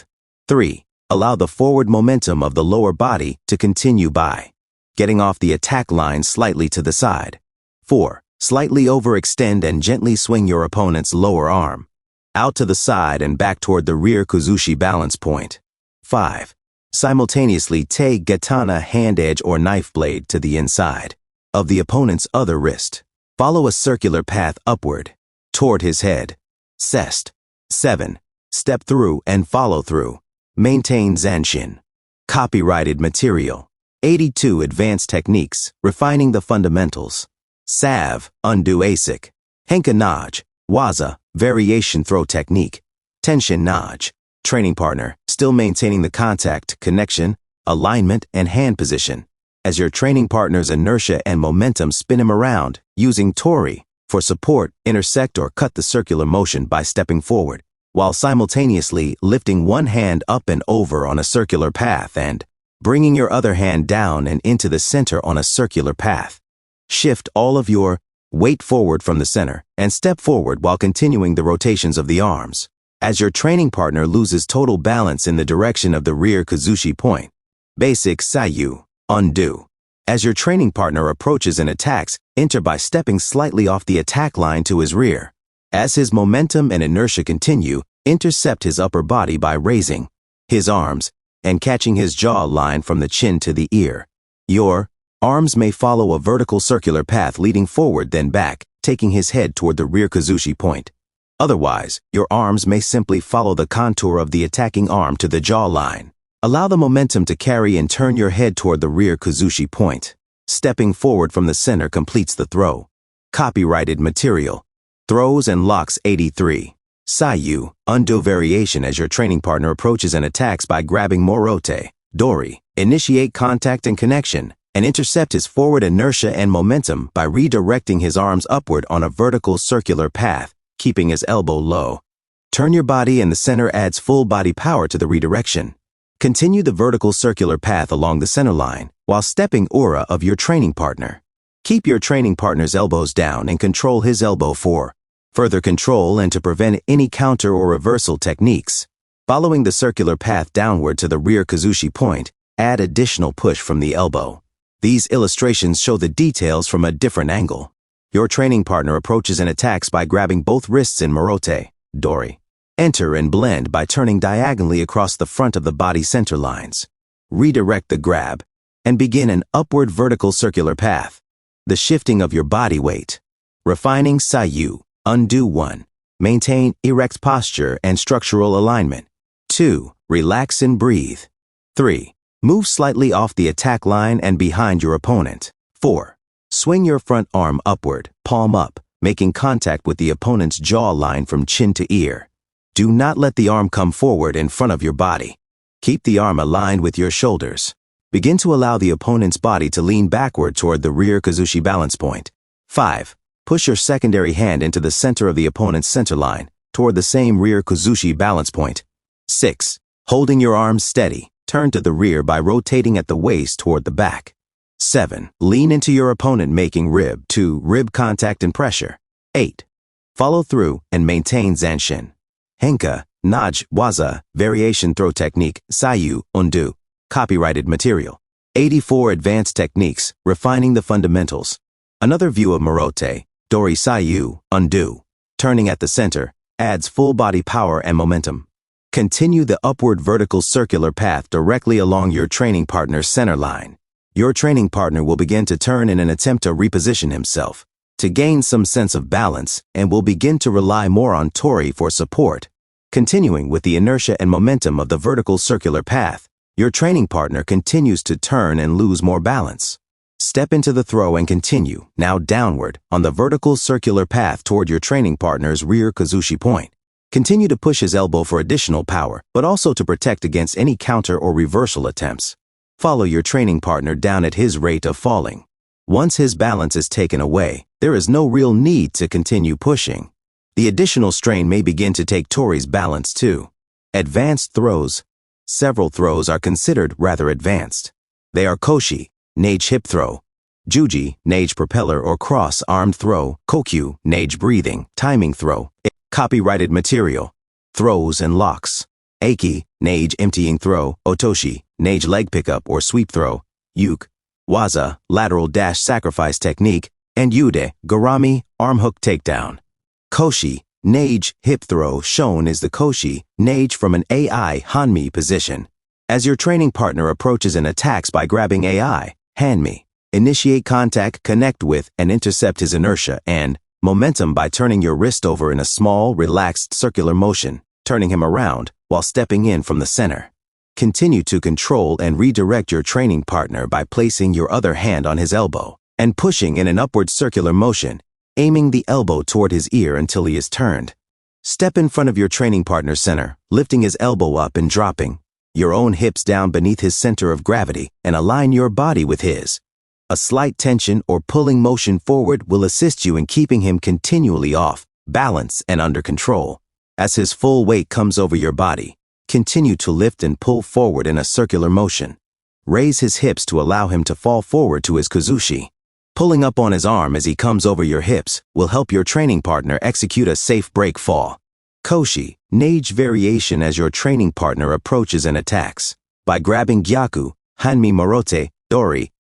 3. Allow the forward momentum of the lower body to continue by getting off the attack line slightly to the side. 4. Slightly overextend and gently swing your opponent's lower arm out to the side and back toward the rear kuzushi balance point. 5. Simultaneously take katana hand edge or knife blade to the inside of the opponent's other wrist. Follow a circular path upward toward his head. 6. 7. Step through and follow through. Maintain zanshin. Copyrighted material. 82 Advanced techniques, refining the fundamentals. Salve, undo ASIC. Henka Naj, Waza, variation throw technique. Tenshin Naj, training partner, still maintaining the contact, connection, alignment, and hand position. As your training partner's inertia and momentum spin him around, using tori for support, intersect or cut the circular motion by stepping forward, while simultaneously lifting one hand up and over on a circular path and bringing your other hand down and into the center on a circular path. Shift all of your weight forward from the center and step forward while continuing the rotations of the arms. As your training partner loses total balance in the direction of the rear kuzushi point. Basic sayu, undo. As your training partner approaches and attacks, enter by stepping slightly off the attack line to his rear. As his momentum and inertia continue, intercept his upper body by raising his arms and catching his jaw line from the chin to the ear. Your arms may follow a vertical circular path leading forward then back, taking his head toward the rear kuzushi point. Otherwise, your arms may simply follow the contour of the attacking arm to the jaw line. Allow the momentum to carry and turn your head toward the rear kuzushi point. Stepping forward from the center completes the throw. Copyrighted material. Throws and locks 83. Sayu, undo variation as your training partner approaches and attacks by grabbing morote, dori, initiate contact and connection, and intercept his forward inertia and momentum by redirecting his arms upward on a vertical circular path, keeping his elbow low. Turn your body and the center adds full body power to the redirection. Continue the vertical circular path along the center line while stepping aura of your training partner. Keep your training partner's elbows down and control his elbow for further control and to prevent any counter or reversal techniques. Following the circular path downward to the rear kuzushi point, add additional push from the elbow. These illustrations show the details from a different angle. Your training partner approaches and attacks by grabbing both wrists in morote, dori. Enter and blend by turning diagonally across the front of the body center lines. Redirect the grab and begin an upward vertical circular path. The shifting of your body weight. Refining sayu, undo 1. Maintain erect posture and structural alignment. 2. Relax and breathe. 3. Move slightly off the attack line and behind your opponent. 4. Swing your front arm upward, palm up, making contact with the opponent's jaw line from chin to ear. Do not let the arm come forward in front of your body. Keep the arm aligned with your shoulders. Begin to allow the opponent's body to lean backward toward the rear kuzushi balance point. 5. Push your secondary hand into the center of the opponent's center line, toward the same rear kuzushi balance point. 6. Holding your arms steady, turn to the rear by rotating at the waist toward the back. 7. Lean into your opponent making rib to rib contact and pressure. 8. Follow through and maintain zanshin. Henka, Naj, Waza, variation throw technique, sayu, undo. Copyrighted material. 84 Advanced techniques, refining the fundamentals. Another view of morote, dori sayu, undo. Turning at the center, adds full body power and momentum. Continue the upward vertical circular path directly along your training partner's center line. Your training partner will begin to turn in an attempt to reposition himself, to gain some sense of balance, and will begin to rely more on tori for support. Continuing with the inertia and momentum of the vertical circular path, your training partner continues to turn and lose more balance. Step into the throw and continue, now downward, on the vertical circular path toward your training partner's rear kuzushi point. Continue to push his elbow for additional power, but also to protect against any counter or reversal attempts. Follow your training partner down at his rate of falling. Once his balance is taken away, there is no real need to continue pushing. The additional strain may begin to take tori's balance too. Advanced throws. Several throws are considered rather advanced. They are koshi, nage hip throw, juji, nage propeller or cross-armed throw, kokyu, nage breathing, timing throw, copyrighted material, throws and locks, aiki, nage emptying throw, otoshi, nage leg pickup or sweep throw, uke, waza, lateral dash sacrifice technique, and yude, garami, arm hook takedown. Koshi, nage, hip throw shown is the koshi, nage from an AI hanmi position. As your training partner approaches and attacks by grabbing AI, hanmi, initiate contact, connect with, and intercept his inertia and momentum by turning your wrist over in a small, relaxed circular motion, turning him around while stepping in from the center. Continue to control and redirect your training partner by placing your other hand on his elbow and pushing in an upward circular motion, aiming the elbow toward his ear until he is turned. Step in front of your training partner's center, lifting his elbow up and dropping your own hips down beneath his center of gravity and align your body with his. A slight tension or pulling motion forward will assist you in keeping him continually off balance and under control. As his full weight comes over your body, continue to lift and pull forward in a circular motion. Raise his hips to allow him to fall forward to his kuzushi. Pulling up on his arm as he comes over your hips will help your training partner execute a safe break fall. Koshi, nage variation as your training partner approaches and attacks. By grabbing gyaku, hanmi morote, dori,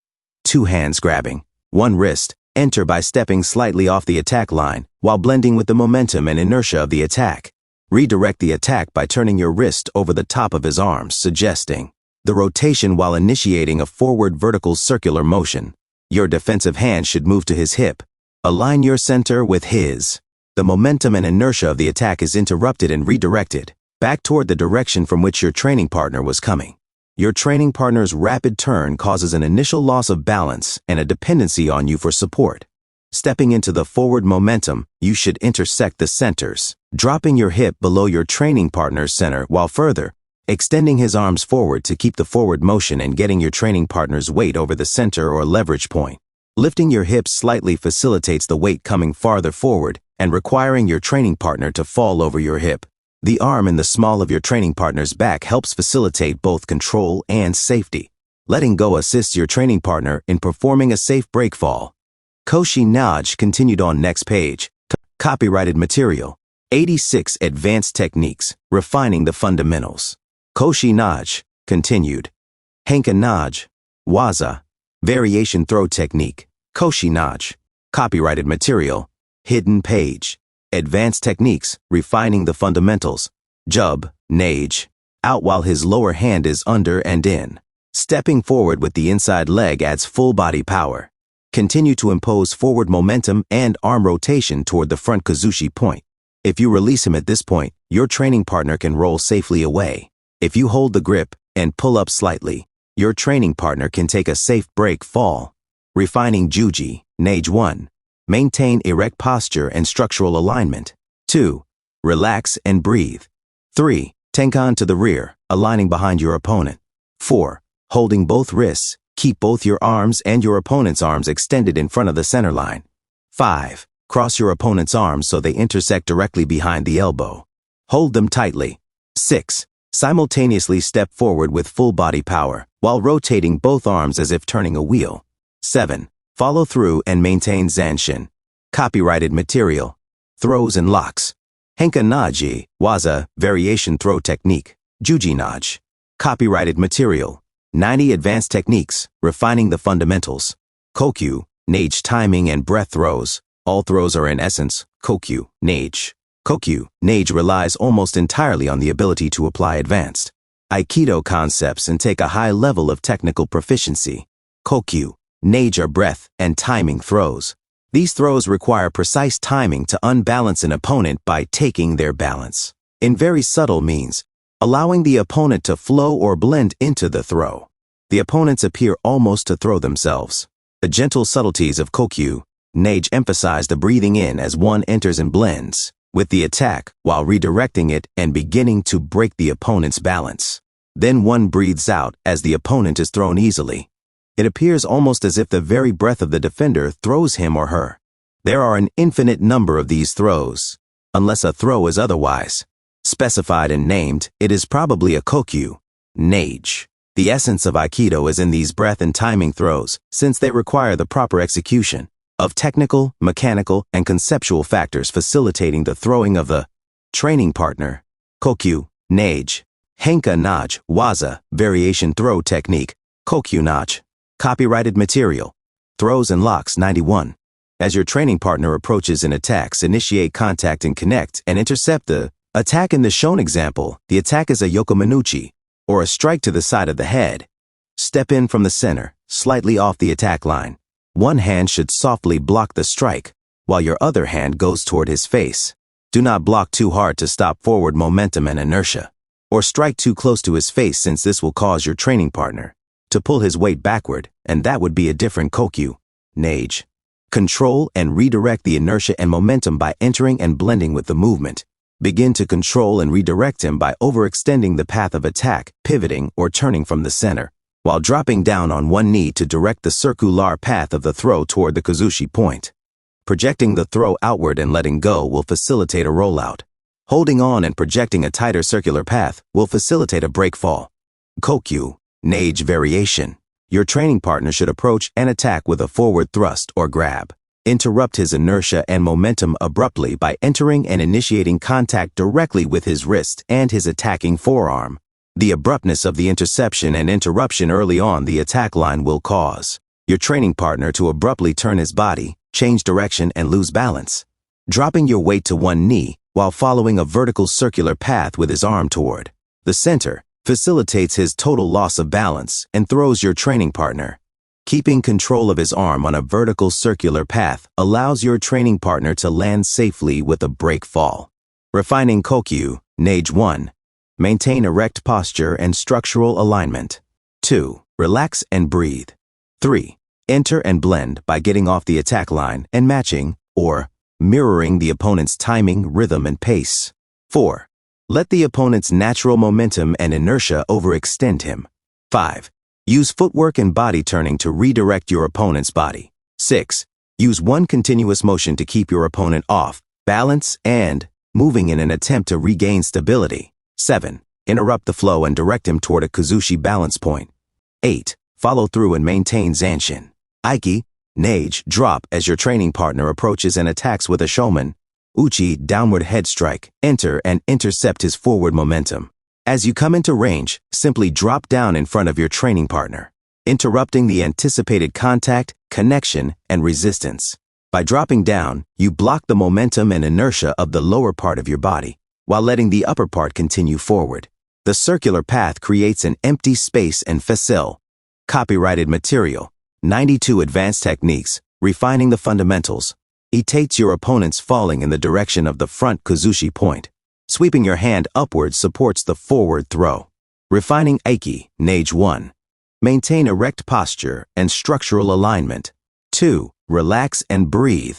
2 hands grabbing, 1 wrist, enter by stepping slightly off the attack line while blending with the momentum and inertia of the attack. Redirect the attack by turning your wrist over the top of his arms, suggesting the rotation while initiating a forward vertical circular motion. Your defensive hand should move to his hip. Align your center with his. The momentum and inertia of the attack is interrupted and redirected back toward the direction from which your training partner was coming. Your training partner's rapid turn causes an initial loss of balance and a dependency on you for support. Stepping into the forward momentum, you should intersect the centers, dropping your hip below your training partner's center while further extending his arms forward to keep the forward motion and getting your training partner's weight over the center or leverage point. Lifting your hips slightly facilitates the weight coming farther forward and requiring your training partner to fall over your hip. The arm in the small of your training partner's back helps facilitate both control and safety. Letting go assists your training partner in performing a safe break fall. Koshi nage continued on next page. Copyrighted material. 86 Advanced Techniques, Refining the Fundamentals. Koshi nage, continued. Henka nage, waza, variation throw technique. Koshi nage, copyrighted material. Hidden page. Advanced Techniques, Refining the Fundamentals. Jub, nage, out while his lower hand is under and in. Stepping forward with the inside leg adds full body power. Continue to impose forward momentum and arm rotation toward the front kuzushi point. If you release him at this point, your training partner can roll safely away. If you hold the grip and pull up slightly, your training partner can take a safe break fall. Refining juji, nage 1. Maintain erect posture and structural alignment. 2. Relax and breathe. 3. Tenkan to the rear, aligning behind your opponent. 4. Holding both wrists, keep both your arms and your opponent's arms extended in front of the center line. 5. Cross your opponent's arms so they intersect directly behind the elbow. Hold them tightly. 6. Simultaneously step forward with full body power while rotating both arms as if turning a wheel. 7. Follow through and maintain zanshin. Copyrighted material. Throws and locks. Henka nage, waza, variation throw technique. Juji nage. Copyrighted material. 90 Advanced Techniques, Refining the Fundamentals. Kokyu, nage timing and breath throws. All throws are in essence, kokyu, nage. Kokyu, nage relies almost entirely on the ability to apply advanced Aikido concepts and take a high level of technical proficiency. Kokyu, nage are breath and timing throws. These throws require precise timing to unbalance an opponent by taking their balance. In very subtle means, allowing the opponent to flow or blend into the throw. The opponents appear almost to throw themselves. The gentle subtleties of kokyu, nage emphasize the breathing in as one enters and blends with the attack while redirecting it and beginning to break the opponent's balance. Then one breathes out as the opponent is thrown easily. It appears almost as if the very breath of the defender throws him or her. There are an infinite number of these throws. Unless a throw is otherwise specified and named, it is probably a kokyu, nage. The essence of Aikido is in these breath and timing throws, since they require the proper execution of technical, mechanical, and conceptual factors facilitating the throwing of the training partner. Kokyu, nage. Henka nage, waza, variation throw technique. Kokyu nage. Copyrighted material. Throws and locks 91. As your training partner approaches and attacks, initiate contact and connect and intercept the attack. In the shown example, the attack is a yokomanuchi, or a strike to the side of the head. Step in from the center, slightly off the attack line. One hand should softly block the strike, while your other hand goes toward his face. Do not block too hard to stop forward momentum and inertia, or strike too close to his face, since this will cause your training partner to pull his weight backward, and that would be a different kokyu, nage. Control and redirect the inertia and momentum by entering and blending with the movement. Begin to control and redirect him by overextending the path of attack, pivoting or turning from the center, while dropping down on one knee to direct the circular path of the throw toward the kazushi point. Projecting the throw outward and letting go will facilitate a rollout. Holding on and projecting a tighter circular path will facilitate a break fall. Kokyu, nage variation. Your training partner should approach and attack with a forward thrust or grab. Interrupt his inertia and momentum abruptly by entering and initiating contact directly with his wrist and his attacking forearm. The abruptness of the interception and interruption early on the attack line will cause your training partner to abruptly turn his body, change direction, and lose balance. Dropping your weight to one knee while following a vertical circular path with his arm toward the center facilitates his total loss of balance and throws your training partner. Keeping control of his arm on a vertical circular path allows your training partner to land safely with a break fall. Refining kokyu, nage 1. Maintain erect posture and structural alignment. 2. Relax and breathe. 3. Enter and blend by getting off the attack line and matching or mirroring the opponent's timing, rhythm, and pace. 4. Let the opponent's natural momentum and inertia overextend him. 5. Use footwork and body turning to redirect your opponent's body. 6. Use one continuous motion to keep your opponent off balance and moving in an attempt to regain stability. 7. Interrupt the flow and direct him toward a kazushi balance point. 8. Follow through and maintain zanshin. Aiki, nage, drop as your training partner approaches and attacks with a shoman. Uchi, downward head strike, enter and intercept his forward momentum. As you come into range, simply drop down in front of your training partner, interrupting the anticipated contact, connection, and resistance. By dropping down, you block the momentum and inertia of the lower part of your body, while letting the upper part continue forward. The circular path creates an empty space and facile. Copyrighted material. 92 Advanced techniques, refining the fundamentals. Itates your opponent's falling in the direction of the front kazushi point. Sweeping your hand upward supports the forward throw. Refining Aiki, nage 1. Maintain erect posture and structural alignment. 2. Relax and breathe.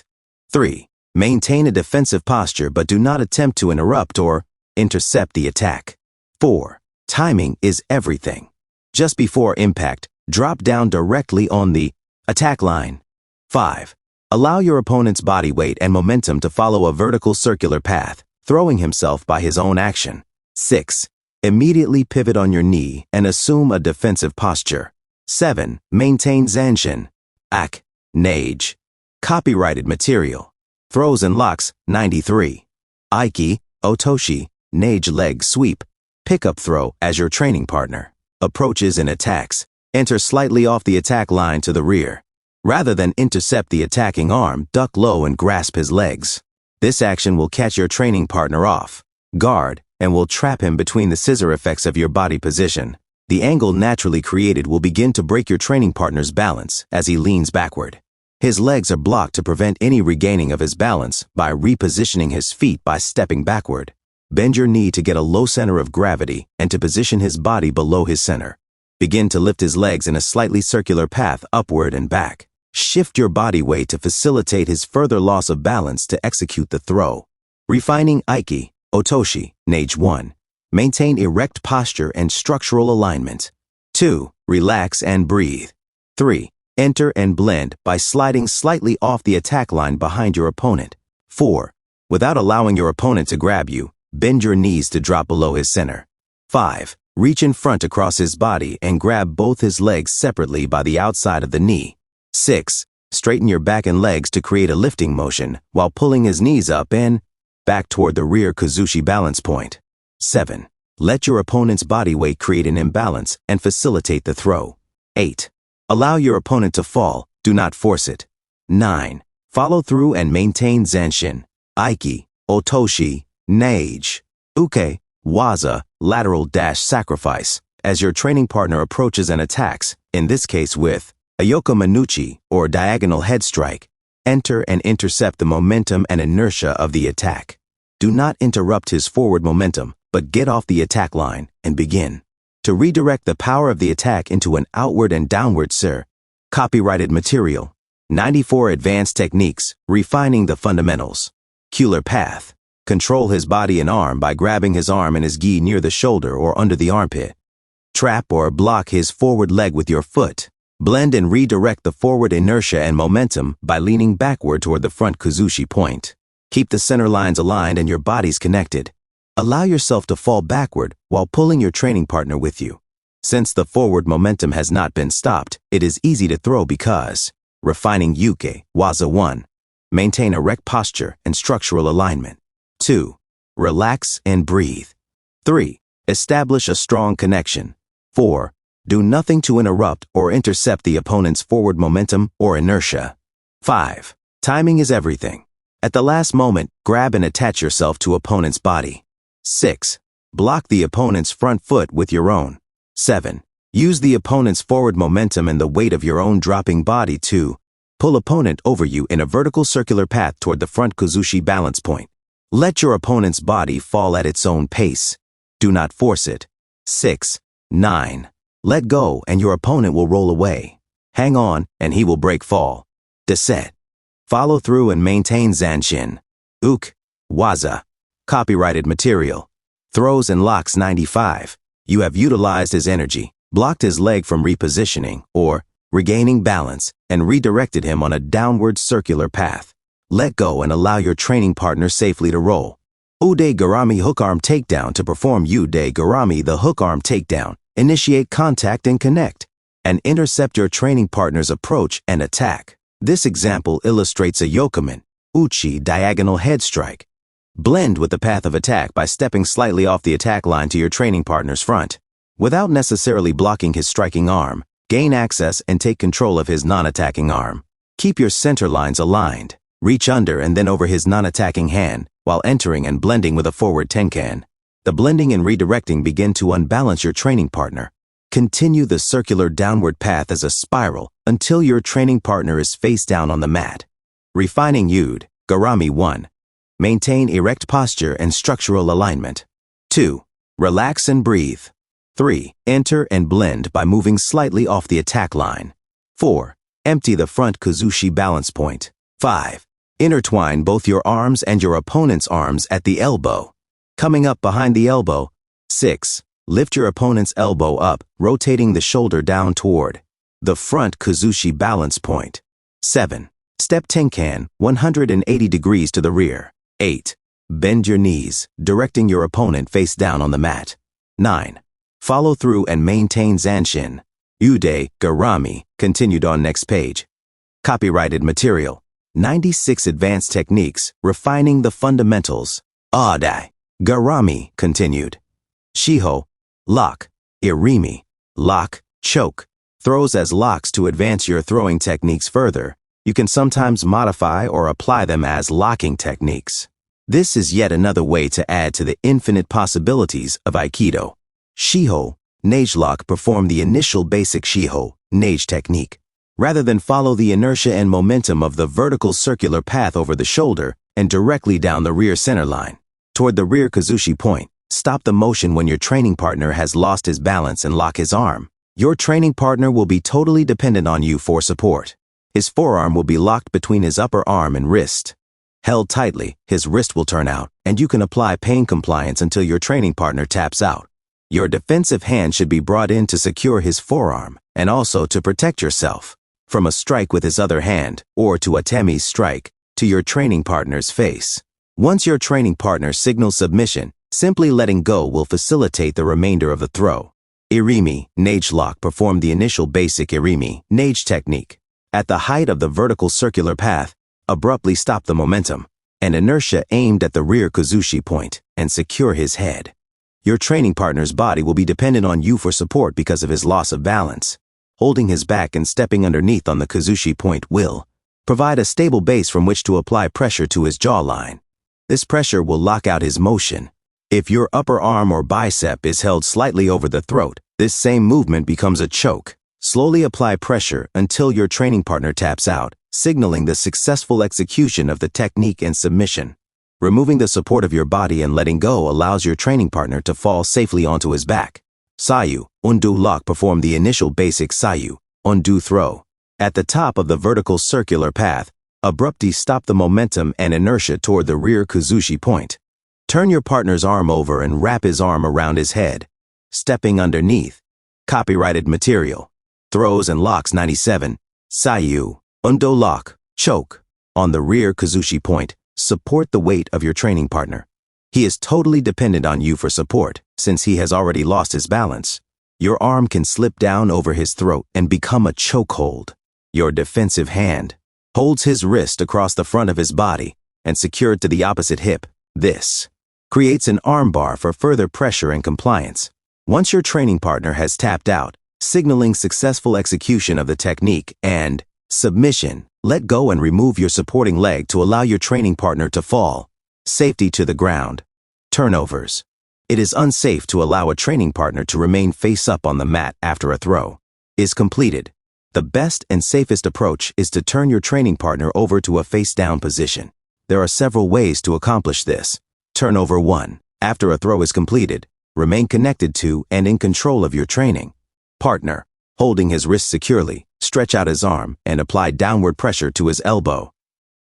3. Maintain a defensive posture but do not attempt to interrupt or intercept the attack. 4. Timing is everything. Just before impact, drop down directly on the attack line. 5. Allow your opponent's body weight and momentum to follow a vertical circular path, throwing himself by his own action. 6. Immediately pivot on your knee and assume a defensive posture. 7. Maintain zanshin. Ak, nage. Copyrighted material. Throws and locks 93. Aiki, otoshi, nage leg sweep. Pickup throw as your training partner approaches and attacks. Enter slightly off the attack line to the rear. Rather than intercept the attacking arm, duck low and grasp his legs. This action will catch your training partner off guard and will trap him between the scissor effects of your body position. The angle naturally created will begin to break your training partner's balance as he leans backward. His legs are blocked to prevent any regaining of his balance by repositioning his feet by stepping backward. Bend your knee to get a low center of gravity and to position his body below his center. Begin to lift his legs in a slightly circular path upward and back. Shift your body weight to facilitate his further loss of balance to execute the throw. Refining Aiki, otoshi, nage 1. Maintain erect posture and structural alignment. 2. Relax and breathe. 3. Enter and blend by sliding slightly off the attack line behind your opponent. 4. Without allowing your opponent to grab you, bend your knees to drop below his center. 5. Reach in front across his body and grab both his legs separately by the outside of the knee. 6. Straighten your back and legs to create a lifting motion while pulling his knees up and back toward the rear kazushi balance point. 7. Let your opponent's body weight create an imbalance and facilitate the throw. 8. Allow your opponent to fall, do not force it. 9. Follow through and maintain Zanshin. Aiki, Otoshi, Nage, Uke, Waza, lateral dash sacrifice, as your training partner approaches and attacks, in this case with Ayoko Manuchi or diagonal head strike. Enter and intercept the momentum and inertia of the attack. Do not interrupt his forward momentum, but get off the attack line and begin. To redirect the power of the attack into an outward and downward sir. Copyrighted material. 94 Advanced Techniques, refining the fundamentals. Cular path. Control his body and arm by grabbing his arm and his gi near the shoulder or under the armpit. Trap or block his forward leg with your foot. Blend and redirect the forward inertia and momentum by leaning backward toward the front kuzushi point. Keep the center lines aligned and your bodies connected. Allow yourself to fall backward while pulling your training partner with you. Since the forward momentum has not been stopped, it is easy to throw because refining Yuke, Waza 1. Maintain erect posture and structural alignment. 2. Relax and breathe. 3. Establish a strong connection. 4. Do nothing to interrupt or intercept the opponent's forward momentum or inertia. 5. Timing is everything. At the last moment, grab and attach yourself to opponent's body. 6. Block the opponent's front foot with your own. 7. Use the opponent's forward momentum and the weight of your own dropping body to pull opponent over you in a vertical circular path toward the front kuzushi balance point. Let your opponent's body fall at its own pace. Do not force it. 6. 9. Let go and your opponent will roll away. Hang on and he will break fall. Deset. Follow through and maintain Zanshin. Uke, Waza. Copyrighted material. Throws and locks 95. You have utilized his energy, blocked his leg from repositioning or regaining balance, and redirected him on a downward circular path. Let go and allow your training partner safely to roll. Ude Garami hook arm takedown. To perform Ude Garami the hook arm takedown, initiate contact and connect, and intercept your training partner's approach and attack. This example illustrates a yokomen, uchi diagonal head strike. Blend with the path of attack by stepping slightly off the attack line to your training partner's front. Without necessarily blocking his striking arm, gain access and take control of his non-attacking arm. Keep your center lines aligned. Reach under and then over his non-attacking hand while entering and blending with a forward tenkan. The blending and redirecting begin to unbalance your training partner. Continue the circular downward path as a spiral until your training partner is face down on the mat. Refining Ude Garami 1. Maintain erect posture and structural alignment. 2. Relax and breathe. 3. Enter and blend by moving slightly off the attack line. 4. Empty the front kuzushi balance point. 5. Intertwine both your arms and your opponent's arms at the elbow. Coming up behind the elbow. 6. Lift your opponent's elbow up, rotating the shoulder down toward the front kuzushi balance point. 7. Step tenkan 180 degrees to the rear. 8. Bend your knees, directing your opponent face down on the mat. 9. Follow through and maintain Zanshin. Ude Garami, continued on next page. Copyrighted material. 96 Advanced Techniques, refining the fundamentals. Ude Garami, continued. Shiho, lock. Irimi, lock, choke. Throws as locks. To advance your throwing techniques further, you can sometimes modify or apply them as locking techniques. This is yet another way to add to the infinite possibilities of Aikido. Shiho, Nage lock. Perform the initial basic Shiho, Nage technique. Rather than follow the inertia and momentum of the vertical circular path over the shoulder and directly down the rear center line toward the rear kuzushi point, stop the motion when your training partner has lost his balance and lock his arm. Your training partner will be totally dependent on you for support. His forearm will be locked between his upper arm and wrist. Held tightly, his wrist will turn out, and you can apply pain compliance until your training partner taps out. Your defensive hand should be brought in to secure his forearm, and also to protect yourself from a strike with his other hand, or to a Temi's strike, to your training partner's face. Once your training partner signals submission, simply letting go will facilitate the remainder of the throw. Irimi, Nage lock. Perform the initial basic Irimi, Nage technique. At the height of the vertical circular path, abruptly stop the momentum and inertia aimed at the rear kuzushi point and secure his head. Your training partner's body will be dependent on you for support because of his loss of balance. holding his back and stepping underneath on the Kazushi point will provide a stable base from which to apply pressure to his jawline. This pressure will lock out his motion. If your upper arm or bicep is held slightly over the throat, this same movement becomes a choke. Slowly apply pressure until your training partner taps out, signaling the successful execution of the technique in submission. Removing the support of your body and letting go allows your training partner to fall safely onto his back. Sayu, undo lock. Perform the initial basic Sayu, undo throw. At the top of the vertical circular path, abruptly stop the momentum and inertia toward the rear Kazushi point. Turn your partner's arm over and wrap his arm around his head. Stepping underneath. Copyrighted material. Throws and locks 97. Sayu, undo lock, choke. On the rear Kazushi point, support the weight of your training partner. He is totally dependent on you for support, since he has already lost his balance. Your arm can slip down over his throat and become a chokehold. Your defensive hand holds his wrist across the front of his body and secured to the opposite hip. This creates an armbar for further pressure and compliance. Once your training partner has tapped out, signaling successful execution of the technique and submission, let go and remove your supporting leg to allow your training partner to fall. Safety to the ground. Turnovers. It is unsafe to allow a training partner to remain face up on the mat after a throw is completed. The best and safest approach is to turn your training partner over to a face-down position. There are several ways to accomplish this. Turnover 1. After a throw is completed, remain connected to and in control of your training partner. Holding his wrist securely, stretch out his arm and apply downward pressure to his elbow.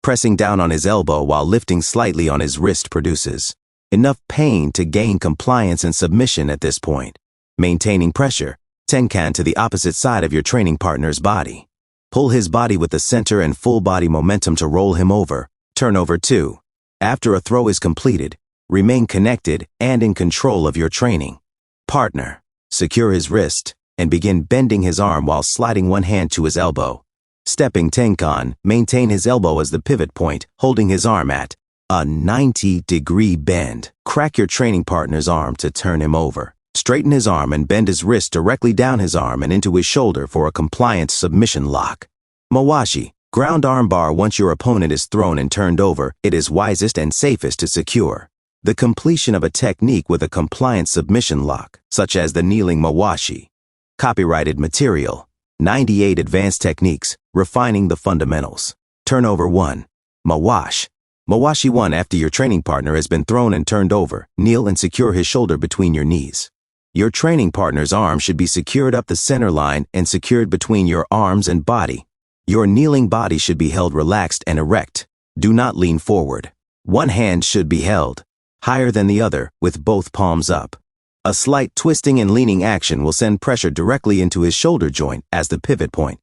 Pressing down on his elbow while lifting slightly on his wrist produces enough pain to gain compliance and submission at this point. Maintaining pressure. Tenkan to the opposite side of your training partner's body. Pull his body with the center and full body momentum to roll him over. Turnover 2. After a throw is completed, remain connected and in control of your training partner. Secure his wrist and begin bending his arm while sliding one hand to his elbow. Stepping Tenkan, maintain his elbow as the pivot point, holding his arm at a 90-degree bend. Crack your training partner's arm to turn him over. Straighten his arm and bend his wrist directly down his arm and into his shoulder for a compliant submission lock. Mawashi, ground arm bar. Once your opponent is thrown and turned over, it is wisest and safest to secure the completion of a technique with a compliant submission lock, such as the kneeling Mawashi. Copyrighted material. 98 Advanced Techniques, refining the fundamentals. Turnover 1. Mawashi. Mawashi 1. After your training partner has been thrown and turned over, kneel and secure his shoulder between your knees. Your training partner's arm should be secured up the center line and secured between your arms and body. Your kneeling body should be held relaxed and erect. Do not lean forward. One hand should be held higher than the other with both palms up. A slight twisting and leaning action will send pressure directly into his shoulder joint as the pivot point.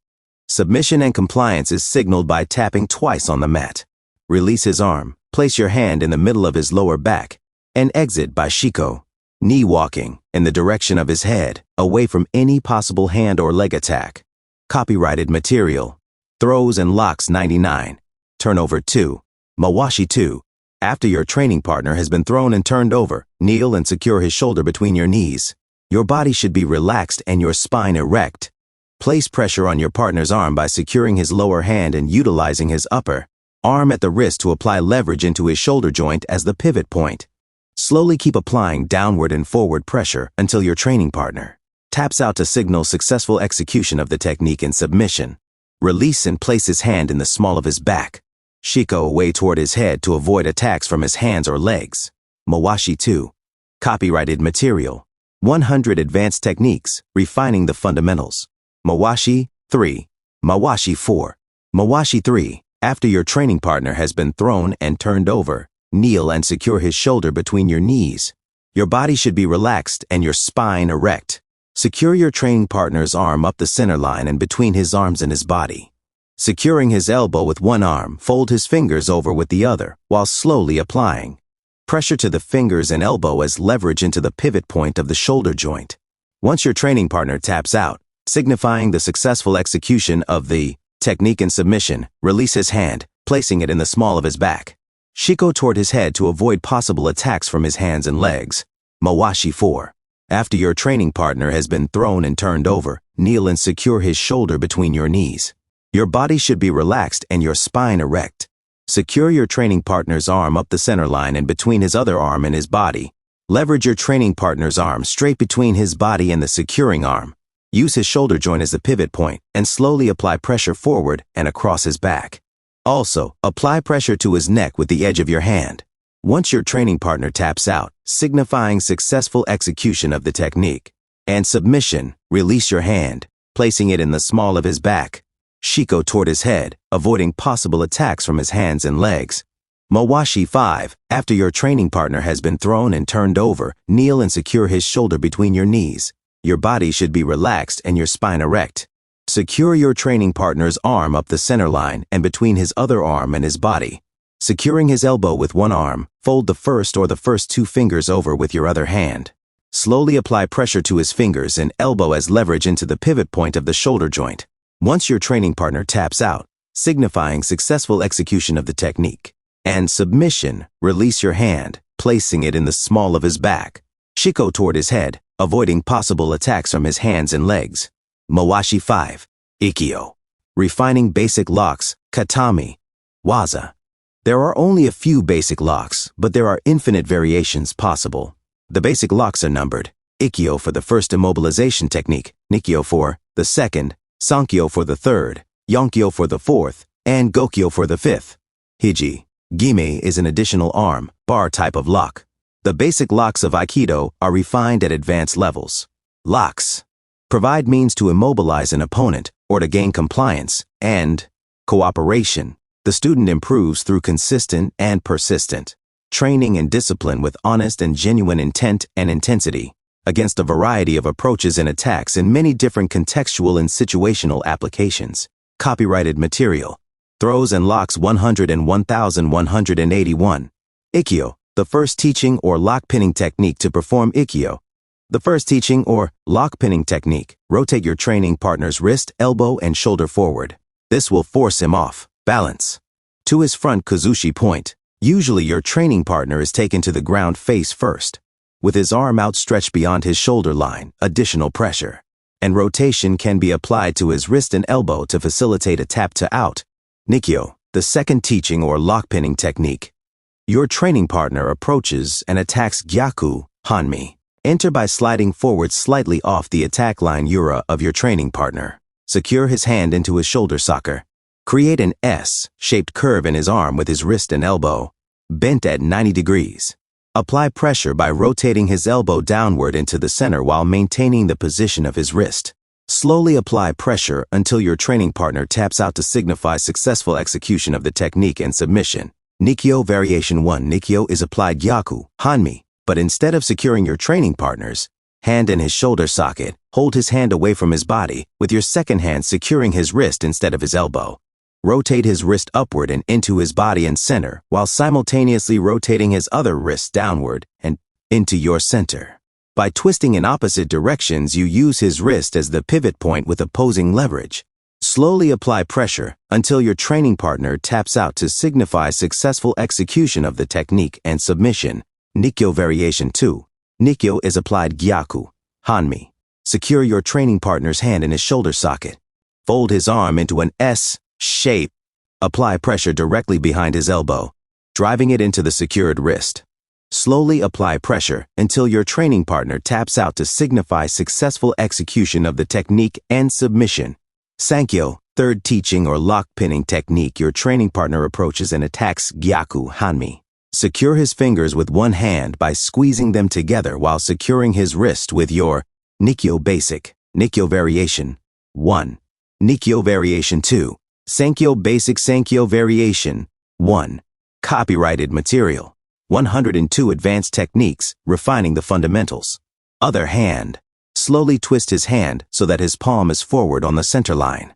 Submission and compliance is signaled by tapping twice on the mat. Release his arm, place your hand in the middle of his lower back, and exit by Shiko. Knee walking in the direction of his head, away from any possible hand or leg attack. Copyrighted material. Throws and locks 99. Turnover 2. Mawashi 2. After your training partner has been thrown and turned over, kneel and secure his shoulder between your knees. Your body should be relaxed and your spine erect. Place pressure on your partner's arm by securing his lower hand and utilizing his upper arm at the wrist to apply leverage into his shoulder joint as the pivot point. Slowly keep applying downward and forward pressure until your training partner taps out to signal successful execution of the technique in submission. Release and place his hand in the small of his back. Shiko away toward his head to avoid attacks from his hands or legs. Mawashi 2. Copyrighted material. 100 Advanced Techniques, refining the fundamentals. Mawashi 3. Mawashi 4. Mawashi 3. After your training partner has been thrown and turned over, kneel and secure his shoulder between your knees. Your body should be relaxed and your spine erect. Secure your training partner's arm up the center line and between his arms and his body. Securing his elbow with one arm, fold his fingers over with the other while slowly applying pressure to the fingers and elbow as leverage into the pivot point of the shoulder joint. Once your training partner taps out, signifying the successful execution of the technique in submission, release his hand, placing it in the small of his back. Shiko toward his head to avoid possible attacks from his hands and legs. Mawashi 4. After your training partner has been thrown and turned over, kneel and secure his shoulder between your knees. Your body should be relaxed and your spine erect. Secure your training partner's arm up the center line and between his other arm and his body. Leverage your training partner's arm straight between his body and the securing arm. Use his shoulder joint as the pivot point and slowly apply pressure forward and across his back. Also, apply pressure to his neck with the edge of your hand. Once your training partner taps out, signifying successful execution of the technique, and submission, release your hand, placing it in the small of his back. Shiko toward his head, avoiding possible attacks from his hands and legs. Mawashi 5. After your training partner has been thrown and turned over, kneel and secure his shoulder between your knees. Your body should be relaxed and your spine erect. Secure your training partner's arm up the center line and between his other arm and his body. Securing his elbow with one arm, fold the first or the first two fingers over with your other hand. Slowly apply pressure to his fingers and elbow as leverage into the pivot point of the shoulder joint. Once your training partner taps out, signifying successful execution of the technique, and submission, release your hand, placing it in the small of his back. Shiko toward his head, avoiding possible attacks from his hands and legs. Mawashi 5. Ikkyo. Refining basic locks, katami, waza. There are only a few basic locks, but there are infinite variations possible. The basic locks are numbered: Ikkyo for the first immobilization technique, Nikkyo for the second, Sankyo for the third, Yonkyo for the fourth, and Gokyo for the fifth. Hiji, Gime is an additional arm, bar type of lock. The basic locks of Aikido are refined at advanced levels. Locks provide means to immobilize an opponent or to gain compliance and cooperation. The student improves through consistent and persistent training and discipline with honest and genuine intent and intensity against a variety of approaches and attacks in many different contextual and situational applications. Copyrighted material. Throws and locks 101,181. Ikkyo, the first teaching or lock pinning technique to perform Ikkyo. The first teaching or lock pinning technique. Rotate your training partner's wrist, elbow, and shoulder forward. This will force him off balance to his front Kazushi point. Usually your training partner is taken to the ground face first, with his arm outstretched beyond his shoulder line. Additional pressure and rotation can be applied to his wrist and elbow to facilitate a tap to out. Nikkyo, the second teaching or lock pinning technique. Your training partner approaches and attacks Gyaku, Hanmi. Enter by sliding forward slightly off the attack line Yura of your training partner. Secure his hand into his shoulder socket. Create an S-shaped curve in his arm with his wrist and elbow, bent at 90 degrees. Apply pressure by rotating his elbow downward into the center while maintaining the position of his wrist. Slowly apply pressure until your training partner taps out to signify successful execution of the technique and submission. Nikkyo Variation 1. Nikkyo is applied Gyaku, Hanmi, but instead of securing your training partner's hand in his shoulder socket, hold his hand away from his body, with your second hand securing his wrist instead of his elbow. Rotate his wrist upward and into his body and center, while simultaneously rotating his other wrist downward and into your center. By twisting in opposite directions, you use his wrist as the pivot point with opposing leverage. Slowly apply pressure until your training partner taps out to signify successful execution of the technique and submission. Nikkyo Variation 2. Nikkyo is applied Gyaku, Hanmi. Secure your training partner's hand in his shoulder socket. Fold his arm into an S shape. Apply pressure directly behind his elbow, driving it into the secured wrist. Slowly apply pressure until your training partner taps out to signify successful execution of the technique and submission. Sankyo, third teaching or lock pinning technique. Your training partner approaches and attacks Gyaku, Hanmi. Secure his fingers with one hand by squeezing them together while securing his wrist with your Nikkyo Basic. Nikkyo Variation 1. Nikkyo Variation 2. Sankyo Basic. Sankyo Variation 1. Copyrighted material. 102 Advanced techniques, refining the fundamentals. Other hand. Slowly twist his hand so that his palm is forward on the center line.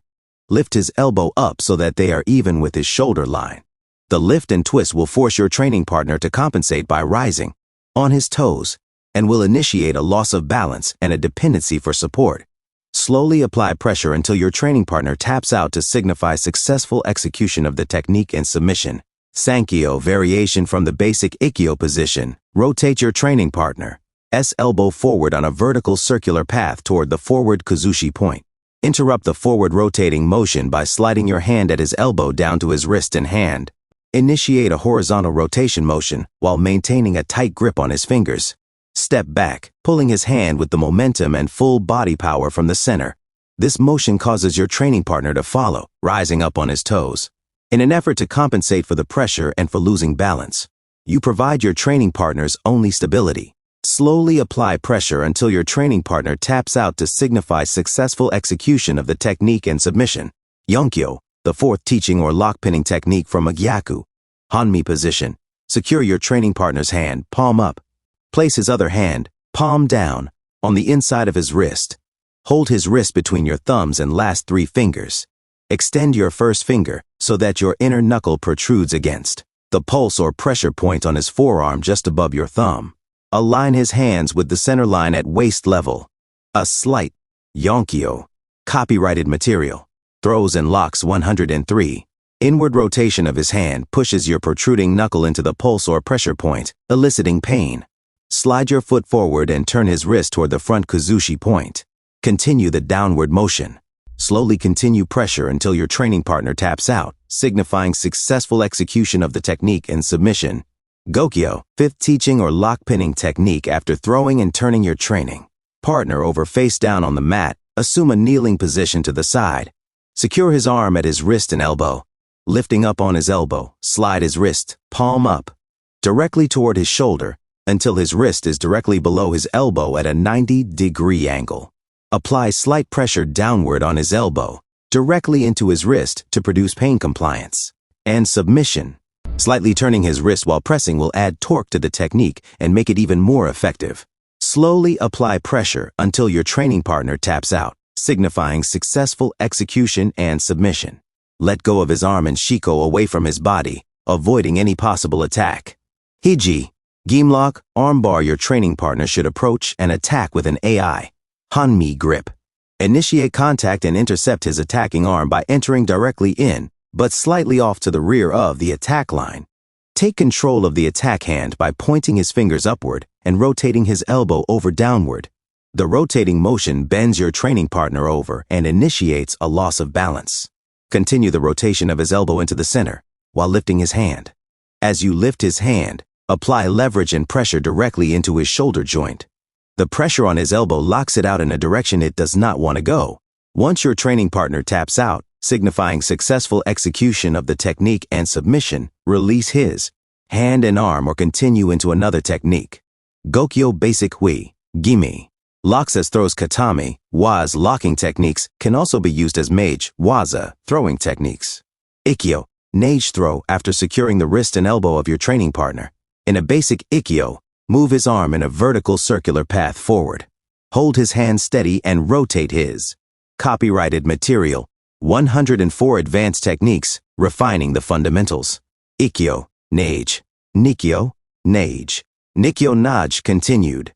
Lift his elbow up so that they are even with his shoulder line. The lift and twist will force your training partner to compensate by rising on his toes and will initiate a loss of balance and a dependency for support. Slowly apply pressure until your training partner taps out to signify successful execution of the technique and submission. Sankyo Variation from the basic Ikkyo position. Rotate your training partner. S elbow forward on a vertical circular path toward the forward Kuzushi point. Interrupt the forward rotating motion by sliding your hand at his elbow down to his wrist and hand. Initiate a horizontal rotation motion while maintaining a tight grip on his fingers. Step back, pulling his hand with the momentum and full body power from the center. This motion causes your training partner to follow, rising up on his toes. In an effort to compensate for the pressure and for losing balance, you provide your training partner's only stability. Slowly apply pressure until your training partner taps out to signify successful execution of the technique and submission. Yonkyo, the fourth teaching or lock pinning technique from a gyaku. Hanmi position. Secure your training partner's hand, palm up. Place his other hand, palm down, on the inside of his wrist. Hold his wrist between your thumbs and last 3 fingers. Extend your first finger so that your inner knuckle protrudes against the pulse or pressure point on his forearm just above your thumb. Align his hands with the center line at waist level. A slight yonkyo. Copyrighted material. Throws and locks 103. Inward rotation of his hand pushes your protruding knuckle into the pulse or pressure point, eliciting pain. Slide your foot forward and turn his wrist toward the front Kuzushi point. Continue the downward motion. Slowly continue pressure until your training partner taps out, signifying successful execution of the technique and submission. Gokyo, fifth teaching or lock pinning technique after throwing and turning your training partner over face down on the mat, assume a kneeling position to the side. Secure his arm at his wrist and elbow. Lifting up on his elbow, slide his wrist, palm up, directly toward his shoulder until his wrist is directly below his elbow at a 90-degree angle. Apply slight pressure downward on his elbow, directly into his wrist to produce pain compliance. And submission. Slightly turning his wrist while pressing will add torque to the technique and make it even more effective. Slowly apply pressure until your training partner taps out, signifying successful execution and submission. Let go of his arm and shiko away from his body, avoiding any possible attack. Hiji, Gimlock, armbar. Your training partner should approach and attack with an AI. Hanmi grip. Initiate contact and intercept his attacking arm by entering directly in, but slightly off to the rear of the attack line. Take control of the attack hand by pointing his fingers upward and rotating his elbow over downward. The rotating motion bends your training partner over and initiates a loss of balance. Continue the rotation of his elbow into the center while lifting his hand. As you lift his hand, apply leverage and pressure directly into his shoulder joint. The pressure on his elbow locks it out in a direction it does not want to go. Once your training partner taps out, signifying successful execution of the technique and submission, release his hand and arm or continue into another technique. Gokyo Basic Hui, Gimi. Locks as throws katami, waza locking techniques can also be used as mage, waza throwing techniques. Ikkyo, nage throw after securing the wrist and elbow of your training partner. In a basic ikkyo, move his arm in a vertical circular path forward. Hold his hand steady and rotate his. Copyrighted material. 104 advanced techniques, refining the fundamentals. Ikkyo, nage. Nikkyo, nage. Nikkyo nage continued.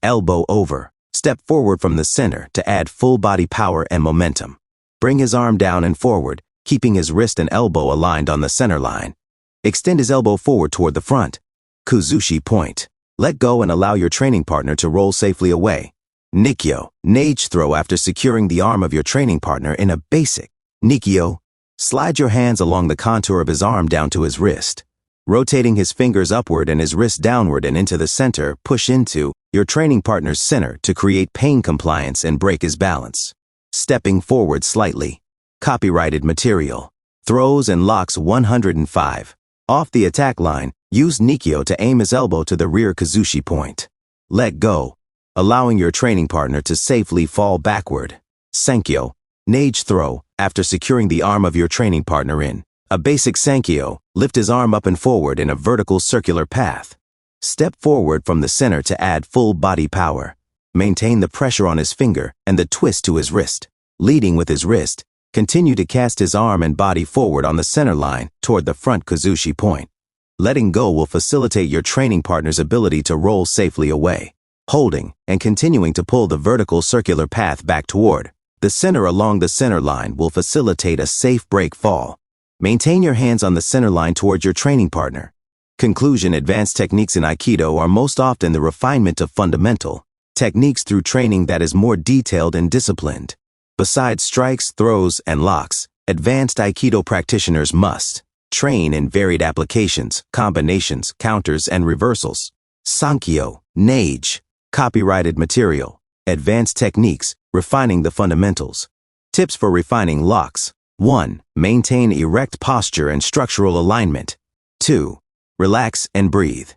Elbow over. Step forward from the center to add full body power and momentum. Bring his arm down and forward, keeping his wrist and elbow aligned on the center line. Extend his elbow forward toward the front. Kuzushi point. Let go and allow your training partner to roll safely away. Nikkyo, nage throw after securing the arm of your training partner in a basic. Nikkyo, slide your hands along the contour of his arm down to his wrist. Rotating his fingers upward and his wrist downward and into the center, push into your training partner's center to create pain compliance and break his balance. Stepping forward slightly. Copyrighted material. Throws and locks 105. Off the attack line, use Nikkyo to aim his elbow to the rear Kuzushi point. Let go, allowing your training partner to safely fall backward. Senkyo, nage throw after securing the arm of your training partner in a basic Senkyo, lift his arm up and forward in a vertical circular path. Step forward from the center to add full body power. Maintain the pressure on his finger and the twist to his wrist. Leading with his wrist, continue to cast his arm and body forward on the center line toward the front Kuzushi point. Letting go will facilitate your training partner's ability to roll safely away. Holding and continuing to pull the vertical circular path back toward the center along the center line will facilitate a safe break fall. Maintain your hands on the center line towards your training partner. Conclusion: advanced techniques in Aikido are most often the refinement of fundamental techniques through training that is more detailed and disciplined. Besides strikes, throws, and locks, advanced Aikido practitioners must train in varied applications, combinations, counters, and reversals. Sankyo, Nage, copyrighted material. Advanced techniques, refining the fundamentals. Tips for refining locks. 1. Maintain erect posture and structural alignment. 2. Relax and breathe.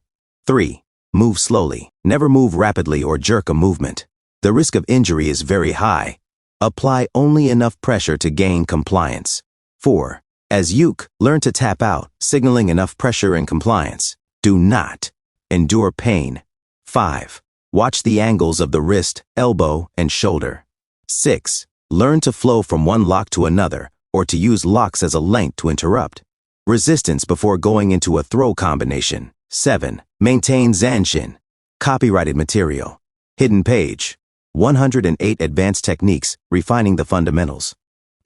3. Move slowly. Never move rapidly or jerk a movement. The risk of injury is very high. Apply only enough pressure to gain compliance. 4. As Uke, learn to tap out, signaling enough pressure and compliance. Do not endure pain. 5. Watch the angles of the wrist, elbow, and shoulder. 6. Learn to flow from one lock to another, or to use locks as a length to interrupt. Resistance before going into a throw combination. 7. Maintain Zanshin. Copyrighted material. Hidden page. 108 advanced techniques, refining the fundamentals.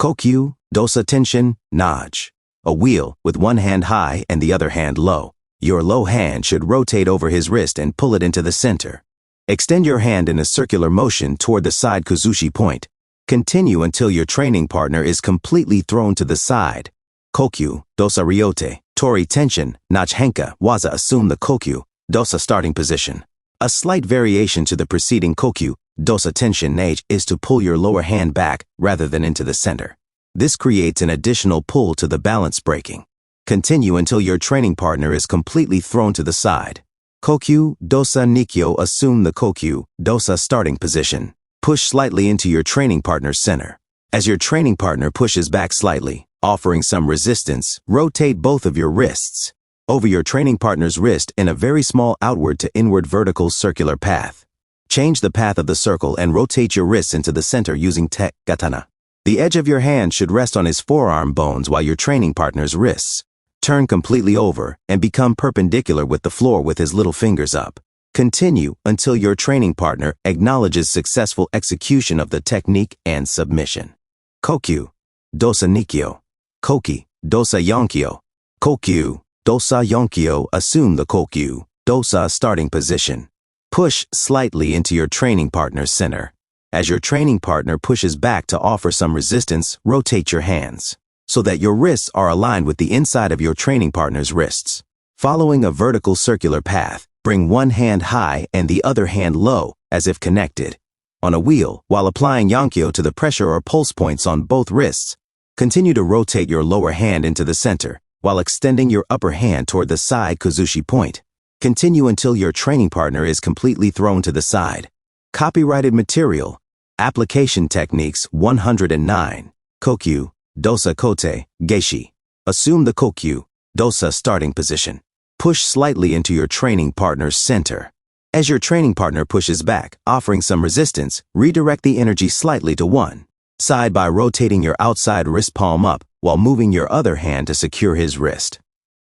Kokyu, Dosa Tenshin, Naj. A wheel with one hand high and the other hand low. Your low hand should rotate over his wrist and pull it into the center. Extend your hand in a circular motion toward the side Kuzushi point. Continue until your training partner is completely thrown to the side. Kokyu, Dosa Ryote, Tori Tenshin, Nach Henka, Waza. Assume the Kokyu, Dosa starting position. A slight variation to the preceding Kokyu, Dosa Tenshin Nage is to pull your lower hand back rather than into the center. This creates an additional pull to the balance breaking. Continue until your training partner is completely thrown to the side. Kokyu, Dosa Nikyo. Assume the Kokyu, Dosa starting position. Push slightly into your training partner's center. As your training partner pushes back slightly, offering some resistance, rotate both of your wrists over your training partner's wrist in a very small outward to inward vertical circular path. Change the path of the circle and rotate your wrists into the center using te gatana. The edge of your hand should rest on his forearm bones while your training partner's wrists turn completely over and become perpendicular with the floor with his little fingers up. Continue until your training partner acknowledges successful execution of the technique and submission. Kokyu, Dosa Nikyo. Koki, Dosa Yonkyo. Kokyu, Dosa Yonkyo. Assume the Kokyu, Dosa starting position. Push slightly into your training partner's center. As your training partner pushes back to offer some resistance, rotate your hands so that your wrists are aligned with the inside of your training partner's wrists. Following a vertical circular path, bring one hand high and the other hand low, as if connected. On a wheel, while applying Yonkyo to the pressure or pulse points on both wrists, continue to rotate your lower hand into the center, while extending your upper hand toward the side Kuzushi point. Continue until your training partner is completely thrown to the side. Copyrighted material. Application techniques 109. Kokyu, Dosa Kote, Geishi. Assume the Kokyu, Dosa starting position. Push slightly into your training partner's center. As your training partner pushes back, offering some resistance, redirect the energy slightly to one side by rotating your outside wrist palm up while moving your other hand to secure his wrist.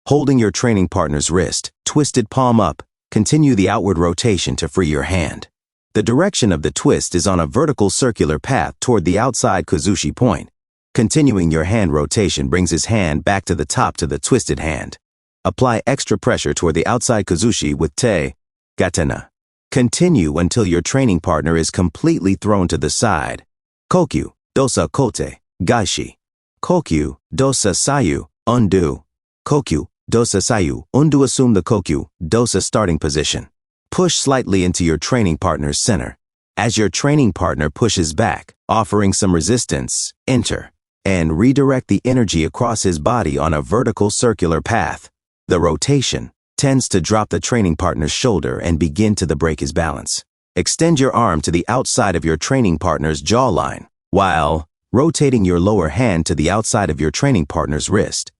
Holding your training partner's wrist, twisted palm up, continue the outward rotation to free your hand. The direction of the twist is on a vertical circular path toward the outside Kuzushi point. Continuing your hand rotation brings his hand back to the top to the twisted hand. Apply extra pressure toward the outside Kuzushi with te gatana. Continue until your training partner is completely thrown to the side. Kokyu, Dosa Kote, Gaishi. Kokyu, Dosa Sayu, Undo. Kokyu, Dosa Sayu, Undo. Assume the Kokyu, Dosa starting position. Push slightly into your training partner's center. As your training partner pushes back, offering some resistance, enter and redirect the energy across his body on a vertical circular path. The rotation tends to drop the training partner's shoulder and begin to break his balance. Extend your arm to the outside of your training partner's jawline, while rotating your lower hand to the outside of your training partner's wrist.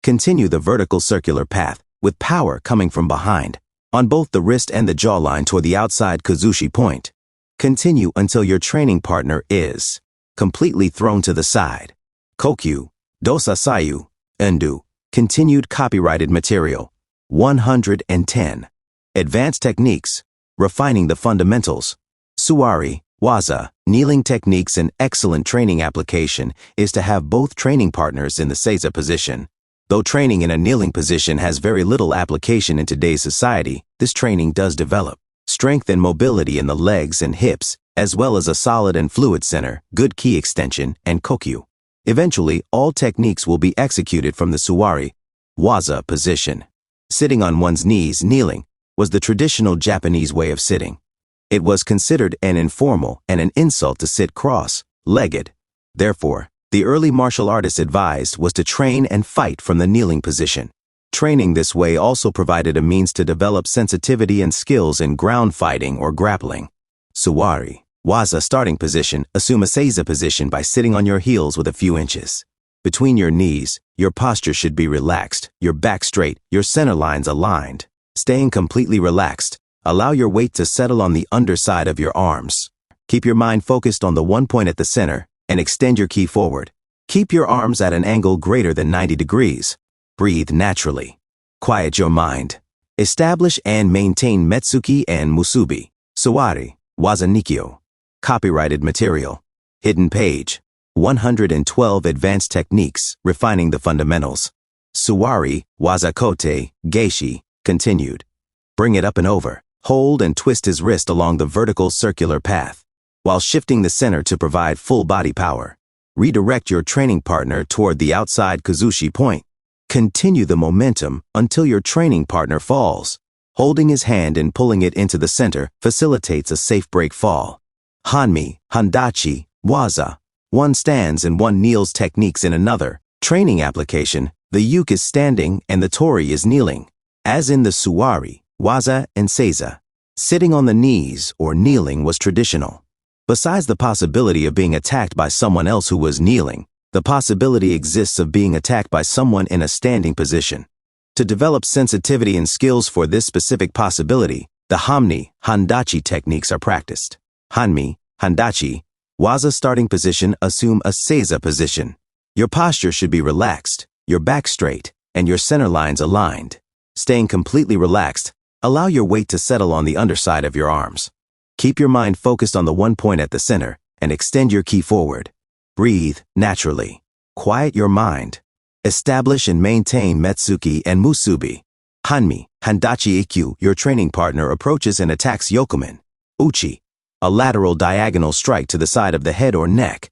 Continue the vertical circular path with power coming from behind, on both the wrist and the jawline toward the outside Kuzushi point. Continue until your training partner is completely thrown to the side. Kokyu, Dosa Sayu, Undo. Continued copyrighted material. 110. Advanced techniques. Refining the fundamentals. Suwari, Waza, kneeling techniques. An excellent training application is to have both training partners in the seiza position. Though training in a kneeling position has very little application in today's society, this training does develop strength and mobility in the legs and hips, as well as a solid and fluid center, good ki extension, and kokyu. Eventually, all techniques will be executed from the suwari, waza position. Sitting on one's knees, kneeling, was the traditional Japanese way of sitting. It was considered an informal and an insult to sit cross-legged. Therefore, the early martial artists advised was to train and fight from the kneeling position. Training this way also provided a means to develop sensitivity and skills in ground fighting or grappling. Suwari, waza starting position, assume a seiza position by sitting on your heels with a few inches between your knees. Your posture should be relaxed, your back straight, your center lines aligned. Staying completely relaxed, allow your weight to settle on the underside of your arms. Keep your mind focused on the one point at the center and extend your ki forward. Keep your arms at an angle greater than 90 degrees. Breathe naturally. Quiet your mind. Establish and maintain Metsuki and Musubi. Suwari, waza nikyo. Copyrighted material. Hidden page. 112 advanced techniques, refining the fundamentals. Suwari, waza kote, geishi, continued. Bring it up and over. Hold and twist his wrist along the vertical circular path, while shifting the center to provide full body power. Redirect your training partner toward the outside kuzushi point. Continue the momentum until your training partner falls. Holding his hand and pulling it into the center facilitates a safe break fall. Hanmi, handachi, waza. One stands and one kneels techniques in another. Training application, the uke is standing and the tori is kneeling. As in the suwari, waza, and seiza, sitting on the knees or kneeling was traditional. Besides the possibility of being attacked by someone else who was kneeling, the possibility exists of being attacked by someone in a standing position. To develop sensitivity and skills for this specific possibility, the Hanmi, handachi techniques are practiced. Hanmi, handachi, waza starting position, assume a seiza position. Your posture should be relaxed, your back straight, and your center lines aligned. Staying completely relaxed, allow your weight to settle on the underside of your arms. Keep your mind focused on the one point at the center and extend your ki forward. Breathe naturally. Quiet your mind. Establish and maintain Metsuki and Musubi. Hanmi, handachi ikyu, your training partner approaches and attacks yokomen. Uchi, a lateral diagonal strike to the side of the head or neck.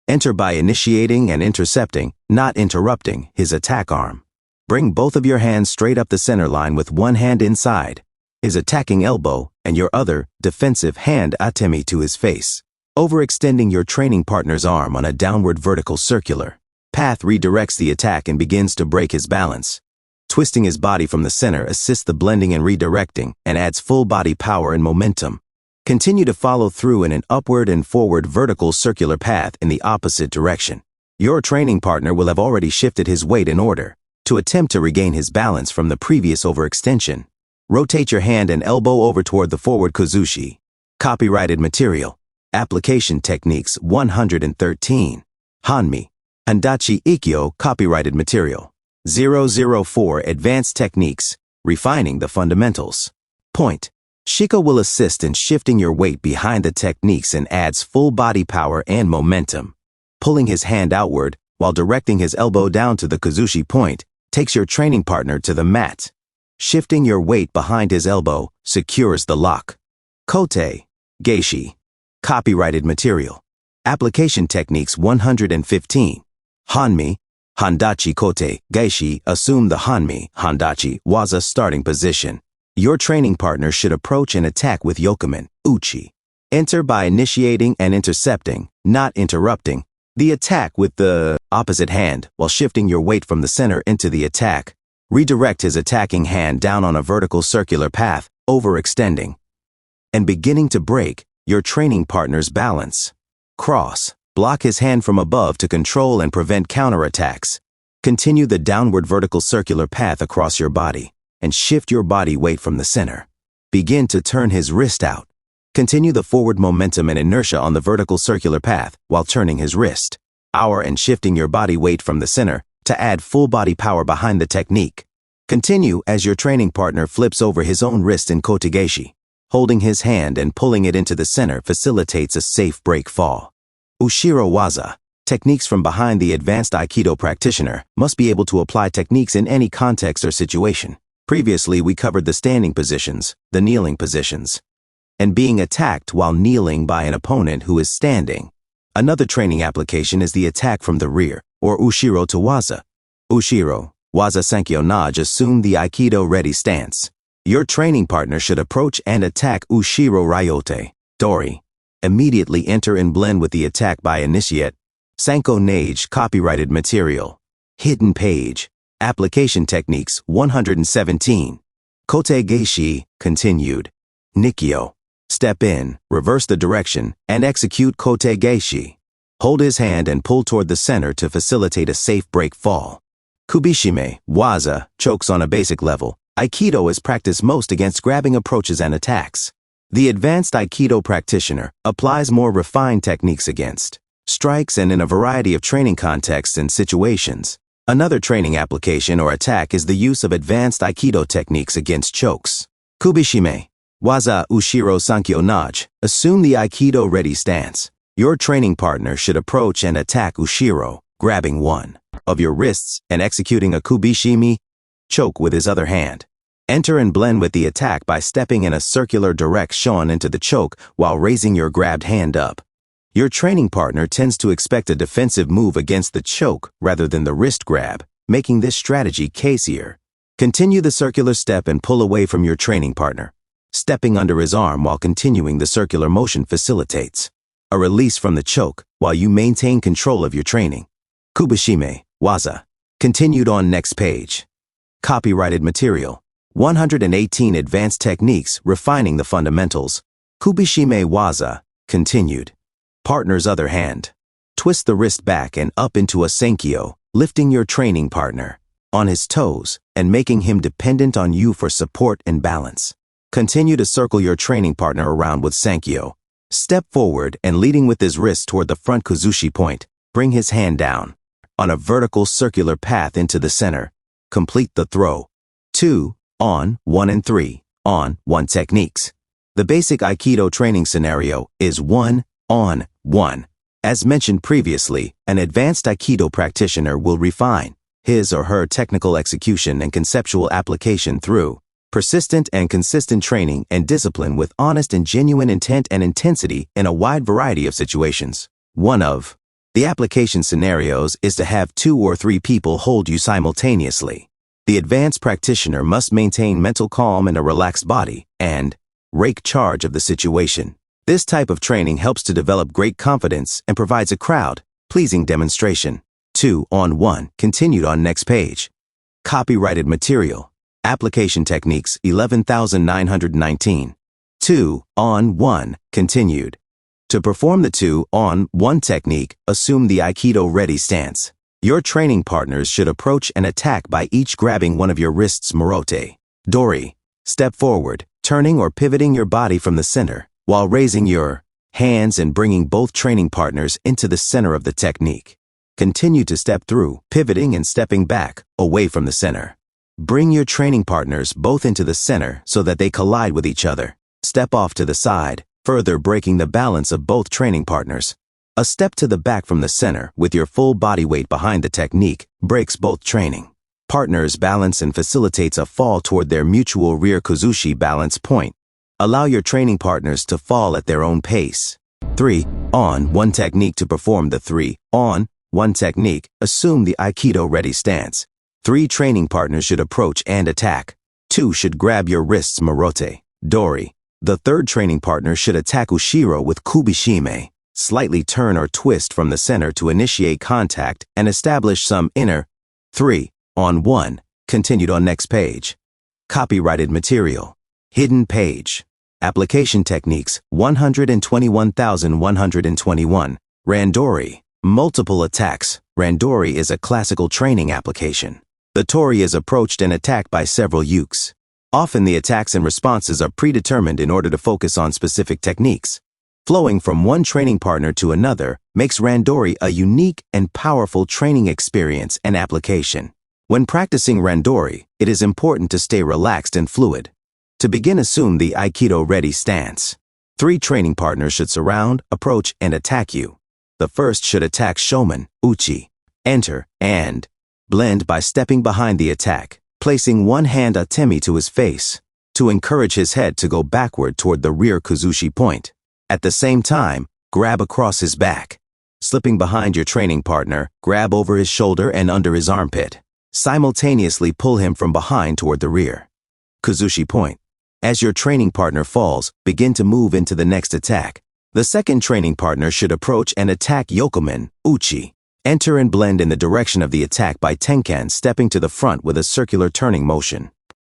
Enter by initiating and intercepting, not interrupting, his attack arm. Bring both of your hands straight up the center line with one hand inside, his attacking elbow, and your other, defensive hand atemi to his face. Overextending your training partner's arm on a downward vertical circular path redirects the attack and begins to break his balance. Twisting his body from the center assists the blending and redirecting and adds full body power and momentum. Continue to follow through in an upward and forward vertical circular path in the opposite direction. Your training partner will have already shifted his weight in order to attempt to regain his balance from the previous overextension. Rotate your hand and elbow over toward the forward kuzushi. Copyrighted material. Application techniques 113. Hanmi, handachi ikkyo, copyrighted material. 004 advanced techniques, refining the fundamentals. Point. Shiko will assist in shifting your weight behind the techniques and adds full body power and momentum. Pulling his hand outward while directing his elbow down to the kuzushi point takes your training partner to the mat. Shifting your weight behind his elbow secures the lock. Kote, geishi. Copyrighted material. Application techniques 115. Hanmi, handachi kote, geishi, assume the hanmi, handachi, waza starting position. Your training partner should approach and attack with yokomen, uchi. Enter by initiating and intercepting, not interrupting, the attack with the opposite hand while shifting your weight from the center into the attack. Redirect his attacking hand down on a vertical circular path, overextending and beginning to break your training partner's balance. Cross. Block his hand from above to control and prevent counterattacks. Continue the downward vertical circular path across your body and shift your body weight from the center. Begin to turn his wrist out. Continue the forward momentum and inertia on the vertical circular path while turning his wrist. And shifting your body weight from the center to add full body power behind the technique. Continue as your training partner flips over his own wrist in kotegeshi. Holding his hand and pulling it into the center facilitates a safe break fall. Ushiro waza. Techniques from behind. The advanced Aikido practitioner must be able to apply techniques in any context or situation. Previously, we covered the standing positions, the kneeling positions, and being attacked while kneeling by an opponent who is standing. Another training application is the attack from the rear, or Ushiro to Waza. Ushiro, Waza Sankyo Naj. Assume the Aikido ready stance. Your training partner should approach and attack Ushiro Ryote, Dori. Immediately enter and blend with the attack by initiate. Sanko Nage. Copyrighted material. Hidden page. Application techniques 117. Kote Geishi. Continued. Nikyo. Step in, reverse the direction, and execute Kote Geishi. Hold his hand and pull toward the center to facilitate a safe break fall. Kubishime, Waza, chokes. On a basic level, Aikido is practiced most against grabbing approaches and attacks. The advanced Aikido practitioner applies more refined techniques against strikes and in a variety of training contexts and situations. Another training application or attack is the use of advanced Aikido techniques against chokes. Kubishime, Waza Ushiro Sankyo Naj. Assume the Aikido ready stance. Your training partner should approach and attack Ushiro, grabbing one of your wrists and executing a kubishimi, choke, with his other hand. Enter and blend with the attack by stepping in a circular direction into the choke while raising your grabbed hand up. Your training partner tends to expect a defensive move against the choke rather than the wrist grab, making this strategy casier. Continue the circular step and pull away from your training partner. Stepping under his arm while continuing the circular motion facilitates a release from the choke while you maintain control of your training. Kubishime, Waza. Continued on next page. Copyrighted material. 118 Advanced techniques refining the fundamentals. Kubishime Waza. Continued. Partner's other hand. Twist the wrist back and up into a Senkyo, lifting your training partner on his toes and making him dependent on you for support and balance. Continue to circle your training partner around with Senkyo. Step forward and leading with his wrist toward the front Kuzushi point. Bring his hand down on a vertical circular path into the center. Complete the throw. 2, on, 1 and 3, on, 1 techniques. The basic Aikido training scenario is 1, on, 1. As mentioned previously, an advanced Aikido practitioner will refine his or her technical execution and conceptual application through persistent and consistent training and discipline with honest and genuine intent and intensity in a wide variety of situations. One of the application scenarios is to have 2 or 3 people hold you simultaneously. The advanced practitioner must maintain mental calm and a relaxed body and take charge of the situation. This type of training helps to develop great confidence and provides a crowd-pleasing demonstration. 2 on 1. Continued on next page. Copyrighted material. Application techniques 11,919. 2 on 1. Continued. To perform the 2 on 1 technique, assume the Aikido ready stance. Your training partners should approach and attack by each grabbing one of your wrists Morote, Dori. Step forward, turning or pivoting your body from the center, while raising your hands and bringing both training partners into the center of the technique. Continue to step through, pivoting and stepping back, away from the center. Bring your training partners both into the center so that they collide with each other. Step off to the side, further breaking the balance of both training partners. A step to the back from the center with your full body weight behind the technique breaks both training partners' balance and facilitates a fall toward their mutual rear Kuzushi balance point. Allow your training partners to fall at their own pace. 3 on 1 technique. To perform the 3 on 1 technique, assume the Aikido ready stance. 3 training partners should approach and attack. 2 should grab your wrists Morote, Dori. The 3rd training partner should attack Ushiro with Kubishime. Slightly turn or twist from the center to initiate contact and establish some inner 3 on 1. Continued on next page. Copyrighted material. Hidden page. Application techniques 121,121. Randori. Multiple attacks. Randori is a classical training application. The tori is approached and attacked by several ukes. Often the attacks and responses are predetermined in order to focus on specific techniques. Flowing from one training partner to another makes Randori a unique and powerful training experience and application. When practicing Randori, it is important to stay relaxed and fluid. To begin, assume the Aikido ready stance. 3 training partners should surround, approach, and attack you. The first should attack Shomen, Uchi, enter, and blend by stepping behind the attack, placing one hand atemi to his face, to encourage his head to go backward toward the rear Kuzushi point. At the same time, grab across his back. Slipping behind your training partner, grab over his shoulder and under his armpit. Simultaneously pull him from behind toward the rear. Kuzushi point. As your training partner falls, begin to move into the next attack. The second training partner should approach and attack Yokomen, Uchi. Enter and blend in the direction of the attack by tenkan stepping to the front with a circular turning motion.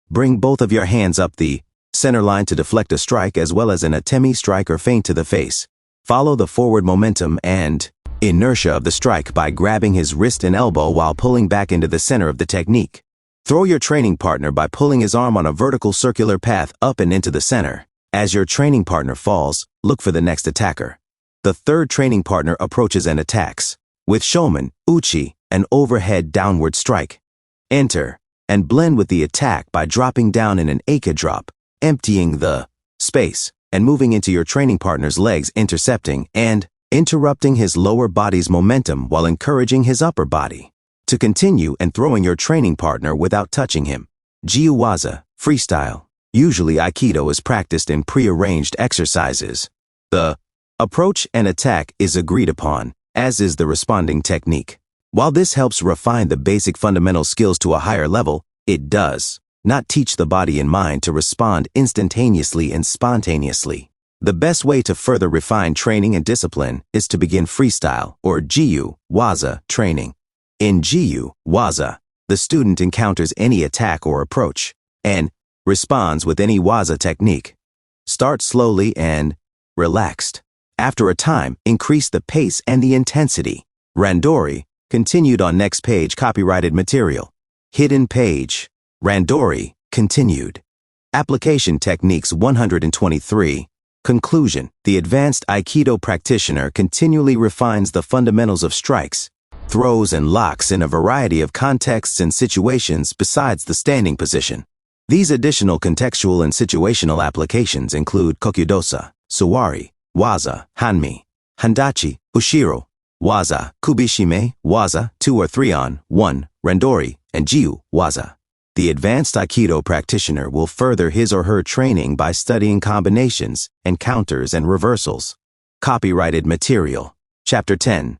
Bring both of your hands up the center line to deflect a strike as well as an atemi strike or feint to the face. Follow the forward momentum and inertia of the strike by grabbing his wrist and elbow while pulling back into the center of the technique. Throw your training partner by pulling his arm on a vertical circular path up and into the center. As your training partner falls, look for the next attacker. The third training partner approaches and attacks. With Shomen, Uchi, an overhead downward strike. Enter, and blend with the attack by dropping down in an Aika drop, emptying the space, and moving into your training partner's legs, intercepting and interrupting his lower body's momentum while encouraging his upper body to continue and throwing your training partner without touching him. Jiu-waza, freestyle. Usually Aikido is practiced in pre-arranged exercises. The approach and attack is agreed upon, as is the responding technique. While this helps refine the basic fundamental skills to a higher level, it does not teach the body and mind to respond instantaneously and spontaneously. The best way to further refine training and discipline is to begin freestyle or Jiu-waza training. In Jiu-waza, the student encounters any attack or approach and responds with any waza technique. Start slowly and relaxed. After a time, increase the pace and the intensity. Randori, continued on next page, copyrighted material. Hidden page. Randori, continued. Application techniques 123. Conclusion. The advanced Aikido practitioner continually refines the fundamentals of strikes, throws and locks in a variety of contexts and situations besides the standing position. These additional contextual and situational applications include kokyudosa, suwari, waza, hanmi, handachi, ushiro, waza, kubishime, waza, 2 or 3 on, 1, randori, and jiu-waza. The advanced Aikido practitioner will further his or her training by studying combinations and counters and reversals. Copyrighted material. Chapter 10.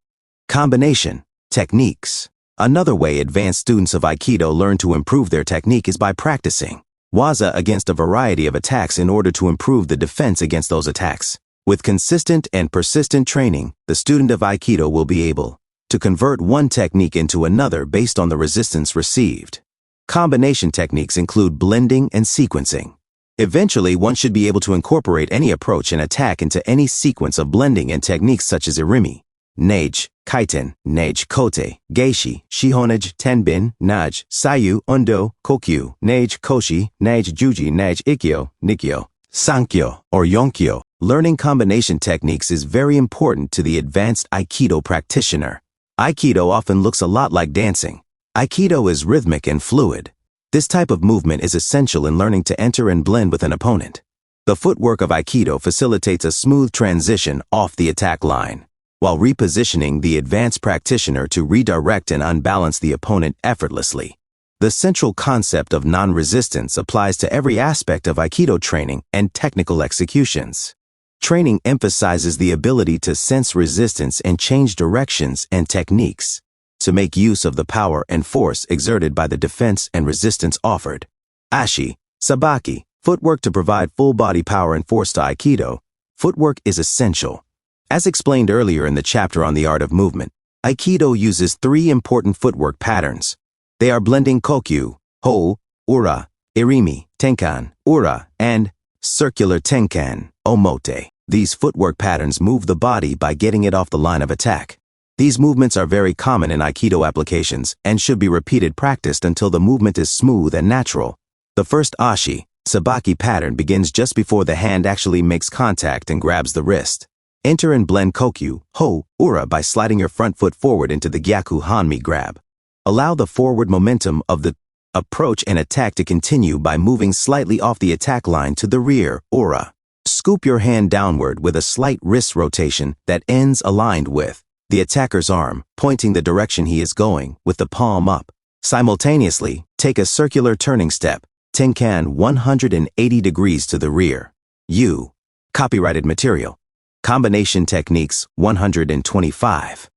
Combination. Techniques. Another way advanced students of Aikido learn to improve their technique is by practicing waza against a variety of attacks in order to improve the defense against those attacks. With consistent and persistent training, the student of Aikido will be able to convert one technique into another based on the resistance received. Combination techniques include blending and sequencing. Eventually, one should be able to incorporate any approach and attack into any sequence of blending and techniques such as irimi, neige, kaiten, neige kote, geishi, shihonage, tenbin, nage, sayu, undo, kokyu, neige koshi, neige juji, neige ikkyo, nikyo, sankyo, or yonkyo. Learning combination techniques is very important to the advanced Aikido practitioner. Aikido often looks a lot like dancing. Aikido is rhythmic and fluid. This type of movement is essential in learning to enter and blend with an opponent. The footwork of Aikido facilitates a smooth transition off the attack line, while repositioning the advanced practitioner to redirect and unbalance the opponent effortlessly. The central concept of non-resistance applies to every aspect of Aikido training and technical executions. Training emphasizes the ability to sense resistance and change directions and techniques, to make use of the power and force exerted by the defense and resistance offered. Ashi, sabaki, footwork to provide full body power and force to Aikido. Footwork is essential. As explained earlier in the chapter on the art of movement, Aikido uses 3 important footwork patterns. They are blending kokyu, ho, ura, irimi, tenkan, ura, and circular tenkan, omote. These footwork patterns move the body by getting it off the line of attack. These movements are very common in Aikido applications and should be practiced until the movement is smooth and natural. The first ashi, sabaki pattern begins just before the hand actually makes contact and grabs the wrist. Enter and blend kokyu, ho, ura by sliding your front foot forward into the gyaku hanmi grab. Allow the forward momentum of the approach and attack to continue by moving slightly off the attack line to the rear, ura. Scoop your hand downward with a slight wrist rotation that ends aligned with the attacker's arm, pointing the direction he is going, with the palm up. Simultaneously, take a circular turning step, Tenkan 180 degrees to the rear. U. Copyrighted material. Combination techniques 125.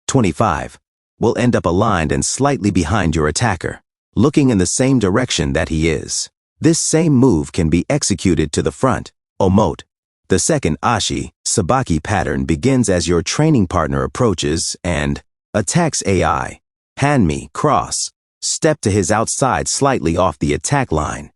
25. Will end up aligned and slightly behind your attacker, looking in the same direction that he is. This same move can be executed to the front, omote. The second ashi, sabaki pattern begins as your training partner approaches and attacks AI. Hanmi, cross. Step to his outside slightly off the attack line.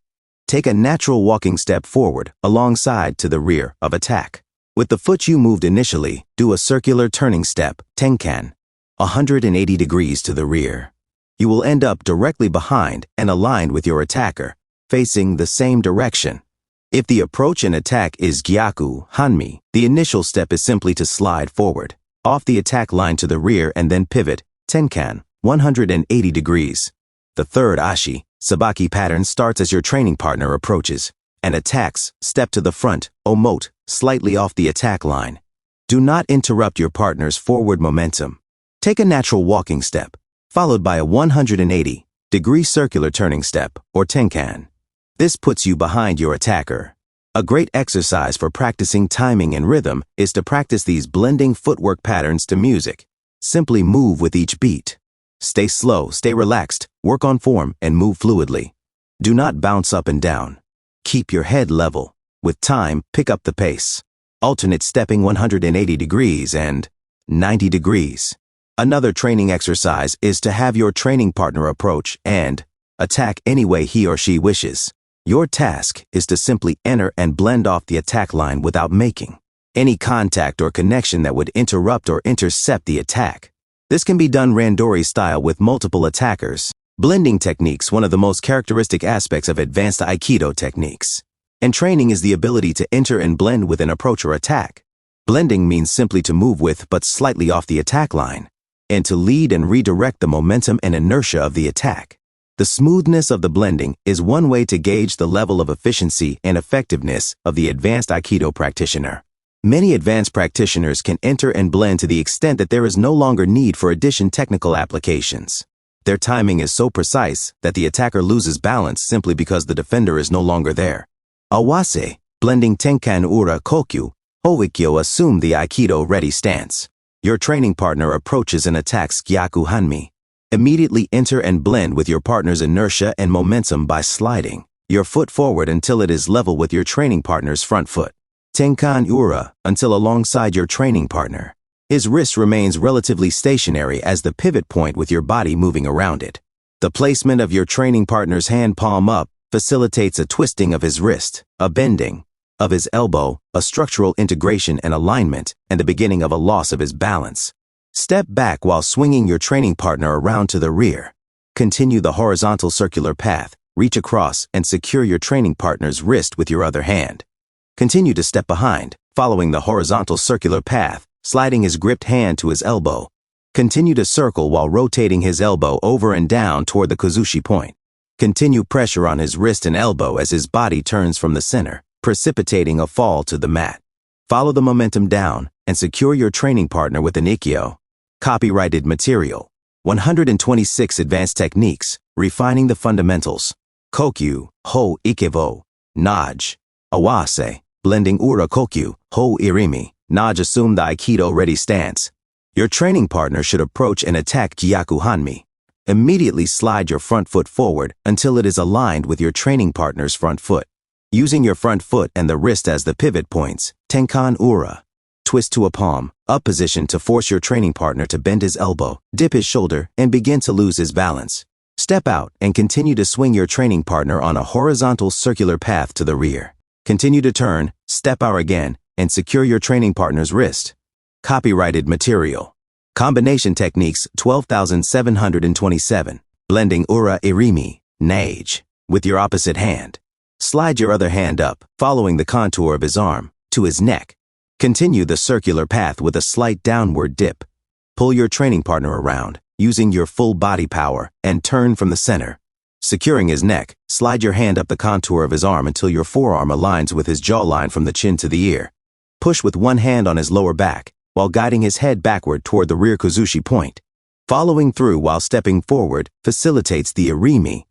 Take a natural walking step forward alongside to the rear of attack. With the foot you moved initially, do a circular turning step, tenkan, 180 degrees to the rear. You will end up directly behind and aligned with your attacker, facing the same direction. If the approach and attack is gyaku, hanmi, the initial step is simply to slide forward, off the attack line to the rear and then pivot, tenkan, 180 degrees. The third ashi, sabaki pattern starts as your training partner approaches and attacks, step to the front, omote, slightly off the attack line. Do not interrupt your partner's forward momentum. Take a natural walking step, followed by a 180-degree circular turning step, or tenkan. This puts you behind your attacker. A great exercise for practicing timing and rhythm is to practice these blending footwork patterns to music. Simply move with each beat. Stay slow, stay relaxed, work on form, and move fluidly. Do not bounce up and down. Keep your head level. With time, pick up the pace. Alternate stepping 180 degrees and 90 degrees. Another training exercise is to have your training partner approach and attack any way he or she wishes. Your task is to simply enter and blend off the attack line without making any contact or connection that would interrupt or intercept the attack. This can be done randori style with multiple attackers. Blending techniques, one of the most characteristic aspects of advanced Aikido techniques. And training is the ability to enter and blend with an approach or attack. Blending means simply to move with but slightly off the attack line, and to lead and redirect the momentum and inertia of the attack. The smoothness of the blending is one way to gauge the level of efficiency and effectiveness of the advanced Aikido practitioner. Many advanced practitioners can enter and blend to the extent that there is no longer need for additional technical applications. Their timing is so precise that the attacker loses balance simply because the defender is no longer there. Awase, blending tenkan ura kokyu, hoikyo assume the Aikido ready stance. Your training partner approaches and attacks gyaku hanmi. Immediately enter and blend with your partner's inertia and momentum by sliding your foot forward until it is level with your training partner's front foot. Tenkan ura, until alongside your training partner. His wrist remains relatively stationary as the pivot point with your body moving around it. The placement of your training partner's hand palm up facilitates a twisting of his wrist, a bending of his elbow, a structural integration and alignment, and the beginning of a loss of his balance. Step back while swinging your training partner around to the rear. Continue the horizontal circular path, reach across and secure your training partner's wrist with your other hand. Continue to step behind, following the horizontal circular path, sliding his gripped hand to his elbow. Continue to circle while rotating his elbow over and down toward the kozushi point. Continue pressure on his wrist and elbow as his body turns from the center, precipitating a fall to the mat. Follow the momentum down and secure your training partner with an ikkyo. Copyrighted material. 126 advanced techniques, refining the fundamentals. Kokyu, ho ikevo, naj. Awase, blending ura kokyu, ho irimi, naj assume the Aikido ready stance. Your training partner should approach and attack gyaku hanmi. Immediately slide your front foot forward until it is aligned with your training partner's front foot. Using your front foot and the wrist as the pivot points, tenkan ura. Twist to a palm, up position to force your training partner to bend his elbow, dip his shoulder, and begin to lose his balance. Step out and continue to swing your training partner on a horizontal circular path to the rear. Continue to turn, step out again, and secure your training partner's wrist. Copyrighted material. Combination techniques 12,727. Blending ura irimi, nage, with your opposite hand. Slide your other hand up, following the contour of his arm, to his neck. Continue the circular path with a slight downward dip. Pull your training partner around, using your full body power, and turn from the center. Securing his neck, slide your hand up the contour of his arm until your forearm aligns with his jawline from the chin to the ear. Push with one hand on his lower back, while guiding his head backward toward the rear kuzushi point. Following through while stepping forward facilitates the irimi.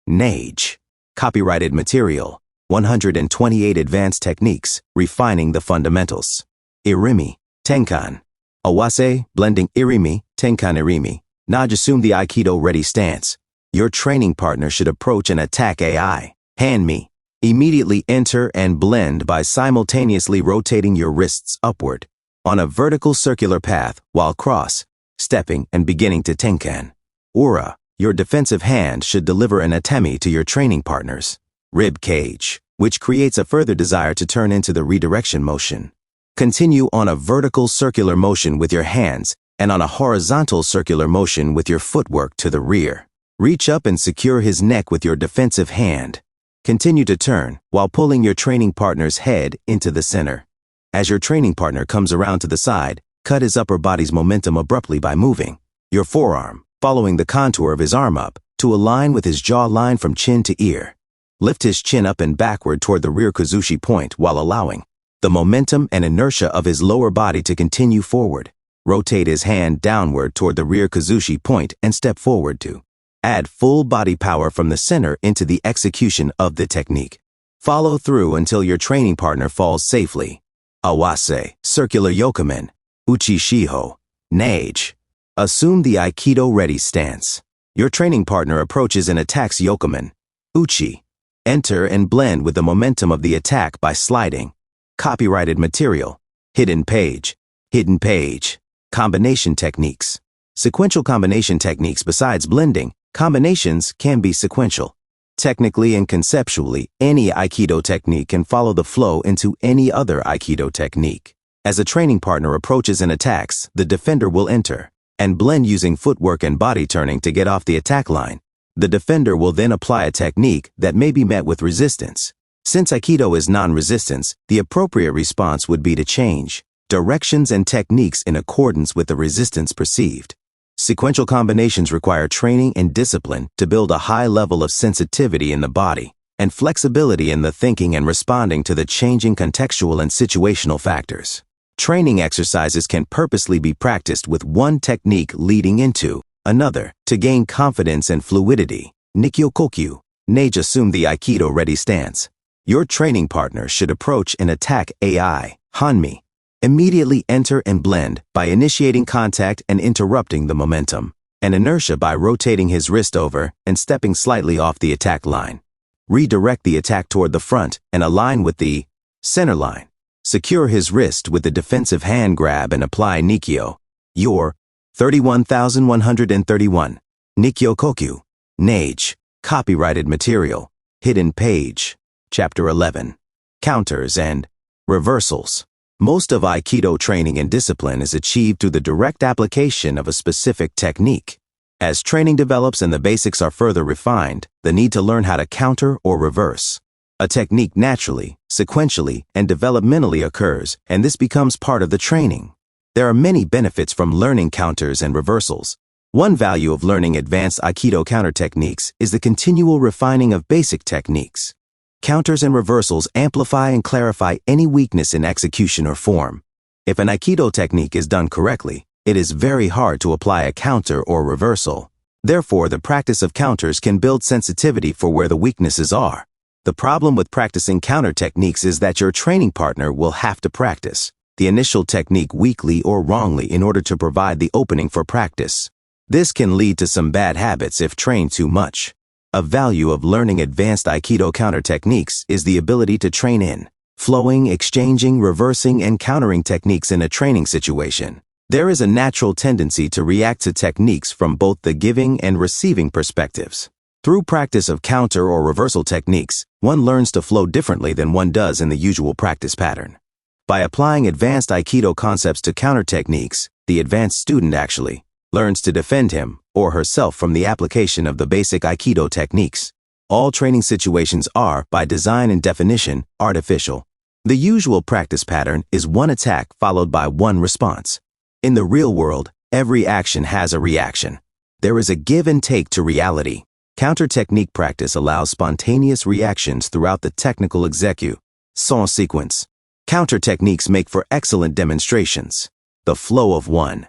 Nage. Copyrighted material. 128 advanced techniques, refining the fundamentals. Irimi. Tenkan. Awase, blending irimi, tenkan irimi. Nage, assume the Aikido ready stance. Your training partner should approach and attack AI. Hanmi. Immediately enter and blend by simultaneously rotating your wrists upward on a vertical circular path while cross, stepping and beginning to tenkan. Ura. Your defensive hand should deliver an atemi to your training partners. Rib cage, which creates a further desire to turn into the redirection motion. Continue on a vertical circular motion with your hands and on a horizontal circular motion with your footwork to the rear. Reach up and secure his neck with your defensive hand. Continue to turn while pulling your training partner's head into the center. As your training partner comes around to the side, cut his upper body's momentum abruptly by moving your forearm, following the contour of his arm up, to align with his jaw line from chin to ear. Lift his chin up and backward toward the rear kuzushi point while allowing the momentum and inertia of his lower body to continue forward. Rotate his hand downward toward the rear kuzushi point and step forward to add full body power from the center into the execution of the technique. Follow through until your training partner falls safely. Awase, circular yokomen. Uchi shiho. Nage. Assume the Aikido ready stance. Your training partner approaches and attacks yokomen. Uchi. Enter and blend with the momentum of the attack by sliding. Copyrighted material. Hidden page. Hidden page. Combination techniques. Sequential combination techniques. Besides blending, combinations can be sequential. Technically and conceptually, any Aikido technique can follow the flow into any other Aikido technique. As a training partner approaches and attacks, the defender will enter and blend using footwork and body turning to get off the attack line. The defender will then apply a technique that may be met with resistance. Since Aikido is non-resistance, the appropriate response would be to change directions and techniques in accordance with the resistance perceived. Sequential combinations require training and discipline to build a high level of sensitivity in the body and flexibility in the thinking and responding to the changing contextual and situational factors. Training exercises can purposely be practiced with one technique leading into another to gain confidence and fluidity. Nikkyo Kokyu. Nage, assume the Aikido ready stance. Your training partner should approach and attack AI. Hanmi. Immediately enter and blend by initiating contact and interrupting the momentum, and inertia by rotating his wrist over and stepping slightly off the attack line. Redirect the attack toward the front and align with the center line. Secure his wrist with the defensive hand grab and apply Nikkyo. Your 31,131. Nikkyo Kokyu. Nage. Copyrighted material. Hidden page. Chapter 11. Counters and reversals. Most of Aikido training and discipline is achieved through the direct application of a specific technique. As training develops and the basics are further refined, the need to learn how to counter or reverse a technique naturally, sequentially, and developmentally occurs, and this becomes part of the training. There are many benefits from learning counters and reversals. One value of learning advanced Aikido counter techniques is the continual refining of basic techniques. Counters and reversals amplify and clarify any weakness in execution or form. If an Aikido technique is done correctly, it is very hard to apply a counter or reversal. Therefore, the practice of counters can build sensitivity for where the weaknesses are. The problem with practicing counter techniques is that your training partner will have to practice the initial technique weakly or wrongly in order to provide the opening for practice. This can lead to some bad habits if trained too much. A value of learning advanced Aikido counter techniques is the ability to train in flowing, exchanging, reversing, and countering techniques in a training situation. There is a natural tendency to react to techniques from both the giving and receiving perspectives. Through practice of counter or reversal techniques, one learns to flow differently than one does in the usual practice pattern. By applying advanced Aikido concepts to counter techniques, the advanced student actually learns to defend him or herself from the application of the basic Aikido techniques. All training situations are, by design and definition, artificial. The usual practice pattern is one attack followed by one response. In the real world, every action has a reaction. There is a give and take to reality. Counter technique practice allows spontaneous reactions throughout the technical execute sequence. Counter techniques make for excellent demonstrations. the flow of one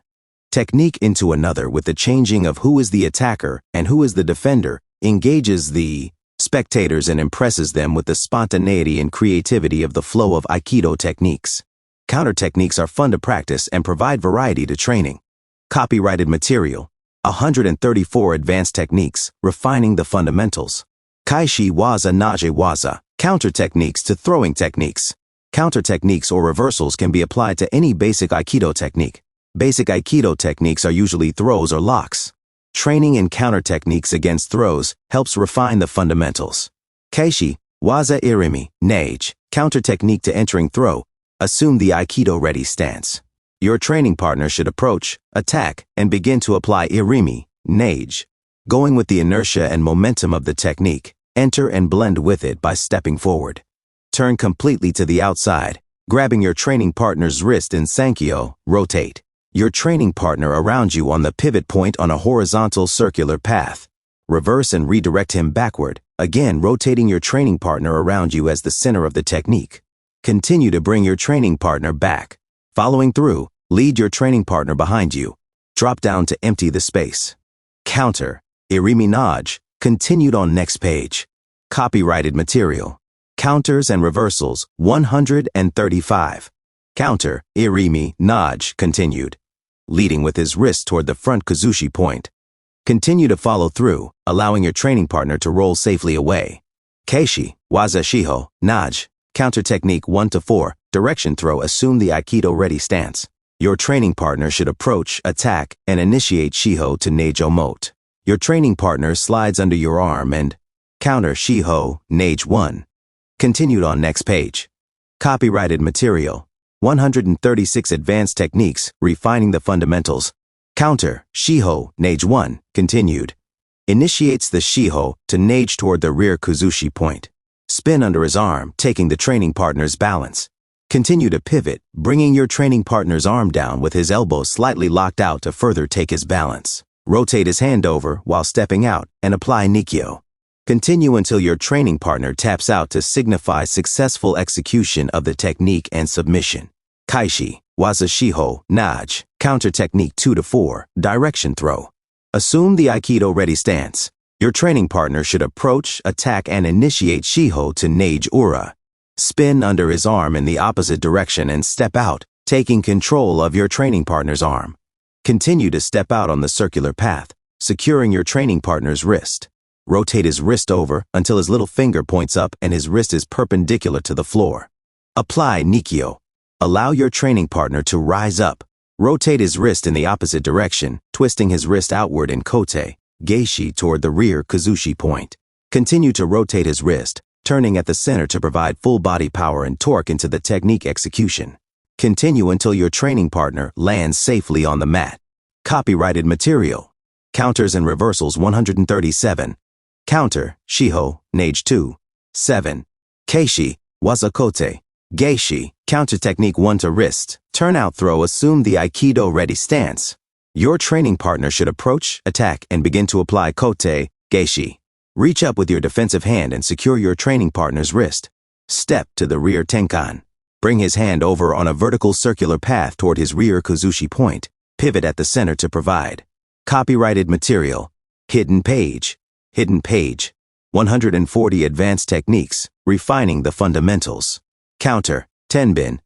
technique into another with the changing of who is the attacker and who is the defender engages the spectators and impresses them with the spontaneity and creativity of the flow of Aikido techniques. Counter techniques are fun to practice and provide variety to training. Copyrighted material, 134 advanced techniques, refining the fundamentals. Kaishi waza nage waza, counter techniques to throwing techniques. Counter techniques or reversals can be applied to any basic Aikido technique. Basic Aikido techniques are usually throws or locks. Training in counter techniques against throws helps refine the fundamentals. Keishi, waza irimi, nage, counter technique to entering throw. Assume the Aikido ready stance. Your training partner should approach, attack, and begin to apply irimi, nage. Going with the inertia and momentum of the technique, enter and blend with it by stepping forward. Turn completely to the outside, grabbing your training partner's wrist in Sankyo, rotate your training partner around you on the pivot point on a horizontal circular path. Reverse and redirect him backward, again rotating your training partner around you as the center of the technique. Continue to bring your training partner back. Following through, lead your training partner behind you. Drop down to empty the space. Counter, irimi nage, continued on next page. Copyrighted material. Counters and reversals, 135. Counter, irimi nage, continued. Leading with his wrist toward the front Kazushi point. Continue to follow through, allowing your training partner to roll safely away. Keishi, waza shiho, nage, counter technique 1 to 4, direction throw, assume the Aikido ready stance. Your training partner should approach, attack, and initiate shiho to nage mote. Your training partner slides under your arm and counter shiho, nage 1. Continued on next page. Copyrighted material. 136 advanced techniques, refining the fundamentals. Counter, shiho, nage 1, continued. Initiates the shiho to nage toward the rear Kazushi point. Spin under his arm, taking the training partner's balance. Continue to pivot, bringing your training partner's arm down with his elbow slightly locked out to further take his balance. Rotate his hand over while stepping out and apply Nikkyo. Continue until your training partner taps out to signify successful execution of the technique and submission. Kaishi, waza shiho, nage, counter technique 2 to 4, direction throw. Assume the Aikido ready stance. Your training partner should approach, attack, and initiate shiho to nage ura. Spin under his arm in the opposite direction and step out, taking control of your training partner's arm. Continue to step out on the circular path, securing your training partner's wrist. Rotate his wrist over until his little finger points up and his wrist is perpendicular to the floor. Apply Nikkyo. Allow your training partner to rise up. Rotate his wrist in the opposite direction, twisting his wrist outward in kote, geishi toward the rear Kazushi point. Continue to rotate his wrist, turning at the center to provide full body power and torque into the technique execution. Continue until your training partner lands safely on the mat. Copyrighted material. Counters and reversals 137. Counter, shiho, nage 2. 7. Keishi, wazakote, geishi, counter technique 1 to wrist, turnout throw, assume the Aikido ready stance. Your training partner should approach, attack, and begin to apply kote, geishi. Reach up with your defensive hand and secure your training partner's wrist. Step to the rear tenkan. Bring his hand over on a vertical circular path toward his rear Kazushi point. Pivot at the center to provide. Copyrighted material. Hidden page. Hidden page. 140 advanced techniques, refining the fundamentals. Counter, tenbin,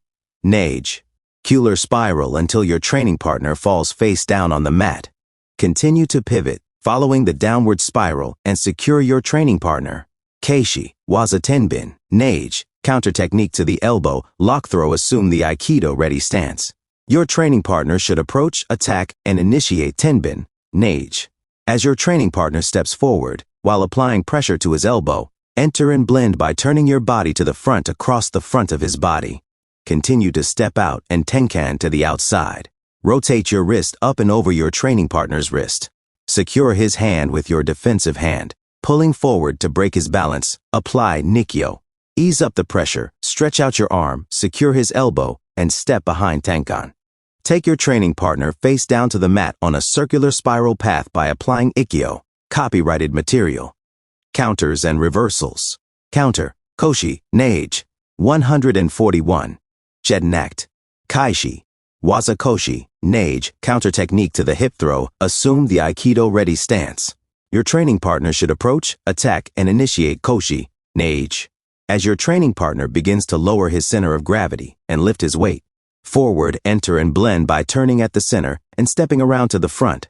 nage. Cular spiral until your training partner falls face down on the mat. Continue to pivot, following the downward spiral, and secure your training partner. Keishi, waza tenbin, nage. Counter technique to the elbow, lock throw, assume the Aikido ready stance. Your training partner should approach, attack, and initiate tenbin, nage. As your training partner steps forward, while applying pressure to his elbow, enter and blend by turning your body to the front across the front of his body. Continue to step out and tenkan to the outside. Rotate your wrist up and over your training partner's wrist. Secure his hand with your defensive hand. Pulling forward to break his balance, apply Nikkyo. Ease up the pressure, stretch out your arm, secure his elbow, and step behind tenkan. Take your training partner face down to the mat on a circular spiral path by applying Ikkyo. Copyrighted material. Counters and reversals. Counter, koshi, nage. 141. Jetten act. Kaishi, Waza-koshi, nage, counter technique to the hip throw, assume the Aikido ready stance. Your training partner should approach, attack, and initiate koshi, nage. As your training partner begins to lower his center of gravity and lift his weight, forward, enter, and blend by turning at the center and stepping around to the front.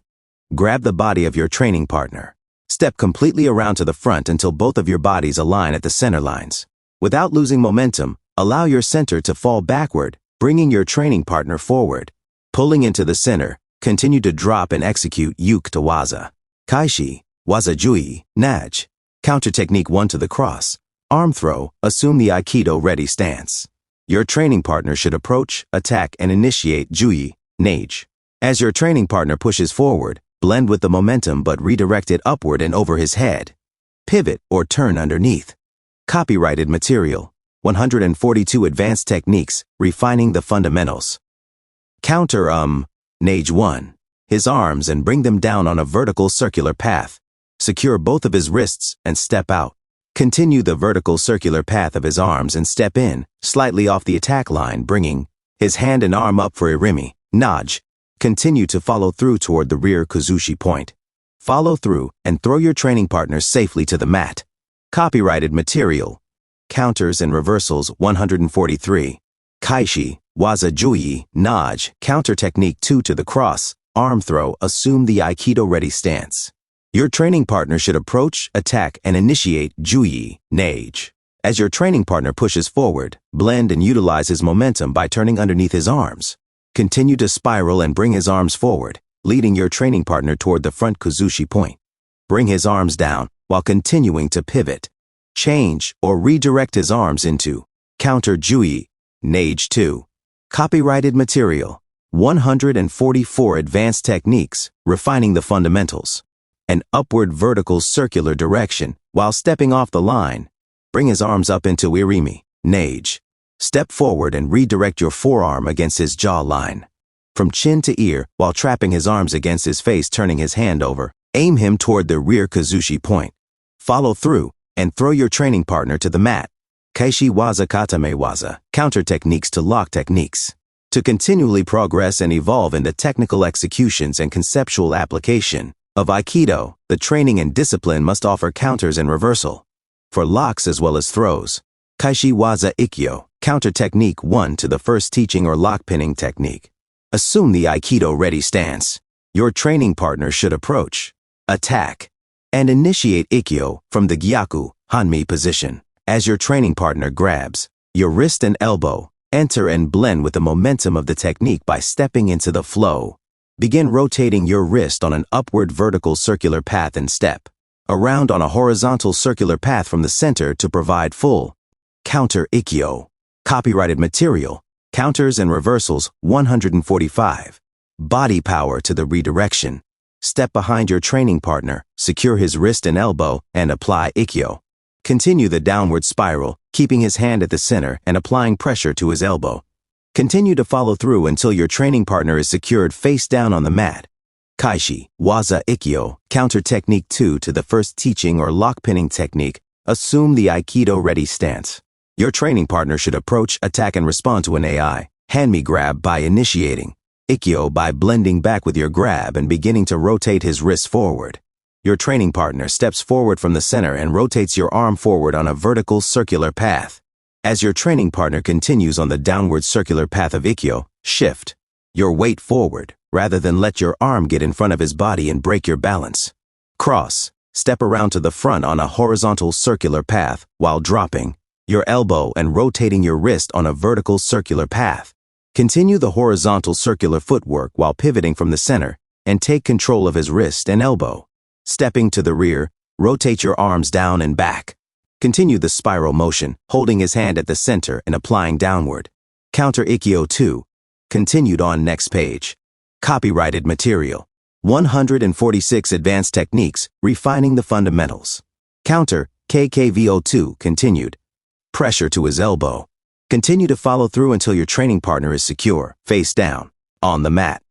Grab the body of your training partner. Step completely around to the front until both of your bodies align at the center lines. Without losing momentum, allow your center to fall backward, bringing your training partner forward. Pulling into the center, continue to drop and execute Uke to Waza. Kaishi, Waza-jui, Nage. Counter technique 1 to the cross. Arm throw, assume the Aikido ready stance. Your training partner should approach, attack, and initiate Jui, Nage. As your training partner pushes forward, blend with the momentum but redirect it upward and over his head. Pivot or turn underneath. Copyrighted material. 142 advanced techniques, refining the fundamentals. Counter Nage 1. His arms and bring them down on a vertical circular path. Secure both of his wrists and step out. Continue the vertical circular path of his arms and step in, slightly off the attack line, bringing his hand and arm up for irimi, nage. Continue to follow through toward the rear kuzushi point. Follow through and throw your training partner safely to the mat. Copyrighted material. Counters and reversals 143. Kaishi, Waza-jui, Nage, counter technique 2 to the cross, arm throw, assume the Aikido ready stance. Your training partner should approach, attack, and initiate Jui, Nage. As your training partner pushes forward, blend and utilize his momentum by turning underneath his arms. Continue to spiral and bring his arms forward, leading your training partner toward the front kuzushi point. Bring his arms down while continuing to pivot. Change or redirect his arms into counter Jui, Nage 2. Copyrighted material. 144 advanced techniques, refining the fundamentals. An upward vertical circular direction while stepping off the line. Bring his arms up into irimi, nage. Step forward and redirect your forearm against his jaw line. From chin to ear while trapping his arms against his face, turning his hand over. Aim him toward the rear kuzushi point. Follow through and throw your training partner to the mat. Kaishi Waza Katame Waza, counter techniques to lock techniques. To continually progress and evolve into technical executions and conceptual application of Aikido, the training and discipline must offer counters and reversal. For locks as well as throws. Kaishi Waza Ikkyo, counter technique 1 to the first teaching or lock pinning technique. Assume the Aikido ready stance. Your training partner should approach, attack, and initiate Ikkyo from the Gyaku, Hanmi position. As your training partner grabs your wrist and elbow, enter and blend with the momentum of the technique by stepping into the flow. Begin rotating your wrist on an upward vertical circular path and step around on a horizontal circular path from the center to provide full counter Ikkyo. Copyrighted material. Counters and reversals 145. Body power to the redirection. Step behind your training partner, secure his wrist and elbow, and apply Ikkyo. Continue the downward spiral, keeping his hand at the center and applying pressure to his elbow. Continue to follow through until your training partner is secured face down on the mat. Kaishi, Waza Ikkyo, counter technique 2 to the first teaching or lock pinning technique. Assume the Aikido ready stance. Your training partner should approach, attack, and respond to an AI. Hand-me grab by initiating. Ikkyo by blending back with your grab and beginning to rotate his wrist forward. Your training partner steps forward from the center and rotates your arm forward on a vertical circular path. As your training partner continues on the downward circular path of Ikkyo, shift your weight forward rather than let your arm get in front of his body and break your balance. Cross, step around to the front on a horizontal circular path while dropping your elbow and rotating your wrist on a vertical circular path. Continue the horizontal circular footwork while pivoting from the center and take control of his wrist and elbow. Stepping to the rear, rotate your arms down and back. Continue the spiral motion, holding his hand at the center and applying downward. Counter Ikkyo 2. Continued on next page. Copyrighted material. 146 advanced techniques, refining the fundamentals. Counter KKVO2 continued. Pressure to his elbow. Continue to follow through until your training partner is secure, face down, on the mat.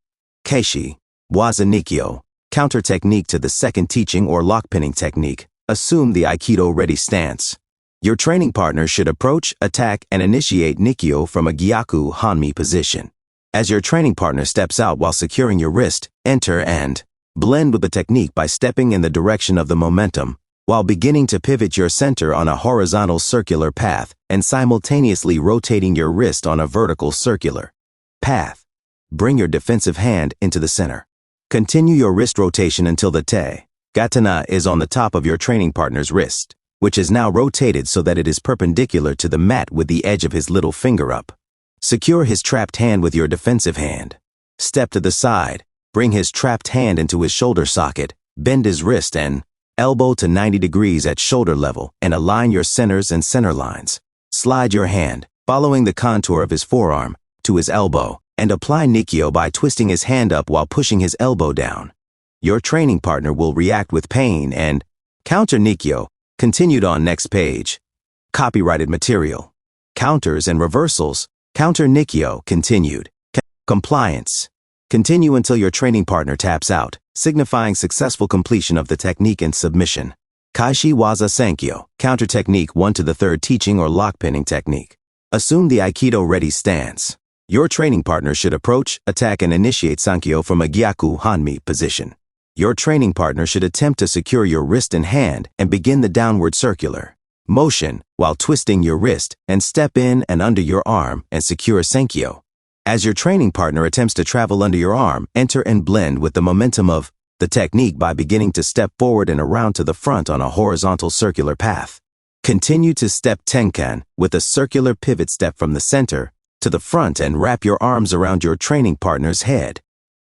Keishi, Waza Nikkyo, counter technique to the second teaching or lock pinning technique. Assume the Aikido ready stance. Your training partner should approach, attack, and initiate Nikkyo from a Gyaku Hanmi position. As your training partner steps out while securing your wrist, enter and blend with the technique by stepping in the direction of the momentum, while beginning to pivot your center on a horizontal circular path and simultaneously rotating your wrist on a vertical circular path. Bring your defensive hand into the center. Continue your wrist rotation until the te gatana is on the top of your training partner's wrist, which is now rotated so that it is perpendicular to the mat with the edge of his little finger up. Secure his trapped hand with your defensive hand. Step to the side, bring his trapped hand into his shoulder socket, bend his wrist and elbow to 90 degrees at shoulder level and align your centers and center lines. Slide your hand, following the contour of his forearm, to his elbow, and apply Nikyo by twisting his hand up while pushing his elbow down. Your training partner will react with pain and counter Nikyo. Continued on next page. Copyrighted material. Counters and reversals. Counter Nikyo. Continued. Compliance. Continue until your training partner taps out, signifying successful completion of the technique and submission. Kaishi Waza Sankyo. Counter technique 1 to the 3rd teaching or lock pinning technique. Assume the Aikido ready stance. Your training partner should approach, attack, and initiate Sankyo from a Gyaku Hanmi position. Your training partner should attempt to secure your wrist and hand and begin the downward circular motion while twisting your wrist and step in and under your arm and secure Sankyo. As your training partner attempts to travel under your arm, enter and blend with the momentum of the technique by beginning to step forward and around to the front on a horizontal circular path. Continue to step tenkan with a circular pivot step from the center to the front and wrap your arms around your training partner's head.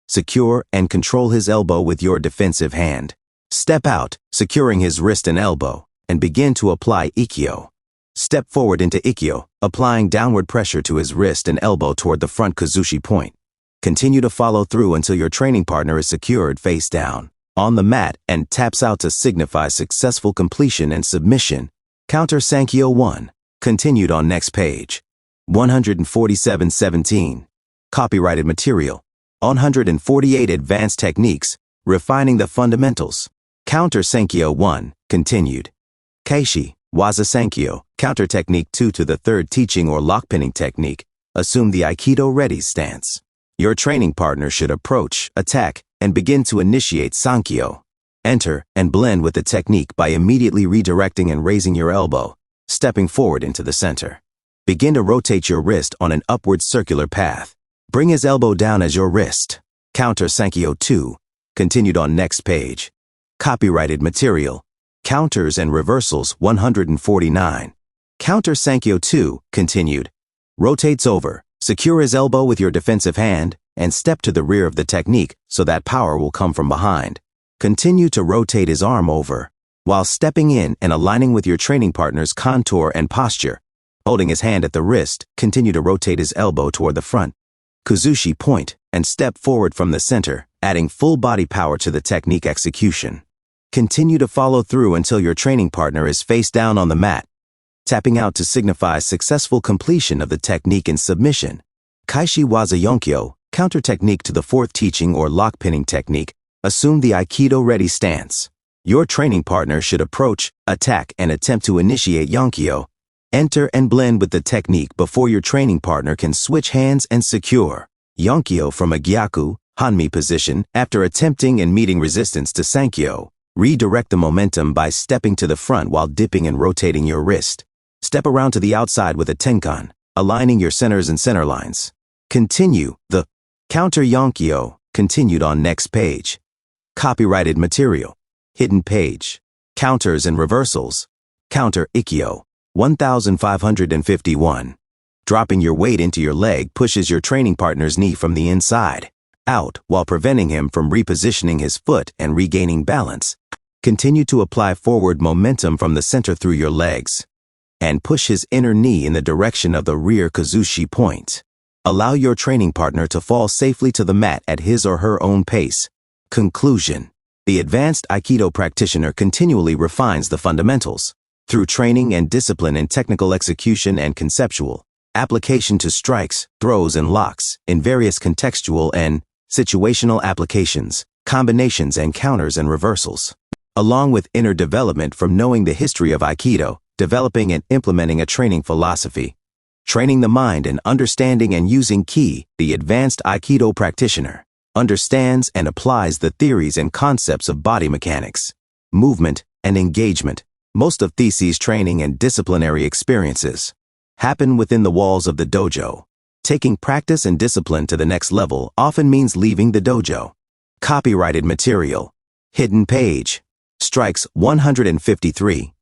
Secure and control his elbow with your defensive hand. Step out, securing his wrist and elbow, and begin to apply Ikkyo. Step forward into Ikkyo, applying downward pressure to his wrist and elbow toward the front Kazushi point. Continue to follow through until your training partner is secured face down on the mat and taps out to signify successful completion and submission. Counter Sankyo 1. Continued on next page. 147-17. Copyrighted material. 148 Advanced Techniques, Refining the Fundamentals. Counter Sankyo 1. Continued. Keishi, Waza Sankyo, Counter Technique 2 to the 3rd teaching or lockpinning technique. Assume the Aikido ready stance. Your training partner should approach, attack, and begin to initiate Sankyo. Enter and blend with the technique by immediately redirecting and raising your elbow, stepping forward into the center. Begin to rotate your wrist on an upward circular path. Bring his elbow down as your wrist. Counter Sankyo 2. Continued on next page. Copyrighted material. Counters and reversals 149. Counter Sankyo 2. Continued. Rotates over. Secure his elbow with your defensive hand and step to the rear of the technique so that power will come from behind. Continue to rotate his arm over while stepping in and aligning with your training partner's contour and posture. Holding his hand at the wrist, continue to rotate his elbow toward the front Kazushi point and step forward from the center, adding full body power to the technique execution. Continue to follow through until your training partner is face down on the mat, tapping out to signify successful completion of the technique and submission. Kaishi Waza Yonkyo, counter technique to the 4th teaching or lock pinning technique. Assume the Aikido ready stance. Your training partner should approach, attack, and attempt to initiate Yonkyo. Enter and blend with the technique before your training partner can switch hands and secure Yonkyo from a Gyaku Hanmi position. After attempting and meeting resistance to Sankyo, redirect the momentum by stepping to the front while dipping and rotating your wrist. Step around to the outside with a tenkan, aligning your centers and center lines. Continue the counter Yonkyo. Continued on next page. Copyrighted material. Hidden page. Counters and reversals. Counter Ikkyo. 1551. Dropping your weight into your leg pushes your training partner's knee from the inside out while preventing him from repositioning his foot and regaining balance. Continue to apply forward momentum from the center through your legs and push his inner knee in the direction of the rear Kazushi point. Allow your training partner to fall safely to the mat at his or her own pace. Conclusion. The advanced Aikido practitioner continually refines the fundamentals through training and discipline in technical execution and conceptual application to strikes, throws, and locks in various contextual and situational applications, combinations and counters and reversals, along with inner development from knowing the history of Aikido, developing and implementing a training philosophy, training the mind and understanding and using Ki, the advanced Aikido practitioner, understands and applies the theories and concepts of body mechanics, movement, and engagement. Most of theses training and disciplinary experiences happen within the walls of the dojo. Taking practice and discipline to the next level often means leaving the dojo. Copyrighted material. Hidden page. Strikes 153.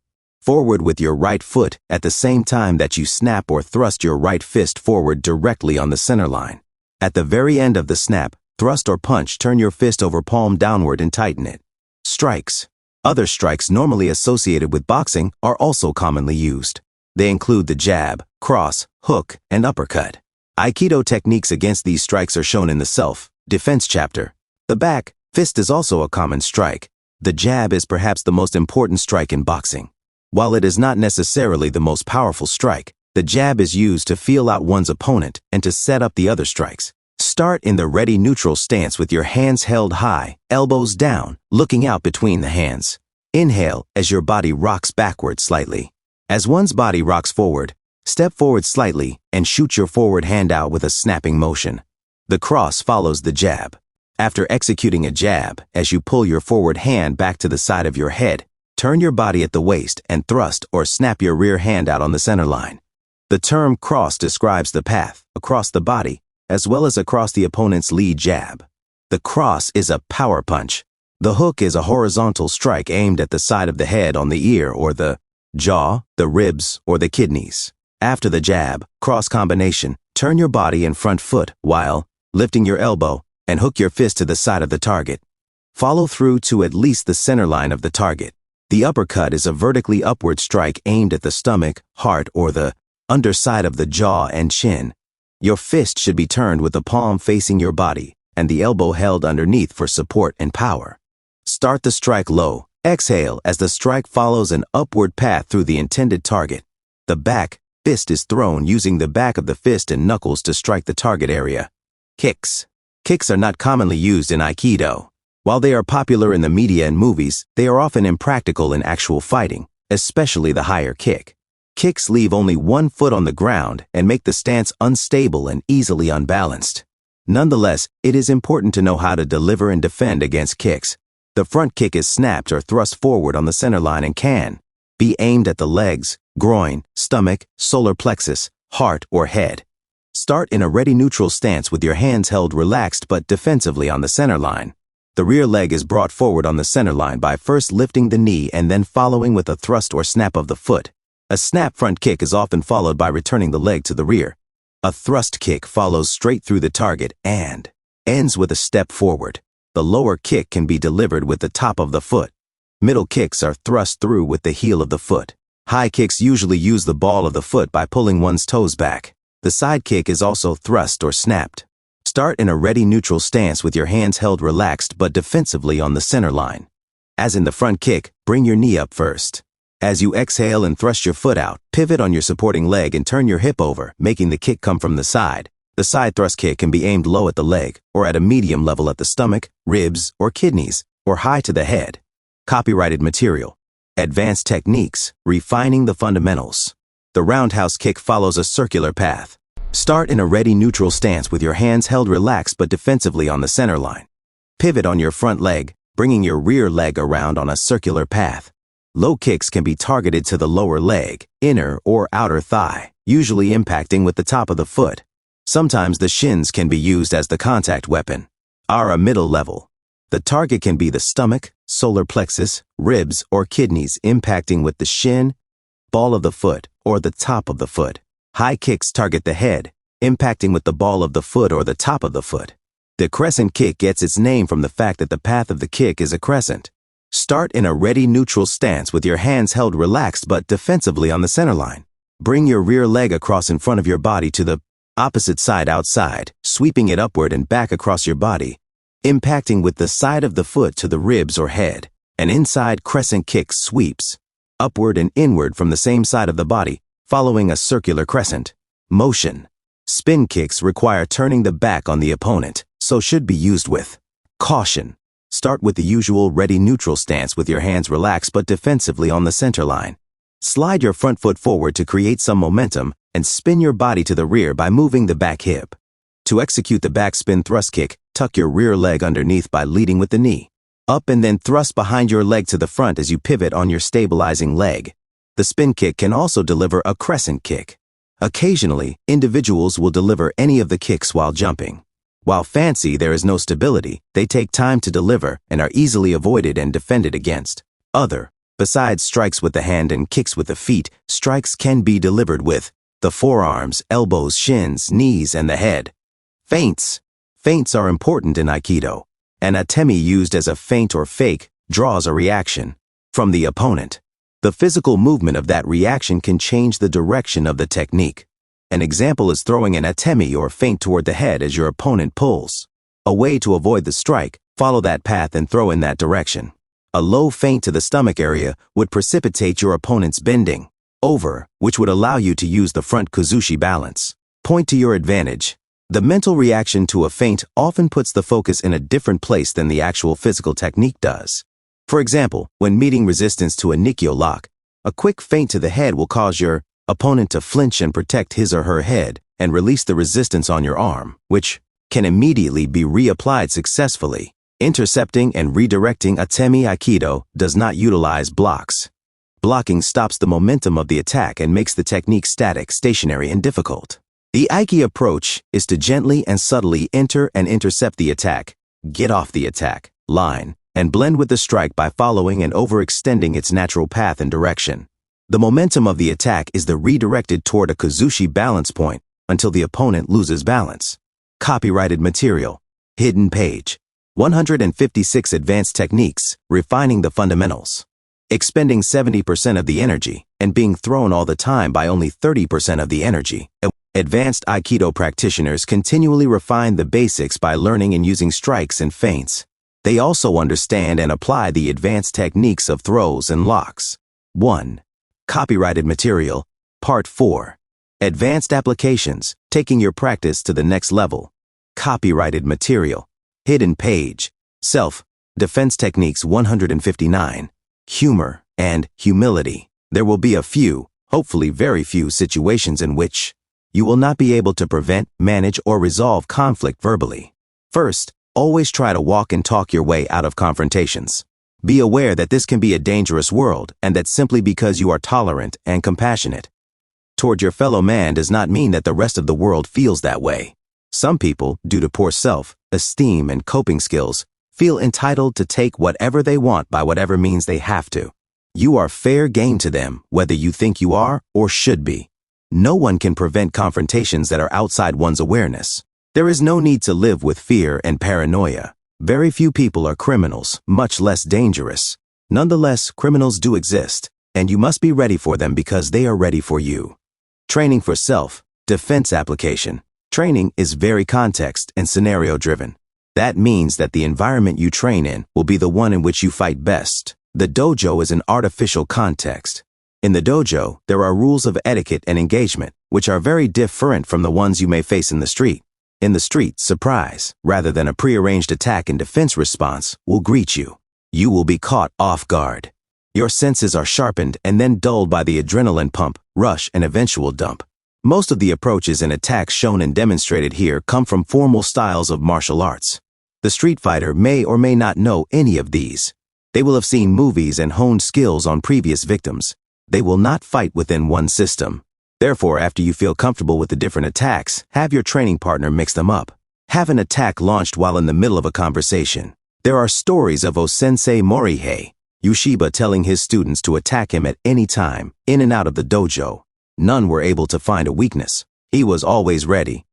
Forward with your right foot at the same time that you snap or thrust your right fist forward directly on the center line. At the very end of the snap, thrust or punch, turn your fist over palm downward and tighten it. Strikes. Other strikes normally associated with boxing are also commonly used. They include the jab, cross, hook, and uppercut. Aikido techniques against these strikes are shown in the self-defense chapter. The back fist is also a common strike. The jab is perhaps the most important strike in boxing. While it is not necessarily the most powerful strike, the jab is used to feel out one's opponent and to set up the other strikes. Start in the ready neutral stance with your hands held high, elbows down, looking out between the hands. Inhale as your body rocks backward slightly. As one's body rocks forward, step forward slightly and shoot your forward hand out with a snapping motion. The cross follows the jab. After executing a jab, as you pull your forward hand back to the side of your head, turn your body at the waist and thrust or snap your rear hand out on the center line. The term cross describes the path across the body as well as across the opponent's lead jab. The cross is a power punch. The hook is a horizontal strike aimed at the side of the head on the ear or the jaw, the ribs, or the kidneys. After the jab, cross combination, turn your body and front foot while lifting your elbow and hook your fist to the side of the target. Follow through to at least the center line of the target. The uppercut is a vertically upward strike aimed at the stomach, heart, or the underside of the jaw and chin. Your fist should be turned with the palm facing your body and the elbow held underneath for support and power. Start the strike low. Exhale as the strike follows an upward path through the intended target. The back fist is thrown using the back of the fist and knuckles to strike the target area. Kicks. Kicks are not commonly used in Aikido. While they are popular in the media and movies, they are often impractical in actual fighting, especially the higher kick. Kicks leave only one foot on the ground and make the stance unstable and easily unbalanced. Nonetheless, it is important to know how to deliver and defend against kicks. The front kick is snapped or thrust forward on the center line and can be aimed at the legs, groin, stomach, solar plexus, heart, or head. Start in a ready neutral stance with your hands held relaxed but defensively on the center line. The rear leg is brought forward on the center line by first lifting the knee and then following with a thrust or snap of the foot. A snap front kick is often followed by returning the leg to the rear. A thrust kick follows straight through the target and ends with a step forward. The lower kick can be delivered with the top of the foot. Middle kicks are thrust through with the heel of the foot. High kicks usually use the ball of the foot by pulling one's toes back. The side kick is also thrust or snapped. Start in a ready neutral stance with your hands held relaxed but defensively on the center line. As in the front kick, bring your knee up first. As you exhale and thrust your foot out, pivot on your supporting leg and turn your hip over, making the kick come from the side. The side thrust kick can be aimed low at the leg, or at a medium level at the stomach, ribs, or kidneys, or high to the head. Copyrighted material. Advanced techniques, refining the fundamentals. The roundhouse kick follows a circular path. Start in a ready neutral stance with your hands held relaxed but defensively on the center line. Pivot on your front leg, bringing your rear leg around on a circular path. Low kicks can be targeted to the lower leg, inner or outer thigh, usually impacting with the top of the foot. Sometimes the shins can be used as the contact weapon. A middle level. The target can be the stomach, solar plexus, ribs, or kidneys, impacting with the shin, ball of the foot, or the top of the foot. High kicks target the head, impacting with the ball of the foot or the top of the foot. The crescent kick gets its name from the fact that the path of the kick is a crescent. Start in a ready neutral stance with your hands held relaxed but defensively on the center line. Bring your rear leg across in front of your body to the opposite side outside, sweeping it upward and back across your body, impacting with the side of the foot to the ribs or head. An inside crescent kick sweeps upward and inward from the same side of the body, following a circular crescent. Motion. Spin kicks require turning the back on the opponent, so should be used with caution. Start with the usual ready neutral stance with your hands relaxed but defensively on the center line. Slide your front foot forward to create some momentum, and spin your body to the rear by moving the back hip. To execute the backspin thrust kick, tuck your rear leg underneath by leading with the knee. Up and then thrust behind your leg to the front as you pivot on your stabilizing leg. The spin kick can also deliver a crescent kick. Occasionally, individuals will deliver any of the kicks while jumping. While fancy, there is no stability, they take time to deliver and are easily avoided and defended against. Besides strikes with the hand and kicks with the feet, strikes can be delivered with the forearms, elbows, shins, knees, and the head. Feints. Feints are important in Aikido. An atemi used as a feint or fake draws a reaction from the opponent. The physical movement of that reaction can change the direction of the technique. An example is throwing an atemi or feint toward the head as your opponent pulls. A way to avoid the strike, follow that path and throw in that direction. A low feint to the stomach area would precipitate your opponent's bending over, which would allow you to use the front kuzushi balance. Point to your advantage. The mental reaction to a feint often puts the focus in a different place than the actual physical technique does. For example, when meeting resistance to a Nikkyo lock, a quick feint to the head will cause your opponent to flinch and protect his or her head and release the resistance on your arm, which can immediately be reapplied successfully. Intercepting and redirecting atemi Aikido does not utilize blocks. Blocking stops the momentum of the attack and makes the technique static, stationary, and difficult. The Aiki approach is to gently and subtly enter and intercept the attack, get off the attack line, and blend with the strike by following and overextending its natural path and direction. The momentum of the attack is redirected toward a kuzushi balance point until the opponent loses balance. Copyrighted material. Hidden page. 156 Advanced Techniques, Refining the Fundamentals. Expending 70% of the energy and being thrown all the time by only 30% of the energy. Advanced Aikido practitioners continually refine the basics by learning and using strikes and feints. They also understand and apply the advanced techniques of throws and locks. 1. Copyrighted material, Part 4. Advanced Applications, Taking Your Practice to the Next Level. Copyrighted material. Hidden page. Self-Defense Techniques 159. Humor and humility. There will be a few, hopefully very few, situations in which you will not be able to prevent, manage, or resolve conflict verbally. First, always try to walk and talk your way out of confrontations. Be aware that this can be a dangerous world and that simply because you are tolerant and compassionate toward your fellow man does not mean that the rest of the world feels that way. Some people, due to poor self-esteem and coping skills, feel entitled to take whatever they want by whatever means they have to. You are fair game to them, whether you think you are or should be. No one can prevent confrontations that are outside one's awareness. There is no need to live with fear and paranoia. Very few people are criminals, much less dangerous. Nonetheless, criminals do exist, and you must be ready for them because they are ready for you. Training for self-defense application. Training is very context and scenario-driven. That means that the environment you train in will be the one in which you fight best. The dojo is an artificial context. In the dojo, there are rules of etiquette and engagement, which are very different from the ones you may face in the street. In the street, surprise, rather than a prearranged attack and defense response, will greet you. You will be caught off guard. Your senses are sharpened and then dulled by the adrenaline pump, rush, and eventual dump. Most of the approaches and attacks shown and demonstrated here come from formal styles of martial arts. The street fighter may or may not know any of these. They will have seen movies and honed skills on previous victims. They will not fight within one system. Therefore, after you feel comfortable with the different attacks, have your training partner mix them up. Have an attack launched while in the middle of a conversation. There are stories of O-sensei Morihei, Yushiba, telling his students to attack him at any time, in and out of the dojo. None were able to find a weakness. He was always ready.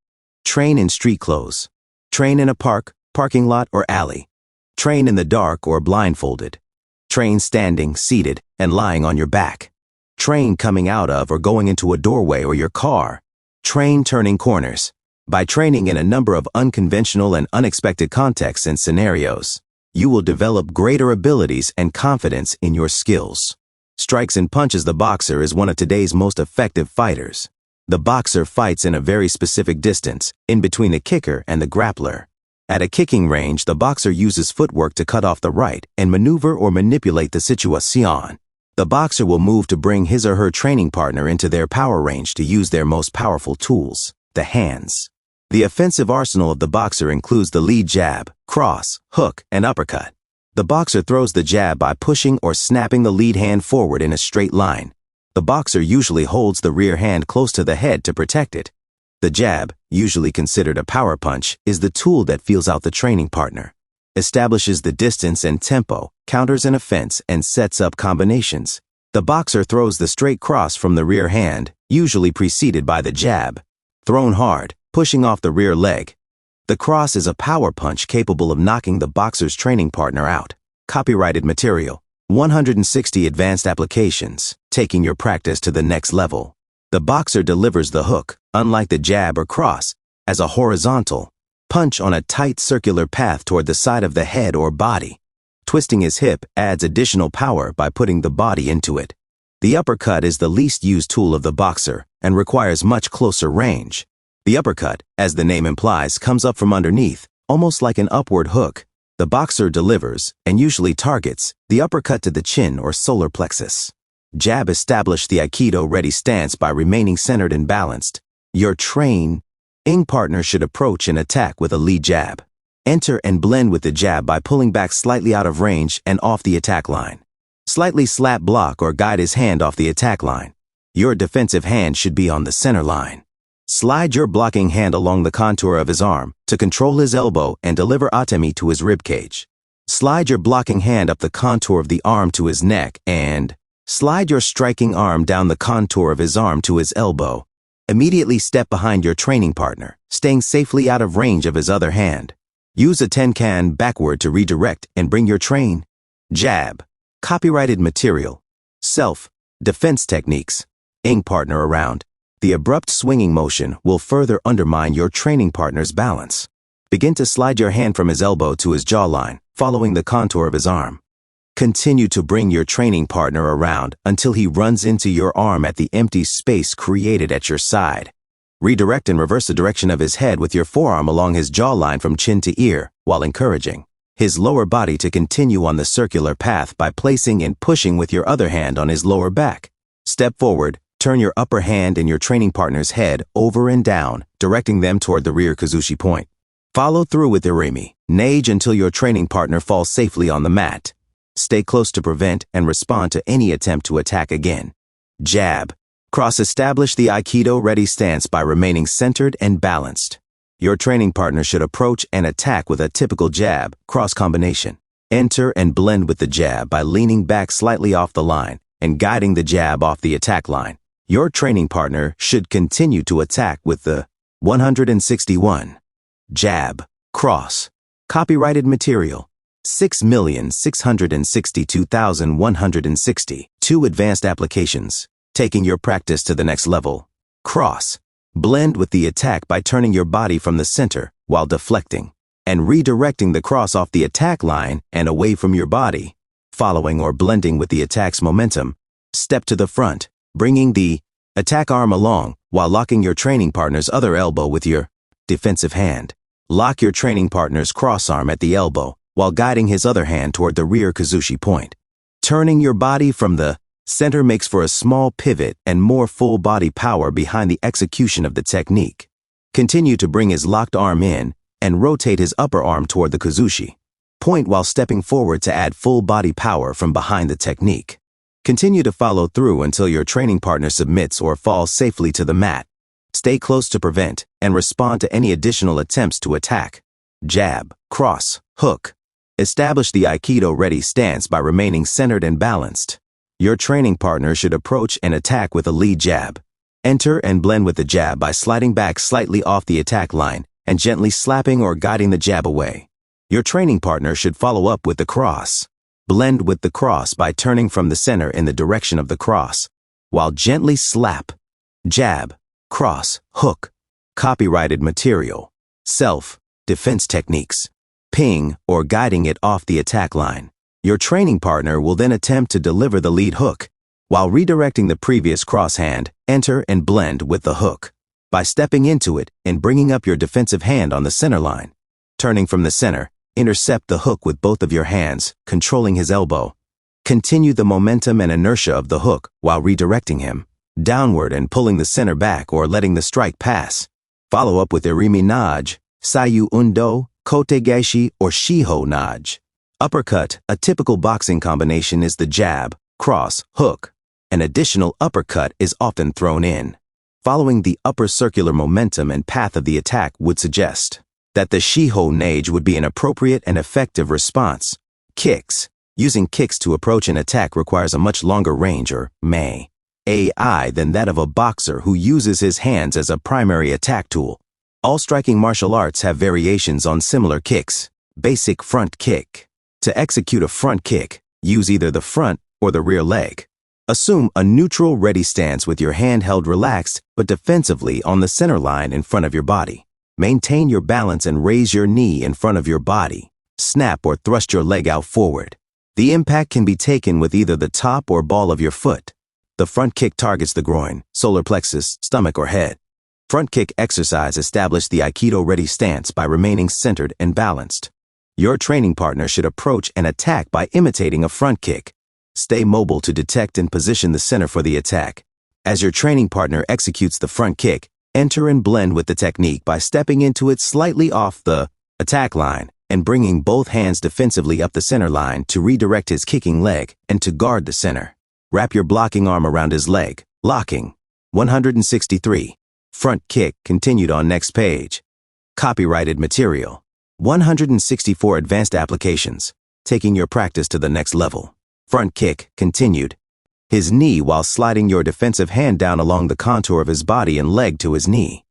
Train in street clothes. Train in a park, parking lot, or alley. Train in the dark or blindfolded. Train standing, seated, and lying on your back. Train coming out of or going into a doorway or your car. Train turning corners. By training in a number of unconventional and unexpected contexts and scenarios, you will develop greater abilities and confidence in your skills. Strikes and punches. The boxer is one of today's most effective fighters. The boxer fights in a very specific distance, in between the kicker and the grappler. At a kicking range, the boxer uses footwork to cut off the right and maneuver or manipulate the situation. The boxer will move to bring his or her training partner into their power range to use their most powerful tools, the hands. The offensive arsenal of the boxer includes the lead jab, cross, hook, and uppercut. The boxer throws the jab by pushing or snapping the lead hand forward in a straight line. The boxer usually holds the rear hand close to the head to protect it. The jab, usually considered a power punch, is the tool that feels out the training partner, establishes the distance and tempo, counters an offense, and sets up combinations. The boxer throws the straight cross from the rear hand, usually preceded by the jab, thrown hard, pushing off the rear leg. The cross is a power punch capable of knocking the boxer's training partner out. Copyrighted material. 160 advanced applications, taking your practice to the next level. The boxer delivers the hook, unlike the jab or cross, as a horizontal punch on a tight circular path toward the side of the head or body. Twisting his hip adds additional power by putting the body into it. The uppercut is the least used tool of the boxer and requires much closer range. The uppercut, as the name implies, comes up from underneath, almost like an upward hook. The boxer delivers, and usually targets, the uppercut to the chin or solar plexus. Jab establish the Aikido ready stance by remaining centered and balanced. Your training partner should approach and attack with a lead jab. Enter and blend with the jab by pulling back slightly out of range and off the attack line. Slightly slap block or guide his hand off the attack line. Your defensive hand should be on the center line. Slide your blocking hand along the contour of his arm to control his elbow and deliver atemi to his ribcage. Slide your blocking hand up the contour of the arm to his neck and slide your striking arm down the contour of his arm to his elbow. Immediately step behind your training partner, staying safely out of range of his other hand. Use a tenkan backward to redirect and bring your train. Jab. Copyrighted material. Self-defense techniques. Partner around. The abrupt swinging motion will further undermine your training partner's balance. Begin to slide your hand from his elbow to his jawline, following the contour of his arm. Continue to bring your training partner around until he runs into your arm at the empty space created at your side. Redirect and reverse the direction of his head with your forearm along his jawline from chin to ear, while encouraging his lower body to continue on the circular path by placing and pushing with your other hand on his lower back. Step forward, turn your upper hand and your training partner's head over and down, directing them toward the rear Kazushi point. Follow through with Irimi. Nage until your training partner falls safely on the mat. Stay close to prevent and respond to any attempt to attack again. Jab. Cross-establish the Aikido ready stance by remaining centered and balanced. Your training partner should approach and attack with a typical jab, cross combination. Enter and blend with the jab by leaning back slightly off the line and guiding the jab off the attack line. Your training partner should continue to attack with the 161. Jab. Cross. Copyrighted material. 6,662,160. 2 advanced applications, taking your practice to the next level. Cross. Blend with the attack by turning your body from the center while deflecting and redirecting the cross off the attack line and away from your body. Following or blending with the attack's momentum, step to the front, bringing the attack arm along while locking your training partner's other elbow with your defensive hand. Lock your training partner's cross arm at the elbow while guiding his other hand toward the rear Kazushi point. Turning your body from the center makes for a small pivot and more full body power behind the execution of the technique. Continue to bring his locked arm in and rotate his upper arm toward the Kazushi point while stepping forward to add full body power from behind the technique. Continue to follow through until your training partner submits or falls safely to the mat. Stay close to prevent and respond to any additional attempts to attack. Jab, cross, hook. Establish the Aikido ready stance by remaining centered and balanced. Your training partner should approach and attack with a lead jab. Enter and blend with the jab by sliding back slightly off the attack line and gently slapping or guiding the jab away. Your training partner should follow up with the cross. Blend with the cross by turning from the center in the direction of the cross, while gently slap. Jab, cross, hook. Copyrighted material. Self-defense techniques. Ping or guiding it off the attack line. Your training partner will then attempt to deliver the lead hook. While redirecting the previous cross hand, enter and blend with the hook by stepping into it and bringing up your defensive hand on the center line. Turning from the center, intercept the hook with both of your hands, controlling his elbow. Continue the momentum and inertia of the hook while redirecting him downward and pulling the center back or letting the strike pass. Follow up with Irimi Naj, Sayu Undo, Kote Gaishi, or Shiho Naj. Uppercut, a typical boxing combination, is the jab, cross, hook. An additional uppercut is often thrown in. Following the upper circular momentum and path of the attack would suggest that the Shiho Nage would be an appropriate and effective response. Kicks. Using kicks to approach an attack requires a much longer range, or AI, than that of a boxer who uses his hands as a primary attack tool. All striking martial arts have variations on similar kicks. Basic front kick. To execute a front kick, use either the front or the rear leg. Assume a neutral ready stance with your hand held relaxed but defensively on the center line in front of your body. Maintain your balance and raise your knee in front of your body. Snap or thrust your leg out forward. The impact can be taken with either the top or ball of your foot. The front kick targets the groin, solar plexus, stomach, or head. Front kick exercise establish the Aikido ready stance by remaining centered and balanced. Your training partner should approach an attack by imitating a front kick. Stay mobile to detect and position the center for the attack. As your training partner executes the front kick, enter and blend with the technique by stepping into it slightly off the attack line and bringing both hands defensively up the center line to redirect his kicking leg and to guard the center. Wrap your blocking arm around his leg, locking. 163. Front kick continued on next page. Copyrighted material. 164 Advanced applications, taking your practice to the next level. Front kick continued. His knee while sliding your defensive hand down along the contour of his body and leg to his knee.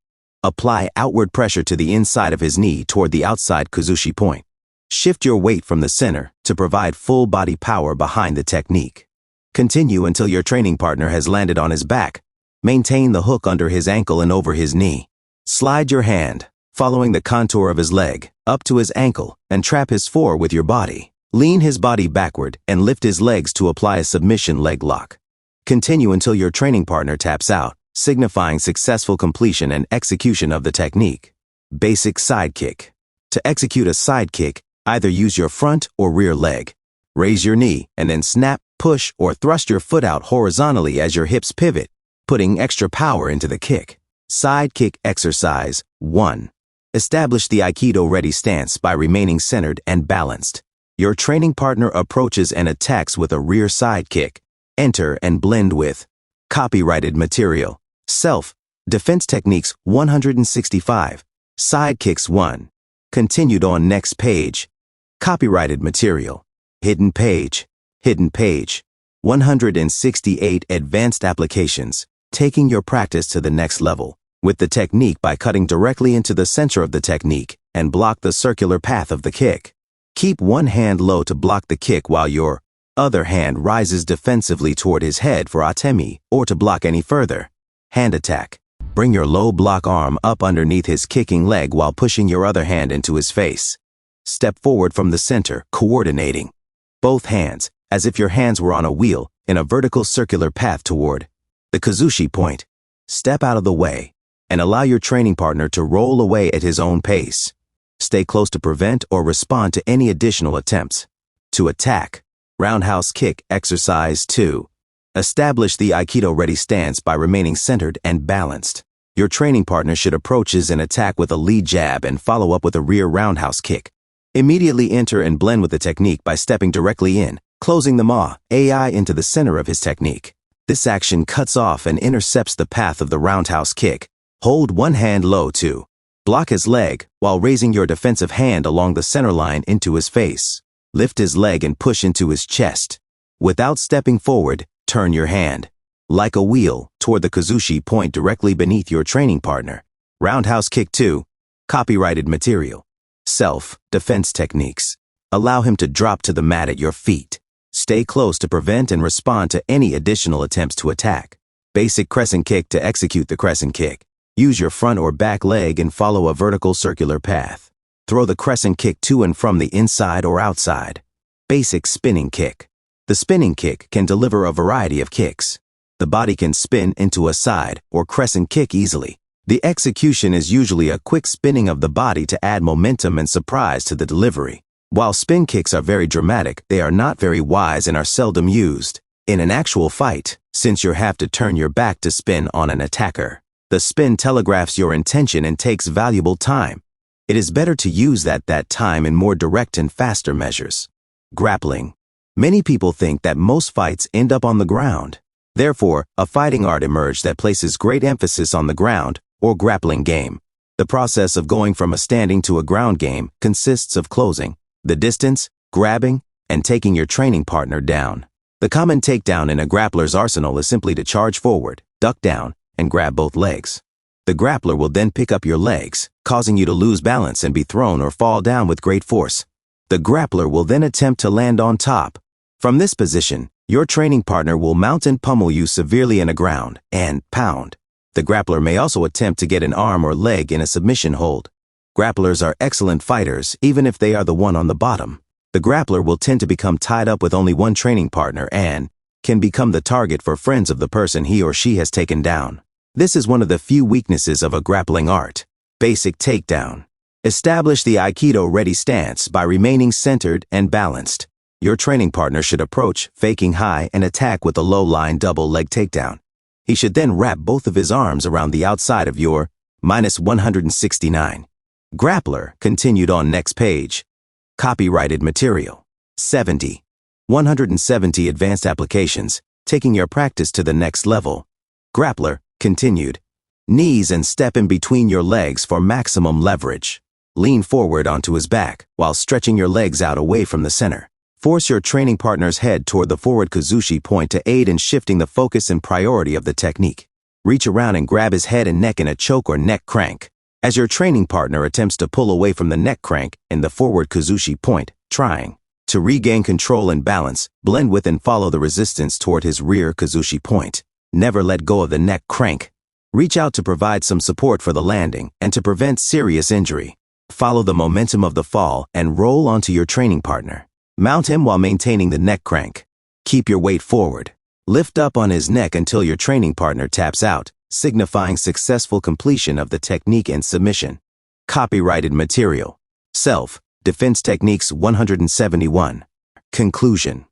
Apply outward pressure to the inside of his knee toward the outside Kuzushi point. Shift your weight from the center to provide full body power behind the technique. Continue until your training partner has landed on his back. Maintain the hook under his ankle and over his knee. Slide your hand, following the contour of his leg, up to his ankle and trap his fore with your body. Lean his body backward and lift his legs to apply a submission leg lock. Continue until your training partner taps out, signifying successful completion and execution of the technique. Basic side kick. To execute a side kick, either use your front or rear leg. Raise your knee and then snap, push, or thrust your foot out horizontally as your hips pivot, putting extra power into the kick. Side kick exercise 1. Establish the Aikido ready stance by remaining centered and balanced. Your training partner approaches and attacks with a rear side kick. Enter and blend with. Copyrighted material. Self. Defense techniques 165. Side kicks 1. Continued on next page. Copyrighted material. Hidden page. Hidden page. 168 Advanced applications, taking your practice to the next level with the technique by cutting directly into the center of the technique and block the circular path of the kick. Keep one hand low to block the kick while your other hand rises defensively toward his head for atemi or to block any further. Hand attack. Bring your low block arm up underneath his kicking leg while pushing your other hand into his face. Step forward from the center, coordinating both hands as if your hands were on a wheel in a vertical circular path toward the Kuzushi point. Step out of the way and allow your training partner to roll away at his own pace. Stay close to prevent or respond to any additional attempts. To attack. Roundhouse kick exercise 2. Establish the Aikido ready stance by remaining centered and balanced. Your training partner should approach an attack with a lead jab and follow up with a rear roundhouse kick. Immediately enter and blend with the technique by stepping directly in, closing the AI into the center of his technique. This action cuts off and intercepts the path of the roundhouse kick. Hold one hand low to block his leg while raising your defensive hand along the center line into his face. Lift his leg and push into his chest. Without stepping forward, turn your hand, like a wheel, toward the Kuzushi point directly beneath your training partner. Roundhouse kick 2. Copyrighted material. Self-defense techniques. Allow him to drop to the mat at your feet. Stay close to prevent and respond to any additional attempts to attack. Basic crescent kick to execute the crescent kick. Use your front or back leg and follow a vertical circular path. Throw the crescent kick to and from the inside or outside. Basic spinning kick. The spinning kick can deliver a variety of kicks. The body can spin into a side or crescent kick easily. The execution is usually a quick spinning of the body to add momentum and surprise to the delivery. While spin kicks are very dramatic, they are not very wise and are seldom used. In an actual fight, since you have to turn your back to spin on an attacker, the spin telegraphs your intention and takes valuable time. It is better to use that time in more direct and faster measures. Grappling. Many people think that most fights end up on the ground. Therefore, a fighting art emerged that places great emphasis on the ground, or grappling game. The process of going from a standing to a ground game consists of closing the distance, grabbing, and taking your training partner down. The common takedown in a grappler's arsenal is simply to charge forward, duck down, and grab both legs. The grappler will then pick up your legs, causing you to lose balance and be thrown or fall down with great force. The grappler will then attempt to land on top. From this position, your training partner will mount and pummel you severely in a ground and pound. The grappler may also attempt to get an arm or leg in a submission hold. Grapplers are excellent fighters, even if they are the one on the bottom. The grappler will tend to become tied up with only one training partner and can become the target for friends of the person he or she has taken down. This is one of the few weaknesses of a grappling art. Basic takedown. Establish the Aikido ready stance by remaining centered and balanced. Your training partner should approach, faking high, and attack with a low-line double leg takedown. He should then wrap both of his arms around the outside of your -169. Grappler continued on next page. Copyrighted material. 70. 170 advanced applications, taking your practice to the next level. Grappler continued. Knees and step in between your legs for maximum leverage. Lean forward onto his back while stretching your legs out away from the center. Force your training partner's head toward the forward kazushi point to aid in shifting the focus and priority of the technique. Reach around and grab his head and neck in a choke or neck crank. As your training partner attempts to pull away from the neck crank in the forward kazushi point, trying to regain control and balance, blend with and follow the resistance toward his rear kazushi point. Never let go of the neck crank. Reach out to provide some support for the landing and to prevent serious injury. Follow the momentum of the fall and roll onto your training partner. Mount him while maintaining the neck crank. Keep your weight forward. Lift up on his neck until your training partner taps out, signifying successful completion of the technique and submission. Copyrighted material. Self-Defense Techniques 171. Conclusion.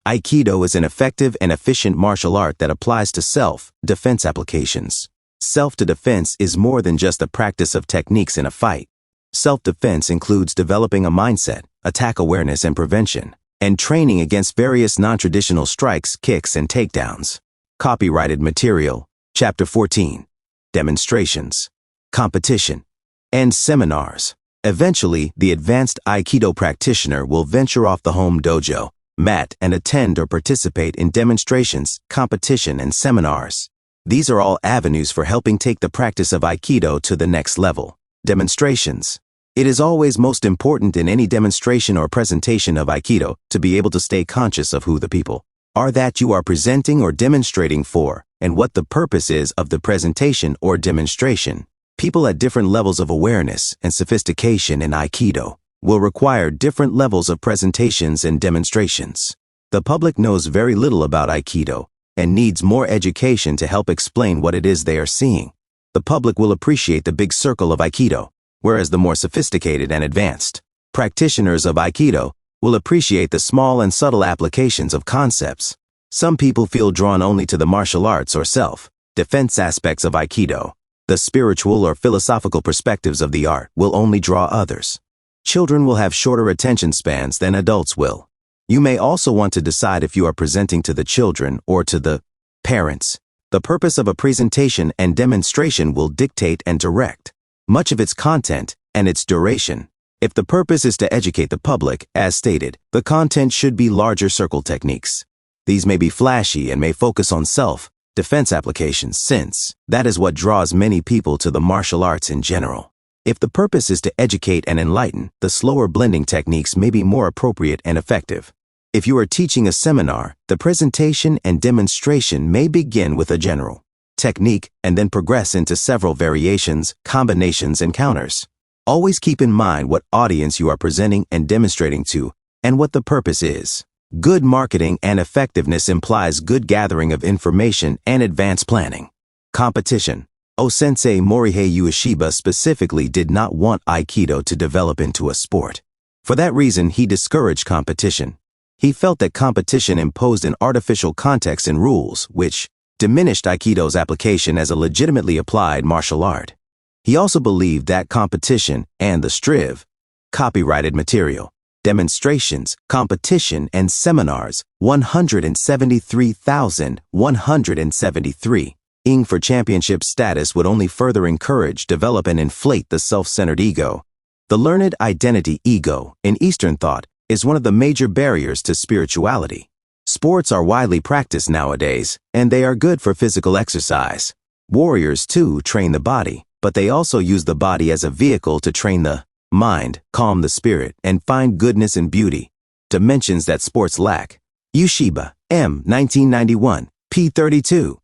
Aikido is an effective and efficient martial art that applies to self-defense applications. Self-defense is more than just the practice of techniques in a fight. Self-defense includes developing a mindset, attack awareness and prevention, and training against various non-traditional strikes, kicks, and takedowns. Copyrighted material. Chapter 14. Demonstrations, competition, and seminars. Eventually, the advanced Aikido practitioner will venture off the home dojo, mat, and attend or participate in demonstrations, competition, and seminars. These are all avenues for helping take the practice of Aikido to the next level. Demonstrations. It is always most important in any demonstration or presentation of Aikido to be able to stay conscious of who the people are that you are presenting or demonstrating for, and what the purpose is of the presentation or demonstration. People at different levels of awareness and sophistication in Aikido will require different levels of presentations and demonstrations. The public knows very little about Aikido and needs more education to help explain what it is they are seeing. The public will appreciate the big circle of Aikido, whereas the more sophisticated and advanced practitioners of Aikido will appreciate the small and subtle applications of concepts. Some people feel drawn only to the martial arts or self-defense aspects of Aikido. The spiritual or philosophical perspectives of the art will only draw others. Children will have shorter attention spans than adults will. You may also want to decide if you are presenting to the children or to the parents. The purpose of a presentation and demonstration will dictate and direct much of its content and its duration. If the purpose is to educate the public, as stated, the content should be larger circle techniques. These may be flashy and may focus on self-defense applications since that is what draws many people to the martial arts in general. If the purpose is to educate and enlighten, the slower blending techniques may be more appropriate and effective. If you are teaching a seminar, the presentation and demonstration may begin with a general technique and then progress into several variations, combinations, and counters. Always keep in mind what audience you are presenting and demonstrating to and what the purpose is. Good marketing and effectiveness implies good gathering of information and advanced planning. Competition. Sensei Morihei Ueshiba specifically did not want Aikido to develop into a sport. For that reason, he discouraged competition. He felt that competition imposed an artificial context and rules, which diminished Aikido's application as a legitimately applied martial art. He also believed that competition and the strive, copyrighted material, demonstrations, competition, and seminars, 173,173, ing for championship status would only further encourage, develop, and inflate the self-centered ego. The learned identity ego, in Eastern thought, is one of the major barriers to spirituality. Sports are widely practiced nowadays, and they are good for physical exercise. Warriors, too, train the body, but they also use the body as a vehicle to train the mind, calm the spirit, and find goodness and beauty, dimensions that sports lack. Yushiba, M. 1991, p. 32.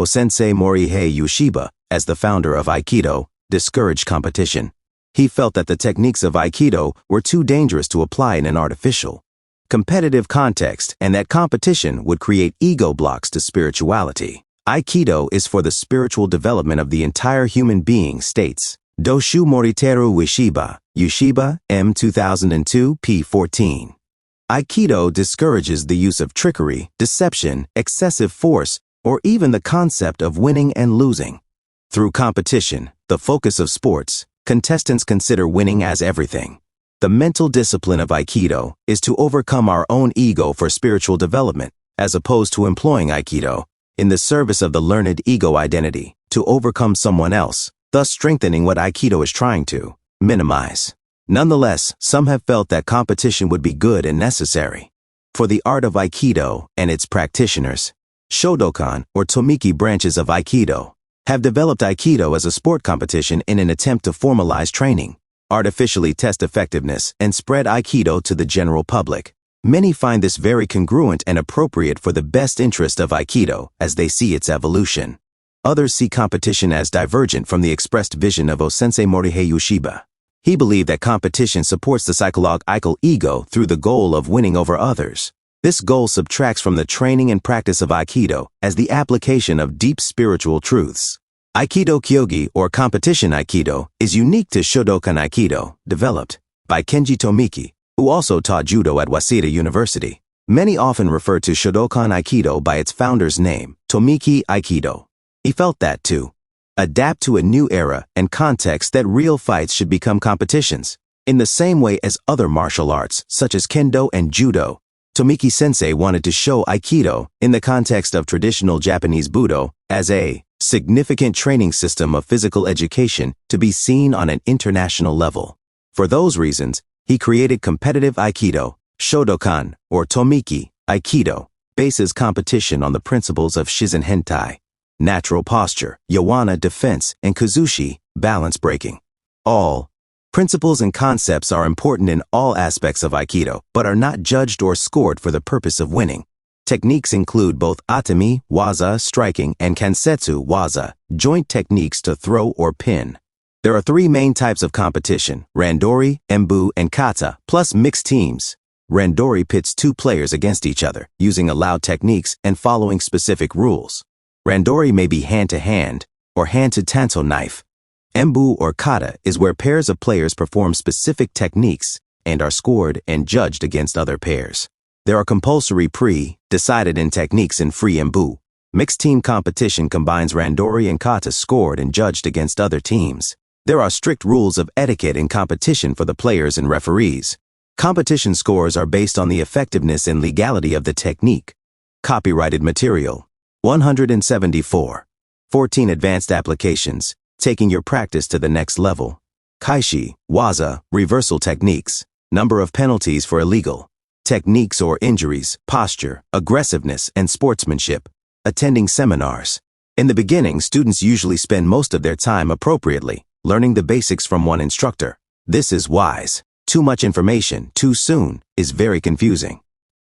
Osensei Morihei Yushiba, as the founder of Aikido, discouraged competition. He felt that the techniques of Aikido were too dangerous to apply in an artificial, competitive context, and that competition would create ego blocks to spirituality. Aikido is for the spiritual development of the entire human being, states Doshu Moriteru Yushiba, M. 2002, p. 14. Aikido discourages the use of trickery, deception, excessive force, or even the concept of winning and losing. Through competition, the focus of sports, contestants consider winning as everything. The mental discipline of Aikido is to overcome our own ego for spiritual development, as opposed to employing Aikido in the service of the learned ego identity to overcome someone else, thus strengthening what Aikido is trying to minimize. Nonetheless, some have felt that competition would be good and necessary. For the art of Aikido and its practitioners, Shodokan or Tomiki branches of Aikido have developed Aikido as a sport competition in an attempt to formalize training, artificially test effectiveness, and spread Aikido to the general public. Many find this very congruent and appropriate for the best interest of Aikido as they see its evolution. Others see competition as divergent from the expressed vision of Osensei Morihei Yushiba. He believed that competition supports the psychological ego through the goal of winning over others. This goal subtracts from the training and practice of Aikido as the application of deep spiritual truths. Aikido Kyogi, or competition Aikido, is unique to Shodokan Aikido, developed by Kenji Tomiki, who also taught judo at Waseda University. Many often refer to Shodokan Aikido by its founder's name, Tomiki Aikido. He felt that to adapt to a new era and context that real fights should become competitions. In the same way as other martial arts, such as Kendo and Judo, Tomiki Sensei wanted to show Aikido, in the context of traditional Japanese Budo, as a significant training system of physical education to be seen on an international level. For those reasons, he created competitive Aikido. Shodokan, or Tomiki Aikido, bases competition on the principles of Shizen Hentai, natural posture, Yawana defense, and Kuzushi, balance breaking. All principles and concepts are important in all aspects of Aikido, but are not judged or scored for the purpose of winning. Techniques include both atami, waza, striking, and kansetsu, waza, joint techniques to throw or pin. There are three main types of competition: randori, embu, and kata, plus mixed teams. Randori pits two players against each other, using allowed techniques and following specific rules. Randori may be hand-to-hand or hand-to-tanto knife. Embu or kata is where pairs of players perform specific techniques and are scored and judged against other pairs. There are compulsory pre-decided in techniques in free embu. Mixed team competition combines randori and kata scored and judged against other teams. There are strict rules of etiquette in competition for the players and referees. Competition scores are based on the effectiveness and legality of the technique. Copyrighted material. 174. 14 advanced applications, taking your practice to the next level. Kaishi, waza, reversal techniques. Number of penalties for illegal techniques or injuries, posture, aggressiveness, and sportsmanship. Attending seminars. In the beginning, students usually spend most of their time appropriately, learning the basics from one instructor. This is wise. Too much information, too soon, is very confusing.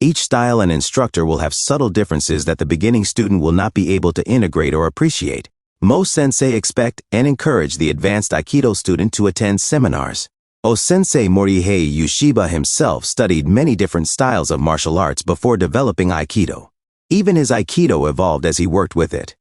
Each style and instructor will have subtle differences that the beginning student will not be able to integrate or appreciate. Most sensei expect and encourage the advanced Aikido student to attend seminars. Osensei Morihei Yushiba himself studied many different styles of martial arts before developing Aikido. Even his Aikido evolved as he worked with it.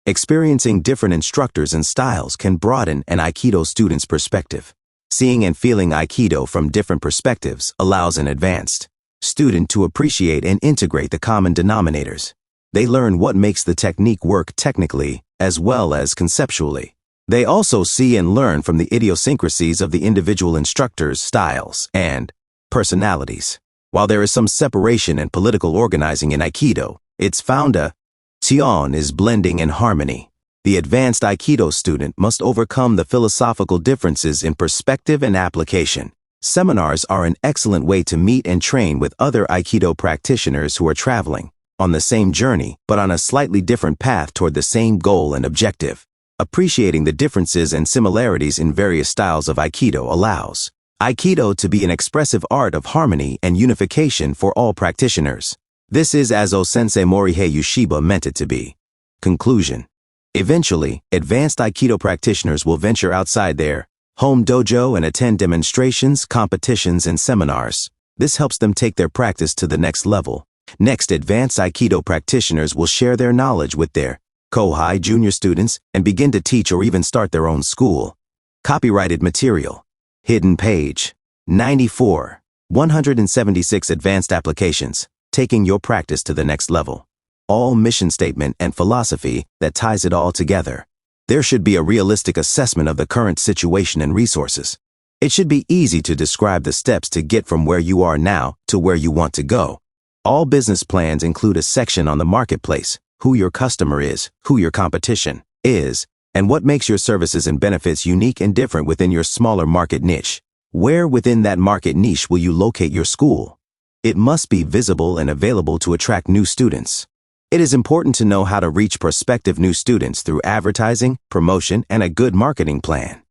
Experiencing different instructors and styles can broaden an Aikido student's perspective. Seeing and feeling Aikido from different perspectives allows an advanced student to appreciate and integrate the common denominators. They learn what makes the technique work technically as well as conceptually. They also see and learn from the idiosyncrasies of the individual instructors' styles and personalities. While there is some separation and political organizing in Aikido, its founder, Tion, is blending in harmony. The advanced Aikido student must overcome the philosophical differences in perspective and application. Seminars are an excellent way to meet and train with other Aikido practitioners who are traveling on the same journey, but on a slightly different path toward the same goal and objective. Appreciating the differences and similarities in various styles of Aikido allows Aikido to be an expressive art of harmony and unification for all practitioners. This is as O-sensei Morihei Yoshiba meant it to be. Conclusion. Eventually, advanced Aikido practitioners will venture outside their home dojo and attend demonstrations, competitions, and seminars. This helps them take their practice to the next level. Next, advanced Aikido practitioners will share their knowledge with their Kohai junior students and begin to teach or even start their own school. Copyrighted material. Hidden page. 94. 176 advanced applications, taking your practice to the next level. All mission statement and philosophy that ties it all together. There should be a realistic assessment of the current situation and resources. It should be easy to describe the steps to get from where you are now to where you want to go. All business plans include a section on the marketplace, who your customer is, who your competition is, and what makes your services and benefits unique and different within your smaller market niche. Where within that market niche will you locate your school? It must be visible and available to attract new students. It is important to know how to reach prospective new students through advertising, promotion, and a good marketing plan.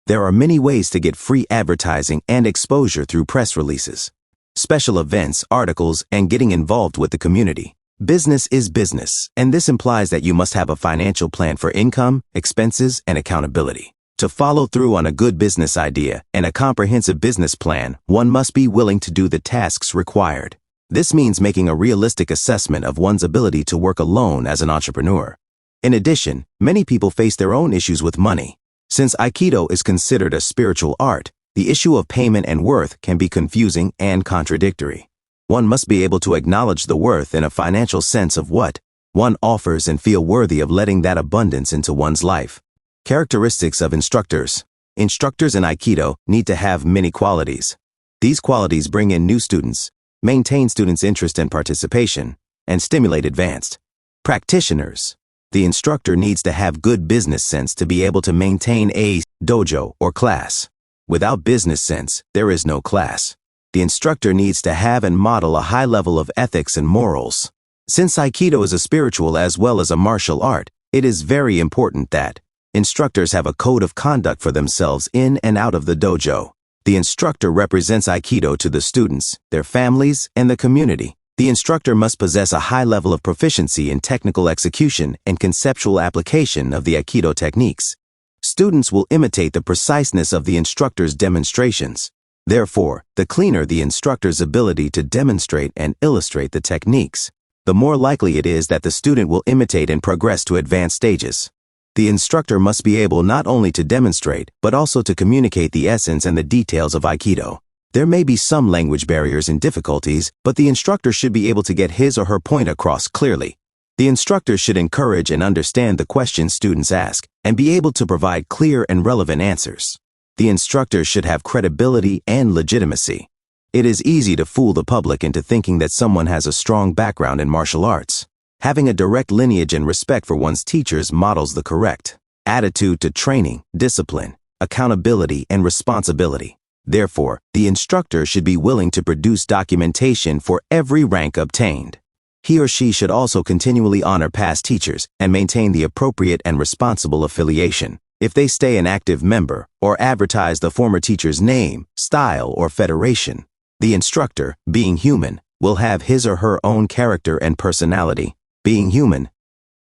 There are many ways to get free advertising and exposure through press releases, special events, articles, and getting involved with the community. Business is business, and this implies that you must have a financial plan for income, expenses, and accountability. To follow through on a good business idea and a comprehensive business plan, one must be willing to do the tasks required. This means making a realistic assessment of one's ability to work alone as an entrepreneur. In addition, many people face their own issues with money. Since Aikido is considered a spiritual art, the issue of payment and worth can be confusing and contradictory. One must be able to acknowledge the worth in a financial sense of what one offers and feel worthy of letting that abundance into one's life. Characteristics of instructors. Instructors in Aikido need to have many qualities. These qualities bring in new students, maintain students' interest and participation, and stimulate advanced practitioners. The instructor needs to have good business sense to be able to maintain a dojo or class. Without business sense, there is no class. The instructor needs to have and model a high level of ethics and morals. Since Aikido is a spiritual as well as a martial art, it is very important that instructors have a code of conduct for themselves in and out of the dojo. The instructor represents Aikido to the students, their families, and the community. The instructor must possess a high level of proficiency in technical execution and conceptual application of the Aikido techniques. Students will imitate the preciseness of the instructor's demonstrations. Therefore, the cleaner the instructor's ability to demonstrate and illustrate the techniques, the more likely it is that the student will imitate and progress to advanced stages. The instructor must be able not only to demonstrate, but also to communicate the essence and the details of Aikido. There may be some language barriers and difficulties, but the instructor should be able to get his or her point across clearly. The instructor should encourage and understand the questions students ask, and be able to provide clear and relevant answers. The instructor should have credibility and legitimacy. It is easy to fool the public into thinking that someone has a strong background in martial arts. Having a direct lineage and respect for one's teachers models the correct attitude to training, discipline, accountability, and responsibility. Therefore, the instructor should be willing to produce documentation for every rank obtained. He or she should also continually honor past teachers and maintain the appropriate and responsible affiliation. If they stay an active member or advertise the former teacher's name, style, or federation, the instructor, being human, will have his or her own character and personality. Being human,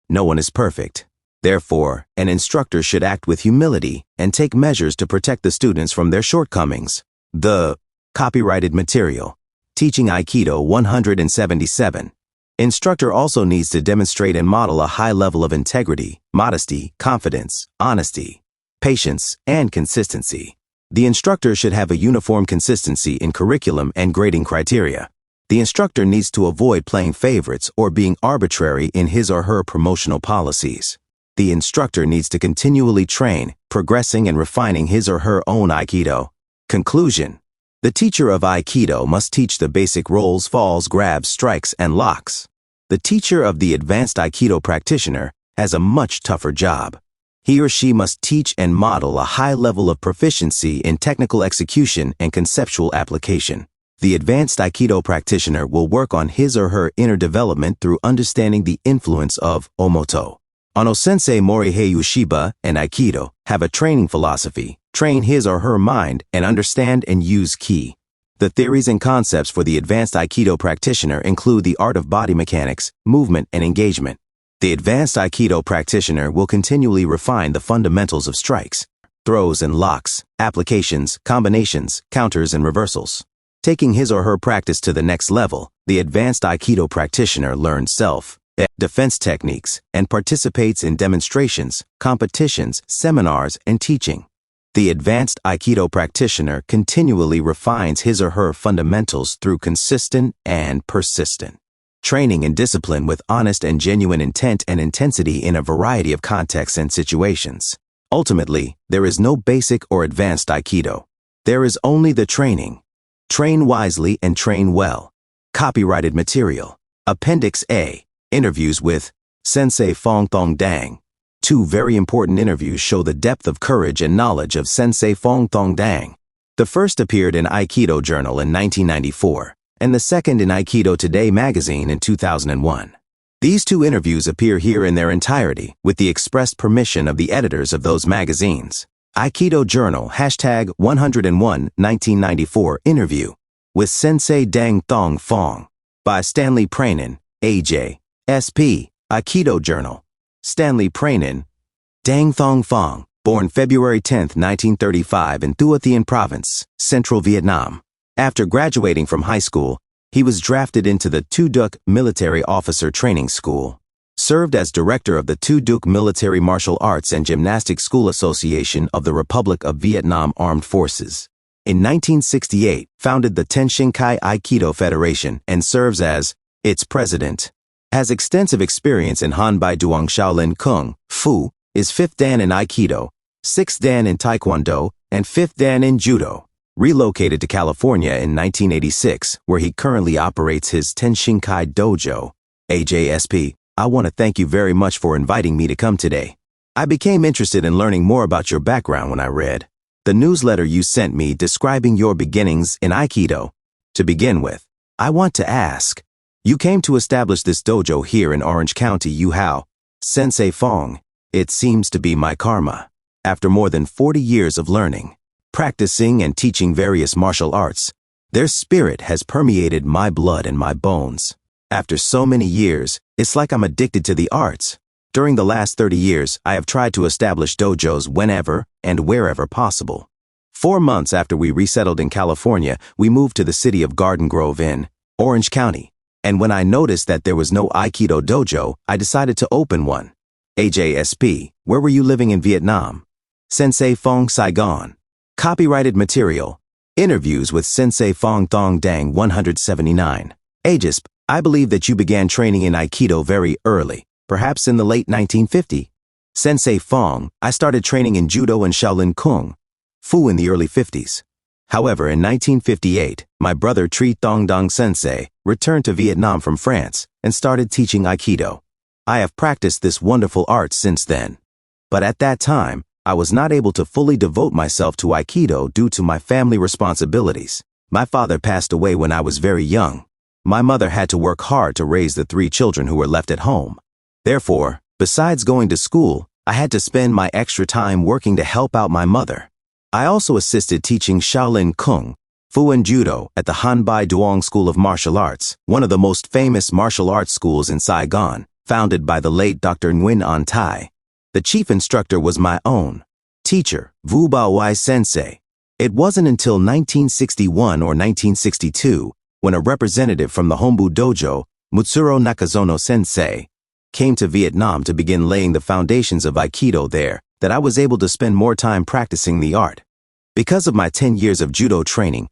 no one is perfect. Therefore, an instructor should act with humility and take measures to protect the students from their shortcomings. The copyrighted material. Teaching Aikido 177. Instructor also needs to demonstrate and model a high level of integrity, modesty, confidence, honesty, patience, and consistency. The instructor should have a uniform consistency in curriculum and grading criteria. The instructor needs to avoid playing favorites or being arbitrary in his or her promotional policies. The instructor needs to continually train, progressing and refining his or her own Aikido. Conclusion. The teacher of Aikido must teach the basic rolls, falls, grabs, strikes, and locks. The teacher of the advanced Aikido practitioner has a much tougher job. He or she must teach and model a high level of proficiency in technical execution and conceptual application. The advanced Aikido practitioner will work on his or her inner development through understanding the influence of Omoto. Ono-sensei Morihei Ueshiba and Aikido have a training philosophy: train his or her mind and understand and use ki. The theories and concepts for the advanced Aikido practitioner include the art of body mechanics, movement, and engagement. The advanced Aikido practitioner will continually refine the fundamentals of strikes, throws and locks, applications, combinations, counters, and reversals. Taking his or her practice to the next level, the advanced Aikido practitioner learns self-defense techniques and participates in demonstrations, competitions, seminars, and teaching. The advanced Aikido practitioner continually refines his or her fundamentals through consistent and persistent training and discipline with honest and genuine intent and intensity in a variety of contexts and situations. Ultimately, there is no basic or advanced Aikido. There is only the training. Train wisely and train well. Copyrighted material. Appendix A. Interviews with Sensei Phong Thong Dang. Two very important interviews show the depth of courage and knowledge of Sensei Phong Thong Dang. The first appeared in Aikido Journal in 1994, and the second in Aikido Today magazine in 2001. These two interviews appear here in their entirety with the expressed permission of the editors of those magazines. Aikido Journal #101 1994 interview with Sensei Dang Thong Phong by Stanley Pranin, AJ, SP, Aikido Journal. Stanley Pranin, Dang Thong Phong, born February 10, 1935 in Thu Thien Province, Central Vietnam. After graduating from high school, he was drafted into the Tu Duc Military Officer Training School. Served as director of the Tu Duc Military Martial Arts and Gymnastics School Association of the Republic of Vietnam Armed Forces. In 1968, founded the Tenshinkai Aikido Federation and serves as its president. Has extensive experience in Hanbai Duong Shaolin Kung Fu, is 5th Dan in Aikido, 6th Dan in Taekwondo, and 5th Dan in Judo. Relocated to California in 1986, where he currently operates his Tenshinkai Dojo. AJSP, I want to thank you very much for inviting me to come today. I became interested in learning more about your background when I read the newsletter you sent me describing your beginnings in Aikido. To begin with, I want to ask, you came to establish this dojo here in Orange County, how? Sensei Phong, it seems to be my karma. After more than 40 years of learning, practicing and teaching various martial arts, their spirit has permeated my blood and my bones. After so many years, it's like I'm addicted to the arts. During the last 30 years, I have tried to establish dojos whenever and wherever possible. 4 months after we resettled in California, we moved to the city of Garden Grove in Orange County. And when I noticed that there was no Aikido dojo, I decided to open one. AJSP, where were you living in Vietnam? Sensei Phong Saigon. Copyrighted material. Interviews with Sensei Phong Thong Dang 179. AJSP, I believe that you began training in Aikido very early, perhaps in the late 1950s. Sensei Phong, I started training in Judo and Shaolin Kung Fu in the early 50s. However, in 1958, my brother Tri Thong Dong Sensei returned to Vietnam from France and started teaching Aikido. I have practiced this wonderful art since then. But at that time, I was not able to fully devote myself to Aikido due to my family responsibilities. My father passed away when I was very young. My mother had to work hard to raise the 3 children who were left at home. Therefore, besides going to school, I had to spend my extra time working to help out my mother. I also assisted teaching Shaolin Kung Fu and Judo at the Hanbai Duong School of Martial Arts, one of the most famous martial arts schools in Saigon, founded by the late Dr. Nguyen An Thai. The chief instructor was my own teacher, Vu Bao Wai Sensei. It wasn't until 1961 or 1962 when a representative from the Hombu Dojo, Mutsuro Nakazono Sensei, came to Vietnam to begin laying the foundations of Aikido there that I was able to spend more time practicing the art. Because of my 10 years of judo training,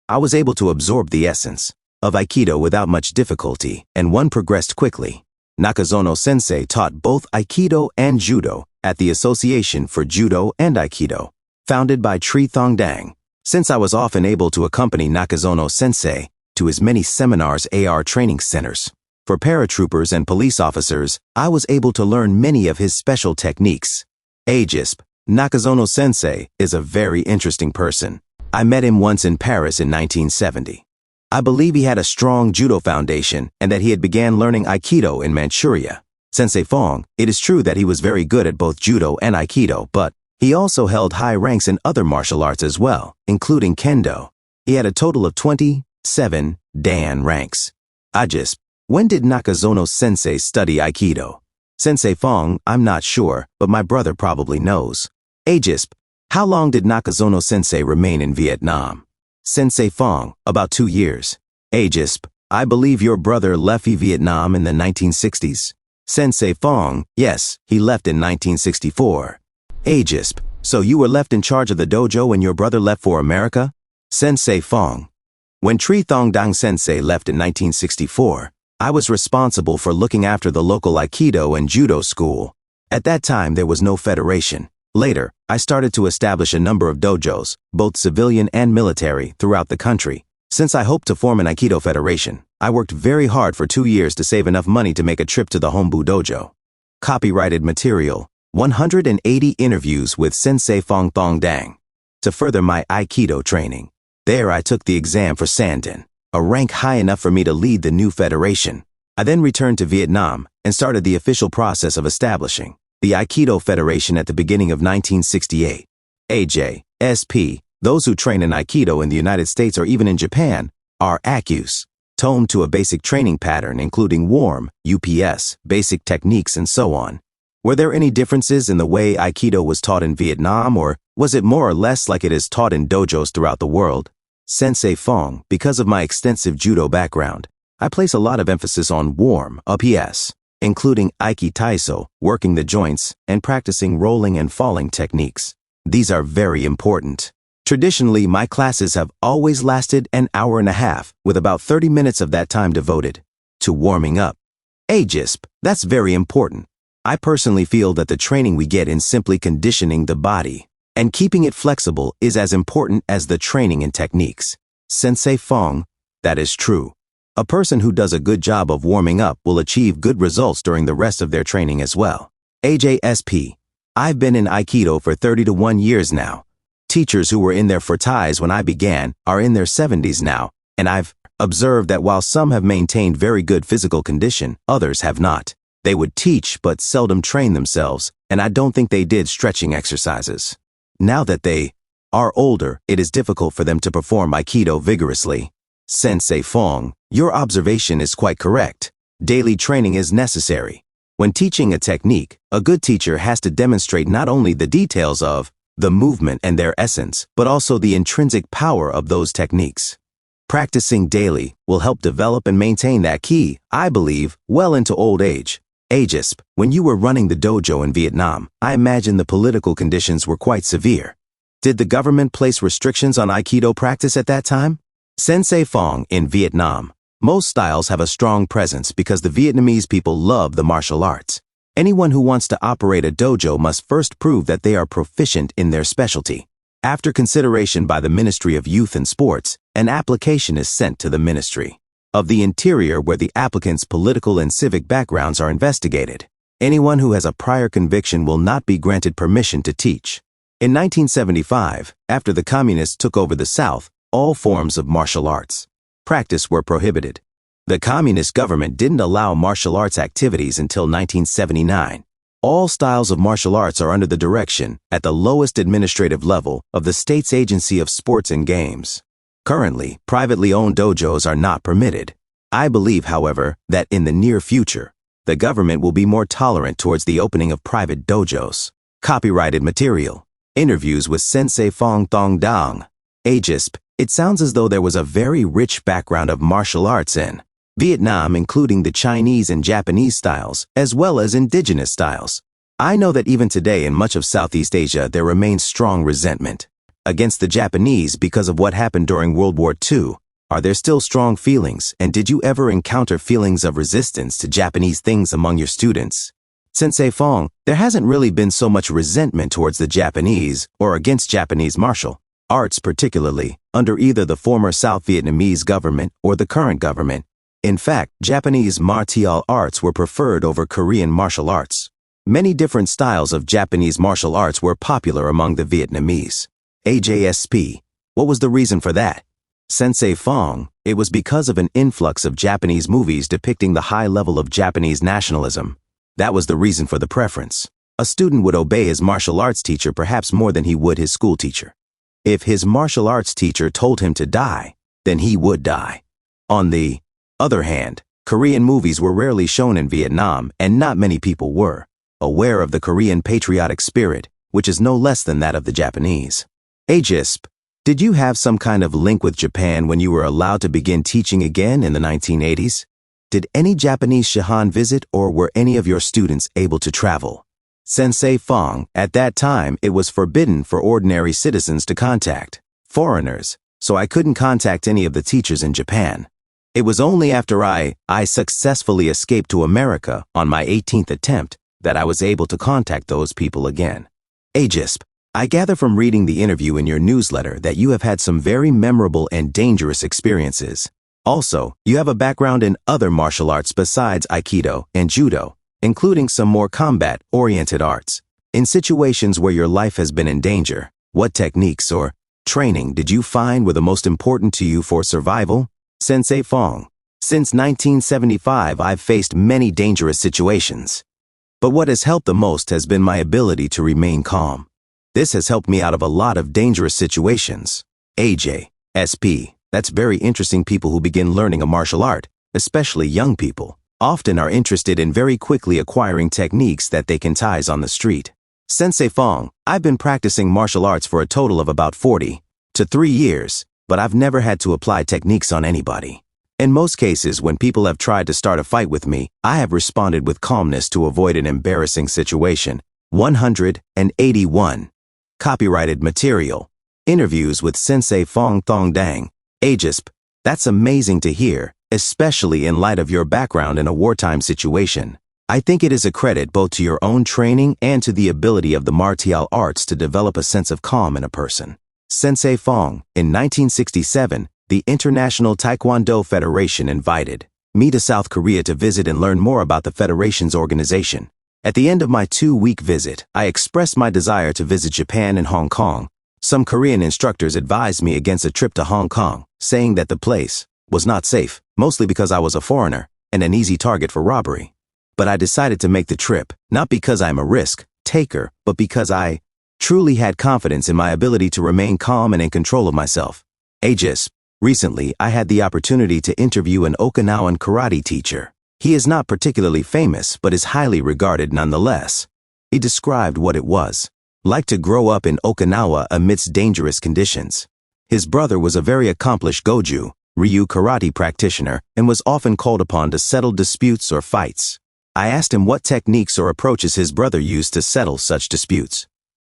I was able to absorb the essence of Aikido without much difficulty, and one progressed quickly. Nakazono-sensei taught both Aikido and Judo at the Association for Judo and Aikido, founded by Tri Thong Dang. Since I was often able to accompany Nakazono-sensei to his many seminars AR training centers for paratroopers and police officers, I was able to learn many of his special techniques. Aegis, Nakazono-sensei is a very interesting person. I met him once in Paris in 1970. I believe he had a strong judo foundation and that he had began learning Aikido in Manchuria. Sensei Phong, it is true that he was very good at both judo and Aikido, but he also held high ranks in other martial arts as well, including Kendo. He had a total of 27 Dan ranks. Aegis, when did Nakazono-sensei study Aikido? Sensei Phong, I'm not sure, but my brother probably knows. Aegis, how long did Nakazono-sensei remain in Vietnam? Sensei Phong, about 2 years. Aegis, I believe your brother left Vietnam in the 1960s. Sensei Phong, yes, he left in 1964. Aegis, so you were left in charge of the dojo when your brother left for America? Sensei Phong, when Tri Thong Dang Sensei left in 1964, I was responsible for looking after the local Aikido and Judo school. At that time, there was no federation. Later, I started to establish a number of dojos, both civilian and military, throughout the country. Since I hoped to form an Aikido federation, I worked very hard for 2 years to save enough money to make a trip to the Hombu dojo. Copyrighted material, 180 interviews with Sensei Phong Thong Dang. To further my Aikido training, there I took the exam for Sandan, a rank high enough for me to lead the new federation. I then returned to Vietnam and started the official process of establishing the Aikido Federation at the beginning of 1968. AJSP, those who train in Aikido in the United States or even in Japan, are ACUs, toned to a basic training pattern including warm, UPS, basic techniques and so on. Were there any differences in the way Aikido was taught in Vietnam, or was it more or less like it is taught in dojos throughout the world? Sensei Phong, because of my extensive judo background, I place a lot of emphasis on warm, UPS, including Aiki Taiso, working the joints, and practicing rolling and falling techniques. These are very important. Traditionally, my classes have always lasted an hour and a half, with about 30 minutes of that time devoted to warming up. Aegis, that's very important. I personally feel that the training we get in simply conditioning the body and keeping it flexible is as important as the training and techniques. Sensei Phong, that is true. A person who does a good job of warming up will achieve good results during the rest of their training as well. AJSP, I've been in Aikido for 31 years now. Teachers who were in their 40s when I began are in their 70s now, and I've observed that while some have maintained very good physical condition, others have not. They would teach but seldom train themselves, and I don't think they did stretching exercises. Now that they are older, it is difficult for them to perform Aikido vigorously. Sensei Phong, your observation is quite correct. Daily training is necessary. When teaching a technique, a good teacher has to demonstrate not only the details of the movement and their essence, but also the intrinsic power of those techniques. Practicing daily will help develop and maintain that ki, I believe, well into old age. Aegis, when you were running the dojo in Vietnam, I imagine the political conditions were quite severe. Did the government place restrictions on Aikido practice at that time? Sensei Phong, in Vietnam, most styles have a strong presence because the Vietnamese people love the martial arts. Anyone who wants to operate a dojo must first prove that they are proficient in their specialty. After consideration by the Ministry of Youth and Sports, an application is sent to the Ministry of the Interior where the applicant's political and civic backgrounds are investigated. Anyone who has a prior conviction will not be granted permission to teach. In 1975, after the communists took over the South, all forms of martial arts practice were prohibited. The communist government didn't allow martial arts activities until 1979. All styles of martial arts are under the direction, at the lowest administrative level, of the state's Agency of Sports and Games. Currently, privately owned dojos are not permitted. I believe, however, that in the near future, the government will be more tolerant towards the opening of private dojos. Copyrighted material. Interviews with Sensei Phong Thong Dang. Aegis, it sounds as though there was a very rich background of martial arts in Vietnam, including the Chinese and Japanese styles, as well as indigenous styles. I know that even today in much of Southeast Asia there remains strong resentment against the Japanese because of what happened during World War II. Are there still strong feelings, and did you ever encounter feelings of resistance to Japanese things among your students? Sensei Phong, there hasn't really been so much resentment towards the Japanese or against Japanese martial arts particularly, under either the former South Vietnamese government or the current government. In fact, Japanese martial arts were preferred over Korean martial arts. Many different styles of Japanese martial arts were popular among the Vietnamese. AJSP. What was the reason for that? Sensei Phong, it was because of an influx of Japanese movies depicting the high level of Japanese nationalism. That was the reason for the preference. A student would obey his martial arts teacher perhaps more than he would his school teacher. If his martial arts teacher told him to die, then he would die. On the other hand, Korean movies were rarely shown in Vietnam, and not many people were aware of the Korean patriotic spirit, which is no less than that of the Japanese. AJSP. Did you have some kind of link with Japan when you were allowed to begin teaching again in the 1980s? Did any Japanese Shihan visit, or were any of your students able to travel? Sensei Phong, at that time it was forbidden for ordinary citizens to contact foreigners, so I couldn't contact any of the teachers in Japan. It was only after I successfully escaped to America on my 18th attempt that I was able to contact those people again. AJSP. I gather from reading the interview in your newsletter that you have had some very memorable and dangerous experiences. Also, you have a background in other martial arts besides Aikido and Judo, including some more combat-oriented arts. In situations where your life has been in danger, what techniques or training did you find were the most important to you for survival? Sensei Phong. Since 1975, I've faced many dangerous situations. But what has helped the most has been my ability to remain calm. This has helped me out of a lot of dangerous situations. AJSP. That's very interesting. People who begin learning a martial art, especially young people, often are interested in very quickly acquiring techniques that they can ties on the street. Sensei Phong, I've been practicing martial arts for a total of about 40 to 3 years, but I've never had to apply techniques on anybody. In most cases, when people have tried to start a fight with me, I have responded with calmness to avoid an embarrassing situation. 181. Copyrighted material. Interviews with Sensei Phong Thong Dang. AJSP. That's amazing to hear, especially in light of your background in a wartime situation. I think it is a credit both to your own training and to the ability of the martial arts to develop a sense of calm in a person. Sensei Phong, in 1967, the International Taekwondo Federation invited me to South Korea to visit and learn more about the Federation's organization. At the end of my 2-week visit, I expressed my desire to visit Japan and Hong Kong. Some Korean instructors advised me against a trip to Hong Kong, saying that the place was not safe, mostly because I was a foreigner and an easy target for robbery. But I decided to make the trip, not because I'm a risk taker, but because I truly had confidence in my ability to remain calm and in control of myself. AJSP. Recently, I had the opportunity to interview an Okinawan karate teacher. He is not particularly famous, but is highly regarded nonetheless. He described what it was like to grow up in Okinawa amidst dangerous conditions. His brother was a very accomplished Goju, Ryu karate practitioner and was often called upon to settle disputes or fights. I asked him what techniques or approaches his brother used to settle such disputes.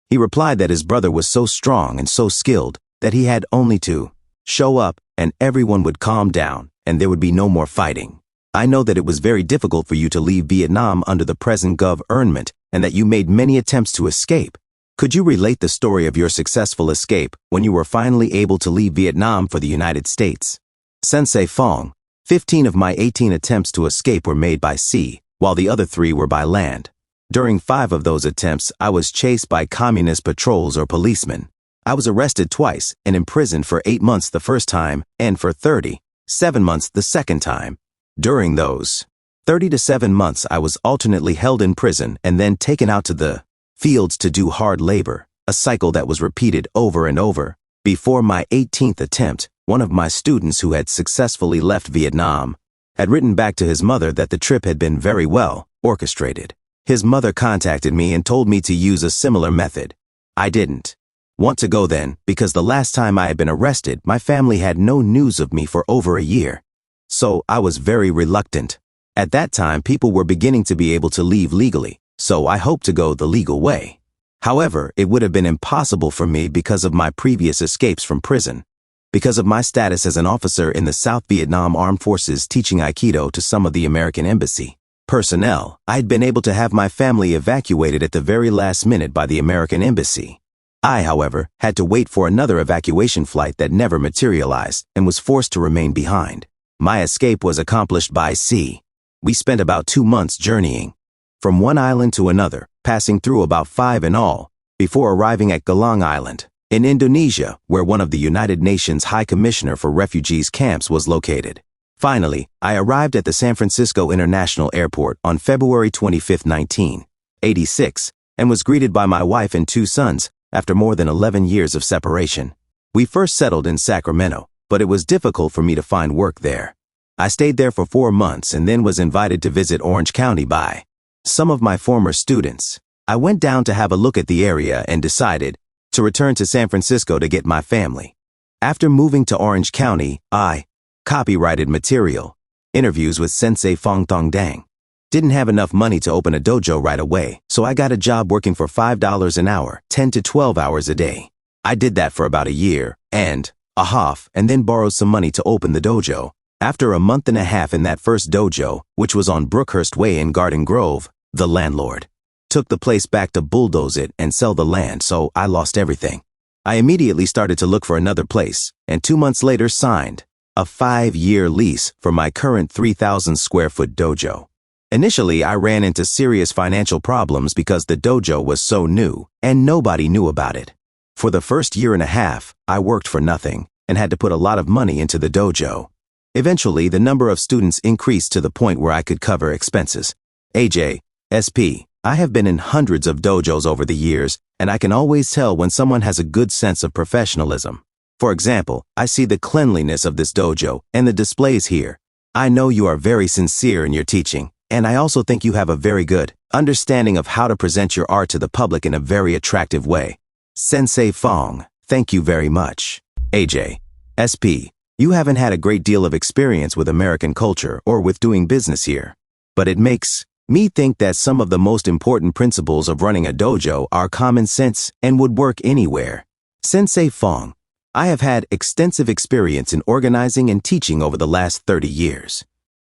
He replied that his brother was so strong and so skilled that he had only to show up and everyone would calm down and there would be no more fighting. I know that it was very difficult for you to leave Vietnam under the present government and that you made many attempts to escape. Could you relate the story of your successful escape when you were finally able to leave Vietnam for the United States? Sensei Phong. 15 of my 18 attempts to escape were made by sea, while the other 3 were by land. During 5 of those attempts, I was chased by communist patrols or policemen. I was arrested twice and imprisoned for 8 months the first time and for 37 months the second time. During those 30 to 7 months, I was alternately held in prison and then taken out to the fields to do hard labor, a cycle that was repeated over and over. Before my 18th attempt, one of my students who had successfully left Vietnam had written back to his mother that the trip had been very well orchestrated. His mother contacted me and told me to use a similar method. I didn't want to go then because the last time I had been arrested, my family had no news of me for over a year. So I was very reluctant. At that time, people were beginning to be able to leave legally, so I hoped to go the legal way. However, it would have been impossible for me because of my previous escapes from prison. Because of my status as an officer in the South Vietnam Armed Forces teaching Aikido to some of the American Embassy personnel, I had been able to have my family evacuated at the very last minute by the American Embassy. I, however, had to wait for another evacuation flight that never materialized and was forced to remain behind. My escape was accomplished by sea. We spent about 2 months journeying from one island to another, passing through about 5 in all, before arriving at Galang Island, in Indonesia, where one of the United Nations High Commissioner for Refugees camps was located. Finally, I arrived at the San Francisco International Airport on February 25, 1986, and was greeted by my wife and 2 sons after more than 11 years of separation. We first settled in Sacramento, but it was difficult for me to find work there. I stayed there for 4 months and then was invited to visit Orange County by some of my former students. I went down to have a look at the area and decided to return to San Francisco to get my family. After moving to Orange County, I copyrighted material, interviews with Sensei Phong Thong Dang. Didn't have enough money to open a dojo right away, so I got a job working for $5 an hour, 10 to 12 hours a day. I did that for about a year and a half and then borrowed some money to open the dojo. After a month and a half in that first dojo, which was on Brookhurst Way in Garden Grove, the landlord took the place back to bulldoze it and sell the land, so I lost everything. I immediately started to look for another place, and 2 months later signed a 5-year lease for my current 3,000 square foot dojo. Initially, I ran into serious financial problems because the dojo was so new and nobody knew about it. For the first year and a half, I worked for nothing and had to put a lot of money into the dojo. Eventually, the number of students increased to the point where I could cover expenses. AJ, SP, I have been in hundreds of dojos over the years, and I can always tell when someone has a good sense of professionalism. For example, I see the cleanliness of this dojo and the displays here. I know you are very sincere in your teaching, and I also think you have a very good understanding of how to present your art to the public in a very attractive way. Sensei Phong, thank you very much. AJ, SP, you haven't had a great deal of experience with American culture or with doing business here, but it makes me think that some of the most important principles of running a dojo are common sense and would work anywhere. Sensei Phong, I have had extensive experience in organizing and teaching over the last 30 years.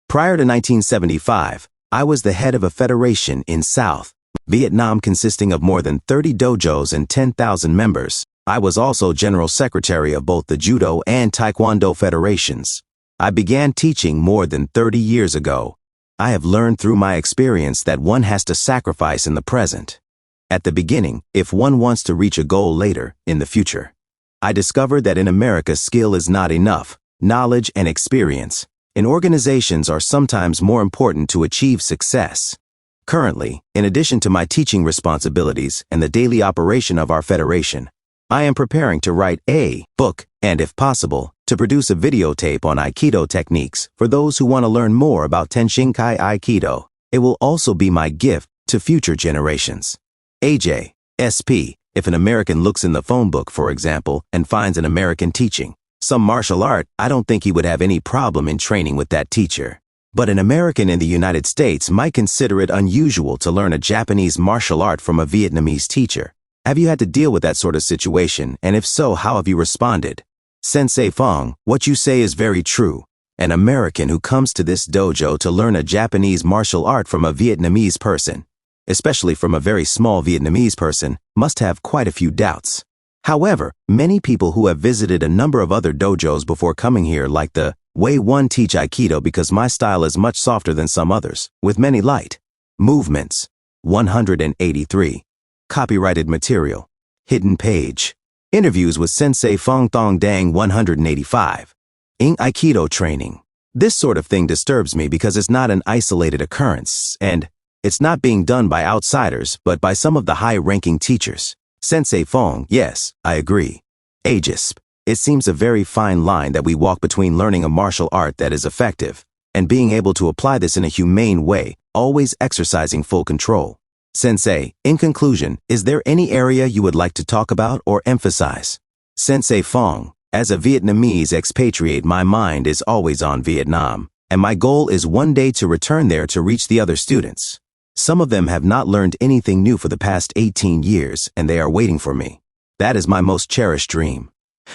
Prior to 1975, I was the head of a federation in South Vietnam consisting of more than 30 dojos and 10,000 members. I was also general secretary of both the Judo and Taekwondo federations. I began teaching more than 30 years ago. I have learned through my experience that one has to sacrifice in the present. At the beginning, if one wants to reach a goal later, in the future. I discovered that in America skill is not enough, knowledge and experience in organizations are sometimes more important to achieve success. Currently, in addition to my teaching responsibilities and the daily operation of our federation, I am preparing to write a book and, if possible, to produce a videotape on Aikido techniques for those who want to learn more about Tenshinkai Aikido. It will also be my gift to future generations. AJ, SP, if an American looks in the phone book, for example, and finds an American teaching some martial art, I don't think he would have any problem in training with that teacher. But an American in the United States might consider it unusual to learn a Japanese martial art from a Vietnamese teacher. Have you had to deal with that sort of situation, and if so, how have you responded? Sensei Phong, what you say is very true. An American who comes to this dojo to learn a Japanese martial art from a Vietnamese person, especially from a very small Vietnamese person, must have quite a few doubts. However, many people who have visited a number of other dojos before coming here like the way one teach Aikido because my style is much softer than some others, with many light movements. 183. Copyrighted material. Hidden page. Interviews with Sensei Phong Thong Dang 185. In Aikido training. This sort of thing disturbs me because it's not an isolated occurrence, and it's not being done by outsiders, but by some of the high-ranking teachers. Sensei Phong, yes, I agree. Aegis. It seems a very fine line that we walk between learning a martial art that is effective and being able to apply this in a humane way, always exercising full control. Sensei, in conclusion, is there any area you would like to talk about or emphasize? Sensei Phong, as a Vietnamese expatriate, my mind is always on Vietnam, and my goal is one day to return there to reach the other students. Some of them have not learned anything new for the past 18 years, and they are waiting for me. That is my most cherished dream.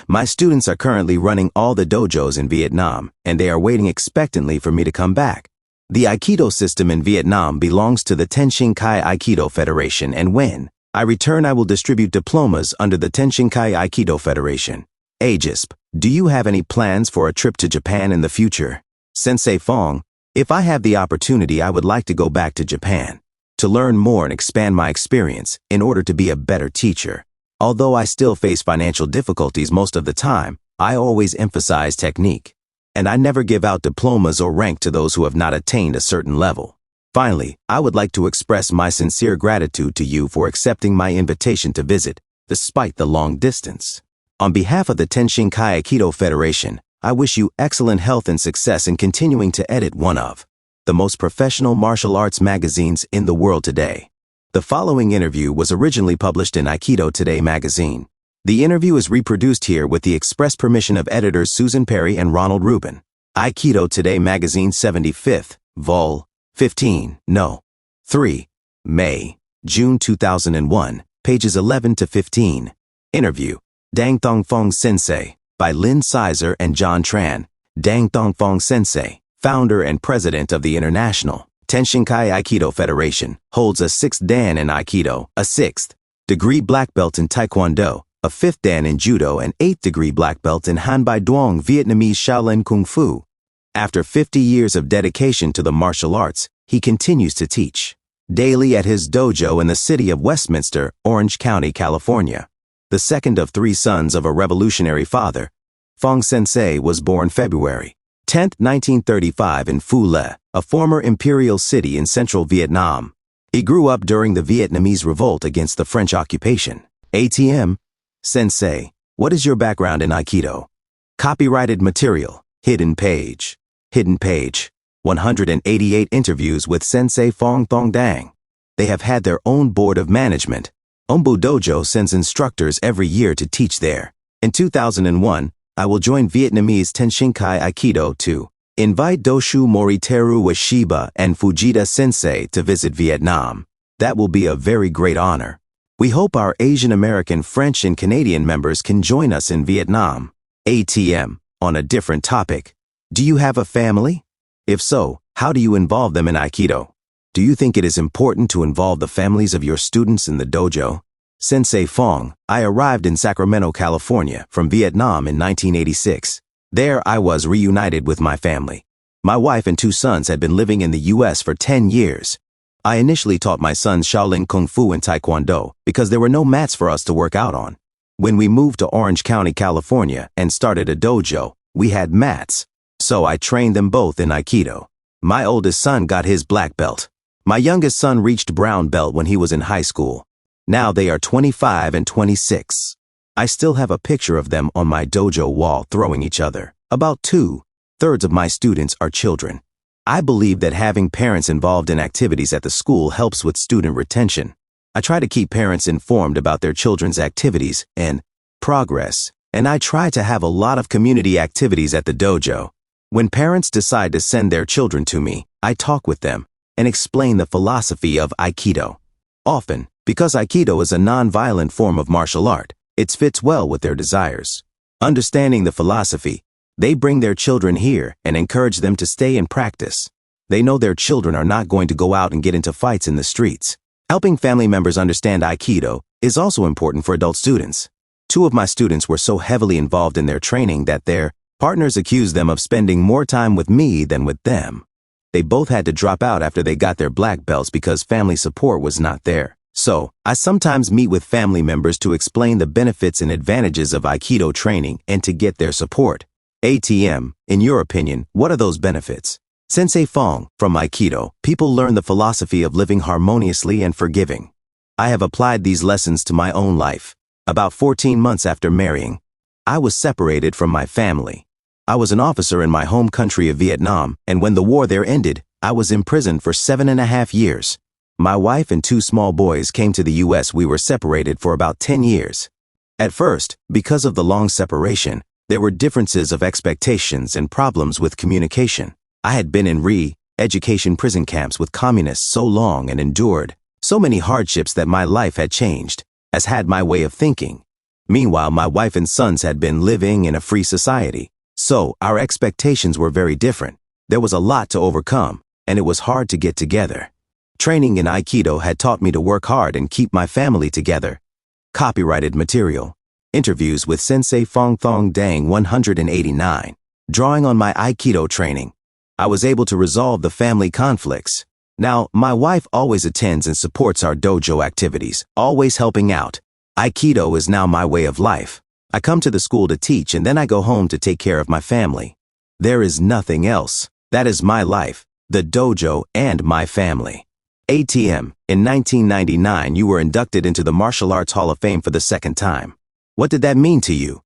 My students are currently running all the dojos in Vietnam, and they are waiting expectantly for me to come back. The Aikido system in Vietnam belongs to the Tenshinkai Aikido Federation, and when I return, I will distribute diplomas under the Tenshinkai Aikido Federation. AGISP, do you have any plans for a trip to Japan in the future? Sensei Phong, if I have the opportunity, I would like to go back to Japan to learn more and expand my experience in order to be a better teacher. Although I still face financial difficulties most of the time, I always emphasize technique, and I never give out diplomas or rank to those who have not attained a certain level. Finally, I would like to express my sincere gratitude to you for accepting my invitation to visit, despite the long distance. On behalf of the Tenshinkai Aikido Federation, I wish you excellent health and success in continuing to edit one of the most professional martial arts magazines in the world today. The following interview was originally published in Aikido Today magazine. The interview is reproduced here with the express permission of editors Susan Perry and Ronald Rubin. Aikido Today magazine 75th, Vol. 15, No. 3, May, June 2001, pages 11 to 15. Interview, Dang Thong Phong Sensei, by Lynn Sizer and John Tran. Dang Thong Phong Sensei, founder and president of the International Tenshinkai Aikido Federation, holds a 6th Dan in Aikido, a 6th degree black belt in Taekwondo, a 5th Dan in Judo, and 8th degree black belt in Han Bai Duong Vietnamese Shaolin Kung Fu. After 50 years of dedication to the martial arts, he continues to teach daily at his dojo in the city of Westminster, Orange County, California. The second of 3 sons of a revolutionary father, Phong Sensei was born February 10, 1935 in Phu Le, a former imperial city in central Vietnam. He grew up during the Vietnamese revolt against the French occupation. ATM, Sensei, what is your background in Aikido? Copyrighted material, hidden page. Hidden page, 188 interviews with Sensei Phong Thong Dang. They have had their own board of management. Ombu Dojo sends instructors every year to teach there. In 2001, I will join Vietnamese Tenshinkai Aikido to invite Doshu Moriteru Washiba and Fujita Sensei to visit Vietnam. That will be a very great honor. We hope our Asian American, French, and Canadian members can join us in Vietnam. ATM, on a different topic. Do you have a family? If so, how do you involve them in Aikido? Do you think it is important to involve the families of your students in the dojo? Sensei Phong, I arrived in Sacramento, California, from Vietnam in 1986. There I was reunited with my family. My wife and 2 sons had been living in the U.S. for 10 years. I initially taught my sons Shaolin Kung Fu and Taekwondo because there were no mats for us to work out on. When we moved to Orange County, California, and started a dojo, we had mats. So I trained them both in Aikido. My oldest son got his black belt. My youngest son reached brown belt when he was in high school. Now they are 25 and 26. I still have a picture of them on my dojo wall throwing each other. About 2/3 of my students are children. I believe that having parents involved in activities at the school helps with student retention. I try to keep parents informed about their children's activities and progress, and I try to have a lot of community activities at the dojo. When parents decide to send their children to me, I talk with them and explain the philosophy of Aikido. Often, because Aikido is a non-violent form of martial art, it fits well with their desires. Understanding the philosophy, they bring their children here and encourage them to stay and practice. They know their children are not going to go out and get into fights in the streets. Helping family members understand Aikido is also important for adult students. 2 of my students were so heavily involved in their training that their partners accused them of spending more time with me than with them. They both had to drop out after they got their black belts because family support was not there. So, I sometimes meet with family members to explain the benefits and advantages of Aikido training and to get their support. ATM, in your opinion, what are those benefits? Sensei Phong, from Aikido, people learn the philosophy of living harmoniously and forgiving. I have applied these lessons to my own life. About 14 months after marrying, I was separated from my family. I was an officer in my home country of Vietnam, and when the war there ended, I was imprisoned for 7.5 years. My wife and 2 small boys came to the U.S. We were separated for about 10 years. At first, because of the long separation, there were differences of expectations and problems with communication. I had been in education prison camps with communists so long and endured so many hardships that my life had changed, as had my way of thinking. Meanwhile, my wife and sons had been living in a free society, so our expectations were very different. There was a lot to overcome, and it was hard to get together. Training in Aikido had taught me to work hard and keep my family together. Copyrighted material. Interviews with Sensei Phong Phong 189. Drawing on my Aikido training, I was able to resolve the family conflicts. Now, my wife always attends and supports our dojo activities, always helping out. Aikido is now my way of life. I come to the school to teach and then I go home to take care of my family. There is nothing else. That is my life, the dojo, and my family. ATM, in 1999 you were inducted into the Martial Arts Hall of Fame for the second time. What did that mean to you?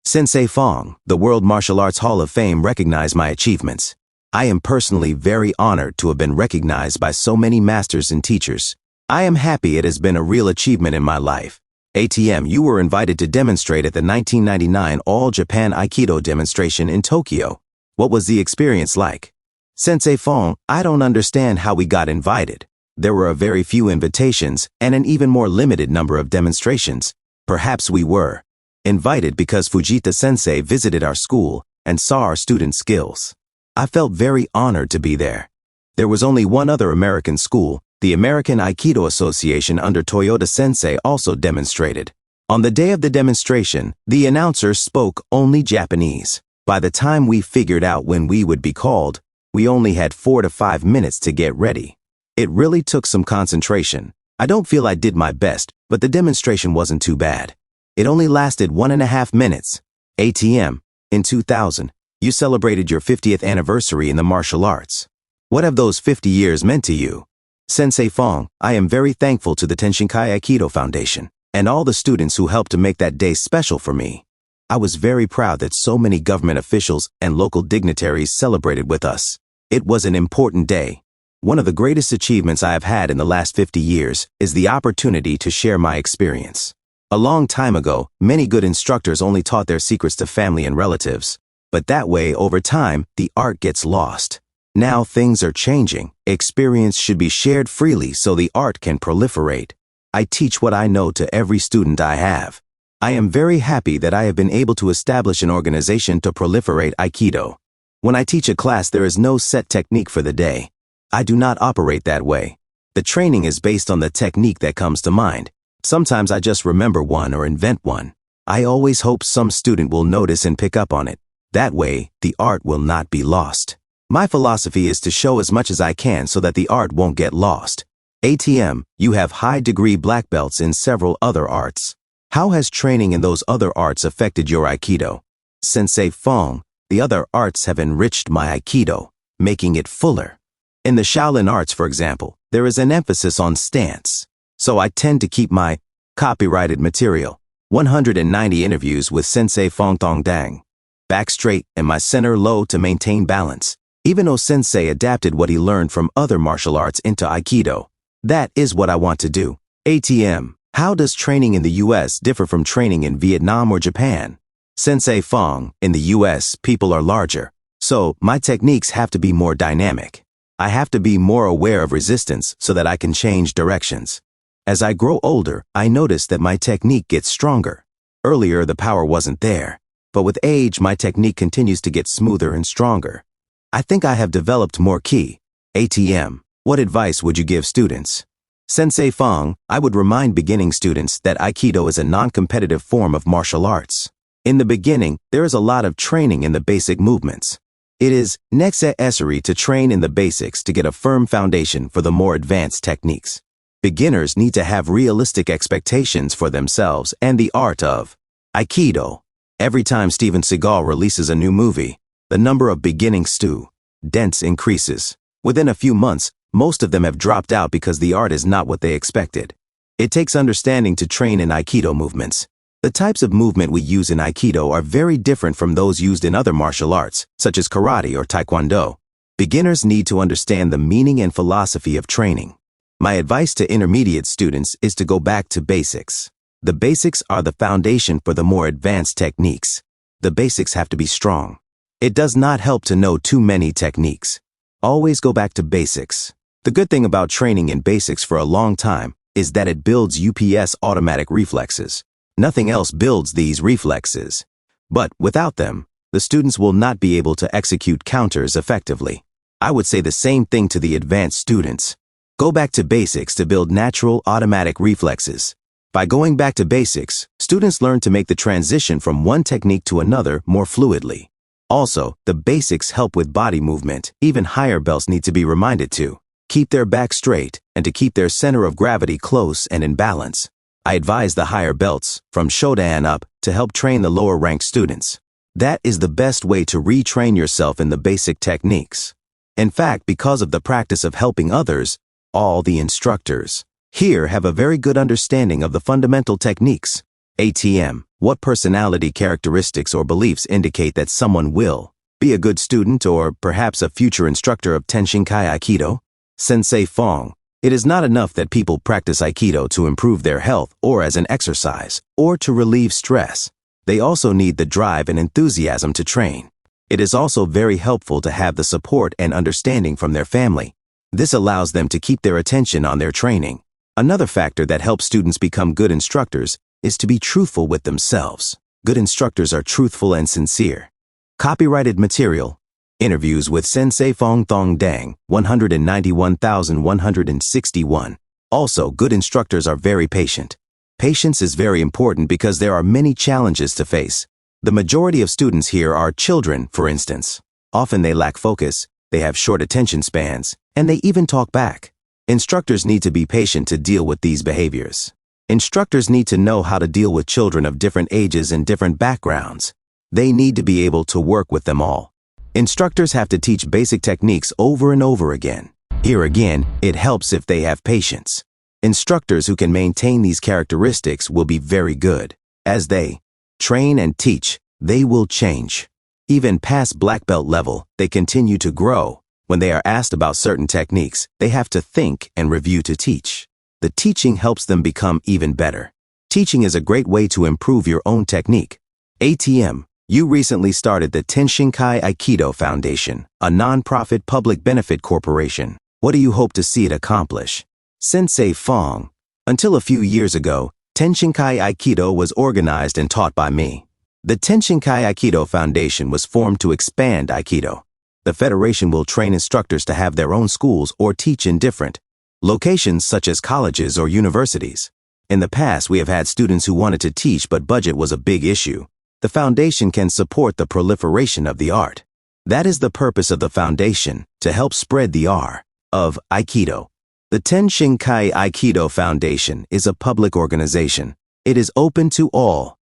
Sensei Phong, the World Martial Arts Hall of Fame recognized my achievements. I am personally very honored to have been recognized by so many masters and teachers. I am happy it has been a real achievement in my life. ATM, you were invited to demonstrate at the 1999 All Japan Aikido demonstration in Tokyo. What was the experience like? Sensei Phong, I don't understand how we got invited. There were a very few invitations and an even more limited number of demonstrations. Perhaps we were invited because Fujita Sensei visited our school and saw our students' skills. I felt very honored to be there. There was only one other American school. The American Aikido Association under Toyota Sensei also demonstrated. On the day of the demonstration, the announcer spoke only Japanese. By the time we figured out when we would be called, we only had 4 to 5 minutes to get ready. It really took some concentration. I don't feel I did my best, but the demonstration wasn't too bad. It only lasted 1.5 minutes. ATM, in 2000, you celebrated your 50th anniversary in the martial arts. What have those 50 years meant to you? Sensei Phong, I am very thankful to the Tenshinkai Aikido Foundation and all the students who helped to make that day special for me. I was very proud that so many government officials and local dignitaries celebrated with us. It was an important day. One of the greatest achievements I have had in the last 50 years is the opportunity to share my experience. A long time ago, many good instructors only taught their secrets to family and relatives. But that way, over time, the art gets lost. Now things are changing. Experience should be shared freely so the art can proliferate. I teach what I know to every student I have. I am very happy that I have been able to establish an organization to proliferate Aikido. When I teach a class, there is no set technique for the day. I do not operate that way. The training is based on the technique that comes to mind. Sometimes I just remember one or invent one. I always hope some student will notice and pick up on it. That way, the art will not be lost. My philosophy is to show as much as I can so that the art won't get lost. ATM, you have high-degree black belts in several other arts. How has training in those other arts affected your Aikido? Sensei Phong, the other arts have enriched my Aikido, making it fuller. In the Shaolin arts, for example, there is an emphasis on stance. So I tend to keep my copyrighted material, 190 interviews with Sensei Phong Phong, back straight and my center low to maintain balance. Even though Sensei adapted what he learned from other martial arts into Aikido. That is what I want to do. ATM, how does training in the US differ from training in Vietnam or Japan? Sensei Phong, in the US, people are larger, so my techniques have to be more dynamic. I have to be more aware of resistance so that I can change directions. As I grow older, I notice that my technique gets stronger. Earlier, the power wasn't there, but with age, my technique continues to get smoother and stronger. I think I have developed more ki. ATM, what advice would you give students? Sensei Phong, I would remind beginning students that Aikido is a non-competitive form of martial arts. In the beginning, there is a lot of training in the basic movements. It is necessary to train in the basics to get a firm foundation for the more advanced techniques. Beginners need to have realistic expectations for themselves and the art of Aikido. Every time Steven Seagal releases a new movie, the number of beginning students increases. Within a few months, most of them have dropped out because the art is not what they expected. It takes understanding to train in Aikido movements. The types of movement we use in Aikido are very different from those used in other martial arts, such as karate or taekwondo. Beginners need to understand the meaning and philosophy of training. My advice to intermediate students is to go back to basics. The basics are the foundation for the more advanced techniques. The basics have to be strong. It does not help to know too many techniques. Always go back to basics. The good thing about training in basics for a long time is that it builds UPS automatic reflexes. Nothing else builds these reflexes. But without them, the students will not be able to execute counters effectively. I would say the same thing to the advanced students. Go back to basics to build natural automatic reflexes. By going back to basics, students learn to make the transition from one technique to another more fluidly. Also, the basics help with body movement. Even higher belts need to be reminded to keep their back straight and to keep their center of gravity close and in balance. I advise the higher belts, from Shodan up, to help train the lower-ranked students. That is the best way to retrain yourself in the basic techniques. In fact, because of the practice of helping others, all the instructors here have a very good understanding of the fundamental techniques. ATM, what personality characteristics or beliefs indicate that someone will be a good student or perhaps a future instructor of Tenshinkai Aikido? Sensei Fong, it is not enough that people practice Aikido to improve their health or as an exercise or to relieve stress. They also need the drive and enthusiasm to train. It is also very helpful to have the support and understanding from their family. This allows them to keep their attention on their training. Another factor that helps students become good instructors is to be truthful with themselves. Good instructors are truthful and sincere. Copyrighted material. Interviews with Sensei Fong Thong Dang, 191,161. Also, good instructors are very patient. Patience is very important because there are many challenges to face. The majority of students here are children, for instance. Often they lack focus, they have short attention spans, and they even talk back. Instructors need to be patient to deal with these behaviors. Instructors need to know how to deal with children of different ages and different backgrounds. They need to be able to work with them all. Instructors have to teach basic techniques over and over again. Here again, it helps if they have patience. Instructors who can maintain these characteristics will be very good. As they train and teach, they will change. Even past black belt level, they continue to grow. When they are asked about certain techniques, they have to think and review to teach. The teaching helps them become even better. Teaching is a great way to improve your own technique. ATM, you recently started the Tenshinkai Aikido Foundation, a non-profit public benefit corporation. What do you hope to see it accomplish? Sensei Fong, until a few years ago, Tenshinkai Aikido was organized and taught by me. The Tenshinkai Aikido Foundation was formed to expand Aikido. The federation will train instructors to have their own schools or teach in different locations such as colleges or universities. In the past, we have had students who wanted to teach but budget was a big issue. The foundation can support the proliferation of the art. That is the purpose of the foundation, to help spread the art of Aikido. The Tenshinkai Aikido Foundation is a public organization. It is open to all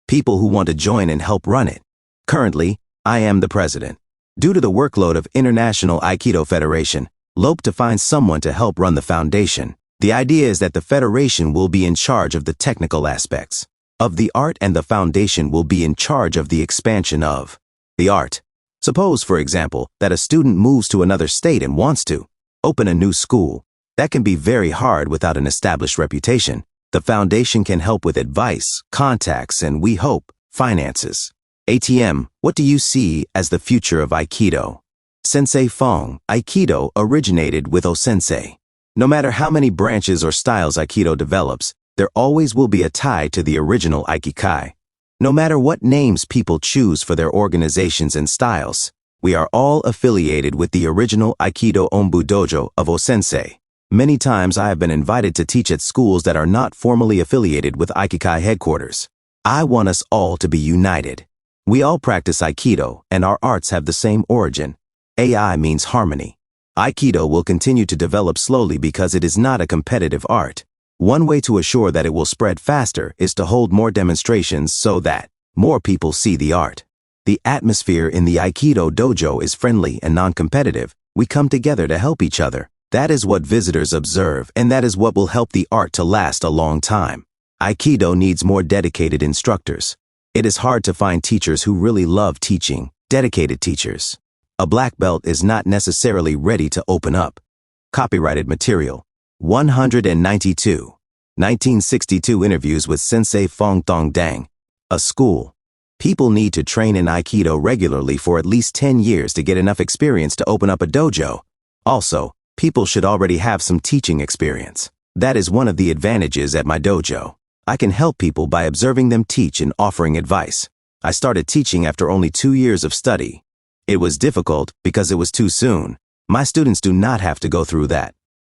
people who want to join and help run it. Currently, I am the president. Due to the workload of International Aikido Federation, lope to find someone to help run the foundation. The idea is that the federation will be in charge of the technical aspects of the art and the foundation will be in charge of the expansion of the art. Suppose, for example, that a student moves to another state and wants to open a new school. That can be very hard without an established reputation. The foundation can help with advice, contacts, and we hope, finances. ATM, what do you see as the future of Aikido? Sensei Fong, Aikido originated with O-sensei. No matter how many branches or styles Aikido develops, there always will be a tie to the original Aikikai. No matter what names people choose for their organizations and styles, we are all affiliated with the original Aikido Onbu Dojo of O-sensei. Many times I have been invited to teach at schools that are not formally affiliated with Aikikai headquarters. I want us all to be united. We all practice Aikido and our arts have the same origin. AI means harmony. Aikido will continue to develop slowly because it is not a competitive art. One way to assure that it will spread faster is to hold more demonstrations so that more people see the art. The atmosphere in the Aikido dojo is friendly and non-competitive. We come together to help each other. That is what visitors observe, and that is what will help the art to last a long time. Aikido needs more dedicated instructors. It is hard to find teachers who really love teaching, dedicated teachers. A black belt is not necessarily ready to open up. Copyrighted material. 192. 1962 interviews with Sensei Fong Thong Dang. A school. People need to train in Aikido regularly for at least 10 years to get enough experience to open up a dojo. Also, people should already have some teaching experience. That is one of the advantages at my dojo. I can help people by observing them teach and offering advice. I started teaching after only 2 years of study. It was difficult because it was too soon. My students do not have to go through that.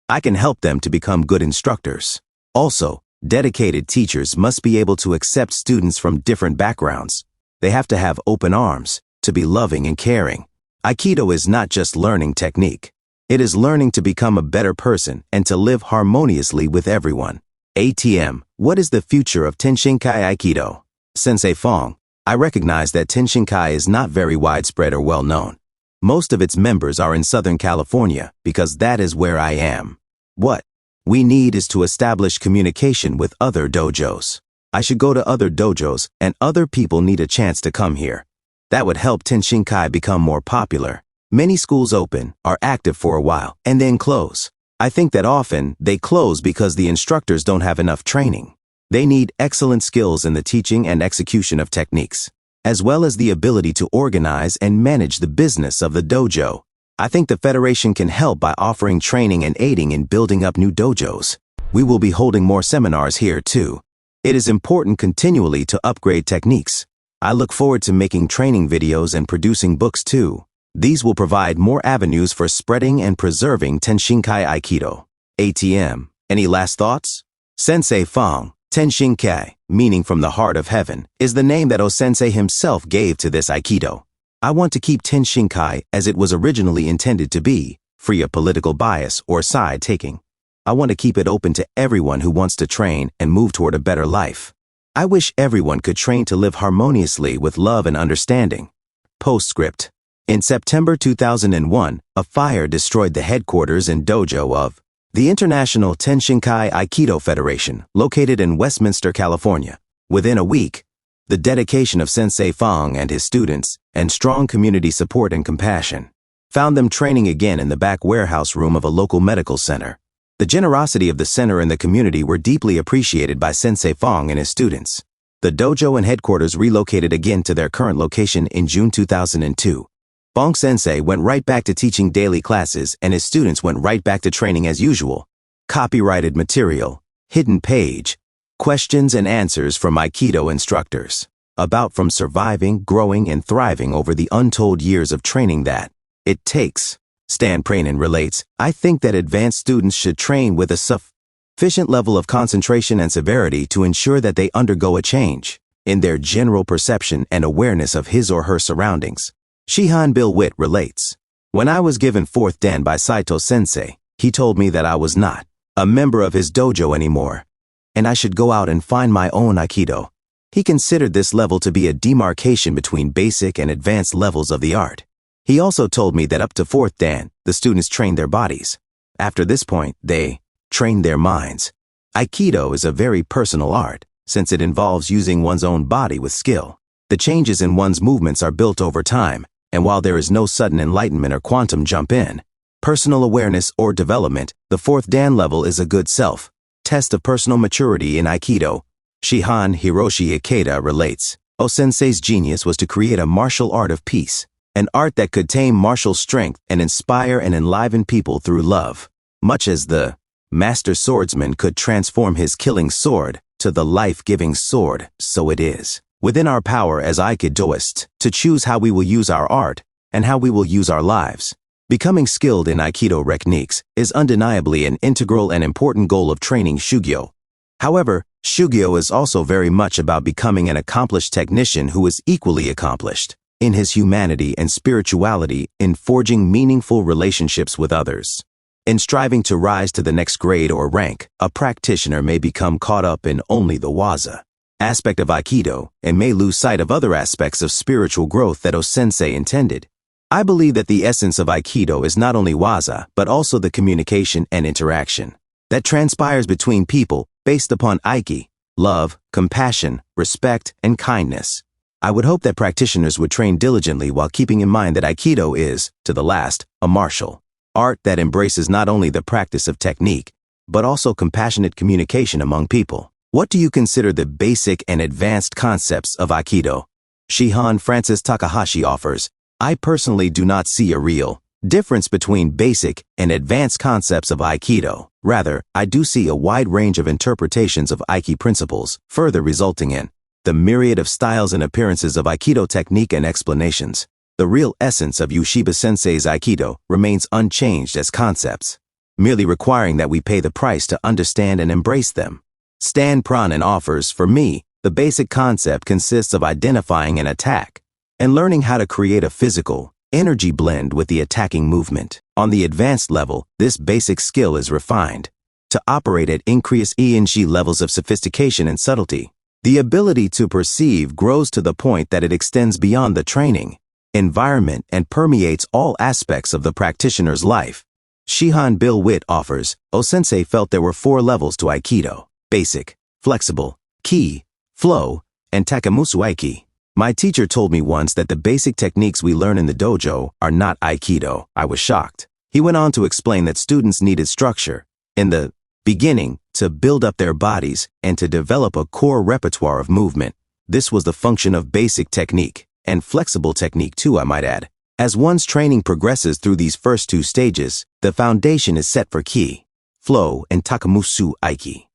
I can help them to become good instructors. Also, dedicated teachers must be able to accept students from different backgrounds. They have to have open arms, to be loving and caring. Aikido is not just learning technique. It is learning to become a better person and to live harmoniously with everyone. ATM, what is the future of Tenshinkai Aikido? Sensei Phong, I recognize that Tenshinkai is not very widespread or well known. Most of its members are in Southern California because that is where I am. What we need is to establish communication with other dojos. I should go to other dojos and other people need a chance to come here. That would help Tenshinkai become more popular. Many schools open, are active for a while, and then close. I think that often they close because the instructors don't have enough training. They need excellent skills in the teaching and execution of techniques, as well as the ability to organize and manage the business of the dojo. I think the Federation can help by offering training and aiding in building up new dojos. We will be holding more seminars here too. It is important continually to upgrade techniques. I look forward to making training videos and producing books too. These will provide more avenues for spreading and preserving Tenshinkai Aikido. ATM, any last thoughts? Sensei Phong, Tenshinkai, meaning from the heart of heaven, is the name that O-sensei himself gave to this Aikido. I want to keep Tenshinkai as it was originally intended to be, free of political bias or side taking. I want to keep it open to everyone who wants to train and move toward a better life. I wish everyone could train to live harmoniously with love and understanding. Postscript. In September 2001, a fire destroyed the headquarters and dojo of the International Tenshinkai Aikido Federation, located in Westminster, California. Within a week, the dedication of Sensei Phong and his students, and strong community support and compassion, found them training again in the back warehouse room of a local medical center. The generosity of the center and the community were deeply appreciated by Sensei Phong and his students. The dojo and headquarters relocated again to their current location in June 2002. Phong Sensei went right back to teaching daily classes and his students went right back to training as usual. Copyrighted material, hidden page, questions and answers from Aikido instructors. About from surviving, growing, and thriving over the untold years of training that it takes. Stan Pranin relates, I think that advanced students should train with a sufficient level of concentration and severity to ensure that they undergo a change in their general perception and awareness of his or her surroundings. Shihan Bill Witt relates, when I was given 4th Dan by Saito Sensei, he told me that I was not a member of his dojo anymore, and I should go out and find my own Aikido. He considered this level to be a demarcation between basic and advanced levels of the art. He also told me that up to 4th Dan, the students trained their bodies. After this point, they trained their minds. Aikido is a very personal art, since it involves using one's own body with skill. The changes in one's movements are built over time, and while there is no sudden enlightenment or quantum jump in, personal awareness or development, the 4th Dan level is a good self-test of personal maturity in Aikido. Shihan Hiroshi Ikeda relates, O-sensei's genius was to create a martial art of peace. An art that could tame martial strength and inspire and enliven people through love, much as the master swordsman could transform his killing sword to the life-giving sword, so it is within our power as Aikidoists to choose how we will use our art and how we will use our lives. Becoming skilled in Aikido techniques is undeniably an integral and important goal of training Shugyo. However, Shugyo is also very much about becoming an accomplished technician who is equally accomplished in his humanity and spirituality in forging meaningful relationships with others. In striving to rise to the next grade or rank, a practitioner may become caught up in only the waza aspect of Aikido and may lose sight of other aspects of spiritual growth that O-sensei intended. I believe that the essence of Aikido is not only waza, but also the communication and interaction that transpires between people based upon Aiki, love, compassion, respect, and kindness. I would hope that practitioners would train diligently while keeping in mind that Aikido is, to the last, a martial art that embraces not only the practice of technique, but also compassionate communication among people. What do you consider the basic and advanced concepts of Aikido? Shihan Francis Takahashi offers, I personally do not see a real difference between basic and advanced concepts of Aikido. Rather, I do see a wide range of interpretations of Aiki principles, further resulting in the myriad of styles and appearances of Aikido technique and explanations. The real essence of Yoshiba Sensei's Aikido remains unchanged as concepts, merely requiring that we pay the price to understand and embrace them. Stan Pranin offers, for me, the basic concept consists of identifying an attack and learning how to create a physical, energy blend with the attacking movement. On the advanced level, this basic skill is refined to operate at increased ENG levels of sophistication and subtlety. The ability to perceive grows to the point that it extends beyond the training environment and permeates all aspects of the practitioner's life. Shihan Bill Witt offers, O-sensei felt there were 4 levels to Aikido: basic, flexible, ki, flow, and takamusu aiki. My teacher told me once that the basic techniques we learn in the dojo are not Aikido. I was shocked. He went on to explain that students needed structure in the beginning to build up their bodies and to develop a core repertoire of movement. This was the function of basic technique, and flexible technique too, I might add. As one's training progresses through these first 2 stages, the foundation is set for ki, flow, and takamusu aiki.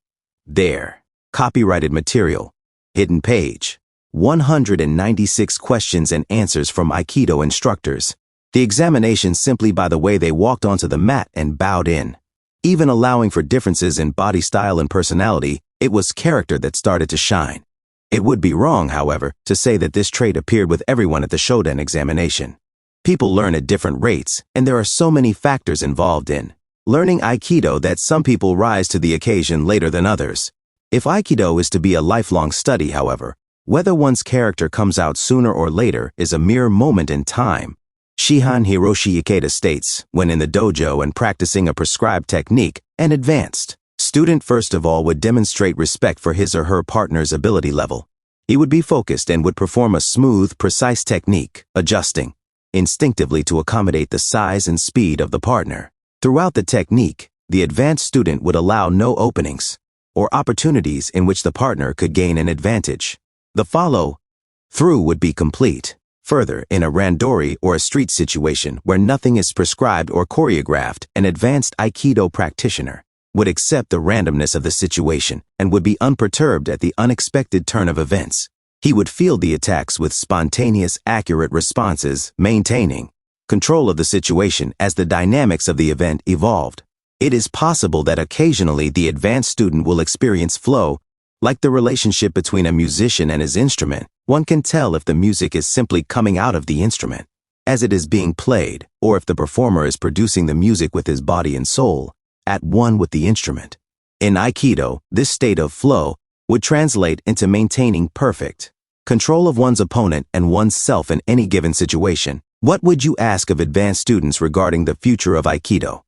There. Copyrighted material. Hidden page. 196 questions and answers from Aikido instructors. The examination simply by the way they walked onto the mat and bowed in. Even allowing for differences in body style and personality, it was character that started to shine. It would be wrong, however, to say that this trait appeared with everyone at the Shoden examination. People learn at different rates, and there are so many factors involved in learning Aikido that some people rise to the occasion later than others. If Aikido is to be a lifelong study, however, whether one's character comes out sooner or later is a mere moment in time. Shihan Hiroshi Ikeda states, when in the dojo and practicing a prescribed technique, an advanced student first of all would demonstrate respect for his or her partner's ability level. He would be focused and would perform a smooth, precise technique, adjusting instinctively to accommodate the size and speed of the partner. Throughout the technique, the advanced student would allow no openings or opportunities in which the partner could gain an advantage. The follow-through would be complete. Further, in a randori or a street situation where nothing is prescribed or choreographed, an advanced Aikido practitioner would accept the randomness of the situation and would be unperturbed at the unexpected turn of events. He would field the attacks with spontaneous, accurate responses, maintaining control of the situation as the dynamics of the event evolved. It is possible that occasionally the advanced student will experience flow. Like the relationship between a musician and his instrument, one can tell if the music is simply coming out of the instrument as it is being played, or if the performer is producing the music with his body and soul, at one with the instrument. In Aikido, this state of flow would translate into maintaining perfect control of one's opponent and one's self in any given situation. What would you ask of advanced students regarding the future of Aikido?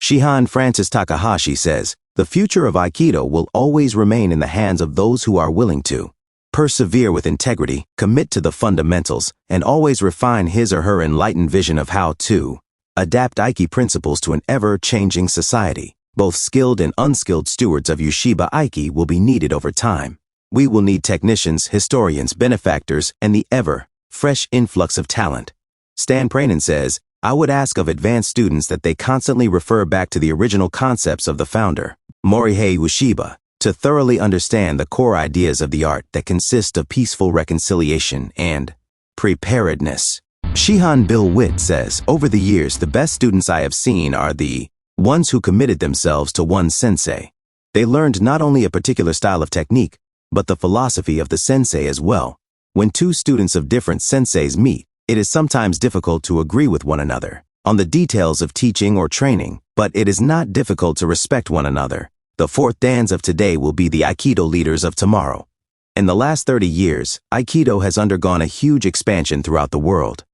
Shihan Francis Takahashi says, the future of Aikido will always remain in the hands of those who are willing to persevere with integrity, commit to the fundamentals, and always refine his or her enlightened vision of how to adapt Aiki principles to an ever-changing society. Both skilled and unskilled stewards of Yoshiba Aiki will be needed over time. We will need technicians, historians, benefactors, and the ever-fresh influx of talent. Stan Pranin says, I would ask of advanced students that they constantly refer back to the original concepts of the founder, Morihei Ueshiba, to thoroughly understand the core ideas of the art that consist of peaceful reconciliation and preparedness. Shihan Bill Witt says, over the years, the best students I have seen are the ones who committed themselves to one sensei. They learned not only a particular style of technique, but the philosophy of the sensei as well. When 2 students of different senseis meet, it is sometimes difficult to agree with one another on the details of teaching or training, but it is not difficult to respect one another. The 4th dans of today will be the Aikido leaders of tomorrow. In the last 30 years, Aikido has undergone a huge expansion throughout the world.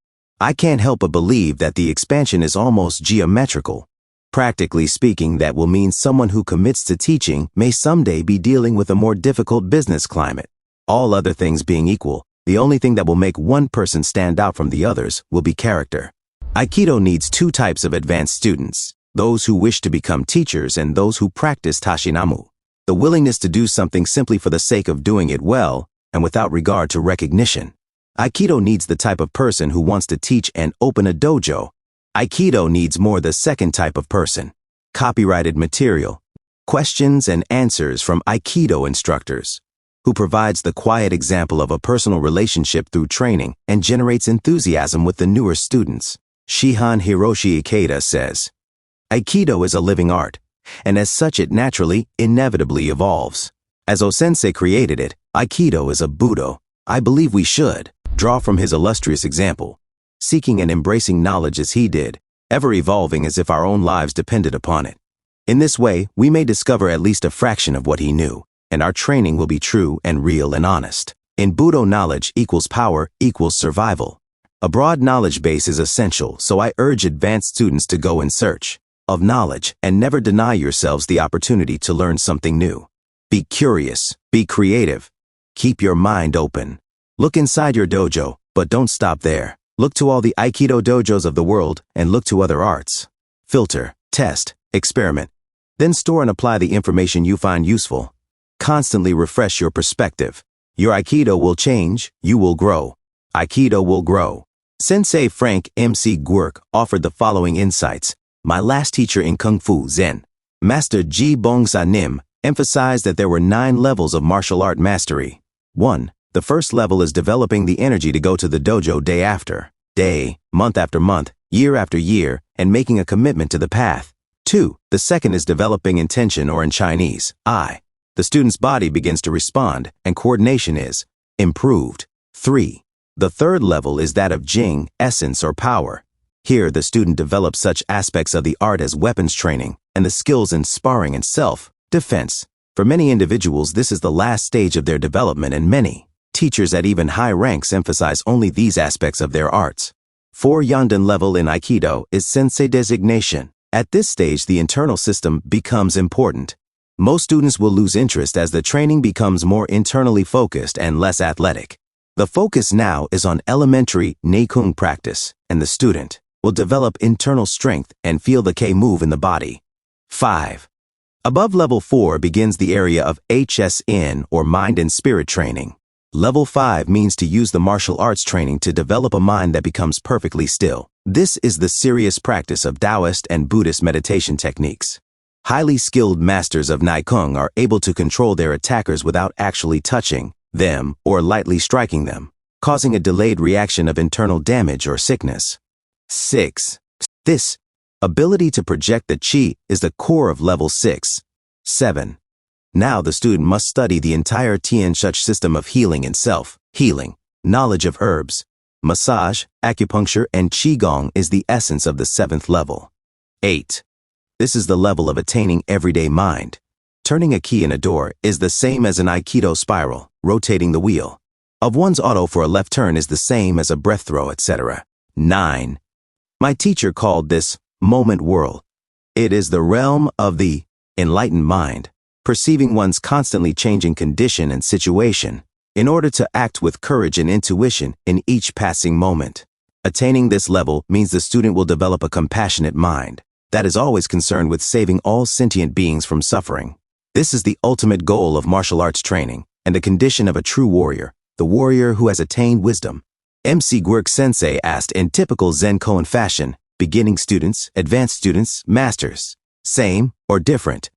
I can't help but believe that the expansion is almost geometrical. Practically speaking, that will mean someone who commits to teaching may someday be dealing with a more difficult business climate. All other things being equal, the only thing that will make one person stand out from the others will be character. Aikido needs 2 types of advanced students, those who wish to become teachers and those who practice Tashinamu. The willingness to do something simply for the sake of doing it well and without regard to recognition. Aikido needs the type of person who wants to teach and open a dojo, Aikido needs more the second type of person. Copyrighted material. Questions and answers from Aikido instructors. Who provides the quiet example of a personal relationship through training and generates enthusiasm with the newer students. Shihan Hiroshi Ikeda says, Aikido is a living art, and as such it naturally, inevitably evolves. As O-sensei created it, Aikido is a Budo. I believe we should draw from his illustrious example, seeking and embracing knowledge as he did, ever evolving as if our own lives depended upon it. In this way, we may discover at least a fraction of what he knew, and our training will be true and real and honest. In Budo, knowledge equals power equals survival. A broad knowledge base is essential, so I urge advanced students to go in search of knowledge and never deny yourselves the opportunity to learn something new. Be curious, be creative, keep your mind open. Look inside your dojo, but don't stop there. Look to all the Aikido dojos of the world and look to other arts. Filter, test, experiment. Then store and apply the information you find useful. Constantly refresh your perspective. Your Aikido will change, you will grow. Aikido will grow. Sensei Frank M.C. Gwerk offered the following insights. My last teacher in Kung Fu Zen, Master Ji Bongsa Nim, emphasized that there were 9 levels of martial art mastery. 1. The first level is developing the energy to go to the dojo day after day, month after month, year after year, and making a commitment to the path. 2. The second is developing intention, or in Chinese, I. The student's body begins to respond, and coordination is improved. 3. The third level is that of Jing, essence or power. Here, the student develops such aspects of the art as weapons training and the skills in sparring and self-defense. For many individuals, this is the last stage of their development, and many teachers at even high ranks emphasize only these aspects of their arts. 4. Yonden level in Aikido is sensei designation. At this stage, the internal system becomes important. Most students will lose interest as the training becomes more internally focused and less athletic. The focus now is on elementary Neikung practice, and the student will develop internal strength and feel the K move in the body. 5. Above level 4 begins the area of HSN, or mind and spirit training. Level 5 means to use the martial arts training to develop a mind that becomes perfectly still. This is the serious practice of Taoist and Buddhist meditation techniques. Highly skilled masters of Neikung are able to control their attackers without actually touching them or lightly striking them, causing a delayed reaction of internal damage or sickness. 6. This ability to project the Qi is the core of level 6. 7. Now the student must study the entire Tian Shuch system of healing and self-healing. Knowledge of herbs, massage, acupuncture, and Qigong is the essence of the 7th level. 8. This is the level of attaining everyday mind. Turning a key in a door is the same as an Aikido spiral. Rotating the wheel of one's auto for a left turn is the same as a breath throw, etc. 9. My teacher called this moment world. It is the realm of the enlightened mind, perceiving one's constantly changing condition and situation, in order to act with courage and intuition in each passing moment. Attaining this level means the student will develop a compassionate mind that is always concerned with saving all sentient beings from suffering. This is the ultimate goal of martial arts training and the condition of a true warrior, the warrior who has attained wisdom. MC Gwerk Sensei asked in typical Zen koan fashion, beginning students, advanced students, masters, same or different?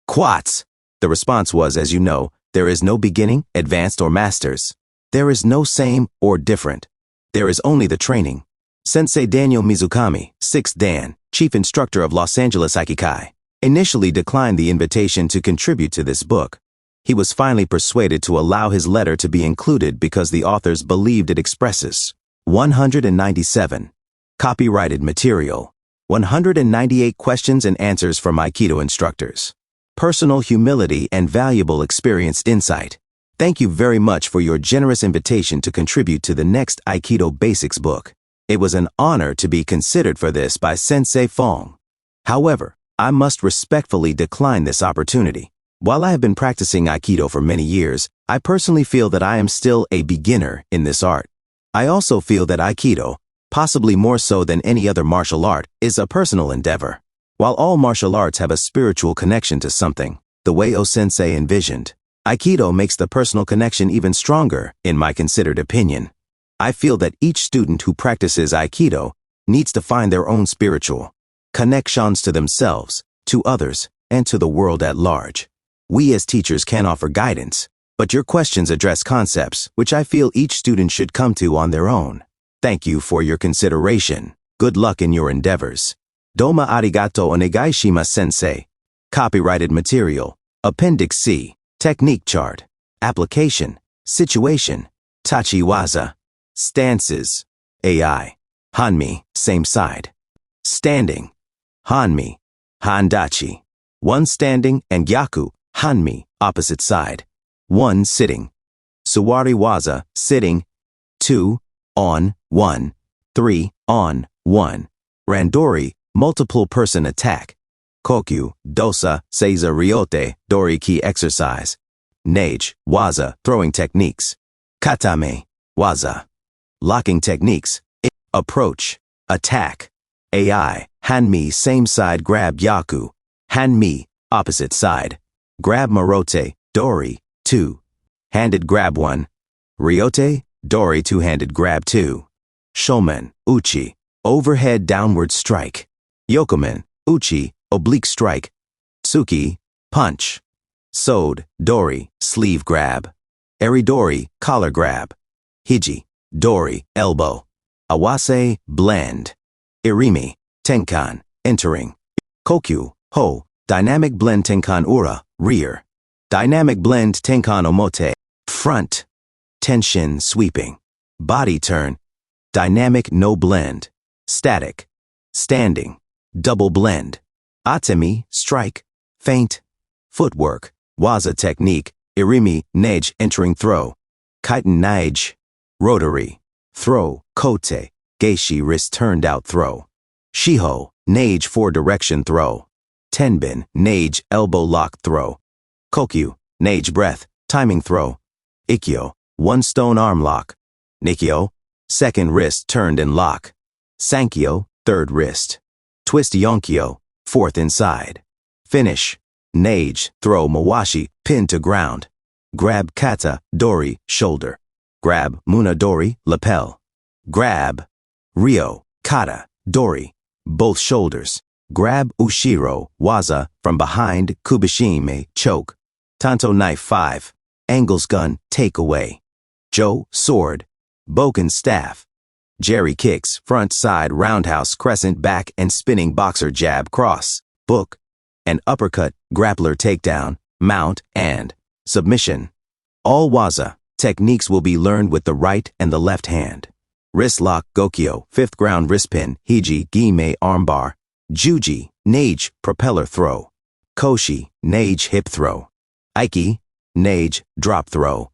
Quats! The response was, as you know, there is no beginning, advanced, or masters. There is no same or different. There is only the training. Sensei Daniel Mizukami, 6th Dan, chief instructor of Los Angeles Aikikai, initially declined the invitation to contribute to this book. He was finally persuaded to allow his letter to be included because the authors believed it expresses 197 copyrighted material, 198 questions and answers from Aikido instructors, personal humility and valuable experienced insight. Thank you very much for your generous invitation to contribute to the next Aikido Basics book. It was an honor to be considered for this by Sensei Fong. However, I must respectfully decline this opportunity. While I have been practicing Aikido for many years, I personally feel that I am still a beginner in this art. I also feel that Aikido, possibly more so than any other martial art, is a personal endeavor. While all martial arts have a spiritual connection to something, the way O-sensei envisioned, Aikido makes the personal connection even stronger, in my considered opinion. I feel that each student who practices Aikido needs to find their own spiritual connections to themselves, to others, and to the world at large. We as teachers can offer guidance, but your questions address concepts which I feel each student should come to on their own. Thank you for your consideration. Good luck in your endeavors. Doma arigato onegai shimasu, sensei. Copyrighted material. Appendix C. Technique chart. Application. Situation. Tachi waza. Stances. AI. Hanmi, same side. Standing. Hanmi. Handachi. One standing and gyaku, hanmi, opposite side. One sitting. Suwari waza, sitting. 2, on, 1. 3, on, 1. Randori, multiple person attack. Kokyu, dosa, seiza ryote, dori ki exercise. Nage, waza, throwing techniques. Katame, waza. Locking techniques. Approach. Attack. AI, hanmi, same side grab gyaku. Hanmi, opposite side. Grab marote, dori, 2. Handed grab 1. Ryote, dori, two-handed grab 2. Shomen, uchi, overhead downward strike. Yokomen, uchi, oblique strike. Tsuki, punch. Sode, dori, sleeve grab. Eridori, collar grab. Hiji, dori, elbow. Awase, blend. Irimi, tenkan, entering. Kokyu, ho, dynamic blend tenkan ura, rear. Dynamic blend tenkan omote, front. Tension, sweeping. Body turn. Dynamic no blend. Static. Standing. Double blend. Atemi, strike. Feint. Footwork. Waza technique. Irimi, nage, entering throw. Kaiten nage. Rotary. Throw. Kote. Geishi, wrist turned out throw. Shiho, nage, 4-direction throw. Tenbin, nage, elbow lock throw. Kokyu, nage breath, timing throw. Ikkyo, 1-stone arm lock. Nikkyo, 2nd wrist turned and lock. Sankyo, 3rd wrist. Twist yonkyo, 4th inside. Finish. Nage, throw mawashi, pin to ground. Grab kata, dori, shoulder. Grab muna dori, lapel. Grab. Ryo, kata, dori, both shoulders. Grab ushiro, waza, from behind, kubishime, choke. Tanto knife 5. Angles gun, take away. Jo, sword. Boken staff. Jerry kicks, front side roundhouse crescent back and spinning boxer jab cross. Book. And uppercut, grappler takedown, mount, and submission. All waza techniques will be learned with the right and the left hand. Wrist lock, gokyo, 5th ground wrist pin, hiji, gime, armbar. Juji, nage, propeller throw. Koshi, nage, hip throw. Aiki, nage, drop throw.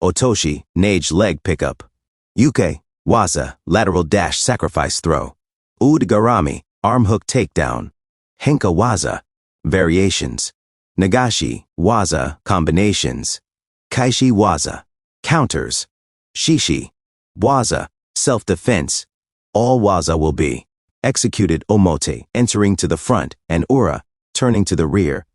Otoshi, nage, leg pickup. Yuke, waza, lateral dash, sacrifice throw. Udgarami, arm hook takedown. Henka waza, variations. Nagashi, waza, combinations. Kaishi waza, counters. Shishi, waza, self-defense. All waza will be executed omote, entering to the front, and ura, turning to the rear.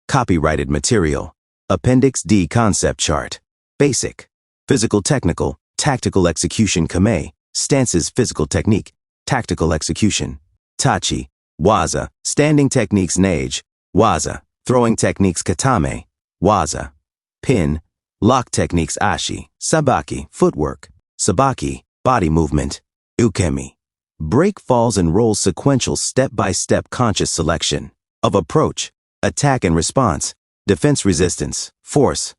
Copyrighted material. Appendix D concept chart. Basic. Physical technical, tactical execution kame, stances physical technique, tactical execution. Tachi, waza, standing techniques nage, waza, throwing techniques katame, waza. Pin, lock techniques ashi, sabaki, footwork, sabaki, body movement, ukemi. Break falls and rolls sequential step-by-step conscious selection of approach, attack and response, defense resistance, force,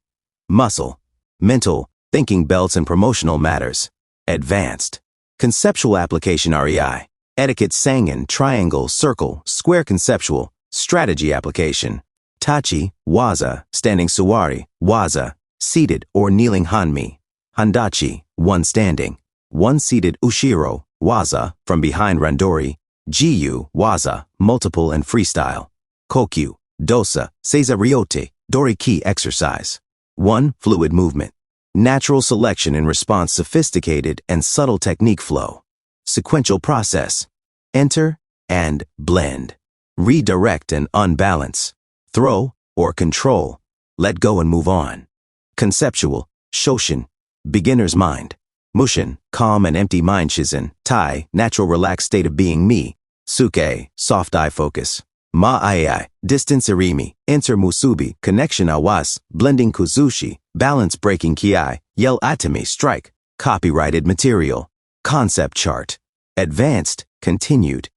muscle, mental, thinking belts and promotional matters, advanced, conceptual application REI, etiquette sangen, triangle, circle, square conceptual, strategy application, tachi, waza, standing suwari, waza, seated or kneeling hanmi, handachi, one standing, one seated ushiro, waza, from behind randori, jiyu, waza, multiple and freestyle, kokyu, dosa, seiza ryote, dori-ki exercise. 1. Fluid movement. Natural selection in response, sophisticated and subtle technique flow. Sequential process. Enter and blend. Redirect and unbalance. Throw or control. Let go and move on. Conceptual, shoshin, beginner's mind. Mushin, calm and empty mind. Shizen, Tai, natural relaxed state of being. Mi, Suke, soft eye focus. Ma ai, distance. Irimi, enter. Musubi, connection. Awas, blending. Kuzushi, balance. Breaking. Ki, yell. Atami, strike. Copyrighted material. Concept chart. Advanced, continued.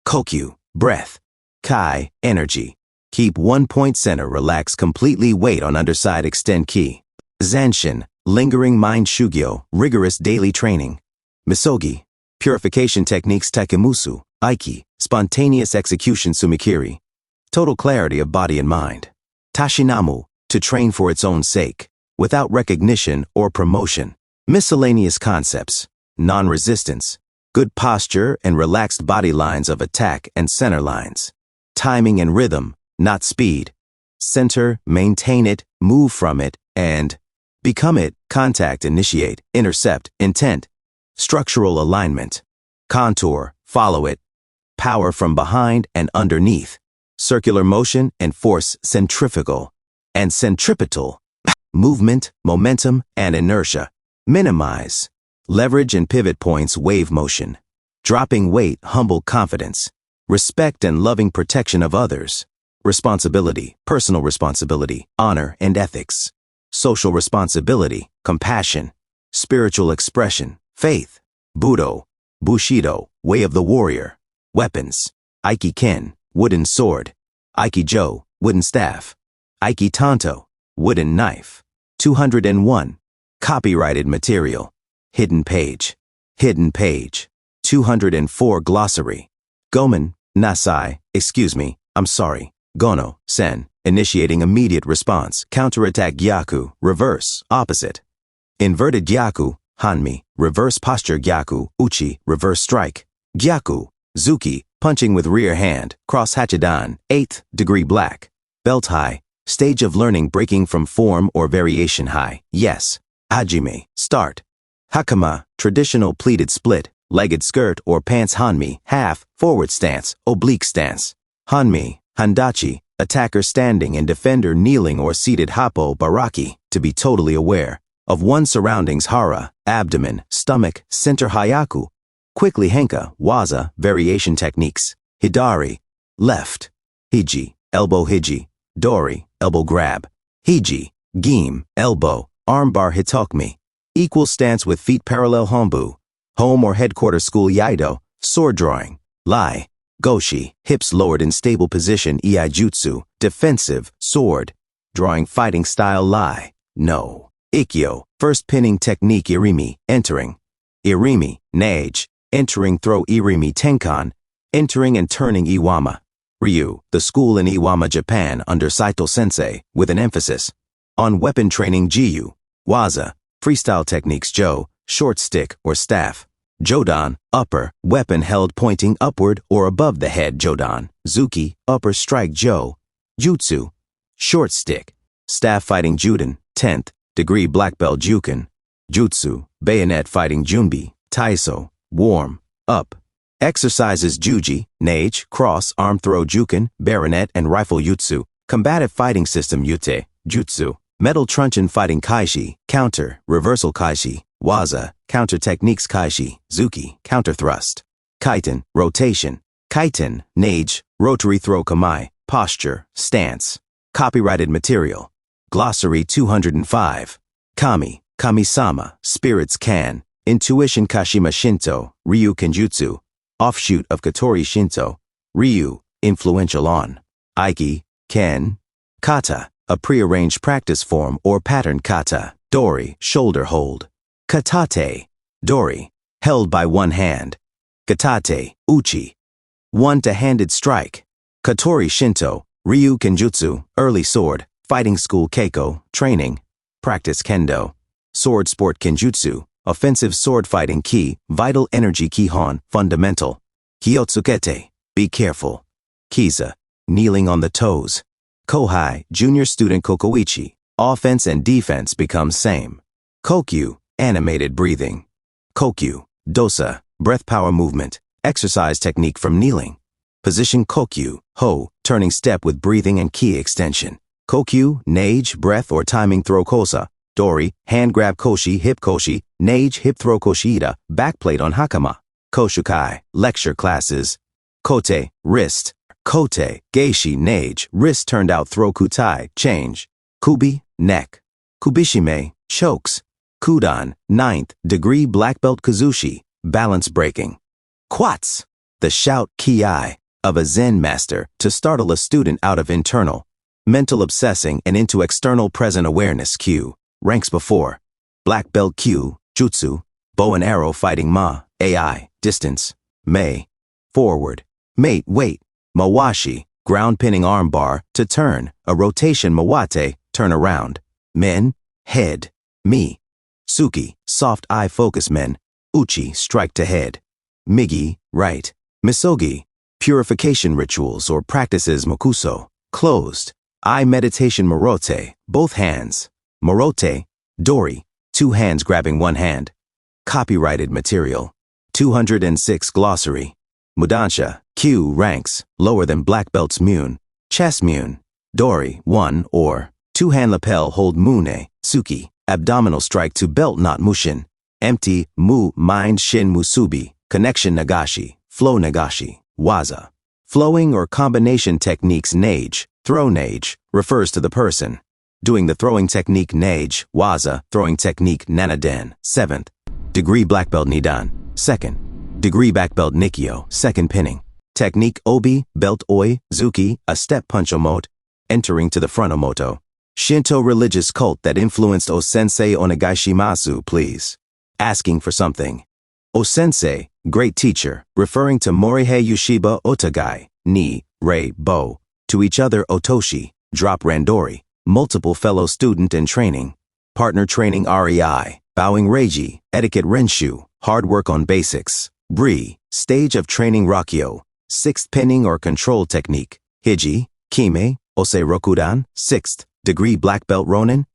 Kokyu, breath. Kai, energy. Keep 1 point center. Relax completely. Weight on underside. Extend. Ki. Zanshin, lingering mind. Shugyo, rigorous daily training. Misogi, purification techniques. Takemusu, Aiki, spontaneous execution. Sumikiri, total clarity of body and mind. Tashinamu, to train for its own sake, without recognition or promotion. Miscellaneous concepts. Non-resistance, good posture and relaxed body lines of attack and center lines. Timing and rhythm, not speed. Center, maintain it, move from it, and become it. Contact, initiate, intercept, intent. Structural alignment. Contour, follow it. Power from behind and underneath. Circular motion and force. Centrifugal and centripetal. Movement, momentum, and inertia. Minimize. Leverage and pivot points. Wave motion. Dropping weight. Humble confidence. Respect and loving protection of others. Responsibility, personal responsibility, honor and ethics. Social responsibility, compassion. Spiritual expression, faith. Budo, Bushido, way of the warrior. Weapons. Aiki-ken, wooden sword. Aikijo, wooden staff. Aiki-tanto, wooden knife. 201. Copyrighted material. Hidden page. Hidden page. 204. Glossary. Gomen, Nasai, excuse me, I'm sorry. Gono, Sen, initiating immediate response. Counterattack. Gyaku, reverse, opposite. Inverted Gyaku, Hanmi, reverse posture. Gyaku, Uchi, reverse strike. Gyaku, Zuki, punching with rear hand. Cross Hachidan, 8th degree black. Belt high, stage of learning. Breaking from form or variation. High, yes. Hajime, start. Hakama, traditional pleated split, legged skirt or pants. Hanmi, half, forward stance, oblique stance. Hanmi, Handachi, attacker standing and defender kneeling or seated. Happo, Baraki, to be totally aware of one's surroundings. Hara, abdomen, stomach, center. Hayaku, quickly. Henka, Waza, variation techniques. Hidari, left. Hiji, elbow. Hiji, Dori, elbow grab. Hiji, Gim, elbow, armbar. Hitokmi, equal stance with feet parallel. Hombu, home or headquarters school. Yaido, sword drawing. Lai, Goshi, hips lowered in stable position. Iaijutsu, defensive, sword, drawing. Fighting style. Lai, no. Ikkyo, first pinning technique. Irimi, entering. Irimi, nage, entering throw. Irimi, tenkan, entering and turning. Iwama, Ryu, the school in Iwama, Japan under Saito Sensei, with an emphasis on weapon training. Jiyu, Waza, freestyle techniques. Jo, short stick or staff. Jodan, upper, weapon held pointing upward or above the head. Jodan, Zuki, upper strike. Jo, Jutsu, short stick, staff fighting. Juden, 10th degree black belt. Juken, Jutsu, bayonet fighting. Junbi, Taiso, warm, up. Exercises. Juji, nage, cross, arm throw. Juken, bayonet and rifle. Jutsu, combative fighting system. Yute, Jutsu, metal truncheon fighting. Kaishi, counter, reversal. Kaishi, Waza, counter techniques. Kaishi, Zuki, counter thrust. Kaiten, rotation. Kaiten, nage, rotary throw. Kamai, posture, stance. Copyrighted material. Glossary. 205. Kami, Kami-sama, spirits. Kan, intuition. Kashima Shinto, Ryu Kenjutsu, offshoot of Katori Shinto. Ryu, influential on. Aiki, Ken. Kata, a prearranged practice form or pattern. Kata, Dori, shoulder hold. Katate, Dori, held by one hand. Katate, Uchi, one-to-handed strike. Katori Shinto, Ryu Kenjutsu, early sword, fighting school. Keiko, training, practice. Kendo, sword sport. Kenjutsu, offensive sword fighting. Ki, vital energy. Kihon, fundamental. Kyotsukete, be careful. Kiza, kneeling on the toes. Kohai, junior student. Kokoichi, offense and defense become same. Kokyu, animated breathing. Kokyu, dosa, breath power movement, exercise technique from kneeling. Position. Kokyu, ho, turning step with breathing and ki extension. Kokyu, nage, breath or timing throw. Kosa, Dori, hand grab koshi, hip koshi, nage, hip throw koshida, backplate on hakama. Koshukai, lecture classes. Kote, wrist. Kote, geishi, nage, wrist turned out throw kutai, change. Kubi, neck. Kubishime, chokes. Kudan, 9th degree black belt kazushi, balance breaking. Quats, the shout ki of a Zen master to startle a student out of internal, mental obsessing and into external present awareness Q, ranks before. Black belt Q, jutsu, bow and arrow fighting ma, AI, distance. Mei, forward. Mate, wait. Mawashi, ground pinning arm bar, to turn, a rotation mawate, turn around. Men, head. Mi, Suki, soft eye focus men. Uchi, strike to head. Migi, right. Misogi, purification rituals or practices mokuso, closed. Eye meditation morote, both hands. Morote, dori, 2 hands grabbing 1 hand. Copyrighted material. 206 glossary. Mudansha, Q ranks, lower than black belts mun. Chest mun. Dori, 1 or 2 hand lapel hold mune, suki, abdominal strike to belt not mushin. Empty, mu, mind shin musubi, connection nagashi, flow nagashi, waza. Flowing or combination techniques nage, throw nage, refers to the person doing the throwing technique nage, waza, throwing technique nanaden, 7th degree black belt nidan, 2nd degree black belt nikio, 2nd pinning. Technique obi, belt oi, zuki, a step punch omote, entering to the front omoto. Shinto religious cult that influenced O-sensei onegaishimasu, please. Asking for something. O-sensei, great teacher, referring to Morihei Yushiba Otagai, ni, rei, bo, to each other otoshi, drop randori, multiple fellow student in training, partner training REI, bowing reiji, etiquette renshu, hard work on basics, bri, stage of training rakyo, 6th pinning or control technique, hiji, kime, ose rokudan, 6th degree black belt ronin,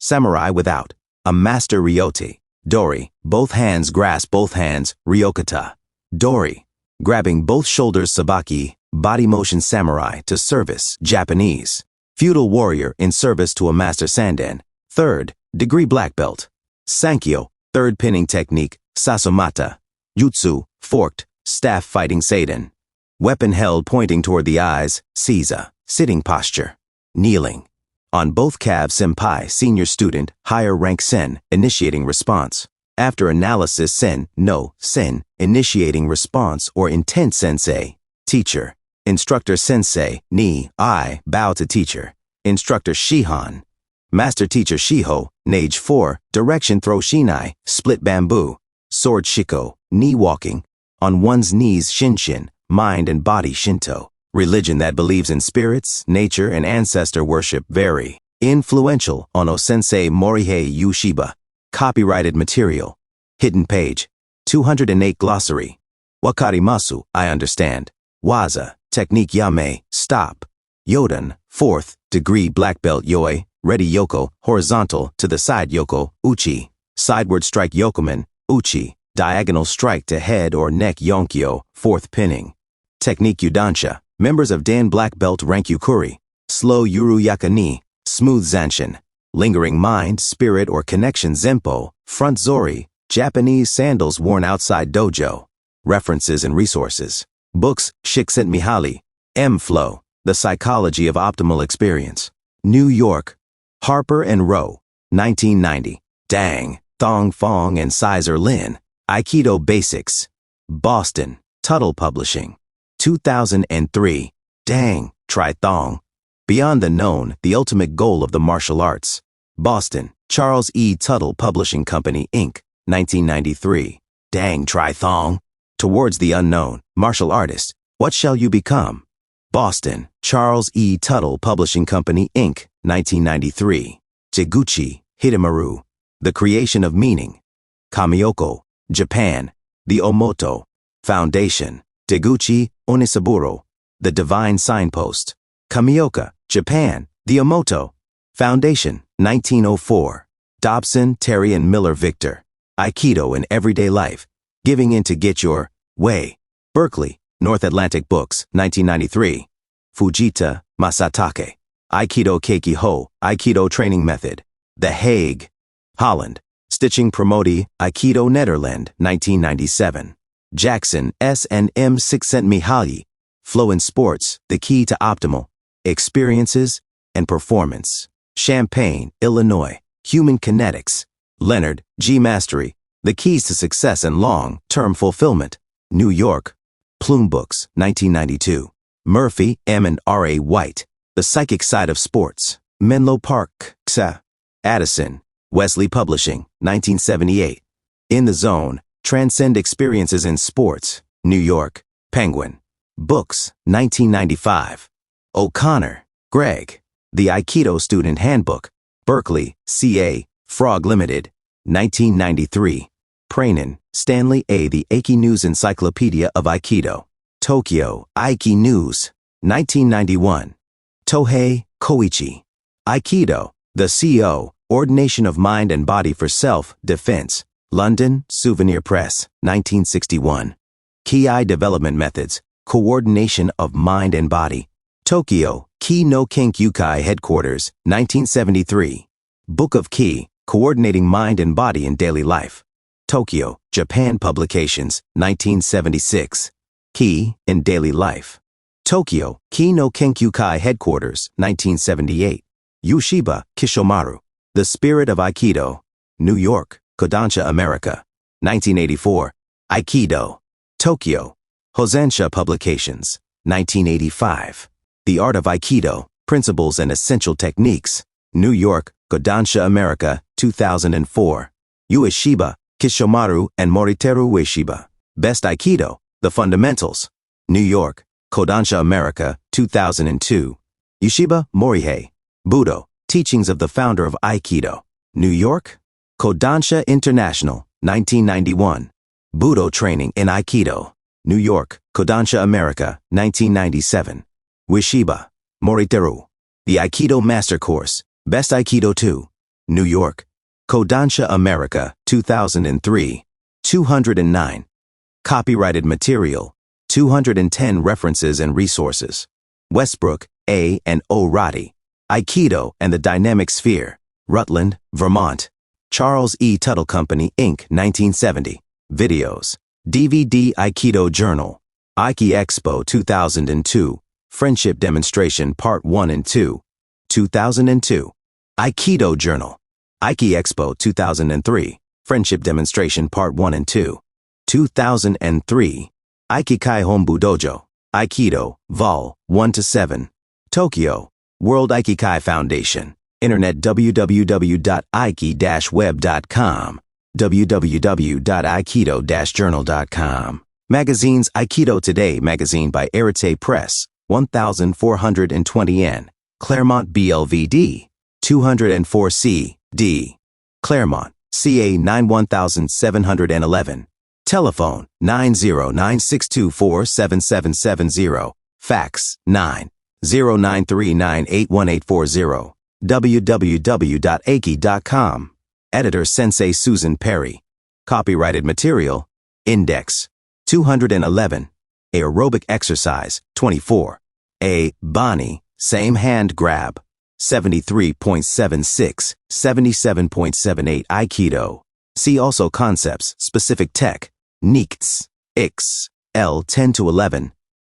samurai without, a master ryote, dori, both hands grasp both hands, ryokata, dori, grabbing both shoulders sabaki, body motion samurai to service, Japanese, feudal warrior in service to a master sanden, 3rd degree black belt, sankyo, 3rd pinning technique, sasomata, jutsu, forked, staff fighting seiden, weapon held pointing toward the eyes, seiza, sitting posture, kneeling. On both calves senpai, senior student, higher rank sen, initiating response. After analysis sen, no, sen, initiating response or intent sensei, teacher. Instructor sensei, ni, I, bow to teacher. Instructor shihan. Master teacher shiho, nage 4, direction throw shinai, split bamboo. Sword shiko, knee walking. On one's knees shinshin, mind and body shinto. Religion that believes in spirits, nature, and ancestor worship very influential on O-sensei Morihei Yushiba. Copyrighted material. Hidden page. 208 glossary. Wakarimasu, I understand. Waza, technique yame, stop. Yodan, 4th degree black belt yoi, ready yoko, horizontal to the side yoko, uchi. Sideward strike yokoman, uchi. Diagonal strike to head or neck yonkyo, 4th pinning. Technique yudansha. Members of Dan Black Belt rank Yukuri, slow Yuru Yakani, smooth Zanshin, lingering mind, spirit, or connection Zempo, front Zori, Japanese sandals worn outside dojo. References and resources. Books, Shiksen Mihaly, M-Flow, The Psychology of Optimal Experience. New York, Harper and Row, 1990. Dang, Thong Phong and Sizer Lin, Aikido Basics. Boston, Tuttle Publishing. 2003. Dang, Try Thong. Beyond the Known, The Ultimate Goal of the Martial Arts. Boston, Charles E. Tuttle Publishing Company, Inc., 1993. Dang, Try Thong. Towards the Unknown, Martial Artist, What Shall You Become? Boston, Charles E. Tuttle Publishing Company, Inc., 1993. Taguchi, Hidemaru, The Creation of Meaning. Kamioko, Japan, The Omoto Foundation. Taguchi Onisaburo, The Divine Signpost. Kamioka, Japan, The Omoto Foundation, 1904. Dobson, Terry, and Miller Victor, Aikido in Everyday Life, Giving In to Get Your Way. Berkeley, North Atlantic Books, 1993. Fujita, Masatake, Aikido Keiki Ho, Aikido Training Method. The Hague, Holland. Stitching Promotie, Aikido Nederland, 1997. Jackson, S&M 6 Mihaly. Flow in Sports, The Key to Optimal Experiences and Performance. Champaign, Illinois. Human Kinetics. Leonard, G. Mastery, The Keys to Success and Long-Term Fulfillment. New York. Plume Books, 1992. Murphy, M. and R.A. White. The Psychic Side of Sports. Menlo Park, XA. Addison. Wesley Publishing, 1978. In the Zone, Transcend Experiences in Sports. New York. Penguin. Books, 1995. O'Connor, Greg. The Aikido Student Handbook. Berkeley, CA. Frog Limited. 1993. Pranin, Stanley A. The Aiki News Encyclopedia of Aikido. Tokyo, Aiki News. 1991. Tohei, Koichi. Aikido, the CO, Ordination of Mind and Body for Self-Defense. London, Souvenir Press, 1961. Ki Development Methods, Coordination of Mind and Body. Tokyo, Ki no Kenkyukai Headquarters, 1973. Book of Ki, Coordinating Mind and Body in Daily Life. Tokyo, Japan Publications, 1976. Ki in Daily Life. Tokyo, Ki no Kenkyukai Headquarters, 1978. Yoshiba Kishomaru, The Spirit of Aikido. New York, Kodansha America. 1984. Aikido. Tokyo, Hosansha Publications. 1985. The Art of Aikido, Principles and Essential Techniques. New York, Kodansha America, 2004. Ueshiba, Kishomaru and Moriteru Ueshiba. Best Aikido, The Fundamentals. New York, Kodansha America, 2002. Yoshiba Morihei, Budo, Teachings of the Founder of Aikido. New York, Kodansha International, 1991. Budo Training in Aikido. New York, Kodansha America, 1997. Ueshiba, Moriteru, The Aikido Master Course, Best Aikido 2. New York, Kodansha America, 2003. 209. Copyrighted material, 210 references and resources. Westbrook, A. and O. Roddy. Aikido and the Dynamic Sphere. Rutland, Vermont. Charles E. Tuttle Company, Inc., 1970. Videos. DVD Aikido Journal. Aiki Expo 2002. Friendship Demonstration Part 1 and 2. 2002. Aikido Journal. Aiki Expo 2003. Friendship Demonstration Part 1 and 2. 2003. Aikikai Hombu Dojo. Aikido, Vol. 1-7. Tokyo, World Aikikai Foundation. Internet www.aiki-web.com. www.aikido-journal.com. Magazines Aikido Today magazine by Arete Press, 1,420 N. Claremont BLVD, 204C, D. Claremont, CA 91711. Telephone, 909-624-7770. Fax, 909398180. www.aiki.com. Editor Sensei Susan Perry. Copyrighted material. Index. 211. Aerobic exercise. 24. A. Bani. Same hand grab. 73.76, 77.78 Aikido. See also concepts, specific tech. Nikts. X. L 10-11.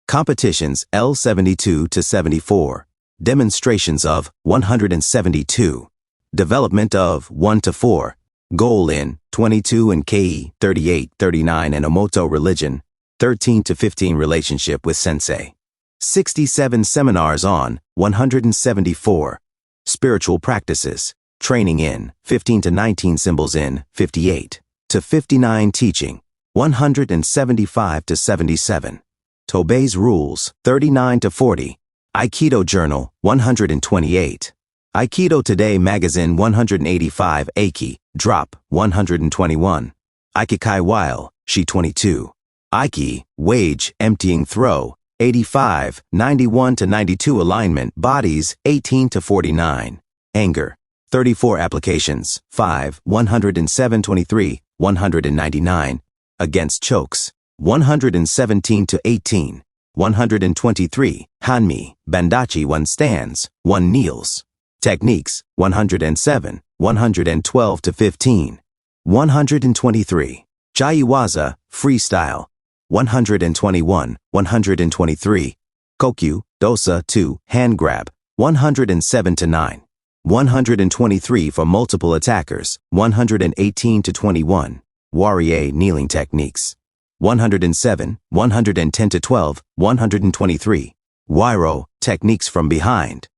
Competitions L 72-74. Demonstrations of 172. Development of 1-4. Goal in 22 and KE 38-39 and Omoto religion 13-15 relationship with sensei. 67 seminars on 174. Spiritual practices. Training in 15-19 symbols in 58-59 teaching 175-77. Tobei's rules 39-40. Aikido Journal 128. Aikido Today Magazine 185 Aiki, Drop 121. Aikikai Weil, She 22. Aiki, Wage, Emptying Throw 85, 91-92 Alignment, Bodies 18-49. Anger 34 Applications 5, 107-23, 199. Against Chokes 117-18. 123, Hanmi, Bandachi 1 stands, 1 kneels. Techniques, 107, 112 to 15. 123. Jaiwaza, freestyle. 121, 123. Kokyu, dosa 2, hand grab. 107 to 9. 123 for multiple attackers. 118 to 21. Warrior kneeling techniques. 107, 110 to 12, 123. Wairo, techniques from behind.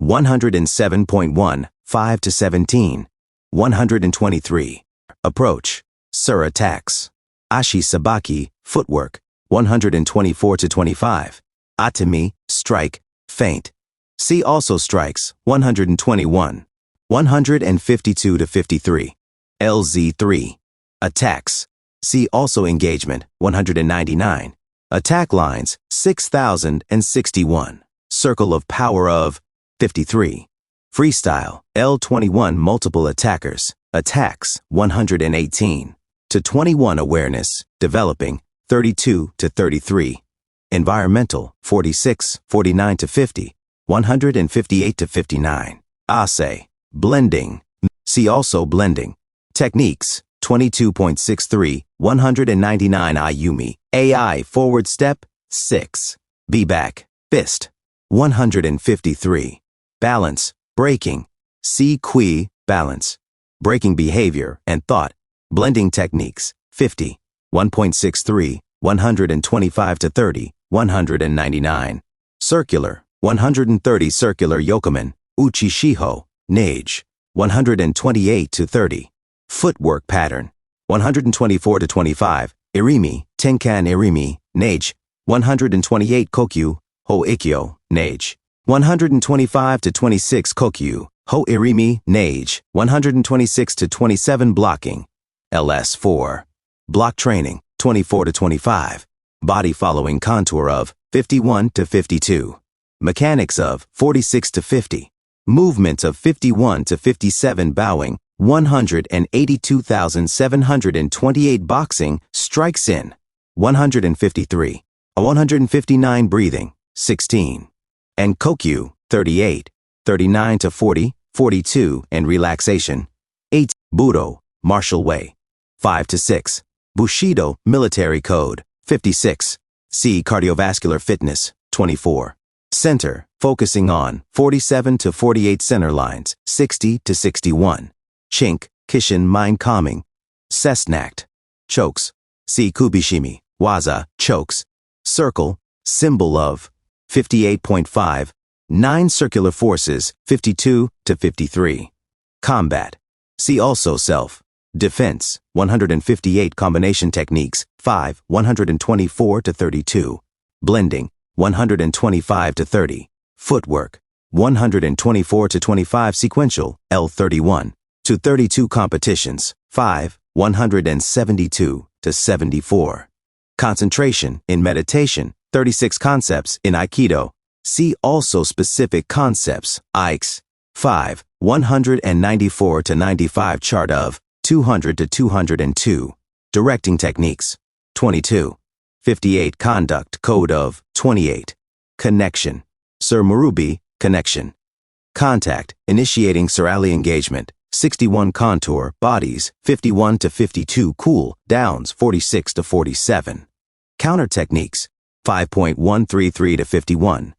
107.1, 5 to 17. 123. Approach. Sur attacks. Ashi sabaki, footwork. 124 to 25. Atami, strike, feint. See also strikes. 121. 152 to 53. LZ3. Attacks. See also engagement. 199. Attack lines. 6061. Circle of power of 53. Freestyle. L21 multiple attackers. Attacks. 118 to 21. Awareness. Developing. 32 to 33. Environmental. 46, 49 to 50. 158 to 59. Ase. Blending. See also blending. Techniques. 22.63, 199. Ayumi. AI forward step. 6. Be back. Fist. 153. Balance. Breaking. See Kui. Balance. Breaking behavior and thought. Blending techniques. 50. 1.63, 125 to 30. 199. Circular. 130. Circular yokomen. Uchishiho. Nage. 128 to 30. Footwork pattern. 124 to 25. Irimi. Tenkan irimi. Nage. 128. Kokyu. Ho ikkyo. Nage. 125 to 26. Kokyu. Ho irimi. Nage. 126 to 27. Blocking. LS4. Block training. 24 to 25. Body following contour of 51 to 52. Mechanics of 46 to 50. Movement of 51 to 57. Bowing. 182,728. Boxing. Strikes in. 153. 159. Breathing. 16. And Kokyu. 38. 39 to 40. 42. And relaxation. 8. Budo. Martial way. 5 to 6. Bushido. Military code. 56. See cardiovascular fitness. 24. Center. Focusing on 47 to 48. Center lines. 60 to 61. Chink. Kishin. Mind calming. Sesnact. Chokes. See Kubishimi. Waza. Chokes. Circle. Symbol of 58.5. 9 circular forces. 52 to 53. Combat. See also self. Defense. 158. Combination techniques. 5. 124 to 32. Blending. 125 to 30. Footwork. 124 to 25. Sequential. L31 to 32. Competitions. 5. 172 to 74. Concentration in meditation. 36 concepts in Aikido. See also specific concepts. Aikes. 5. 194 to 95. Chart of 200 to 202. Directing techniques. 22. 58. Conduct code of 28. Connection. Sir Murubi. Connection. Contact. Initiating Sir Ali engagement. 61. Contour. Bodies. 51 to 52. Cool. Downs. 46 to 47. Counter techniques. 5.133 to 51.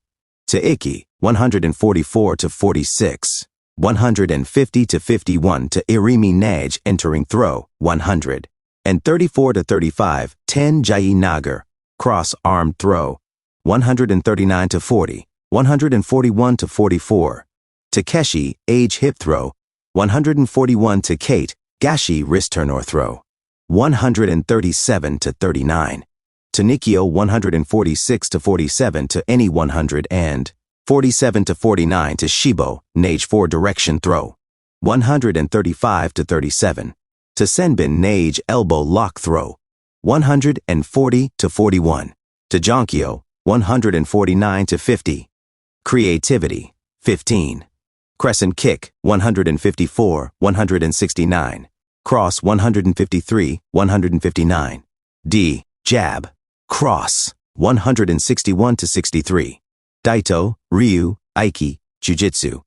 Taiki. 144 to 46. 150 to 51 to Irimi Nage entering throw. 100. And 34 to 35. 10 Jai Nagar. Cross arm throw. 139 to 40. 141 to 44. Takeshi. Age hip throw. 141 to Kate. Gashi wrist turn or throw. 137 to 39. Tanikio. 146 to 47 to any 100 and 47 to 49 to Shibo, Nage 4 direction throw. 135 to 37. To Senbin, Nage elbow lock throw. 140 to 41. To Jonkyo, 149 to 50. Creativity, 15. Crescent kick, 154, 169. Cross, 153, 159. D, jab, cross, 161 to 63. Daito, Ryu, Aiki, Jiu-Jitsu.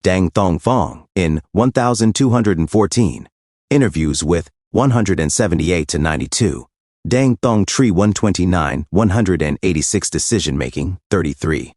Dang Thong Phong in 1214. Interviews with 178 to 92. Dang Thong Tree 129, 186 decision-making, 33.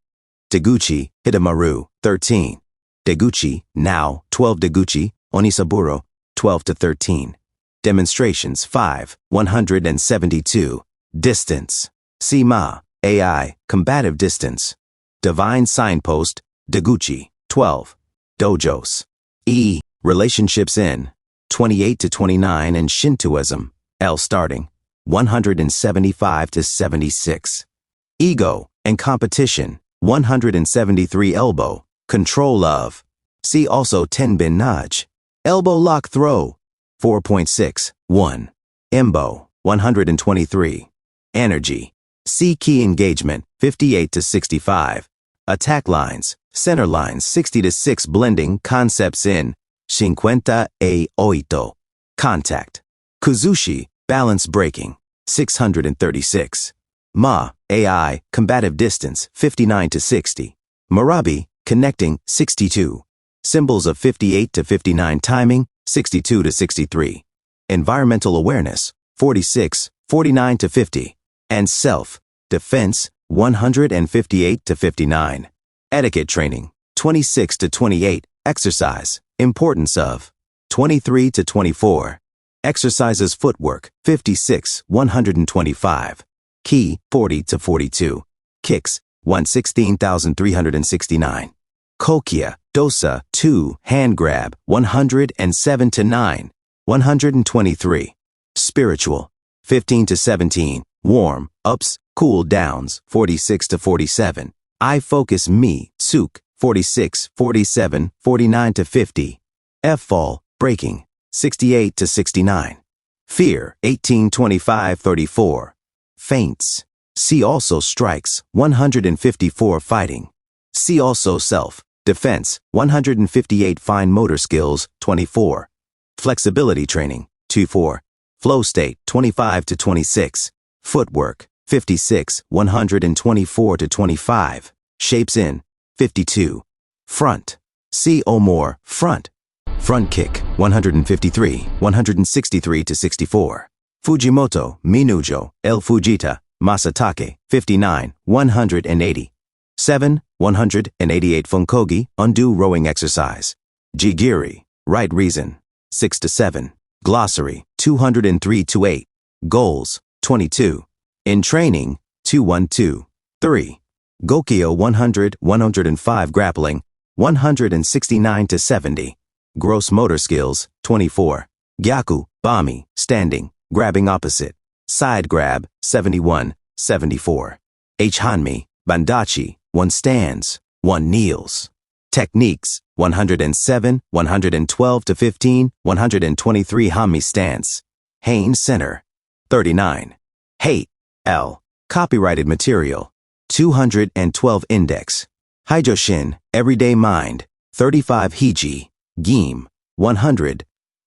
Deguchi, Hidemaru, 13. Deguchi, now, 12 Deguchi, Onisaburo, 12 to 13. Demonstrations 5, 172. Distance. Sima, AI, combative distance. Divine signpost, Deguchi, 12. Dojos. E, relationships in 28 to 29 and Shintoism, L starting 175 to 76. Ego and competition, 173 elbow, control of. See also Tenbin Naj. Elbow lock throw, 4.6, 1. Embo, 123. Energy. See key engagement, 58 to 65. Attack lines, center lines, 60 to 6. Blending concepts in 58. Contact. Kuzushi, balance breaking, 636. Ma, AI, combative distance, 59 to 60. Marabi, connecting, 62. Symbols of 58 to 59. Timing, 62 to 63. Environmental awareness, 46, 49 to 50. And self, defense, 158 to 59. Etiquette training, 26 to 28. Exercise, importance of, 23 to 24. Exercises footwork, 56, 125. Key, 40 to 42. Kicks, 116,369. Kokia, dosa, 2, hand grab, 107 to 9. 123. Spiritual, 15 to 17. Warm, ups, cool downs, 46 to 47. I focus me, suk, 46, 47, 49 to 50. F-fall, breaking, 68 to 69. Fear, 18, 25, 34. Feints. See also strikes, 154. Fighting. See also self, defense, 158. Fine motor skills, 24. Flexibility training, 24. Flow state, 25 to 26. Footwork, 56, 124 to 25. Shapes in, 52. Front. See more, front. Front kick, 153, 163 to 64. Fujimoto, Minujo, El Fujita, Masatake, 59, 180. 7, 188. Funkogi, undo rowing exercise. Jigiri, right reason, 6 to 7. Glossary, 203 to 8. Goals, 22. In training, 212. 3. Gokyo 100, 105. Grappling, 169 to 70. Gross motor skills, 24. Gyaku, Bami, standing, grabbing opposite. Side grab, 71, 74. Hanmi, Bandachi, 1 stands, 1 kneels. Techniques, 107, 112 to 15, 123. Hanmi stance. Hain center, 39. Hate, L. Copyrighted material, 212. Index. Haijoshin, everyday mind, 35. Hiji, Gim, 100.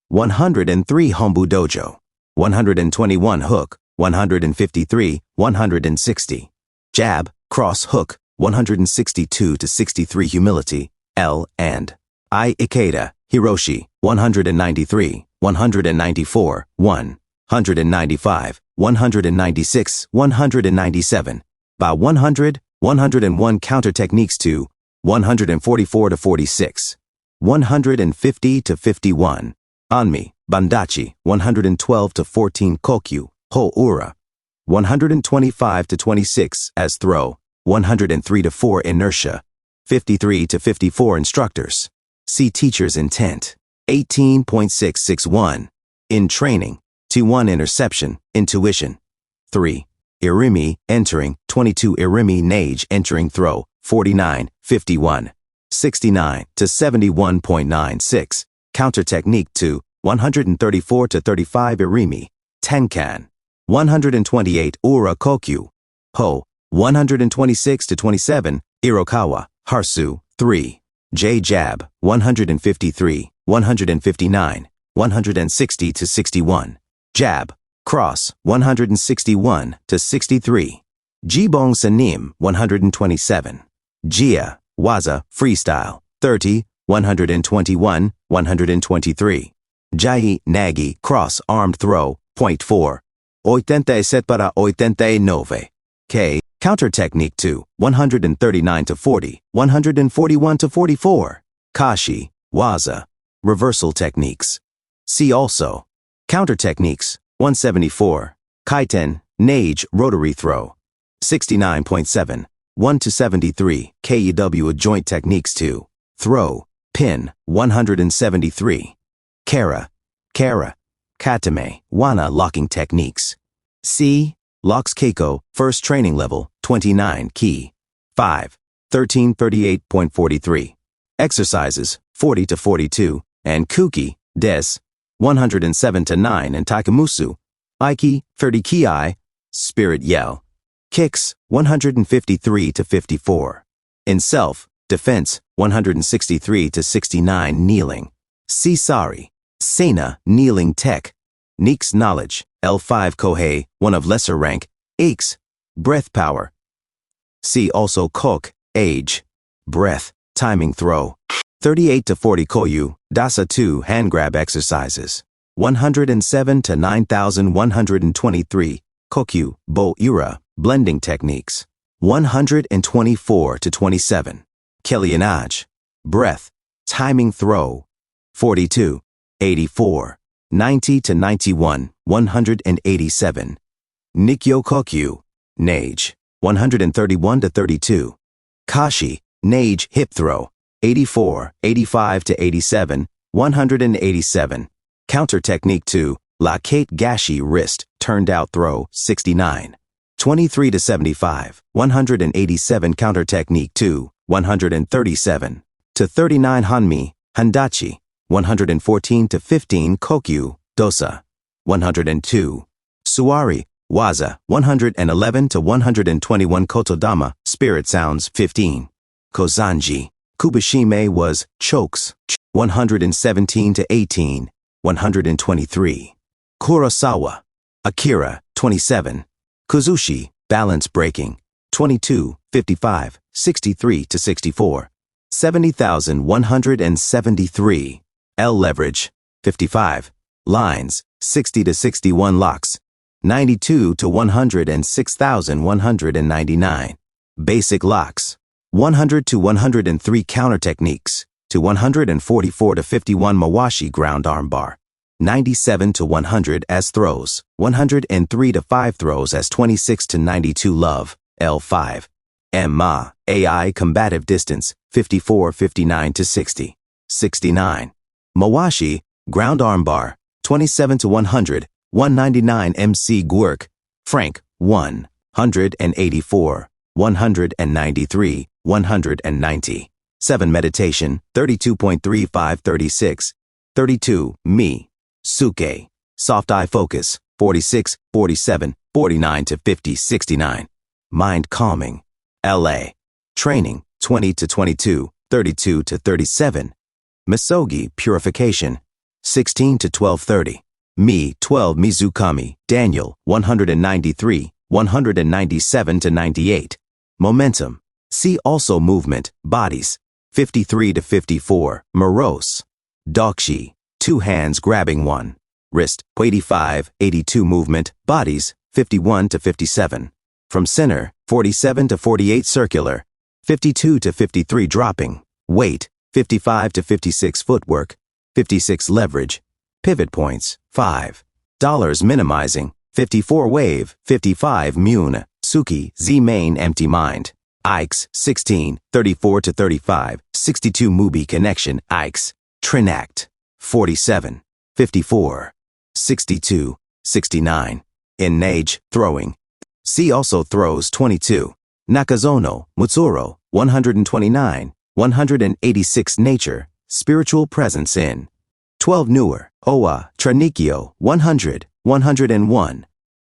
103. Hombu dojo, 121. Hook, 153, 160. Jab, cross hook, 162 to 63. Humility, L and I. Ikeda, Hiroshi, 193, 194, 195, 196, 197. By 100, 101. Counter techniques to 144 to 46. 150 to 51. Anmi, Bandachi, 112 to 14. Kokyu, Ho Ura, 125 to 26. As throw, 103 to 4. Inertia, 53 to 54. Instructors. See teacher's intent. 18.661. In training, 2-1. Interception, intuition. 3. Irimi, entering, 22. Irimi Nage, entering throw, 49, 51. 69 to 71.96. Counter technique 2, 134 to 35. Irimi, Tenkan. 128. Ura Kokyu, Ho. 126 to 27. Irokawa, Harsu, 3. J jab, 153, 159, 160 to 61. Jab, cross, 161 to 63. Jibong Sanim, 127. Jia, Waza, freestyle, 30, 121, 123. Jai Nagi cross armed throw, point 4. 87 para 89. K. Counter technique 2, 139 to 40, 141 to 44. Kashi, Waza. Reversal techniques. See also. Counter techniques, 174. Kaiten, Nage rotary throw. 69.7. 1 to 73. KEW joint techniques 2. Throw, pin, 173. Kara, Katame, Wana locking techniques. C. Locks Keiko, first training level, 29 key. 5. 1338.43. Exercises, 40 to 42, and Kuki, Des, 107 to 9, and Takamusu, Aiki, 30 ki, Spirit Yell. Kicks, 153 to 54. In self, defense, 163 to 69 kneeling. C. Sari, Sena, kneeling tech. Neek's knowledge, L5 Kohei, one of lesser rank. Aches, breath power. See also Kok, age, breath, timing throw. 38 to 40 Koyu, Dasa 2 hand grab exercises. 107 to 9123 Kokyu, Bo Ira, blending techniques. 124 to 27. Kellyanaj, breath, timing throw. 42, 84, 90 to 91, 187. Nikyo Kokyu, Nage, 131 to 32. Kashi, Nage hip throw, 84, 85 to 87, 187. Counter technique 2, Lakate Gashi wrist, turned out throw, 69. 23 to 75, 187. Counter technique 2, 137. To 39 Hanmi, Handachi, 114 to 15 Kokyu, Dosa, 102. Suari, Waza, 111 to 121 Kotodama, Spirit Sounds, 15. Kozanji, Kubishime was Chokes, 117 to 18, 123. Kurosawa, Akira, 27. Kuzushi, balance breaking, 22, 55, 63 to 64. 70,173. L leverage, 55. Lines, 60 to 61 locks, 92 to 106,199. Basic locks, 100 to 103 counter techniques, to 144 to 51 Mawashi ground armbar, 97 to 100 as throws, 103 to 5 throws as 26 to 92 love, L5. MA, AI combative distance, 54, 59 to 60, 69. Mawashi, ground armbar, 27 to 100, 199 MC Gwerk, Frank, 184, 193, 190. 7 meditation, 32.35, 36, 32, me, Suke, soft eye focus, 46, 47, 49 to 50, 69. Mind calming, LA, training, 20 to 22, 32 to 37. Misogi, purification, 16 to 12:30. Me, 12 Mizukami, Daniel, 193, 197 to 98. Momentum. See also movement, bodies, 53 to 54. Morose. Dokshi, 2 hands grabbing one. Wrist, 85, 82 movement, bodies, 51 to 57. From center, 47 to 48 circular, 52 to 53 dropping. Weight, 55 to 56 footwork, 56 leverage. Pivot points, $5 minimizing, 54 wave, 55 Mune, Suki, Z main empty mind. Ikes, 16, 34 to 35, 62 Mubi connection, Ikes, Trinact, 47, 54, 62, 69. In Nage, throwing. See also throws 22. Nakazono, Mutsuro, 129, 186 nature, spiritual presence in. 12 newer, Owa, Tranikio, 100, 101.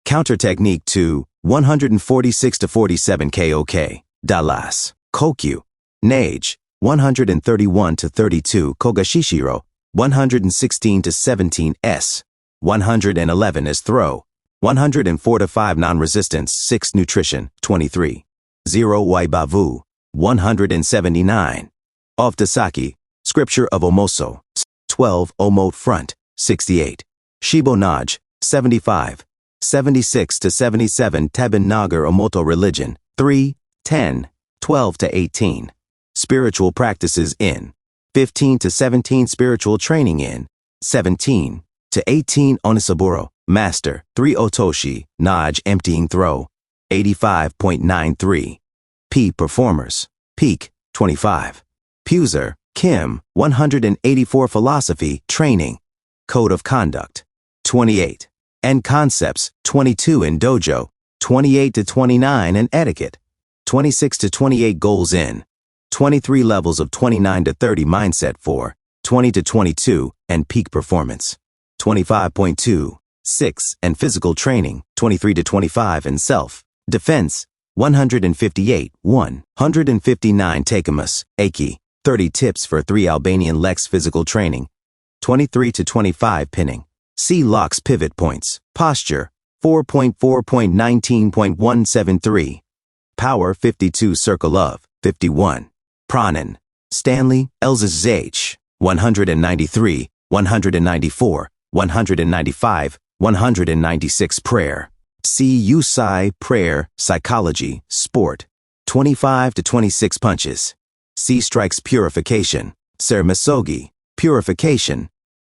Counter technique 2, 146 to 47 KOK, Dallas, Kokyu, Nage, 131 to 32 Kogashishiro, 116 to 17 S, 111 is throw, 104 to 5 non-resistance, 6 nutrition, 23. 0 Waibavu, 179. Off Dasaki, Scripture of Omoso, 12 Omote Front, 68. Shibo Naj, 75. 76 to 77 Teben Nagar Omoto Religion, 3, 10, 12 to 18. Spiritual Practices in 15 to 17 Spiritual Training in 17 to 18 Onisaburo, Master, 3 Otoshi, Naj Emptying Throw, 85.93. P. Performers, Peak, 25. Puser, Kim, 184 Philosophy, Training, Code of Conduct, 28. And Concepts, 22 in Dojo, 28 to 29 in Etiquette, 26 to 28 Goals in, 23 levels of 29 to 30 Mindset for, 20 to 22 and Peak Performance, 25.2, 6 and Physical Training, 23 to 25 and Self, Defense, 158, 159 Takemus, Aiki, 30 Tips for 3 Albanian Lex Physical Training, 23 to 25 Pinning. C. Locks Pivot Points, Posture, 4.4.19.173. Power 52 Circle of, 51. Pranan, Stanley, Elza Zh, 193, 194, 195, 196 Prayer. C. Usai, Prayer, Psychology, Sport, 25 to 26 Punches. C. Strikes Purification, Ser Misogi, Purification.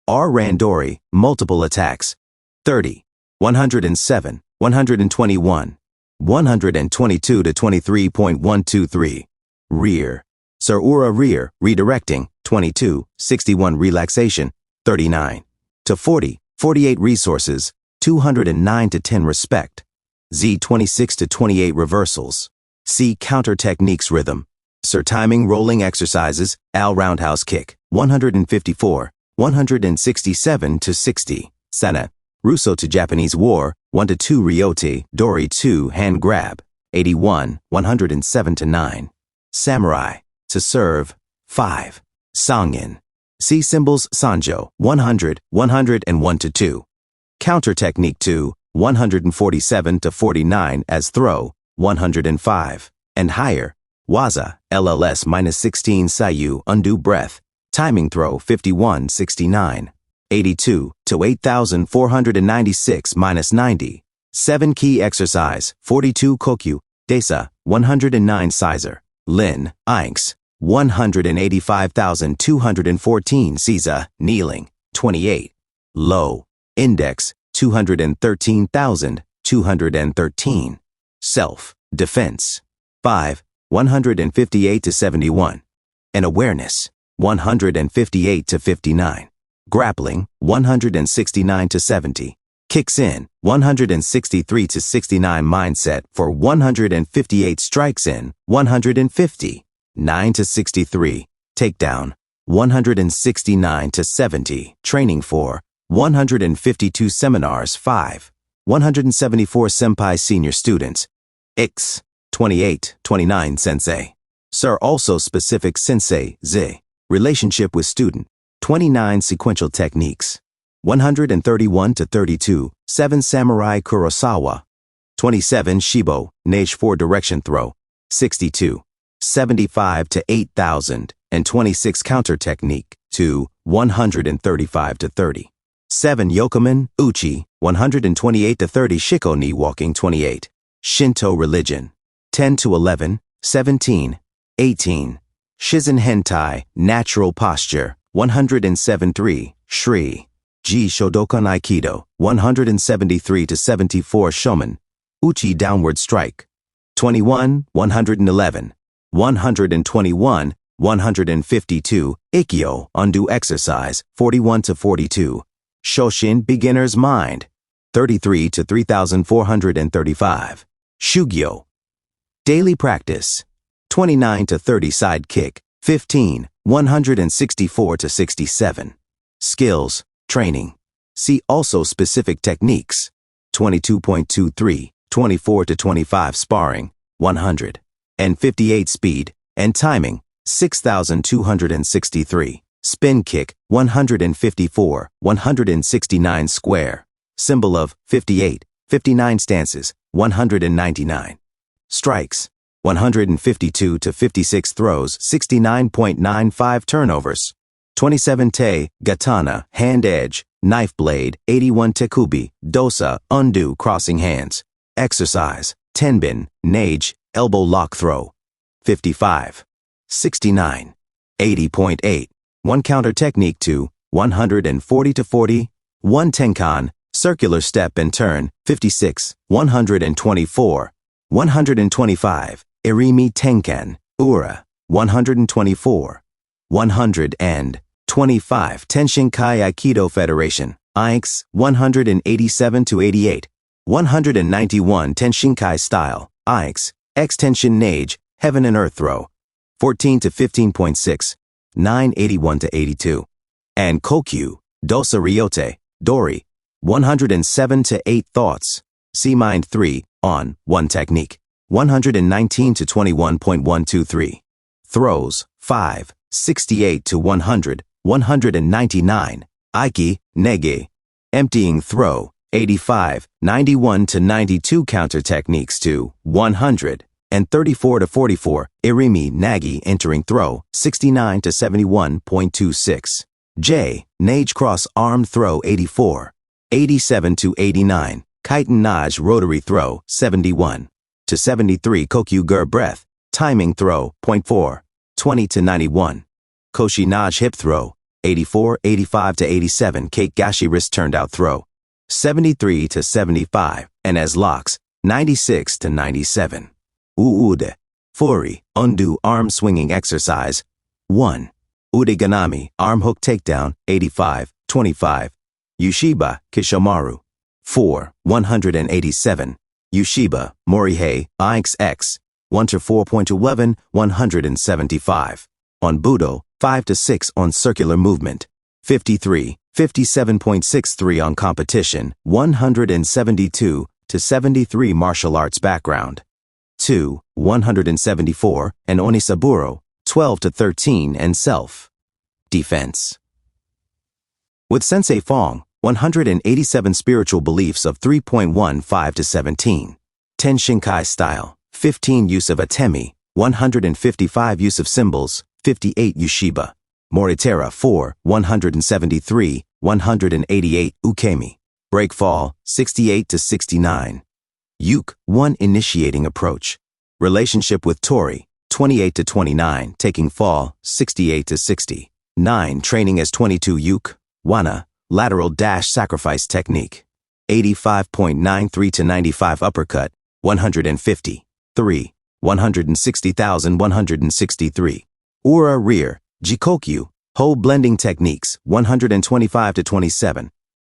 R. Randori, Multiple Attacks, 30, 107, 121, 122 to 23.123. Rear, Sir Ura Rear, Redirecting, 22, 61 Relaxation, 39 to 40, 48 Resources, 209 to 10 Respect. Z. 26 to 28 Reversals. C. Counter Techniques Rhythm, Sir Timing Rolling Exercises, Al Roundhouse Kick, 154, 167 to 60. Sana, Russo to Japanese War, 1 to 2 Ryoti, Dori 2 Hand Grab, 81, 107 to 9. Samurai, to Serve, 5. Sangin. C. Symbols Sanjo, 100, 101 to 2. Counter Technique 2, 147 to 49 as Throw, 105. And higher, Waza, LLS -16 Sayu Undo Breath, Timing Throw 5169, 82 to 8,496 -90, 7 Key Exercise 42 Kokyu, Desa 109 Sizer, Lin, Inks 185,214 Caesar, Kneeling 28, Low, Index 213,213, Self, Defense 5, 158 to 71, and Awareness 158 to 59. Grappling, 169 to 70. Kicks in, 163 to 69. Mindset for 158. Strikes in, 150. 9 to 63. Takedown, 169 to 70. Training for 152. Seminars, 5. 174 Senpai Senior Students. X, 28, 29 Sensei. Sir also specific Sensei, Z. Relationship with student, 29 Sequential Techniques, 131 to 32, 7 Samurai Kurosawa, 27 Shibo, Nage 4 Direction Throw, 62, 75 to 8,000, and 26 Counter Technique, 2, 135 to 30. 7 Yokomen, Uchi, 128 to 30 Shiko Knee Walking 28, Shinto Religion, 10 to 11, 17, 18. Shizen Hentai, Natural Posture, 107.3, Shri. Ji Shodokan Aikido, 173 to 74 Shomen, Uchi Downward Strike, 21, 111, 121, 152, Ikkyo Undo Exercise, 41 to 42, Shoshin Beginner's Mind, 33 to 3,435, Shugyo. Daily Practice, 29 to 30 Side Kick, 15, 164 to 67. Skills, Training. See also Specific Techniques, 22.23, 24 to 25 Sparring, 100. And 58 Speed, and Timing, 6,263. Spin Kick, 154, 169 Square. Symbol of 58, 59 Stances, 199. Strikes, 152 to 56 Throws, 69.95 Turnovers. 27 te, gatana, hand edge, knife blade, 81 tekubi, dosa, undo crossing hands. Exercise, tenbin, nage, elbow lock throw. 55. 69. 80.8. 1 counter technique to 140 to 40. 1 tenkan, circular step and turn. 56. 124. 125. Irimi tenkan, ura. 124. 125. Tenshinkai Aikido Federation, Aiks, 187 to 88. 191. Tenshinkai style, Aiks, extension nage, heaven and earth throw. 14 to 15.6. 981 to 82. And Kokyu, Dosa Ryote, Dori, 107 to 8 thoughts. C mind 3, on, 1 technique. 119 to 21.123. Throws, 5. 68 to 100, 199. Aiki, nege. Emptying throw, 85, 91 to 92 counter techniques to 100, and 34 to 44. Irimi, nagi, entering throw, 69 to 71.26. J, nage cross arm throw, 84, 87 to 89. Kaiten nage rotary throw, 71 to 73. Kokyu ger breath, timing throw, 0.4. 20 to 91. Koshi nage hip throw, 84, 85 to 87. Kate gashi wrist turned out throw, 73 to 75. And as locks, 96 to 97. Uude, furi, undo arm swinging exercise, 1. Udeganami, arm hook takedown, 85, 25. Yushiba, kishomaru, 4. 187. Yushiba, morihei, IXX, 1 to 4.11, 175. On Budo, 5 to 6 on circular movement. 53, 57.63 on competition, 172 to 73 martial arts background. 2, 174, and Onisaburo, 12 to 13 and self. Defense. With Sensei Fong, 187 spiritual beliefs of 3.15 to 17. Tenshinkai style. 15 use of atemi, 155 use of symbols, 58 yushiba. Moritera 4, 173, 188 ukemi. Break fall, 68 to 69. Yuk 1 initiating approach. Relationship with Tori, 28 to 29, taking fall, 68 to 60. 9 training as 22 yuk, wana, lateral dash sacrifice technique. 85.93 to 95 uppercut, 150. 3. 160,163. Ura rear, Jikokyu, whole blending techniques, 125 to 27.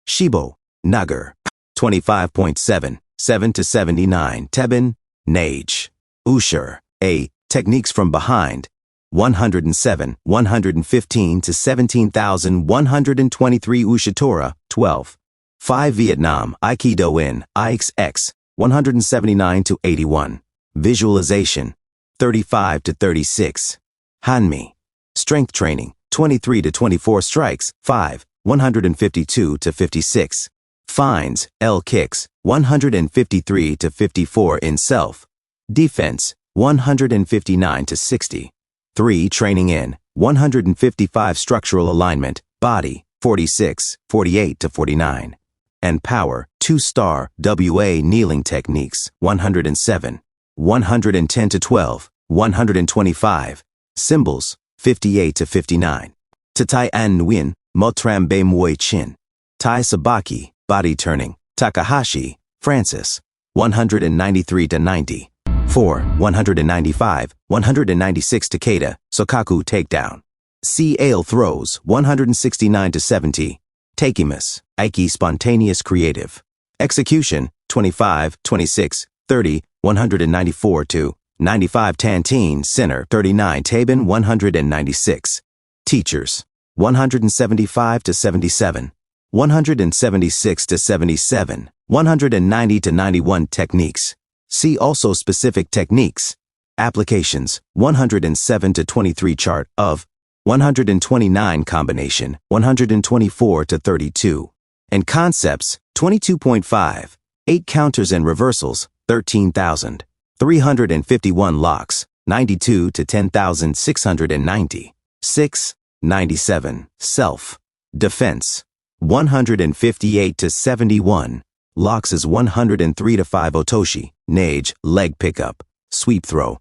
Shibo, Nagar, 25.7, 7 to 79. Tebin, Nage. Ushur, A, techniques from behind, 107, 115 to 17,123. Ushitora, 12. 5 Vietnam, Aikido in, IXX, 179 to 81. Visualization, 35 to 36. Hanmi. Strength training, 23 to 24. Strikes, 5, 152 to 56. Fines, L kicks, 153 to 54 in self. Defense, 159 to 60. 3 training in, 155 structural alignment, body, 46, 48 to 49. And power, 2-star, WA kneeling techniques, 107. 110 to 12, 125. Symbols, 58 to 59. Tatai An Nguyen, Motram Be Muay Chin. Tai Sabaki, body turning, Takahashi, Francis, 193 to 90. 4, 195, 196 Takeda, Sokaku takedown. C. Ale throws, 169 to 70. Takimus, Aiki spontaneous creative. Execution, 25, 26, 30, 194 to 95. Tantine, center, 39. Tabin, 196. Teachers, 175 to 77. 176 to 77. 190 to 91. Techniques. See also specific techniques. Applications, 107 to 23. Chart of 129. Combination, 124 to 32. And concepts, 22.5. 8 counters and reversals, 13,000. 351 locks, 92 to 10,690. 6. 97. Self. Defense. 158 to 71. Locks is 103 to 5. Otoshi. Nage. Leg pickup. Sweep throw.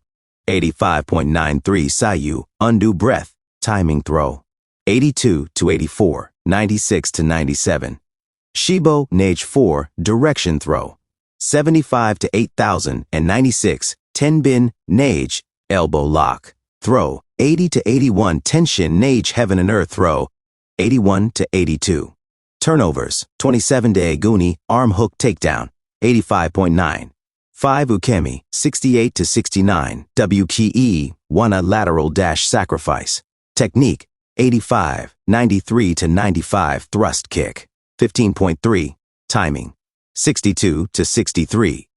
85.93. Sayu. Undo breath. Timing throw. 82 to 84. 96 to 97. Shibo. Nage 4. Direction throw. 75 to 8096. Tenbin. Nage. Elbow lock. Throw. 80 to 81. Tenshin. Nage. Heaven and earth throw. 81 to 82. Turnovers. 27 to Eguni. Arm hook takedown. 85.9. 5 Ukemi. 68 to 69. WKE. Wana lateral dash sacrifice. Technique. 85. 93 to 95. Thrust kick. 15.3. Timing. 62 to 63.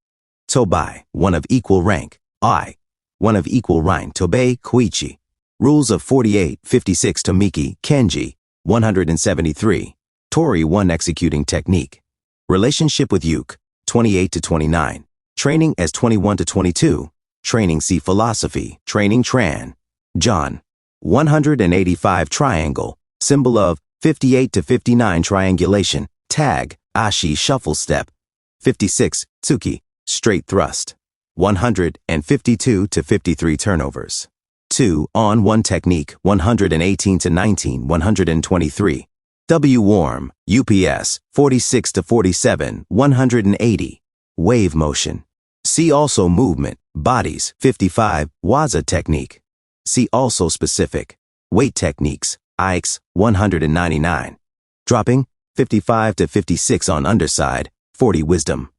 Tobai. One of equal rank. I. One of equal rank. Tobei Koichi. Rules of 48. 56 to Miki. Kenji. 173. Tori 1 executing technique. Relationship with Yuke. 28 to 29. Training as 21 to 22. Training C philosophy. Training Tran. John. 185 triangle. Symbol of 58 to 59 triangulation. Tag. Ashi shuffle step. 56. Tsuki. Straight thrust. 152 to 53 turnovers. 2 on 1 technique. 118 to 19. 123. W warm. UPS. 46 to 47. 180. Wave motion. See also movement. Bodies. 55. Waza technique. See also specific. Weight techniques. Ikes. 199. Dropping. 55 to 56 on underside. 40 wisdom.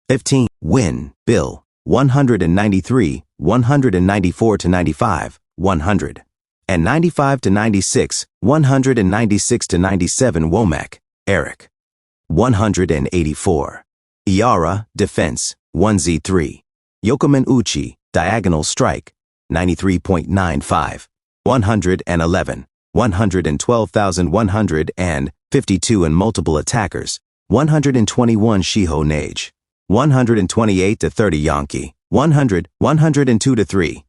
15. Win. Bill. 193. 194 to 95. 100. And 95 to 96. 196 to 97. Womack. Eric. 184. Iara. Defense. 1Z3. Yokomen Uchi. Diagonal strike. 93.95. 111. 112,152 and multiple attackers. 121 Shiho Nage. 128 to 30 Yankee. 100. 102 to 3.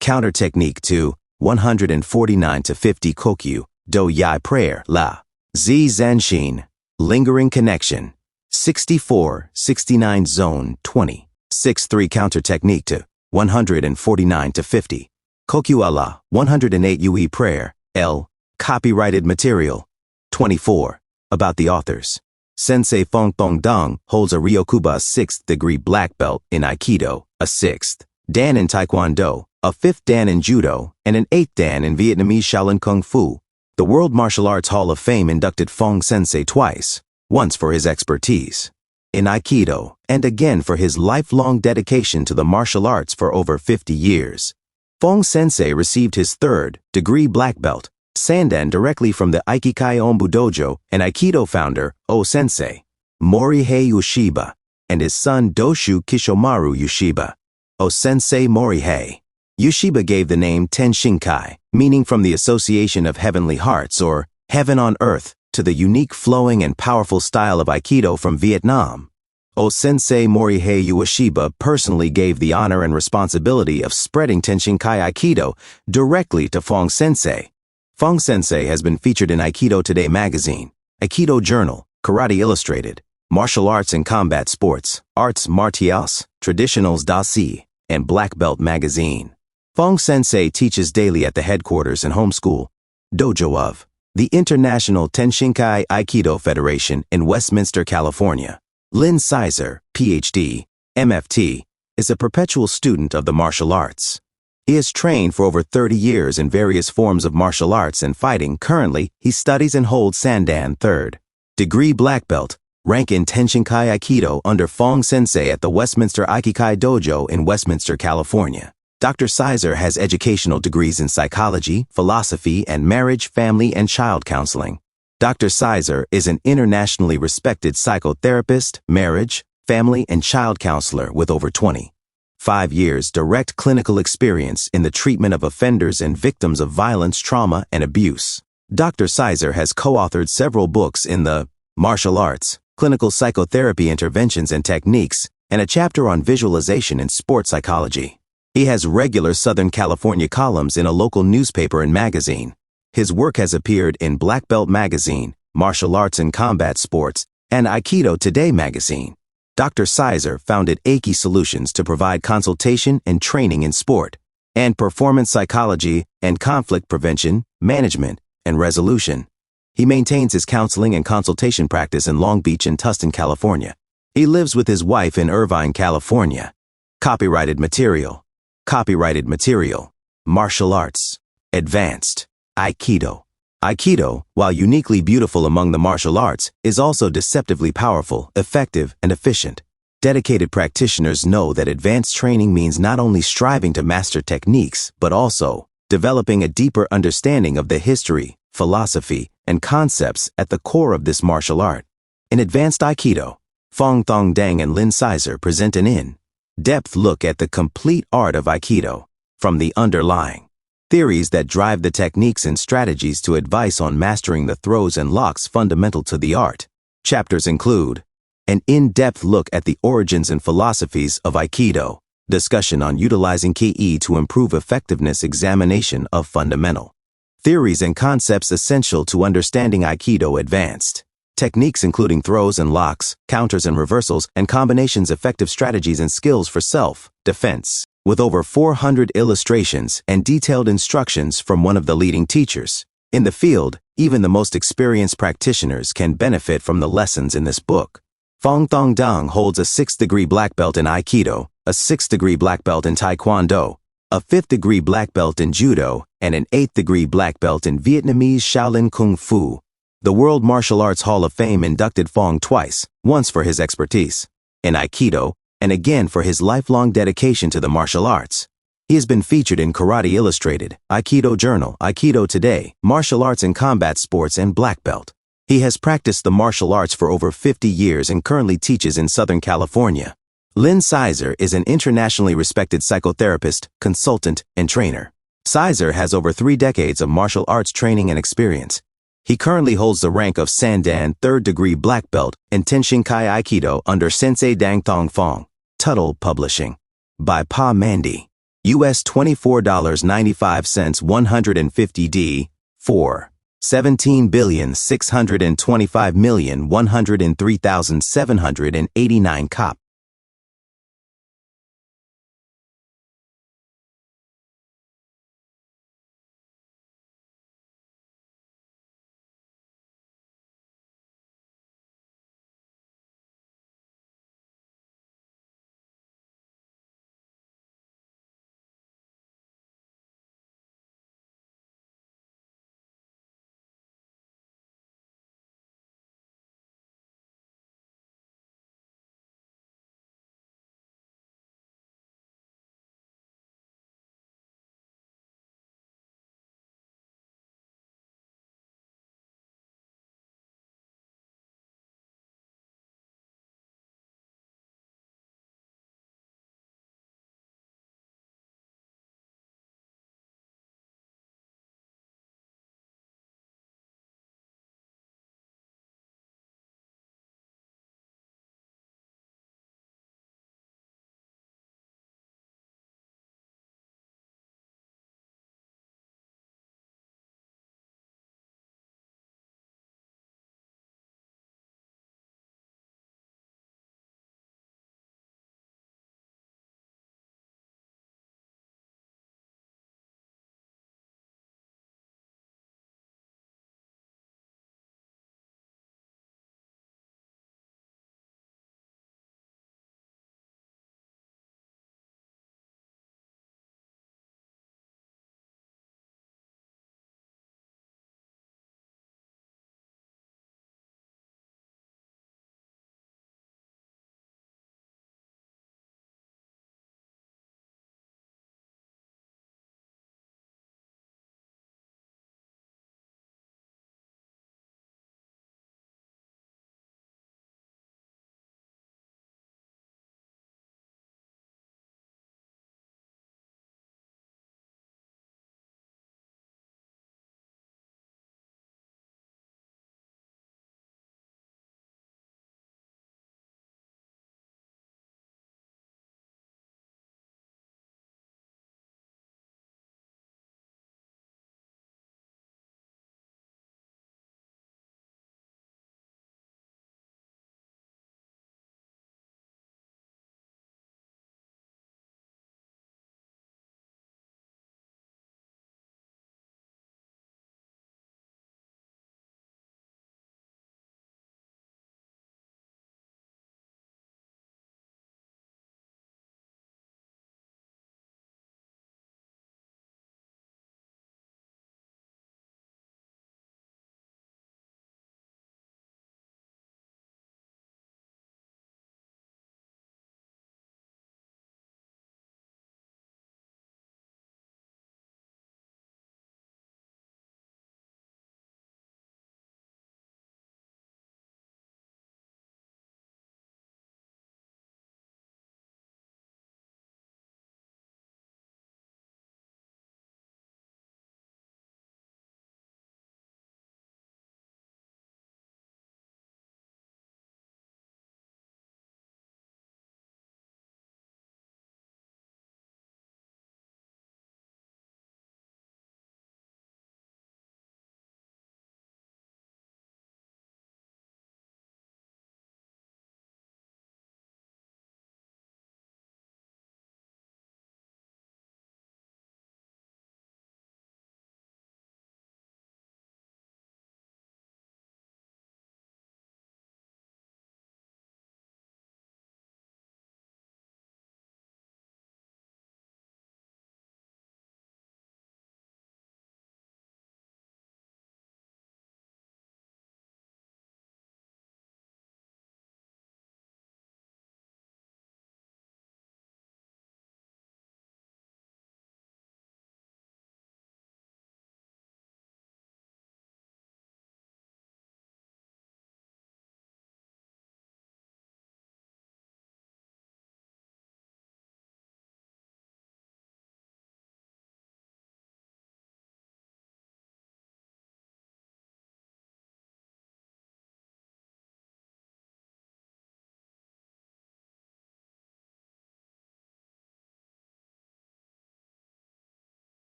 Counter technique 2. 149 to 50 Kokyu. Do Yai prayer. La. Z Zanshin. Lingering connection. 64. 69 zone 20. 6-3 counter technique 2. 149 to 50. Kokyu Allah. 108 UE prayer. L. Copyrighted material. 24. About the authors. Sensei Fong Thong Dong holds a Ryokuba 6th degree black belt in Aikido, a 6th Dan in Taekwondo, a 5th Dan in Judo, and an 8th Dan in Vietnamese Shaolin Kung Fu. The World Martial Arts Hall of Fame inducted Fong Sensei twice, once for his expertise in Aikido, and again for his lifelong dedication to the martial arts for over 50 years. Fong Sensei received his 3rd degree black belt, Sandan, directly from the Aikikai Onbu Dojo and Aikido founder, O-Sensei, Morihei Yoshiba, and his son Doshu Kishomaru Yoshiba. O-Sensei Morihei. Yoshiba gave the name Tenshinkai, meaning from the association of heavenly hearts or heaven on earth, to the unique flowing and powerful style of Aikido from Vietnam. O-Sensei Morihei Yoshiba personally gave the honor and responsibility of spreading Tenshinkai Aikido directly to Fong Sensei. Fong Sensei has been featured in Aikido Today magazine, Aikido Journal, Karate Illustrated, Martial Arts and Combat Sports, Arts Martials, Traditionals Dasi, and Black Belt magazine. Fong Sensei teaches daily at the headquarters and home school, dojo of the International Tenshinkai Aikido Federation in Westminster, California. Lynn Sizer, Ph.D., MFT, is a perpetual student of the martial arts. He has trained for over 30 years in various forms of martial arts and fighting. Currently, he studies and holds Sandan 3rd degree black belt, rank in Tenshinkai Aikido under Fong Sensei at the Westminster Aikikai Dojo in Westminster, California. Dr. Sizer has educational degrees in psychology, philosophy, and marriage, family, and child counseling. Dr. Sizer is an internationally respected psychotherapist, marriage, family, and child counselor with over 25 years direct clinical experience in the treatment of offenders and victims of violence, trauma, and abuse. Dr. Sizer has co-authored several books in the martial arts, clinical psychotherapy interventions and techniques, and a chapter on visualization and sports psychology. He has regular Southern California columns in a local newspaper and magazine. His work has appeared in Black Belt Magazine, Martial Arts and Combat Sports, and Aikido Today magazine. Dr. Sizer founded Aiki Solutions to provide consultation and training in sport, and performance psychology and conflict prevention, management, and resolution. He maintains his counseling and consultation practice in Long Beach and Tustin, California. He lives with his wife in Irvine, California. Copyrighted material. Copyrighted material. Martial arts. Advanced. Aikido. Aikido, while uniquely beautiful among the martial arts, is also deceptively powerful, effective, and efficient. Dedicated practitioners know that advanced training means not only striving to master techniques, but also developing a deeper understanding of the history, philosophy, and concepts at the core of this martial art. In Advanced Aikido, Phong Thong Dang and Lin Sizer present an in-depth look at the complete art of Aikido, from the underlying theories that drive the techniques and strategies to advice on mastering the throws and locks fundamental to the art. Chapters include an in-depth look at the origins and philosophies of Aikido, discussion on utilizing Ki to improve effectiveness, examination of fundamental theories and concepts essential to understanding Aikido, advanced techniques including throws and locks, counters and reversals, and combinations, effective strategies and skills for self-defense, with over 400 illustrations and detailed instructions from one of the leading teachers in the field. Even the most experienced practitioners can benefit from the lessons in this book. Phong Thong Dang holds a 6th degree black belt in Aikido, a 6th degree black belt in Taekwondo, a 5th degree black belt in Judo, and an 8th degree black belt in Vietnamese Shaolin Kung Fu. The World Martial Arts Hall of Fame inducted Phong twice, once for his expertise in Aikido, and again for his lifelong dedication to the martial arts. He has been featured in Karate Illustrated, Aikido Journal, Aikido Today, Martial Arts and Combat Sports, and Black Belt. He has practiced the martial arts for over 50 years and currently teaches in Southern California. Lin Sizer is an internationally respected psychotherapist, consultant, and trainer. Sizer has over 3 decades of martial arts training and experience. He currently holds the rank of Sandan 3rd degree black belt in Tenshinkai Aikido under Sensei Dang Thong Phong. Tuttle Publishing. By Pa Mandy. US $24.95 150D, 4. 17,625,103,789 cop.